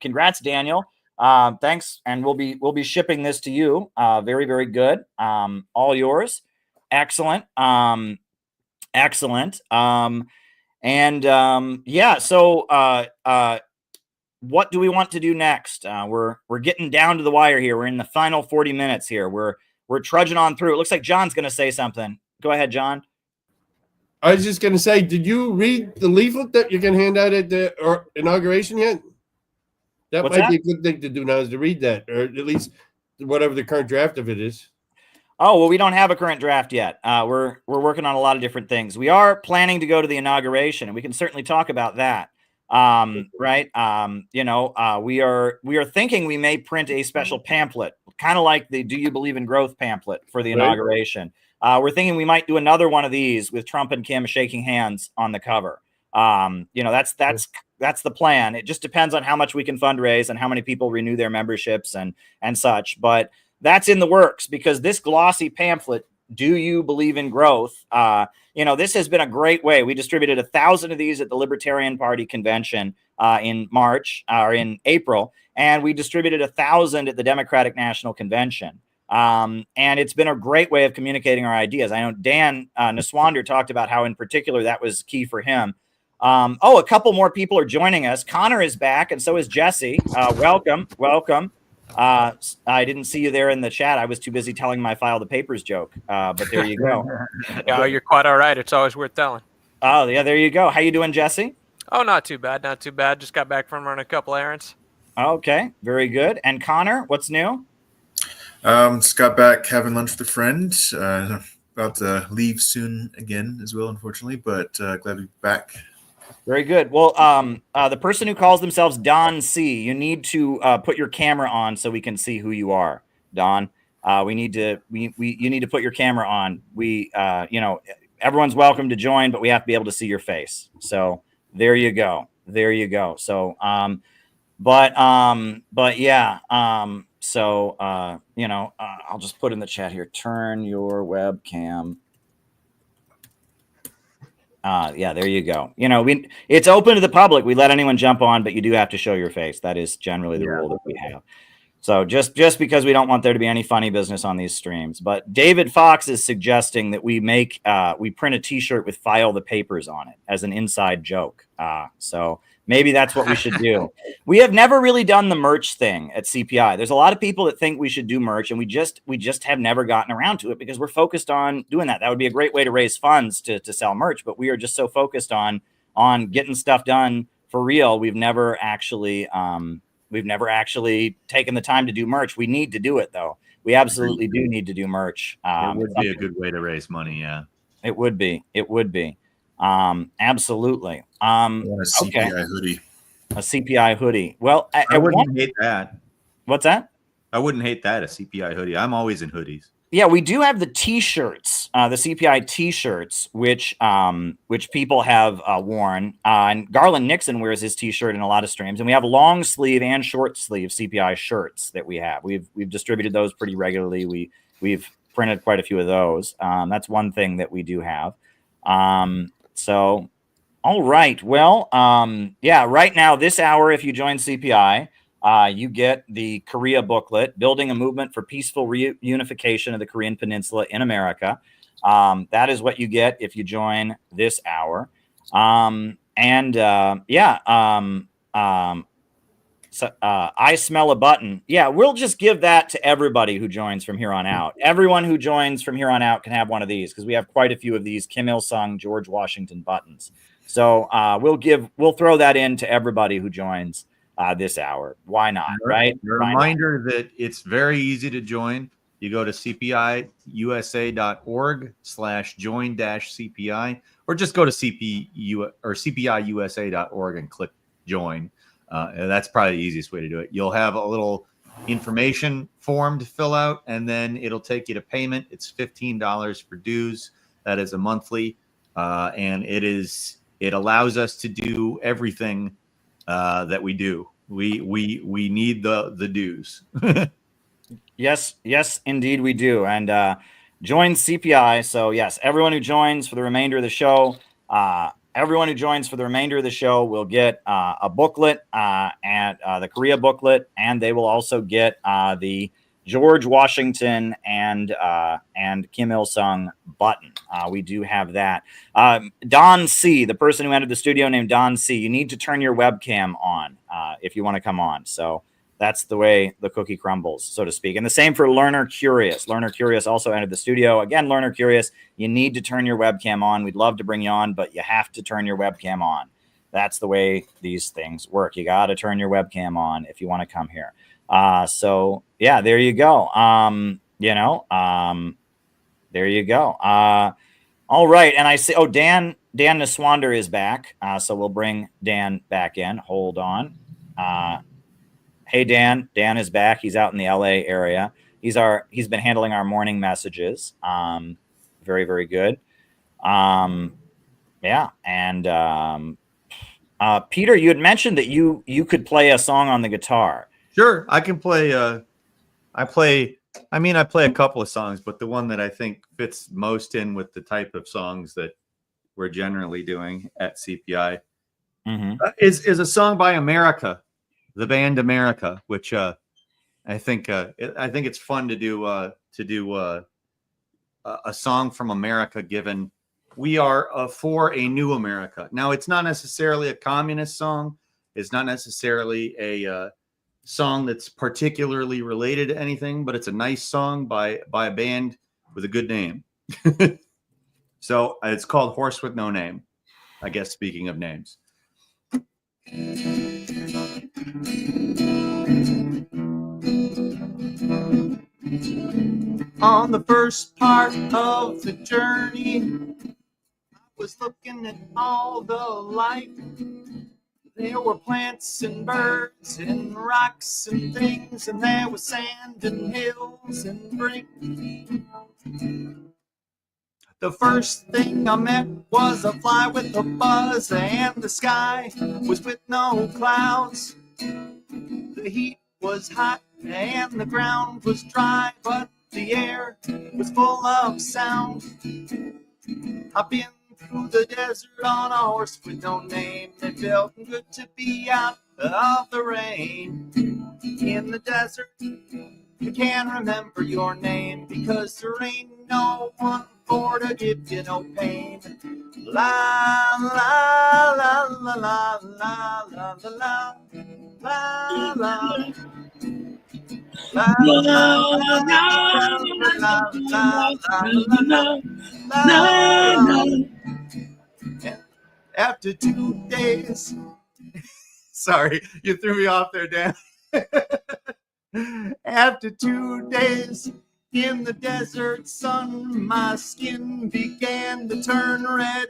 congrats, Daniel. Thanks, and we'll be shipping this to you. Very, very good. All yours. Excellent. Excellent. So what do we want to do next? We're getting down to the wire here. We're in the final 40 minutes here. We're trudging on through. It looks like John's going to say something. Go ahead, John. I was just going to say, did you read the leaflet that you can hand out at the inauguration yet? That What's might that? be a good thing to do now, is to read that, or at least whatever the current draft of it is. Oh, well, we don't have a current draft yet. We're working on a lot of different things. We are planning to go to the inauguration, and we can certainly talk about that. Right. We are thinking we may print a special pamphlet, kind of like the "Do You Believe in Growth" pamphlet for the inauguration. We're thinking we might do another one of these with Trump and Kim shaking hands on the cover. That's the plan. It just depends on how much we can fundraise and how many people renew their memberships and such. But that's in the works, because this glossy pamphlet, "Do You Believe in Growth?" This has been a great way. We distributed 1,000 of these at the Libertarian Party convention in March or in April, and we distributed 1,000 at the Democratic National Convention. And it's been a great way of communicating our ideas. I know Dan Niswander talked about how, in particular, that was key for him. A couple more people are joining us. Connor is back, and so is Jesse. Welcome. I didn't see you there in the chat. I was too busy telling my File the Papers joke, but there you go. Yeah, you're quite all right. It's always worth telling. Oh, yeah, there you go. How you doing, Jesse? Oh, not too bad. Not too bad. Just got back from running a couple errands. Okay, very good. And Connor, what's new? Just got back having lunch with a friend. About to leave soon again as well, unfortunately, but glad to be back. Very good. Well, the person who calls themselves Don C, you need to put your camera on so we can see who you are, Don. You need to put your camera on. Everyone's welcome to join, but we have to be able to see your face. So there you go. There you go. So, I'll just put in the chat here, turn your webcam. Yeah, there you go. It's open to the public. We let anyone jump on, but you do have to show your face. That is generally the rule that we have. So just because we don't want there to be any funny business on these streams. But David Fox is suggesting that we print a T-shirt with "File the Papers" on it as an inside joke. So maybe that's what we should do. We have never really done the merch thing at CPI. There's a lot of people that think we should do merch, and we just have never gotten around to it because we're focused on doing that. That would be a great way to raise funds to sell merch, but we are just so focused on getting stuff done for real. We've never actually taken the time to do merch. We need to do it, though. We absolutely do need to do merch. It would be a good way to raise money. Yeah, it would be. It would be. Absolutely. I want a CPI hoodie. A CPI hoodie. Well, I wouldn't hate that. What's that? I wouldn't hate that, a CPI hoodie. I'm always in hoodies. Yeah, we do have the T-shirts, the CPI T-shirts, which people have worn. And Garland Nixon wears his T-shirt in a lot of streams, and we have long sleeve and short sleeve CPI shirts that we have. We've distributed those pretty regularly. We've printed quite a few of those. That's one thing that we do have. So, all right. Well, right now, this hour, if you join CPI, you get the Korea booklet, Building a Movement for Peaceful Reunification of the Korean Peninsula in America. That is what you get if you join this hour. I smell a button. Yeah, we'll just give that to everybody who joins from here on out. Everyone who joins from here on out can have one of these because we have quite a few of these Kim Il-sung, George Washington buttons. So we'll throw that in to everybody who joins this hour. Why not, right? Reminder that it's very easy to join. You go to cpiusa.org/join-CPI, or just go to cpiusa.org and click join. And that's probably the easiest way to do it. You'll have a little information form to fill out, and then it'll take you to payment. It's $15 for dues. That is a monthly and it allows us to do everything that we do. We need the dues. Yes, indeed we do. And join CPI. So yes, everyone who joins for the remainder of the show, will get a booklet and the Korea booklet, and they will also get the George Washington and Kim Il Sung button. We do have that. Don C, the person who entered the studio named Don C, you need to turn your webcam on if you want to come on. So that's the way the cookie crumbles, so to speak. And the same for Learner Curious. Learner Curious also entered the studio. Again, Learner Curious, you need to turn your webcam on. We'd love to bring you on, but you have to turn your webcam on. That's the way these things work. You got to turn your webcam on if you want to come here. So yeah, there you go. There you go. All right. And I see, Dan Niswander is back. So we'll bring Dan back in. Hold on. Hey, Dan. Dan is back. He's out in the LA area. He's been handling our morning messages. Very, very good. Yeah. And Peter, you had mentioned that you could play a song on the guitar. Sure, I can play. I play a couple of songs, but the one that I think fits most in with the type of songs that we're generally doing at CPI is a song by America, the band America, which I think it's fun to do a song from America, given we are for a new America. Now, it's not necessarily a communist song. It's not necessarily a song that's particularly related to anything, but it's a nice song by a band with a good name. So it's called Horse with No Name, I guess, speaking of names. On the first part of the journey, I was looking at all the life. There were plants and birds and rocks and things, and there was sand and hills and brink. The first thing I met was a fly with a buzz, and the sky was with no clouds. The heat was hot and the ground was dry, but the air was full of sound. I've been through the desert on a horse with no name. It felt good to be out of the rain. In the desert, you can't remember your name, because there ain't no one for to give you no pain. La la la la la la la la la la la. La la la la la la. After 2 days, sorry, you threw me off there, Dan. After 2 days in the desert sun, my skin began to turn red.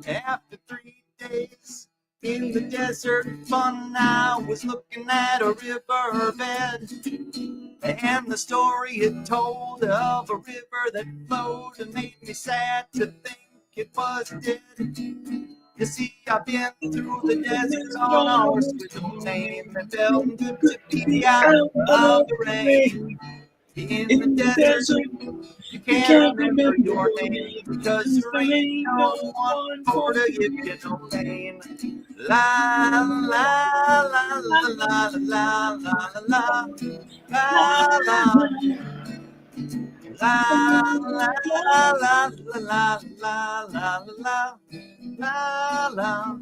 After 3 days in the desert fun, I was looking at a riverbed, and the story it told of a river that flowed and made me sad to think it was dead. You see, I've been through the desert on a horse with no name. It felt good to be out of the rain. In the desert, you can't remember your name, because there ain't no one for to give you no pain. La la la la la la la la la la la. La la la la la la la la la la.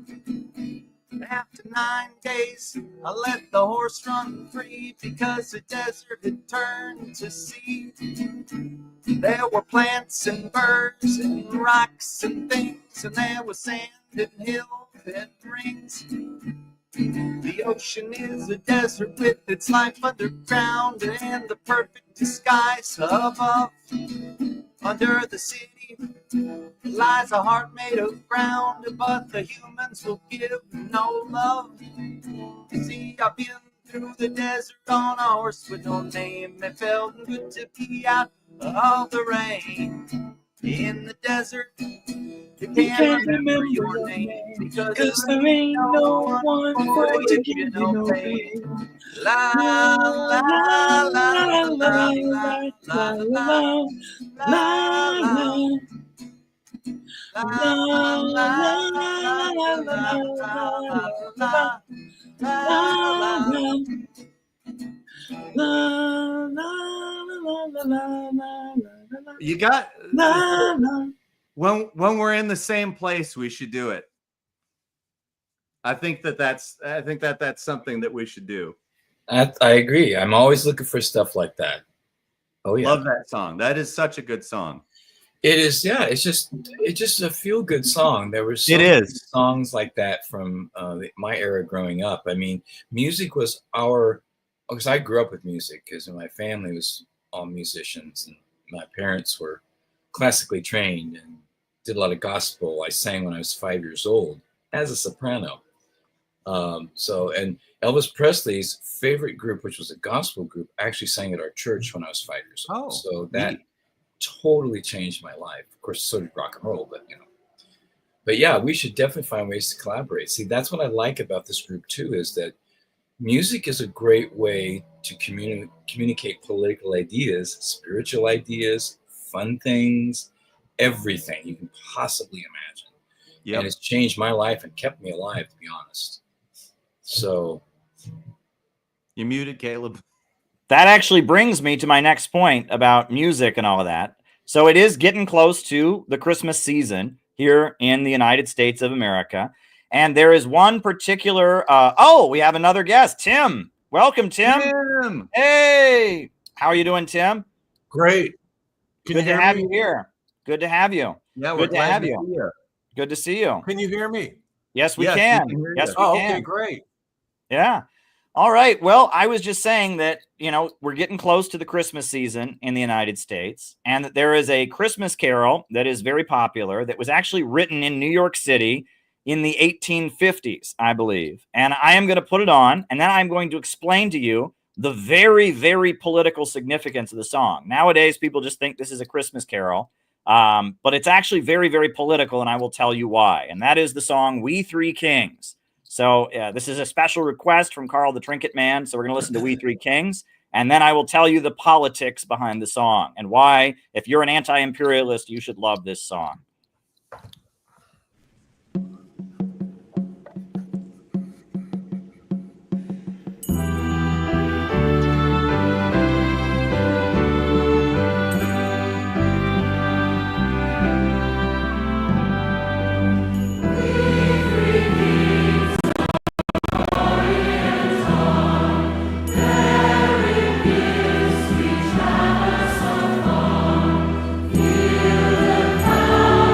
After 9 days, I let the horse run free, because the desert had turned to sea. There were plants and birds and rocks and things, and there was sand and hills and rings. The ocean is a desert with its life underground, and the perfect disguise above. Under the city lies a heart made of ground, but the humans will give no love. You see, I've been through the desert on a horse with no name. It felt good to be out of the rain. in the desert. You You can't remember your name because there ain't no one for you to give you no pain. La la la la la la la la. You got when we're in the same place, we should do it. I think that's something that we should do. I agree. I'm always looking for stuff like that. Oh yeah, love that song. That is such a good song. It is. Yeah, it's just a feel good song. There were songs like that from my era growing up. I mean, music was because I grew up with music because my family was all musicians and my parents were classically trained and did a lot of gospel. I sang when I was 5 years old as a soprano. And Elvis Presley's favorite group, which was a gospel group, actually sang at our church when I was 5 years old. So that totally changed my life. Of course, so did rock and roll, but yeah, we should definitely find ways to collaborate. See, that's what I like about this group too, is that music is a great way to communicate political ideas, spiritual ideas, fun things, everything you can possibly imagine. And it's changed my life and kept me alive, to be honest. So you muted, Caleb. That actually brings me to my next point about music and all of that. So it is getting close to the Christmas season here in the United States of America. And there is one particular, we have another guest, Tim. Welcome, Tim. Tim. Hey, how are you doing, Tim? Great. Good to have you here. Good to have you. Yeah, good to have you. Good to see you. Can you hear me? Yes, we can. Yes, we can. Okay, great. Yeah. All right. Well, I was just saying that, we're getting close to the Christmas season in the United States, and that there is a Christmas carol that is very popular that was actually written in New York City in the 1850s, I believe. And I am going to put it on, and then I'm going to explain to you the very, very political significance of the song. Nowadays, people just think this is a Christmas carol, but it's actually very, very political, and I will tell you why. And that is the song We Three Kings. So this is a special request from Carl the Trinket Man. So we're going to listen to We Three Kings. And then I will tell you the politics behind the song and why, if you're an anti-imperialist, you should love this song. Feel the power.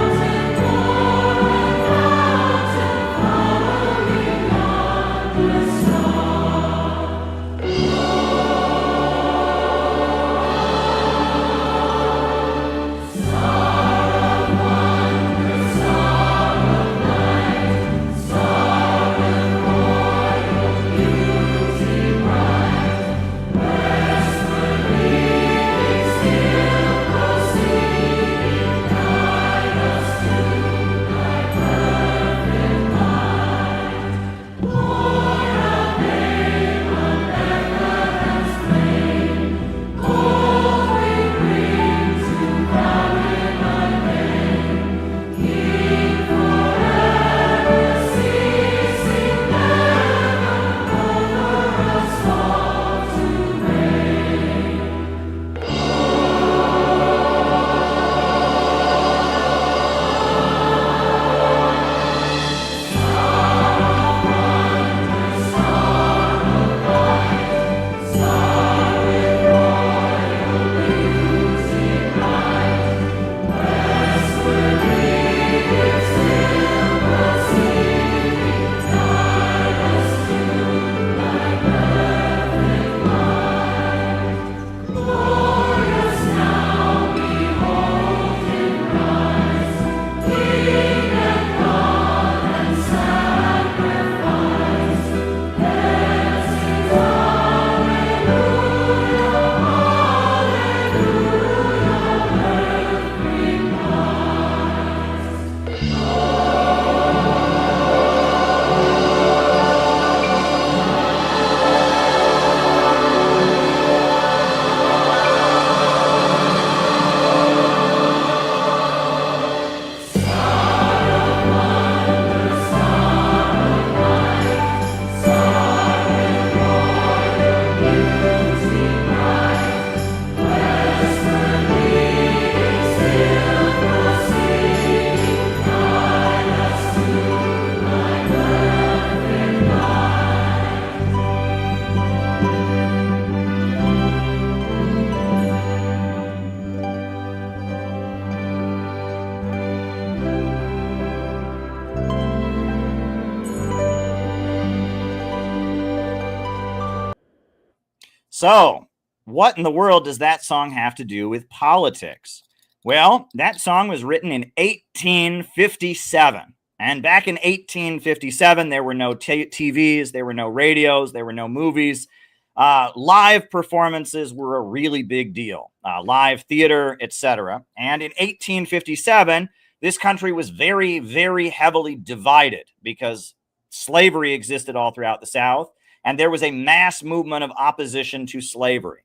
So, what in the world does that song have to do with politics? Well, that song was written in 1857. And back in 1857, there were no TVs, there were no radios, there were no movies. Live performances were a really big deal, live theater, etc. And in 1857, this country was very, very heavily divided because slavery existed all throughout the South, and there was a mass movement of opposition to slavery.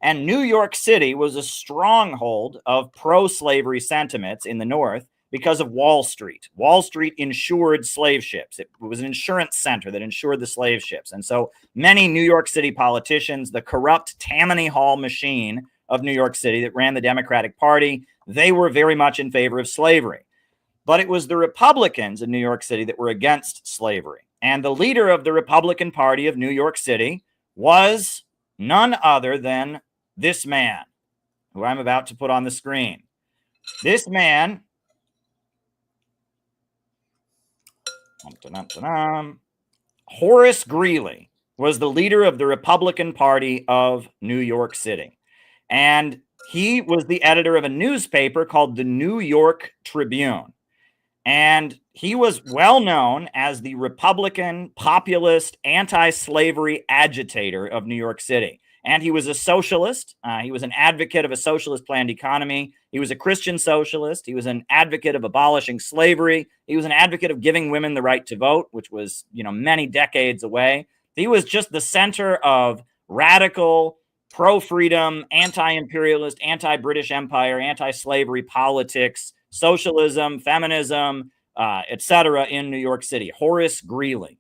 And New York City was a stronghold of pro-slavery sentiments in the North because of Wall Street. Wall Street insured slave ships. It was an insurance center that insured the slave ships. And so many New York City politicians, the corrupt Tammany Hall machine of New York City that ran the Democratic Party, they were very much in favor of slavery. But it was the Republicans in New York City that were against slavery. And the leader of the Republican Party of New York City was none other than this man, who I'm about to put on the screen. This man, Horace Greeley, was the leader of the Republican Party of New York City. And he was the editor of a newspaper called the New York Tribune. And he was well known as the Republican, populist, anti-slavery agitator of New York City. And he was a socialist. He was an advocate of a socialist planned economy. He was a Christian socialist. He was an advocate of abolishing slavery. He was an advocate of giving women the right to vote, which was, many decades away. He was just the center of radical, pro-freedom, anti-imperialist, anti-British Empire, anti-slavery politics, socialism, feminism, etc. in New York City. Horace Greeley.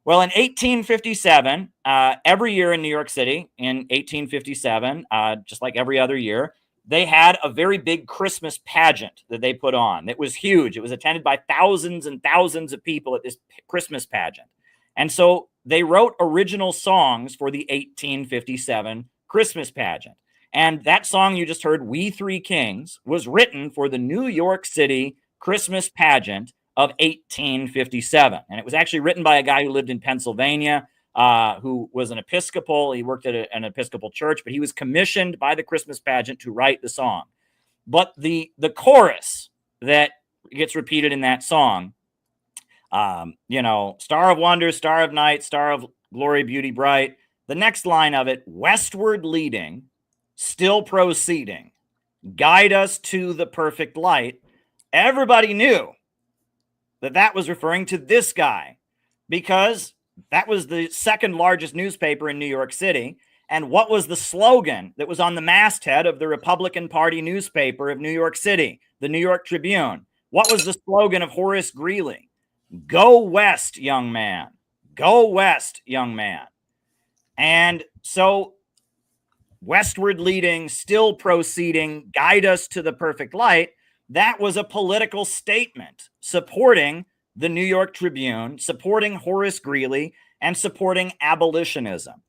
Well, in 1857, every year in New York City, in 1857, just like every other year, they had a very big Christmas pageant that they put on. It was huge. It was attended by thousands and thousands of people at this Christmas pageant. And so they wrote original songs for the 1857 Christmas pageant. And that song you just heard, We Three Kings, was written for the New York City Christmas pageant of 1857. And it was actually written by a guy who lived in Pennsylvania, who was an Episcopal. He worked at an Episcopal church, but he was commissioned by the Christmas pageant to write the song. But the chorus that gets repeated in that song, Star of Wonder, Star of Night, Star of Glory, Beauty Bright. The next line of it, westward leading, still proceeding, guide us to the perfect light. Everybody knew that was referring to this guy because that was the second largest newspaper in New York City. And what was the slogan that was on the masthead of the Republican Party newspaper of New York City, the New York Tribune? What was the slogan of Horace Greeley? Go west, young man. Go west, young man. And so westward leading, still proceeding, guide us to the perfect light. That was a political statement supporting the New York Tribune, supporting Horace Greeley, and supporting abolitionism.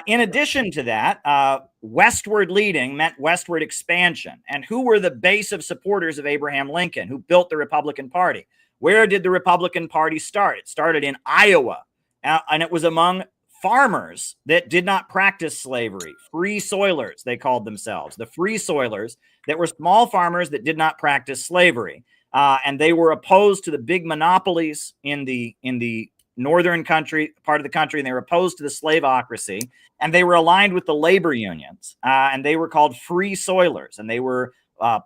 In addition to that, westward leading meant westward expansion. And who were the base of supporters of Abraham Lincoln, who built the Republican Party? Where did the Republican Party start? It started in Iowa, and it was among farmers that did not practice slavery, free soilers, they called themselves, the free soilers that were small farmers that did not practice slavery. And they were opposed to the big monopolies in the northern country, part of the country, and they were opposed to the slaveocracy, and they were aligned with the labor unions, and they were called free soilers, and they were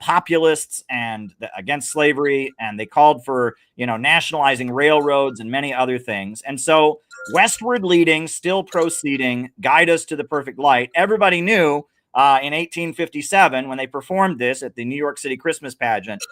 populists and against slavery, and they called for, nationalizing railroads and many other things. And so westward leading, still proceeding, guide us to the perfect light. Everybody knew in 1857, when they performed this at the New York City Christmas pageant,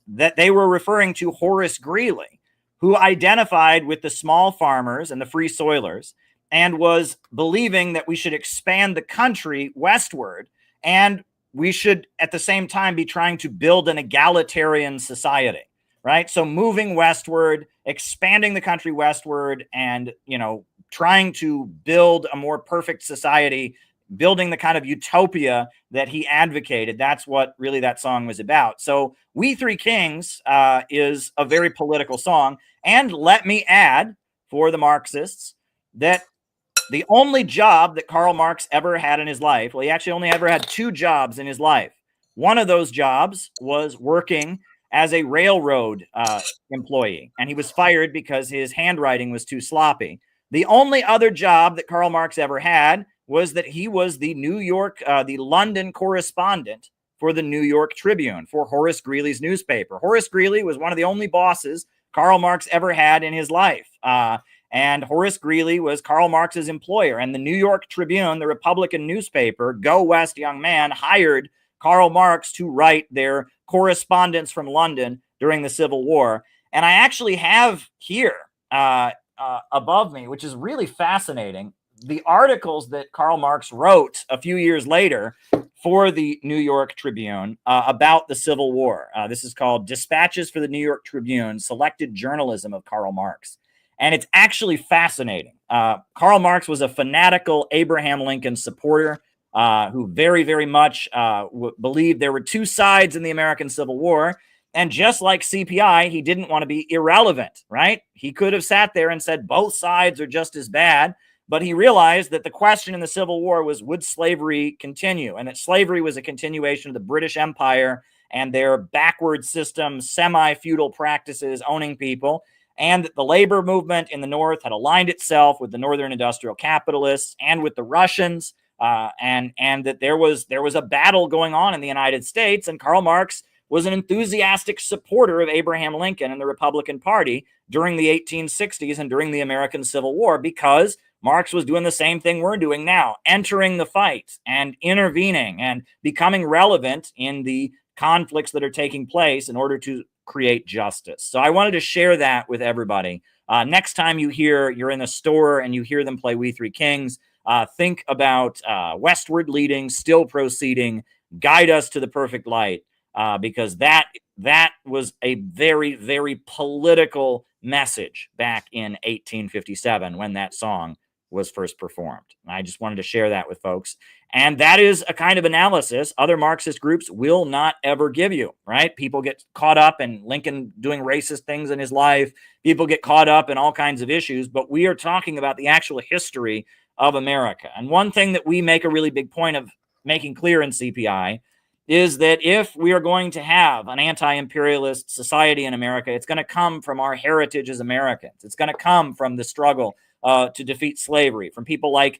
that they were referring to Horace Greeley, who identified with the small farmers and the free soilers and was believing that we should expand the country westward, and we should at the same time be trying to build an egalitarian society, right? So moving westward, expanding the country westward, and, trying to build a more perfect society, building the kind of utopia that he advocated. That's what really that song was about. So We Three Kings is a very political song. And let me add, for the Marxists, that the only job that Karl Marx ever had in his life, well, he actually only ever had 2 jobs in his life. One of those jobs was working as a railroad employee, and he was fired because his handwriting was too sloppy. The only other job that Karl Marx ever had was that he was the the London correspondent for the New York Tribune, for Horace Greeley's newspaper. Horace Greeley was one of the only bosses Karl Marx ever had in his life. And Horace Greeley was Karl Marx's employer. And the New York Tribune, the Republican newspaper, go west, young man, hired Karl Marx to write their correspondence from London during the Civil War. And I actually have here above me, which is really fascinating, the articles that Karl Marx wrote a few years later for the New York Tribune about the Civil War. This is called Dispatches for the New York Tribune, Selected Journalism of Karl Marx. And it's actually fascinating. Karl Marx was a fanatical Abraham Lincoln supporter who very, very much believed there were 2 sides in the American Civil War. And just like CPI, he didn't want to be irrelevant, right? He could have sat there and said both sides are just as bad. But he realized that the question in the Civil War was, would slavery continue? And that slavery was a continuation of the British Empire and their backward system, semi-feudal practices owning people. And that the labor movement in the North had aligned itself with the Northern industrial capitalists and with the Russians, and that there was a battle going on in the United States. And Karl Marx was an enthusiastic supporter of Abraham Lincoln and the Republican Party during the 1860s and during the American Civil War, because Marx was doing the same thing we're doing now, entering the fight and intervening and becoming relevant in the conflicts that are taking place in order to create justice. So I wanted to share that with everybody. Next time you're in a store and you hear them play We Three Kings, think about westward leading, still proceeding, guide us to the perfect light, because that was a very, very political message back in 1857 when that song was first performed. I just wanted to share that with folks. And that is a kind of analysis other Marxist groups will not ever give you, right? People get caught up in Lincoln doing racist things in his life. People get caught up in all kinds of issues, but we are talking about the actual history of America. And one thing that we make a really big point of making clear in CPI is that if we are going to have an anti-imperialist society in America, it's going to come from our heritage as Americans. It's going to come from the struggle to defeat slavery, from people like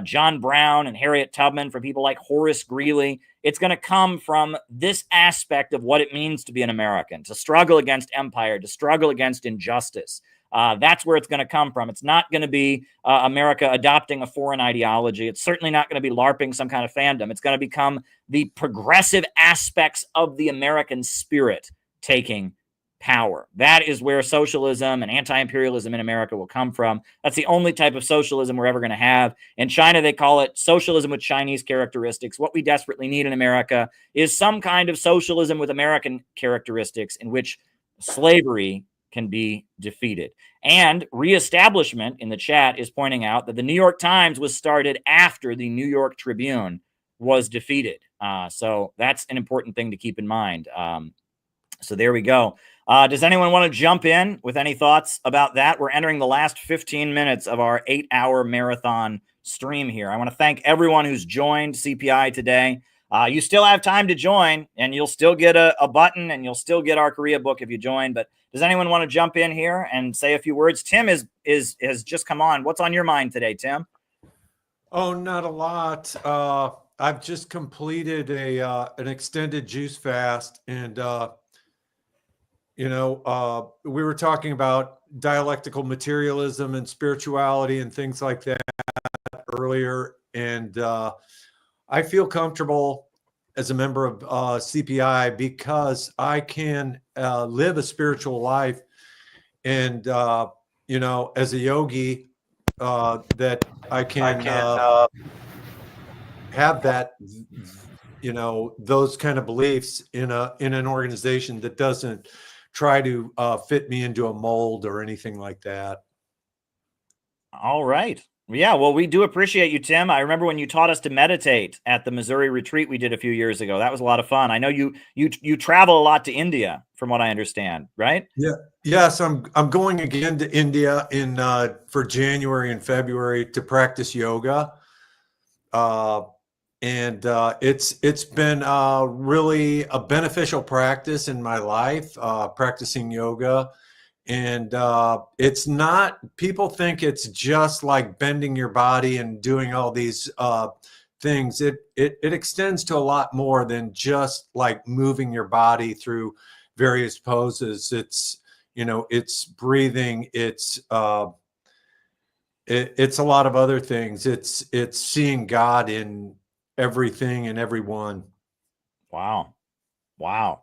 John Brown and Harriet Tubman, from people like Horace Greeley. It's going to come from this aspect of what it means to be an American, to struggle against empire, to struggle against injustice. That's where it's going to come from. It's not going to be America adopting a foreign ideology. It's certainly not going to be LARPing some kind of fandom. It's going to become the progressive aspects of the American spirit taking power. That is where socialism and anti-imperialism in America will come from. That's the only type of socialism we're ever going to have. In China, they call it socialism with Chinese characteristics. What we desperately need in America is some kind of socialism with American characteristics in which slavery can be defeated. And reestablishment in the chat is pointing out that the New York Times was started after the New York Tribune was defeated. So that's an important thing to keep in mind. So there we go. Does anyone want to jump in with any thoughts about that? We're entering the last 15 minutes of our 8-hour marathon stream here. I want to thank everyone who's joined CPI today. You still have time to join, and you'll still get a button, and you'll still get our Korea book if you join. But does anyone want to jump in here and say a few words? Tim has just come on. What's on your mind today, Tim? Oh, not a lot. I've just completed an extended juice fast, and we were talking about dialectical materialism and spirituality and things like that earlier, and I feel comfortable as a member of CPI because I can live a spiritual life, and as a yogi, that I can have that, those kind of beliefs in an organization that doesn't try to fit me into a mold or anything like that. All right. Yeah, well, we do appreciate you, Tim. I remember when you taught us to meditate at the Missouri retreat we did a few years ago. That was a lot of fun. I know you travel a lot to India, from what I understand, right? Yeah. Yes, I'm going again to India in for January and February to practice yoga. And it's been really a beneficial practice in my life, practicing yoga. And it's not, people think it's just like bending your body and doing all these things. It extends to a lot more than just like moving your body through various poses. It's, you know, it's breathing, it's a lot of other things. It's seeing God in everything and everyone. Wow. Wow.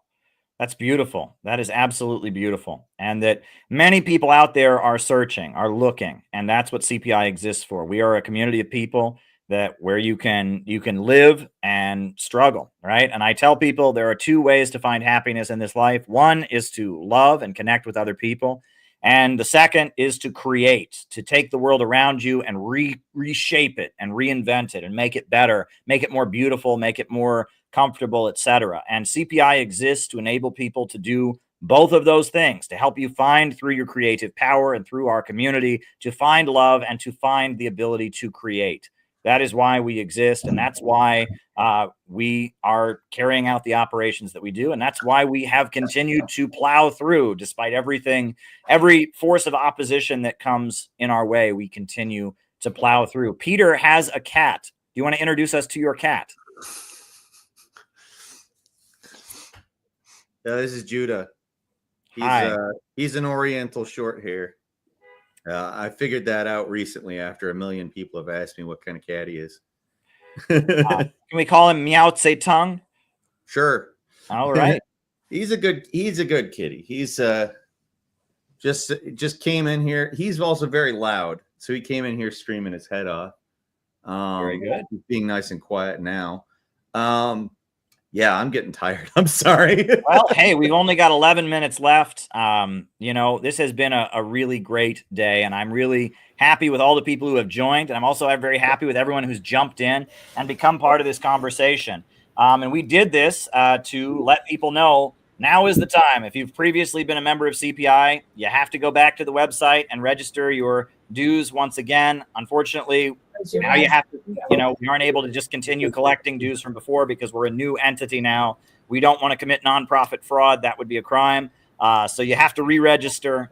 That's beautiful. That is absolutely beautiful. And that many people out there are searching, are looking, and that's what CPI exists for. We are a community of people that where you can live and struggle, right? And I tell people there are two ways to find happiness in this life. One is to love and connect with other people. And the second is to create, to take the world around you and reshape it and reinvent it and make it better, make it more beautiful, make it more comfortable, etc. And CPI exists to enable people to do both of those things, to help you find through your creative power and through our community, to find love and to find the ability to create. That is why we exist, and that's why we are carrying out the operations that we do, and that's why we have continued to plow through despite everything, every force of opposition that comes in our way. We continue to plow through. Peter has a cat. Do you want to introduce us to your cat? This is Judah. He's an Oriental short hair. I figured that out recently after a million people have asked me what kind of cat he is. Can we call him Meow Tse Tung? Sure. All right. He's a good kitty. He's just came in here. He's also very loud, so he came in here screaming his head off. Very good. He's being nice and quiet now. Yeah, I'm getting tired. I'm sorry. Well, hey, we've only got 11 minutes left. You know, this has been a really great day, and I'm really happy with all the people who have joined. And I'm also very happy with everyone who's jumped in and become part of this conversation. And we did this to let people know now is the time. If you've previously been a member of CPI, you have to go back to the website and register your dues once again. Unfortunately, now you have to, you know, we aren't able to just continue collecting dues from before because we're a new entity now. We don't want to commit nonprofit fraud. That would be a crime. So you have to re-register.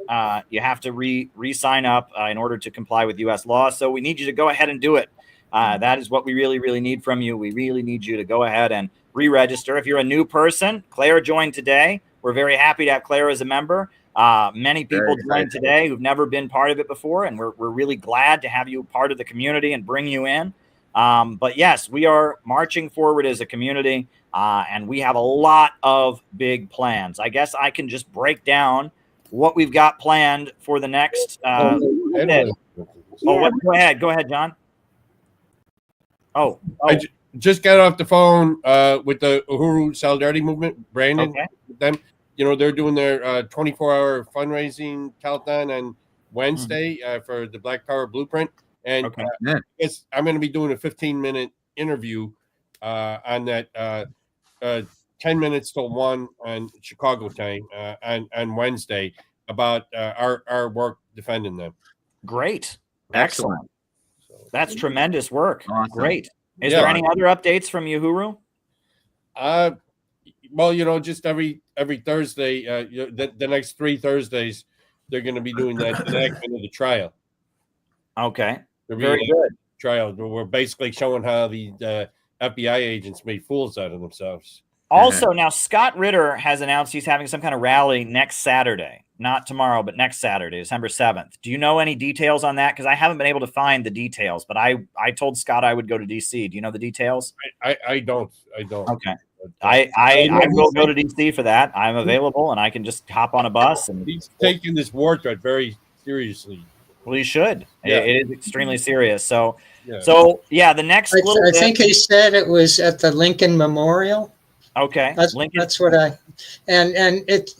You have to re-sign up in order to comply with U.S. law. So we need you to go ahead and do it. That is what we really, really need from you. We really need you to go ahead and re-register. If you're a new person, Claire joined today. We're very happy to have Claire as a member. Many people joined today who've never been part of it before, and we're really glad to have you part of the community and bring you in. But yes, we are marching forward as a community, and we have a lot of big plans. I guess I can just break down what we've got planned for the next. Go ahead, John. I just got off the phone with the Uhuru Solidarity Movement, Brandon. Okay. Them, you know, they're doing their 24-hour fundraising telethon on Wednesday for the Black Power Blueprint, and I'm going to be doing a 15-minute interview on that 10 minutes till 1 on Chicago time on Wednesday about our work defending them. Great. Excellent. That's tremendous work. Awesome. Great. Is there any other updates from Uhuru? Well, you know, just every Thursday, the next 3 Thursdays, they're going to be doing that enactment of the trial. Okay. Very good. Trial. We're basically showing how the FBI agents made fools out of themselves. Also, now Scott Ritter has announced he's having some kind of rally next Saturday, not tomorrow, but next Saturday, December 7th. Do you know any details on that? Because I haven't been able to find the details, but I told Scott I would go to DC. Do you know the details? I don't. Okay. I will go to DC for that. I'm available, and I can just hop on a bus. And he's taking this war threat very seriously. Well, he should. Yeah. It is extremely serious. So, the next. I think he said it was at the Lincoln Memorial. Okay, that's what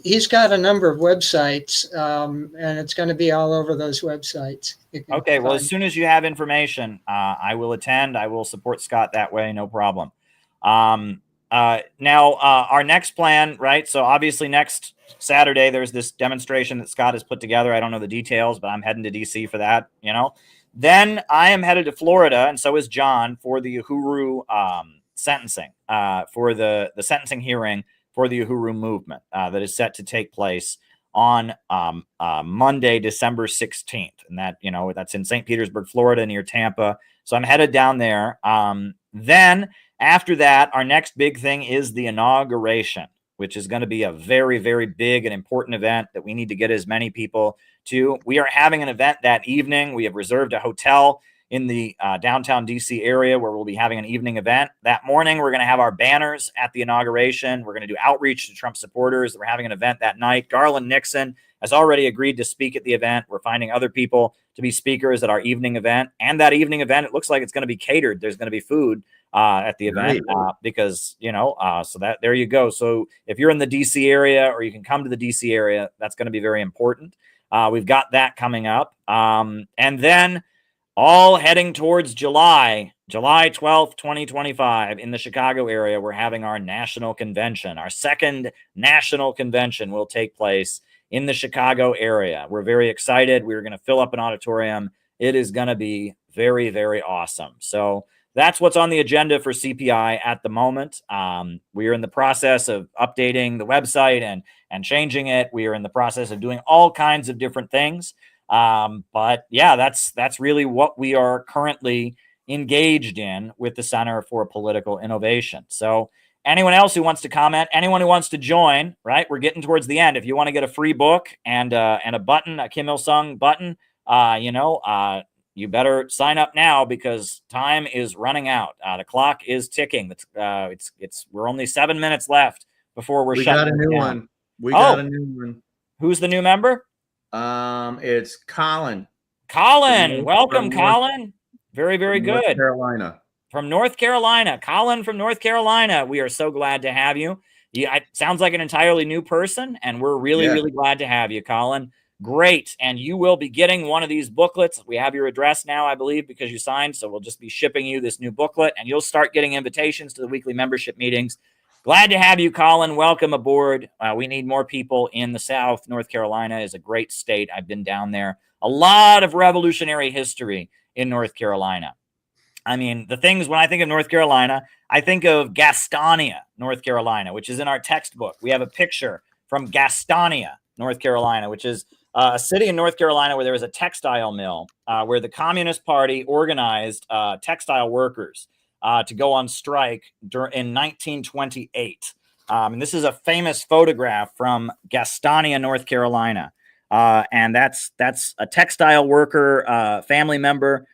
he's got a number of websites, and it's going to be all over those websites. Okay, well, as soon as you have information, I will attend. I will support Scott that way, no problem. Now, our next plan, right? So obviously next Saturday, there's this demonstration that Scott has put together. I don't know the details, but I'm heading to DC for that, you know. Then I am headed to Florida, and so is John, for the Uhuru sentencing, for the sentencing hearing for the Uhuru movement that is set to take place on Monday, December 16th. And that, you know, that's in St. Petersburg, Florida, near Tampa. So I'm headed down there. Then after that, our next big thing is the inauguration, which is going to be a very, very big and important event that we need to get as many people to. We are having an event that evening. We have reserved a hotel in the downtown DC area where we'll be having an evening event. That morning, we're going to have our banners at the inauguration. We're going to do outreach to Trump supporters. We're having an event that night. Garland Nixon has already agreed to speak at the event. We're finding other people to be speakers at our evening event. And that evening event, it looks like it's going to be catered. There's going to be food at the event because, you know, so that there you go. So if you're in the DC area or you can come to the DC area, that's going to be very important. We've got that coming up. And then all heading towards July 12th, 2025 in the Chicago area, we're having our national convention. Our second national convention will take place in the Chicago area. We're very excited. We're going to fill up an auditorium. It is going to be very, very awesome. So that's what's on the agenda for CPI at the moment. We are in the process of updating the website and changing it. We are in the process of doing all kinds of different things. But yeah, that's really what we are currently engaged in with the Center for Political Innovation. So anyone else who wants to comment, anyone who wants to join, right? We're getting towards the end. If you want to get a free book and a button, a Kim Il-sung button, you better sign up now because time is running out. The clock is ticking. We're only 7 minutes left before we got a new down. one. We got a new one. Who's the new member? It's Colin. Welcome, Colin. Very, very good. North Carolina. From North Carolina. Colin from North Carolina. We are so glad to have you. It sounds like an entirely new person, and we're really, really glad to have you, Colin. Great. And you will be getting one of these booklets. We have your address now, I believe, because you signed. So we'll just be shipping you this new booklet, and you'll start getting invitations to the weekly membership meetings. Glad to have you, Colin. Welcome aboard. We need more people in the South. North Carolina is a great state. I've been down there. A lot of revolutionary history in North Carolina. I mean, the things when I think of North Carolina, I think of Gastonia, North Carolina, which is in our textbook. We have a picture from Gastonia, North Carolina, which is a city in North Carolina where there was a textile mill where the Communist Party organized textile workers to go on strike in 1928. And this is a famous photograph from Gastonia, North Carolina. And that's a textile worker family member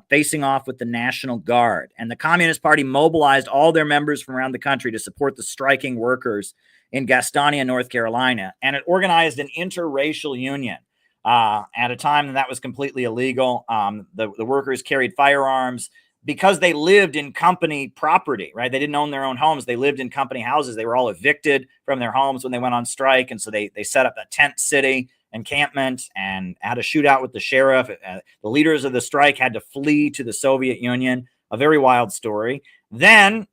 facing off with the National Guard. And the Communist Party mobilized all their members from around the country to support the striking workers in Gastonia, North Carolina. And it organized an interracial union at a time that was completely illegal. The workers carried firearms because they lived in company property, right? They didn't own their own homes. They lived in company houses. They were all evicted from their homes when they went on strike. And so they set up a tent city encampment and had a shootout with the sheriff. The leaders of the strike had to flee to the Soviet Union. A very wild story. Then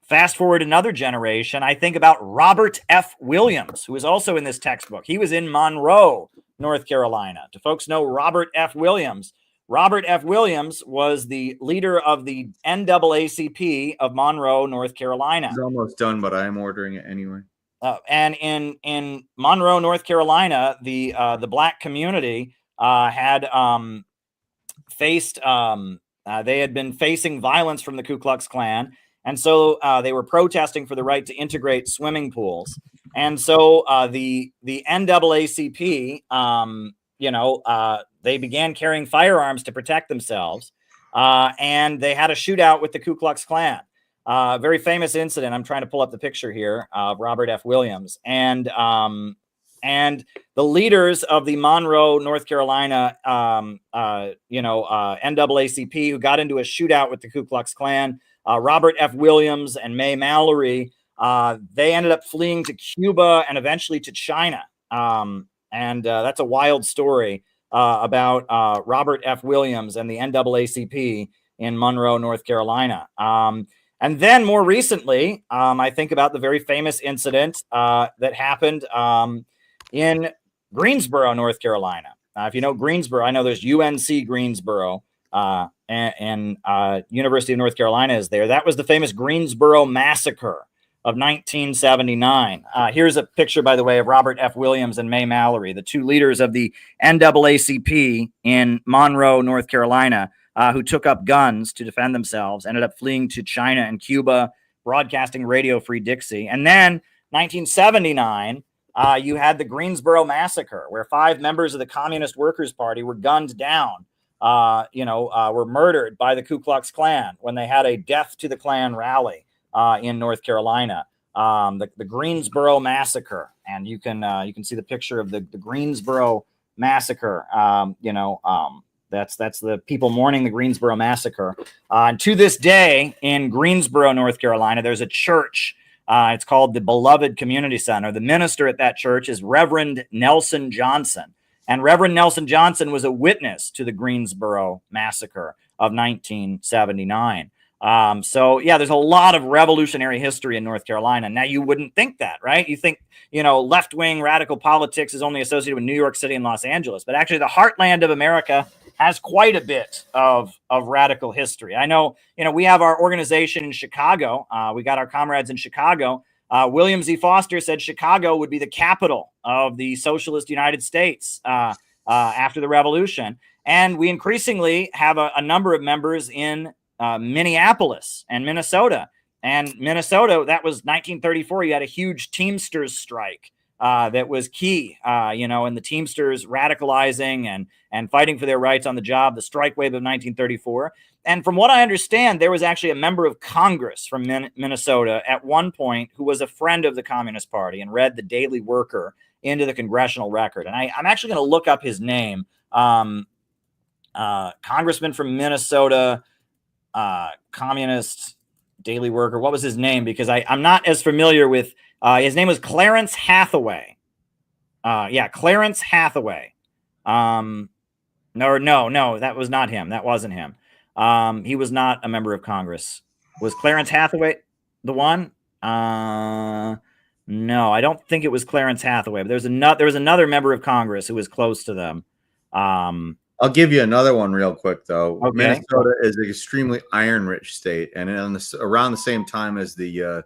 fast forward another generation, I think about Robert F. Williams, who is also in this textbook. He was in Monroe, North Carolina. Do folks know Robert F. Williams? Robert F. Williams was the leader of the NAACP of Monroe, North Carolina. It's almost done, but I am ordering it anyway. And in Monroe, North Carolina, the black community had faced they had been facing violence from the Ku Klux Klan, and so they were protesting for the right to integrate swimming pools. And so the NAACP, they began carrying firearms to protect themselves, and they had a shootout with the Ku Klux Klan. Very famous incident. I'm trying to pull up the picture here of Robert F. Williams. And the leaders of the Monroe, North Carolina, NAACP, who got into a shootout with the Ku Klux Klan, Robert F. Williams and May Mallory They ended up fleeing to Cuba and eventually to China. And that's a wild story about Robert F. Williams and the NAACP in Monroe, North Carolina. And then more recently, I think about the very famous incident that happened in Greensboro, North Carolina. If you know Greensboro, I know there's UNC Greensboro, and University of North Carolina is there. That was the famous Greensboro Massacre of 1979. Here's a picture, by the way, of Robert F. Williams and May Mallory, the two leaders of the NAACP in Monroe, North Carolina, who took up guns to defend themselves, ended up fleeing to China and Cuba, broadcasting Radio Free Dixie. And then 1979, you had the Greensboro Massacre, where 5 members of the Communist Workers' Party were gunned down, were murdered by the Ku Klux Klan when they had a Death to the Klan rally in North Carolina. The Greensboro Massacre, and you can see the picture of the Greensboro Massacre. That's the people mourning the Greensboro Massacre. And to this day, in Greensboro, North Carolina, there's a church. It's called the Beloved Community Center. The minister at that church is Reverend Nelson Johnson. And Reverend Nelson Johnson was a witness to the Greensboro Massacre of 1979. So yeah, there's a lot of revolutionary history in North Carolina. Now, you wouldn't think that, right? You think, left-wing radical politics is only associated with New York City and Los Angeles, but actually the heartland of America has quite a bit of radical history. I know, we have our organization in Chicago. We got our comrades in Chicago. William Z. Foster said Chicago would be the capital of the socialist United States after the revolution. And we increasingly have a number of members in Minneapolis and Minnesota. And Minnesota, that was 1934. You had a huge Teamsters strike that was key, in the Teamsters radicalizing and fighting for their rights on the job, the strike wave of 1934. And from what I understand, there was actually a member of Congress from Minnesota at one point who was a friend of the Communist Party and read the Daily Worker into the Congressional Record. And I'm actually going to look up his name. Congressman from Minnesota, Communist Daily Worker. What was his name? Because I'm not as familiar with, his name was Clarence Hathaway. Clarence Hathaway. No, that was not him. That wasn't him. He was not a member of Congress. Was Clarence Hathaway the one? No, I don't think it was Clarence Hathaway, but there was another member of Congress who was close to them. I'll give you another one real quick, though. Okay. Minnesota is an extremely iron-rich state, and around the same time as the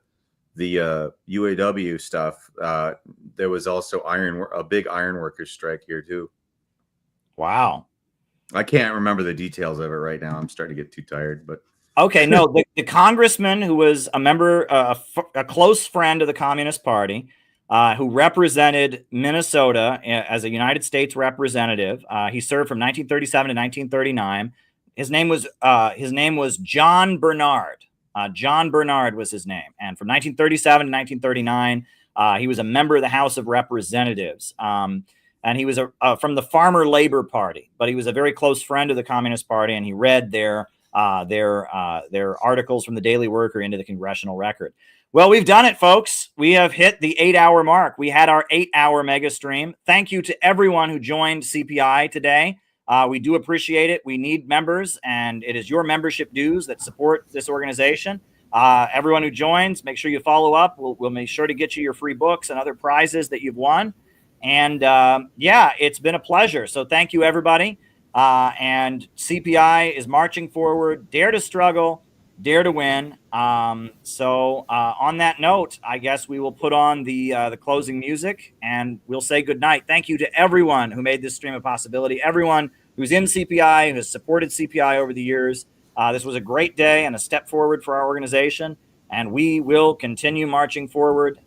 UAW stuff, there was also a big iron workers strike here too. Wow. I can't remember the details of it right now. I'm starting to get too tired, but okay, no, the congressman who was a member, a close friend of the Communist Party, who represented Minnesota as a United States representative. He served from 1937 to 1939. His name was John Bernard. John Bernard was his name. And from 1937 to 1939, he was a member of the House of Representatives. And he was from the Farmer Labor Party, but he was a very close friend of the Communist Party, and he read their articles from the Daily Worker into the Congressional Record. Well, we've done it, folks. We have hit the 8-hour mark. We had our 8-hour mega stream. Thank you to everyone who joined CPI today. We do appreciate it. We need members, and it is your membership dues that support this organization. Everyone who joins, make sure you follow up. We'll make sure to get you your free books and other prizes that you've won. And it's been a pleasure. So thank you, everybody. And CPI is marching forward. Dare to struggle, dare to win. So on that note, I guess we will put on the closing music and we'll say goodnight. Thank you to everyone who made this stream a possibility. Everyone who's in CPI, who has supported CPI over the years. This was a great day and a step forward for our organization, and we will continue marching forward.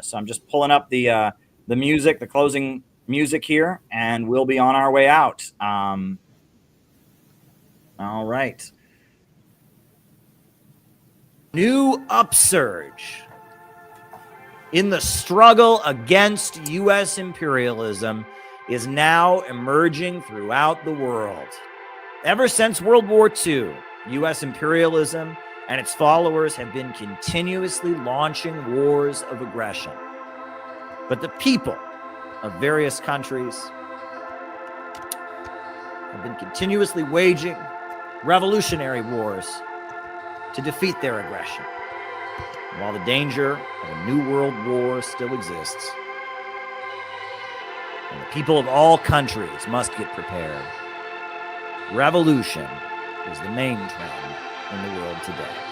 So I'm just pulling up the music, the closing music here, and we'll be on our way out. All right. New upsurge in the struggle against U.S. imperialism is now emerging throughout the world. Ever since World War II, U.S. imperialism and its followers have been continuously launching wars of aggression. But the people of various countries have been continuously waging revolutionary wars to defeat their aggression. And while the danger of a new world war still exists, and the people of all countries must get prepared, revolution is the main trend in the world today.